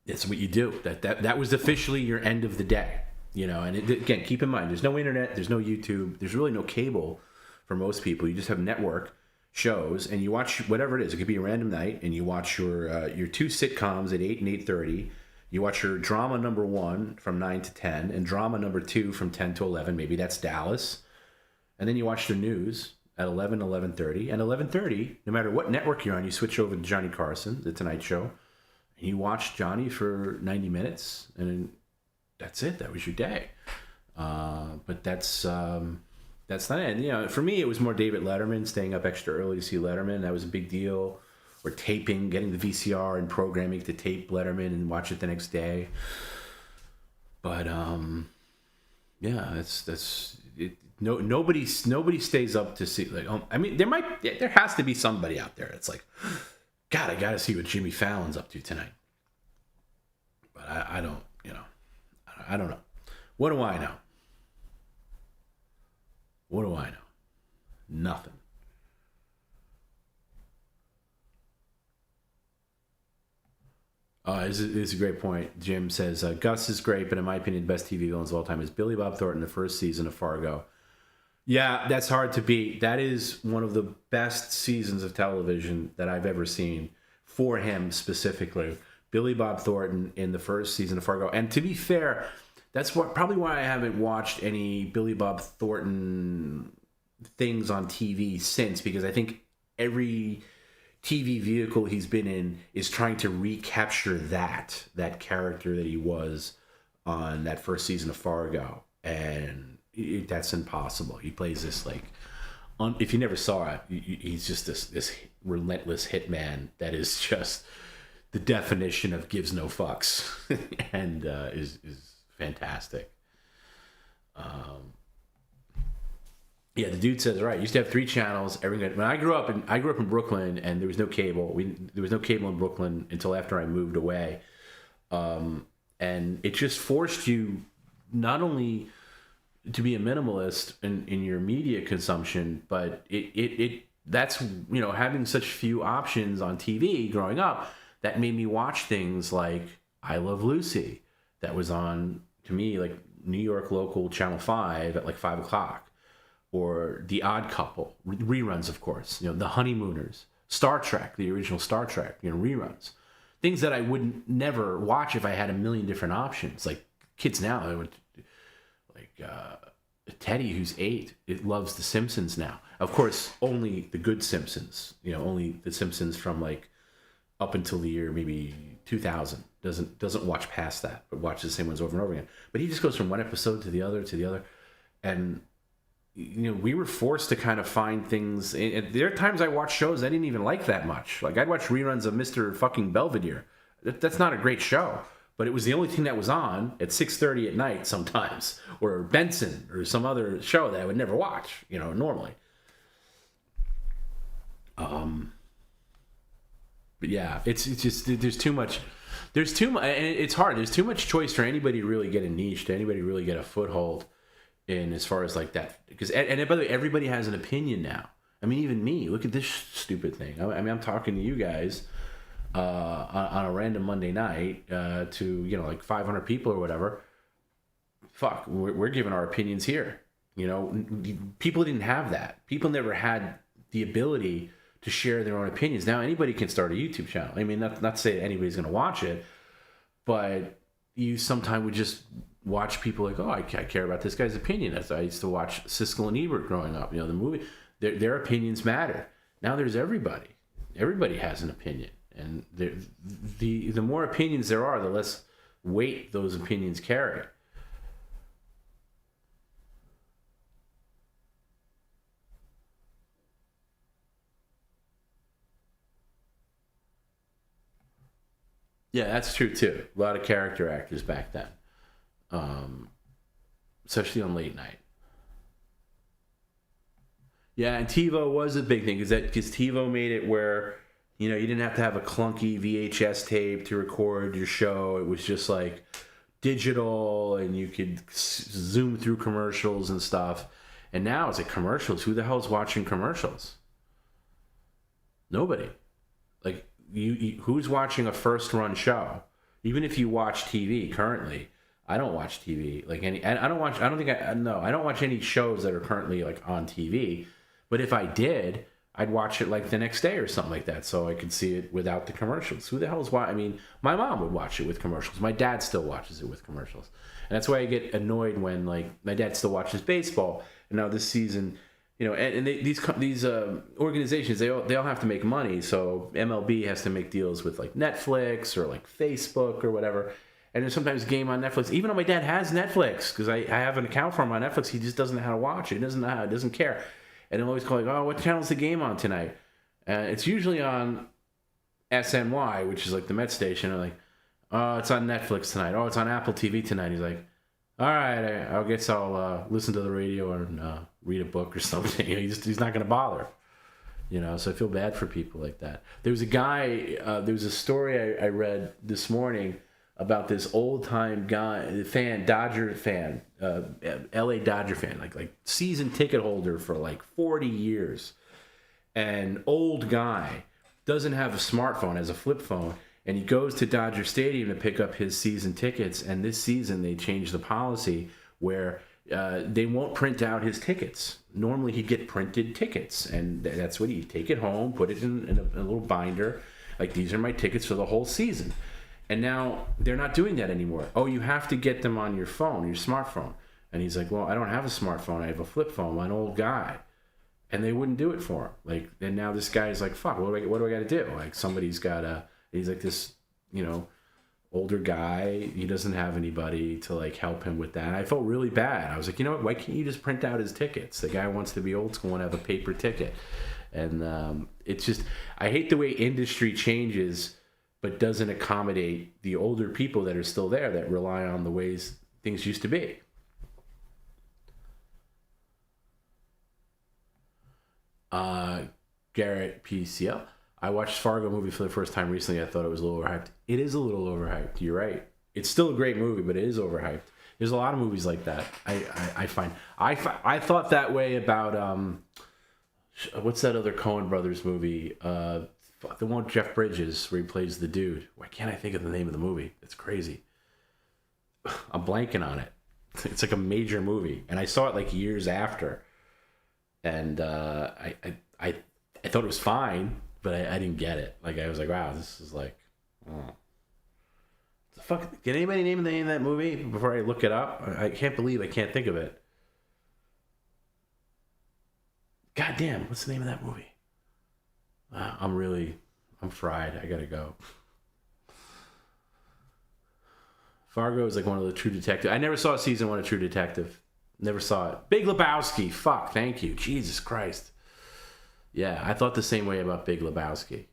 That's what you do. That was officially your end of the day. And again, keep in mind, there's no internet, there's no YouTube, there's really no cable for most people. You just have network shows, and you watch whatever it is. It could be a random night, and you watch your 2 sitcoms at 8 and 8:30. You watch your drama number 1 from 9 to 10, and drama number 2 from 10 to 11. Maybe that's Dallas. And then you watch the news at 11, 11:30. And 11:30, no matter what network you're on, you switch over to Johnny Carson, The Tonight Show, and you watch Johnny for 90 minutes, and that's it. That was your day. But that's not it. For me, it was more David Letterman, staying up extra early to see Letterman. That was a big deal. Or taping, getting the VCR and programming to tape Letterman and watch it the next day. But nobody stays up to see. Like, there has to be somebody out there that's like, God, I got to see what Jimmy Fallon's up to tonight. But I don't, I don't know. What do I know? What do I know? Nothing. This is a great point. Jim says, Gus is great, but in my opinion, the best TV villains of all time is Billy Bob Thornton, the first season of Fargo. Yeah, that's hard to beat. That is one of the best seasons of television that I've ever seen, for him specifically. Billy Bob Thornton in the first season of Fargo. And to be fair, that's probably why I haven't watched any Billy Bob Thornton things on TV since, because I think every TV vehicle he's been in is trying to recapture that character that he was on that first season of Fargo, and that's impossible. He plays this, like, if you never saw it, he's just this relentless hitman that is just the definition of gives no fucks, and is fantastic. Yeah, the dude says right. You used to have 3 channels. Everything. When I grew up in Brooklyn, and there was no cable. There was no cable in Brooklyn until after I moved away, and it just forced you not only to be a minimalist in your media consumption, but that's, you know, having such few options on TV growing up, that made me watch things like I Love Lucy, that was on, to me, like New York local Channel 5 at like 5 o'clock. Or The Odd Couple, reruns, of course. You know, The Honeymooners, Star Trek, the original Star Trek, you know, reruns. Things that I would never watch if I had a million different options. Like kids now, they would, like Teddy, who's 8, it loves The Simpsons now. Of course, only the good Simpsons. You know, only the Simpsons from like up until the year maybe 2000. Doesn't watch past that, but watches the same ones over and over again. But he just goes from one episode to the other, and you know, we were forced to kind of find things. There are times I watched shows I didn't even like that much. Like I'd watch reruns of Mr. fucking Belvedere. That's not a great show, but it was the only thing that was on at 6:30 at night sometimes, or Benson or some other show that I would never watch, you know, normally. But yeah, it's just there's too much, and it's hard. There's too much choice for anybody to really get a niche, to anybody to really get a foothold in, as far as like that. Because and by the way, everybody has an opinion now. I mean, even me. Look at this stupid thing. I mean, I'm talking to you guys on a random Monday night to, you know, like 500 people or whatever. Fuck, we're giving our opinions here. You know, people didn't have that. People never had the ability to share their own opinions. Now anybody can start a YouTube channel. I mean, not to say that anybody's going to watch it, but you sometimes would just watch people like, oh, I care about this guy's opinion. As I used to watch Siskel and Ebert growing up, you know, the movie. Their opinions matter. Now there's everybody. Everybody has an opinion, and the more opinions there are, the less weight those opinions carry. Yeah, that's true too. A lot of character actors back then, especially on late night. Yeah, and TiVo was a big thing because TiVo made it where, you know, you didn't have to have a clunky VHS tape to record your show. It was just like digital, and you could zoom through commercials and stuff. And now it's like commercials. Who the hell's watching commercials? Nobody. Like, who's watching a first run show? Even if you watch TV currently, I don't watch TV like any. I don't watch any shows that are currently like on TV. But if I did, I'd watch it like the next day or something like that, so I could see it without the commercials. Who the hell is watching? I mean, my mom would watch it with commercials. My dad still watches it with commercials, and that's why I get annoyed when, like, my dad still watches baseball, and now this season, you know, and these organizations, they all have to make money, so MLB has to make deals with like Netflix or like Facebook or whatever. And there's sometimes a game on Netflix. Even though my dad has Netflix, because I have an account for him on Netflix, he just doesn't know how to watch it. He doesn't know how. He doesn't care. And I'm always calling, oh, what channel's the game on tonight? It's usually on SNY, which is like the Met station. I'm like, oh, it's on Netflix tonight. Oh, it's on Apple TV tonight. He's like, all right, I guess I'll listen to the radio and read a book or something. You know, he's not going to bother. You know, so I feel bad for people like that. There was a guy, there was a story I read this morning about this old-time guy, Dodger fan, LA Dodger fan, like season ticket holder for like 40 years. And old guy, doesn't have a smartphone, has a flip phone, and he goes to Dodger Stadium to pick up his season tickets. And this season they changed the policy where they won't print out his tickets. Normally he'd get printed tickets, and that's what he'd take it home, put it in a little binder, like, these are my tickets for the whole season. And now they're not doing that anymore. Oh, you have to get them on your phone, your smartphone. And he's like, well, I don't have a smartphone. I have a flip phone. I'm an old guy. And they wouldn't do it for him. Like, and now this guy's like, fuck, what do I got to do? Like, somebody's got he's like this, you know, older guy. He doesn't have anybody to like help him with that. I felt really bad. I was like, you know what? Why can't you just print out his tickets? The guy wants to be old school and have a paper ticket. And it's just, I hate the way industry changes, but doesn't accommodate the older people that are still there, that rely on the ways things used to be. Garrett PCL. I watched Fargo movie for the first time recently. I thought it was a little overhyped. It is a little overhyped. You're right. It's still a great movie, but it is overhyped. There's a lot of movies like that. I find. I thought that way about what's that other Coen Brothers movie? The one with Jeff Bridges where he plays the dude. Why can't I think of the name of the movie? It's crazy. I'm blanking on it. It's like a major movie, and I saw it like years after, and I thought it was fine, but I didn't get it. Like, I was like, wow, this is like, oh. The fuck. Can anybody name the name of that movie before I look it up? I can't believe I can't think of it. God damn, what's the name of that movie? I'm fried. I gotta go. Fargo is like one of the True Detective. I never saw season 1 of True Detective. Never saw it. Big Lebowski. Fuck, thank you. Jesus Christ. Yeah, I thought the same way about Big Lebowski.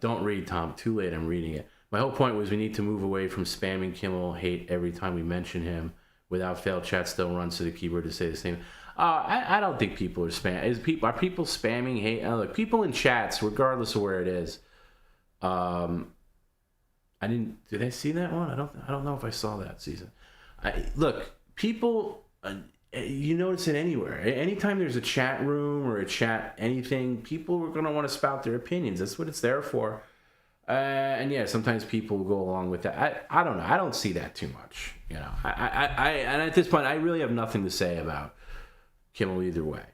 Don't read, Tom. Too late. I'm reading it. My whole point was we need to move away from spamming Kimmel hate every time we mention him. Without fail, chat still runs to the keyboard to say the same. I don't think people are spamming. Are people spamming hate? Look, people in chats, regardless of where it is. Did I see that one? I don't know if I saw that season. Look, people, you notice it anywhere. Anytime there's a chat room or a chat anything, people are going to want to spout their opinions. That's what it's there for. And yeah, sometimes people will go along with that. I don't know. I don't see that too much. You know, and at this point, I really have nothing to say about Kimmel either way.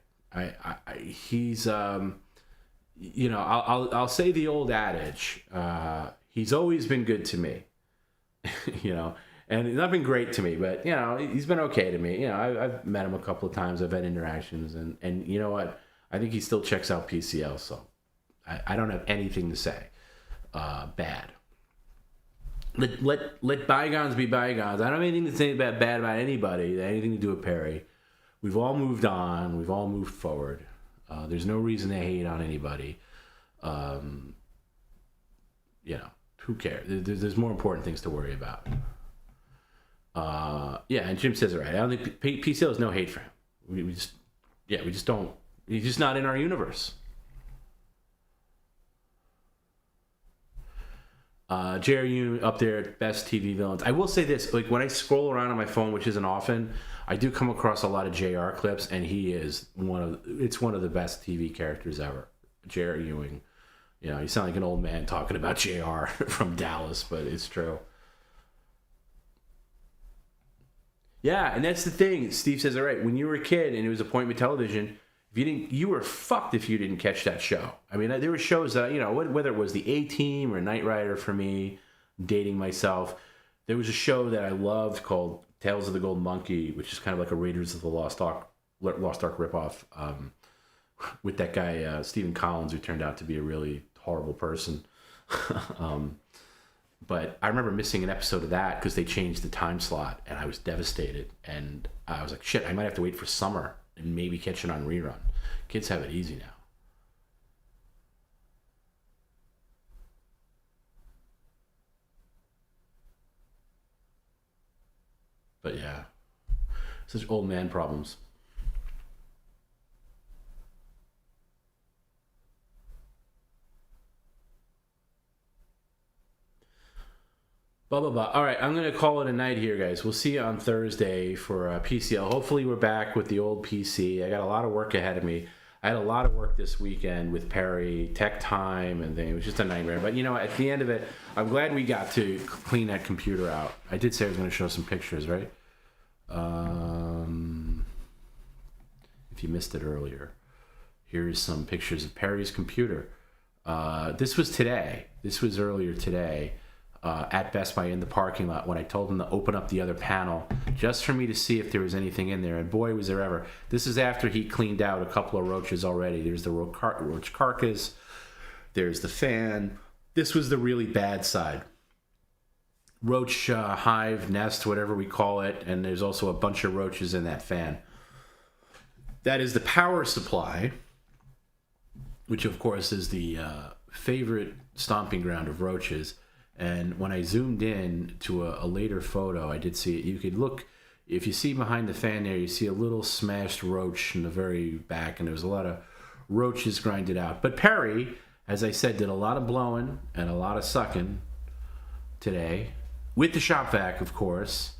He's, you know, I'll say the old adage. He's always been good to me, you know, and he's not been great to me, but you know, he's been okay to me. You know, I've met him a couple of times. I've had interactions, and you know what? I think he still checks out PCL, so I don't have anything to say bad. Let bygones be bygones. I don't have anything to say bad about anybody. Anything to do with Perry. We've all moved on. We've all moved forward. There's no reason to hate on anybody. You know, who cares? There's more important things to worry about. Yeah, and Jim says it right. I don't think PCL has no hate for him. We just don't. He's just not in our universe. Jerry up there at best TV villains. I will say this: like when I scroll around on my phone, which isn't often, I do come across a lot of JR clips, and he is one of the best TV characters ever. Jerry Ewing. You know, you sound like an old man talking about JR from Dallas, but it's true. Yeah, and that's the thing. Steve says it right. When you were a kid and it was appointment television, you were fucked if you didn't catch that show. I mean, there were shows that, you know, whether it was the A-Team or Knight Rider for me, dating myself, there was a show that I loved called Tales of the Golden Monkey, which is kind of like a Raiders of the Lost Ark ripoff, with that guy, Stephen Collins, who turned out to be a really horrible person. But I remember missing an episode of that because they changed the time slot, and I was devastated. And I was like, shit, I might have to wait for summer and maybe catch it on rerun. Kids have it easy now. But yeah, such old man problems. Blah, blah, blah. All right, I'm going to call it a night here, guys. We'll see you on Thursday for PCL. Hopefully we're back with the old PC. I got a lot of work ahead of me. I had a lot of work this weekend with Perry, tech time, and it was just a nightmare. But, you know, at the end of it, I'm glad we got to clean that computer out. I did say I was going to show some pictures, right? If you missed it earlier, here's some pictures of Perry's computer. This was today. This was earlier today. At Best Buy in the parking lot when I told them to open up the other panel just for me to see if there was anything in there, and boy was there ever. This is after he cleaned out a couple of roaches already. There's the roach carcass, there's the fan. This was the really bad side. Roach hive, nest, whatever we call it, and there's also a bunch of roaches in that fan. That is the power supply, which of course is the favorite stomping ground of roaches. And when I zoomed in to a later photo, I did see it. You could look, if you see behind the fan there, you see a little smashed roach in the very back, and there was a lot of roaches grinded out. But Perry, as I said, did a lot of blowing and a lot of sucking today, with the Shop-Vac, of course.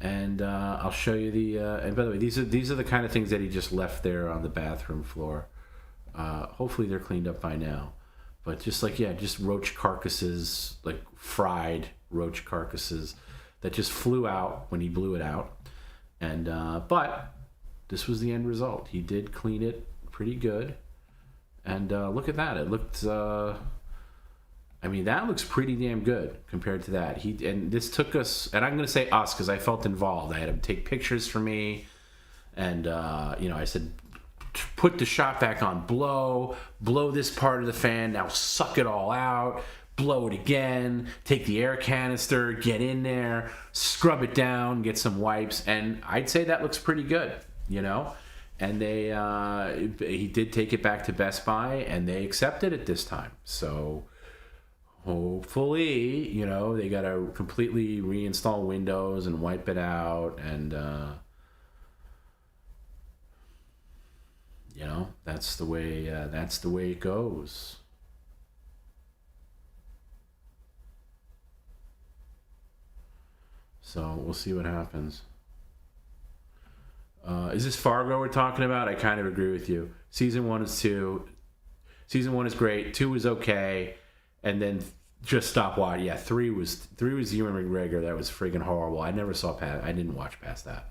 And I'll show you the. And by the way, these are the kind of things that he just left there on the bathroom floor. Hopefully they're cleaned up by now. But just roach carcasses, like fried roach carcasses that just flew out when he blew it out. And but this was the end result. He did clean it pretty good. And look at that. It looked. That looks pretty damn good compared to that. And this took us, and I'm going to say us because I felt involved. I had him take pictures for me, and I said, put the Shop-Vac on, blow this part of the fan, now suck it all out, blow it again, take the air canister, get in there, scrub it down, get some wipes, and I'd say that looks pretty good, And he did take it back to Best Buy, and they accepted it this time. So hopefully, they got to completely reinstall Windows and wipe it out, and that's the way it goes. So we'll see what happens. Is this Fargo we're talking about? I kind of agree with you. Season 1 is 2. Season 1 is great. 2 is okay, and then just stop watching. Yeah, 3 was Ewan McGregor. That was freaking horrible. I never saw past. I didn't watch past that.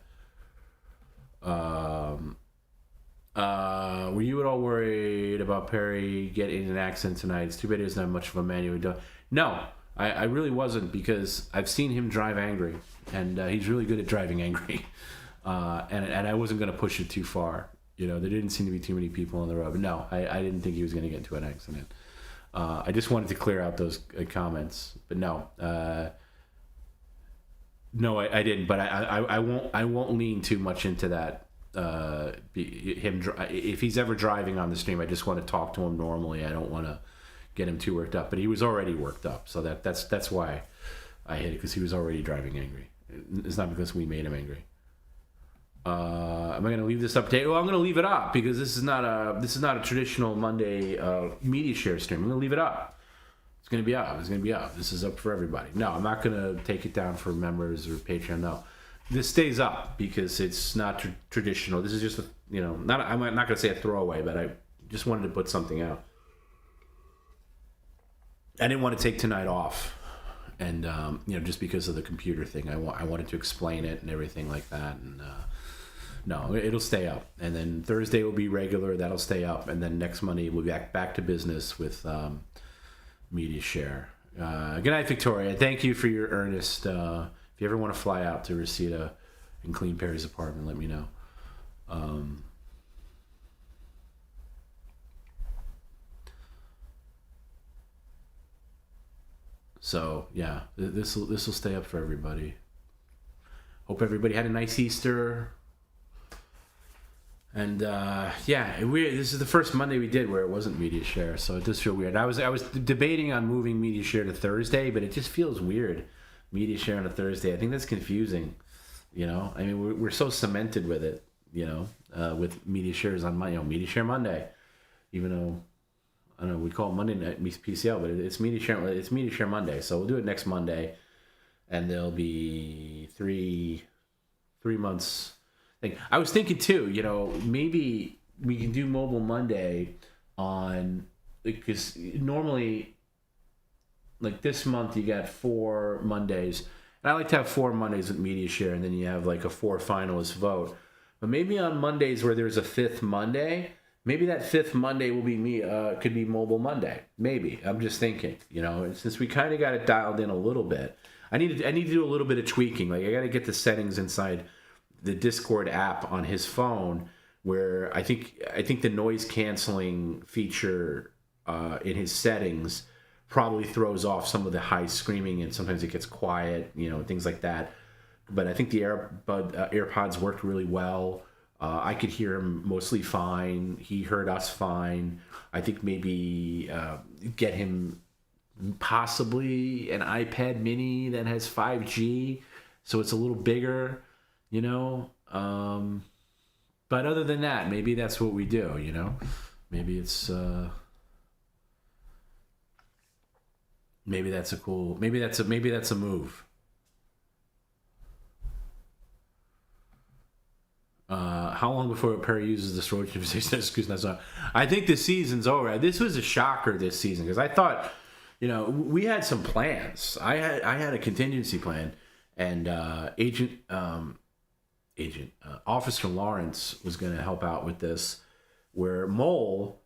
Were you at all worried about Perry getting an accent tonight? It's too bad he doesn't have much of a manual. No, I really wasn't, because I've seen him drive angry, and he's really good at driving angry. And I wasn't going to push it too far. There didn't seem to be too many people on the road. But no, I didn't think he was going to get into an accident. I just wanted to clear out those comments. But no, I didn't. But I won't lean too much into that. If he's ever driving on the stream, I just want to talk to him normally. I don't want to get him too worked up, but he was already worked up, so that's why I hit it, because he was already driving angry. It's not because we made him angry. Am I going to leave this update? Well, I'm going to leave it up, because this is not a traditional Monday media share stream. I'm going to leave it up. It's going to be up. This is up for everybody. No, I'm not going to take it down for members or Patreon. No. This stays up because it's not traditional. This is just I'm not going to say a throwaway, but I just wanted to put something out. I didn't want to take tonight off, and just because of the computer thing, I wanted to explain it and everything like that. And no, it'll stay up, and then Thursday will be regular. That'll stay up, and then next Monday we'll be back to business with media share. Good night, Victoria. Thank you for your earnest. If you ever want to fly out to Reseda and clean Perry's apartment, let me know. So yeah, this will stay up for everybody. Hope everybody had a nice Easter. And this is the first Monday we did where it wasn't media share, so it does feel weird. I was debating on moving media share to Thursday, but it just feels weird. Media share on a Thursday, I think that's confusing. We're so cemented with it. With media shares on Monday, media share Monday, even though I don't know, we call it Monday night PCL, but it's media share. It's media share Monday, so we'll do it next Monday, and there'll be three months. I was thinking too, maybe we can do Mobile Monday because normally, like this month, you got 4 Mondays, and I like to have 4 Mondays with media share, and then you have like a 4 finalist vote. But maybe on Mondays where there's a 5th Monday, maybe that 5th Monday will be could be Mobile Monday. Maybe. I'm just thinking, since we kind of got it dialed in a little bit, I need to do a little bit of tweaking. Like I got to get the settings inside the Discord app on his phone, where I think the noise canceling feature in his settings probably throws off some of the high screaming, and sometimes it gets quiet, things like that. But I think the AirPods worked really well. I could hear him mostly fine. He heard us fine. I think maybe get him possibly an iPad mini that has 5G, so it's a little bigger, you know. But other than that, maybe that's what we do, you know. Maybe it's maybe that's a cool, maybe that's a move. How long before Perry uses this roach excuse? I think the season's over. This was a shocker this season because I thought, you know, we had some plans. I had a contingency plan, and Officer Lawrence was going to help out with this, where Mole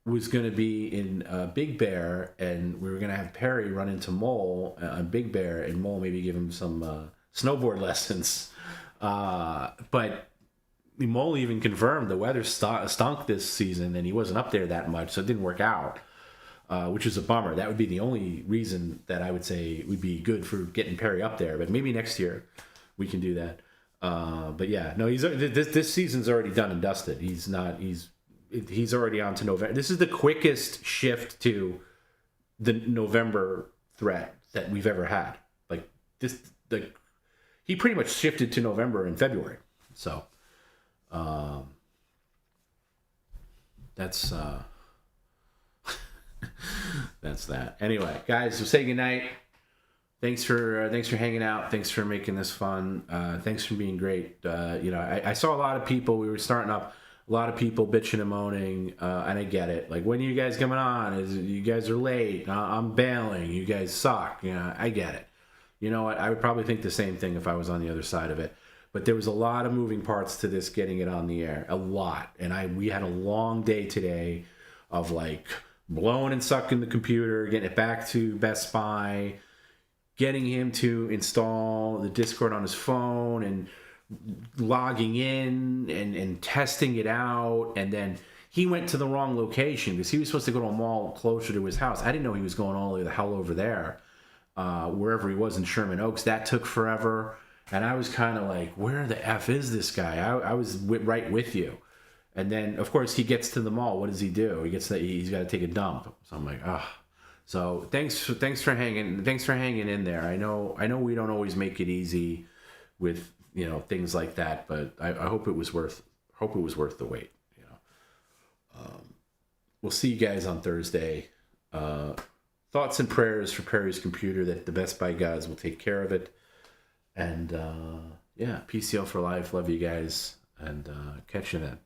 was going to be in Big Bear, and we were going to have Perry run into Mole on Big Bear, and Mole maybe give him some snowboard lessons, but Mole even confirmed the weather stunk this season, and he wasn't up there that much, so it didn't work out, which is a bummer. That would be the only reason that I would say would be good for getting Perry up there. But maybe next year we can do that. But yeah, no, this season's already done and dusted. He's already on to November. This is the quickest shift to the November threat that we've ever had. Like this, he pretty much shifted to November and February. So. That's that. Anyway, guys, we'll say goodnight. Thanks for hanging out. Thanks for making this fun. Thanks for being great. You know, I saw a lot of people. We were starting up. A lot of people bitching and moaning, and I get it. Like, when are you guys coming on? You guys are late. I'm bailing. You guys suck. You know, I get it. You know what? I would probably think the same thing if I was on the other side of it. But there was a lot of moving parts to this getting it on the air. A lot. And we had a long day today of, like, blowing and sucking the computer, getting it back to Best Buy, getting him to install the Discord on his phone, and logging in and testing it out. And then he went to the wrong location because he was supposed to go to a mall closer to his house. I didn't know he was going all the hell over there, wherever he was in Sherman Oaks. That took forever. And I was kind of like, where the F is this guy? I was right with you. And then, of course, he gets to the mall. What does he do? He's got to take a dump. So I'm like, ah. So thanks for hanging in there. I know we don't always make it easy with, you know, things like that, but I hope it was worth the wait. You know, we'll see you guys on Thursday. Thoughts and prayers for Perry's computer that the Best Buy guys will take care of it. And yeah, PCL for life. Love you guys, and catch you then.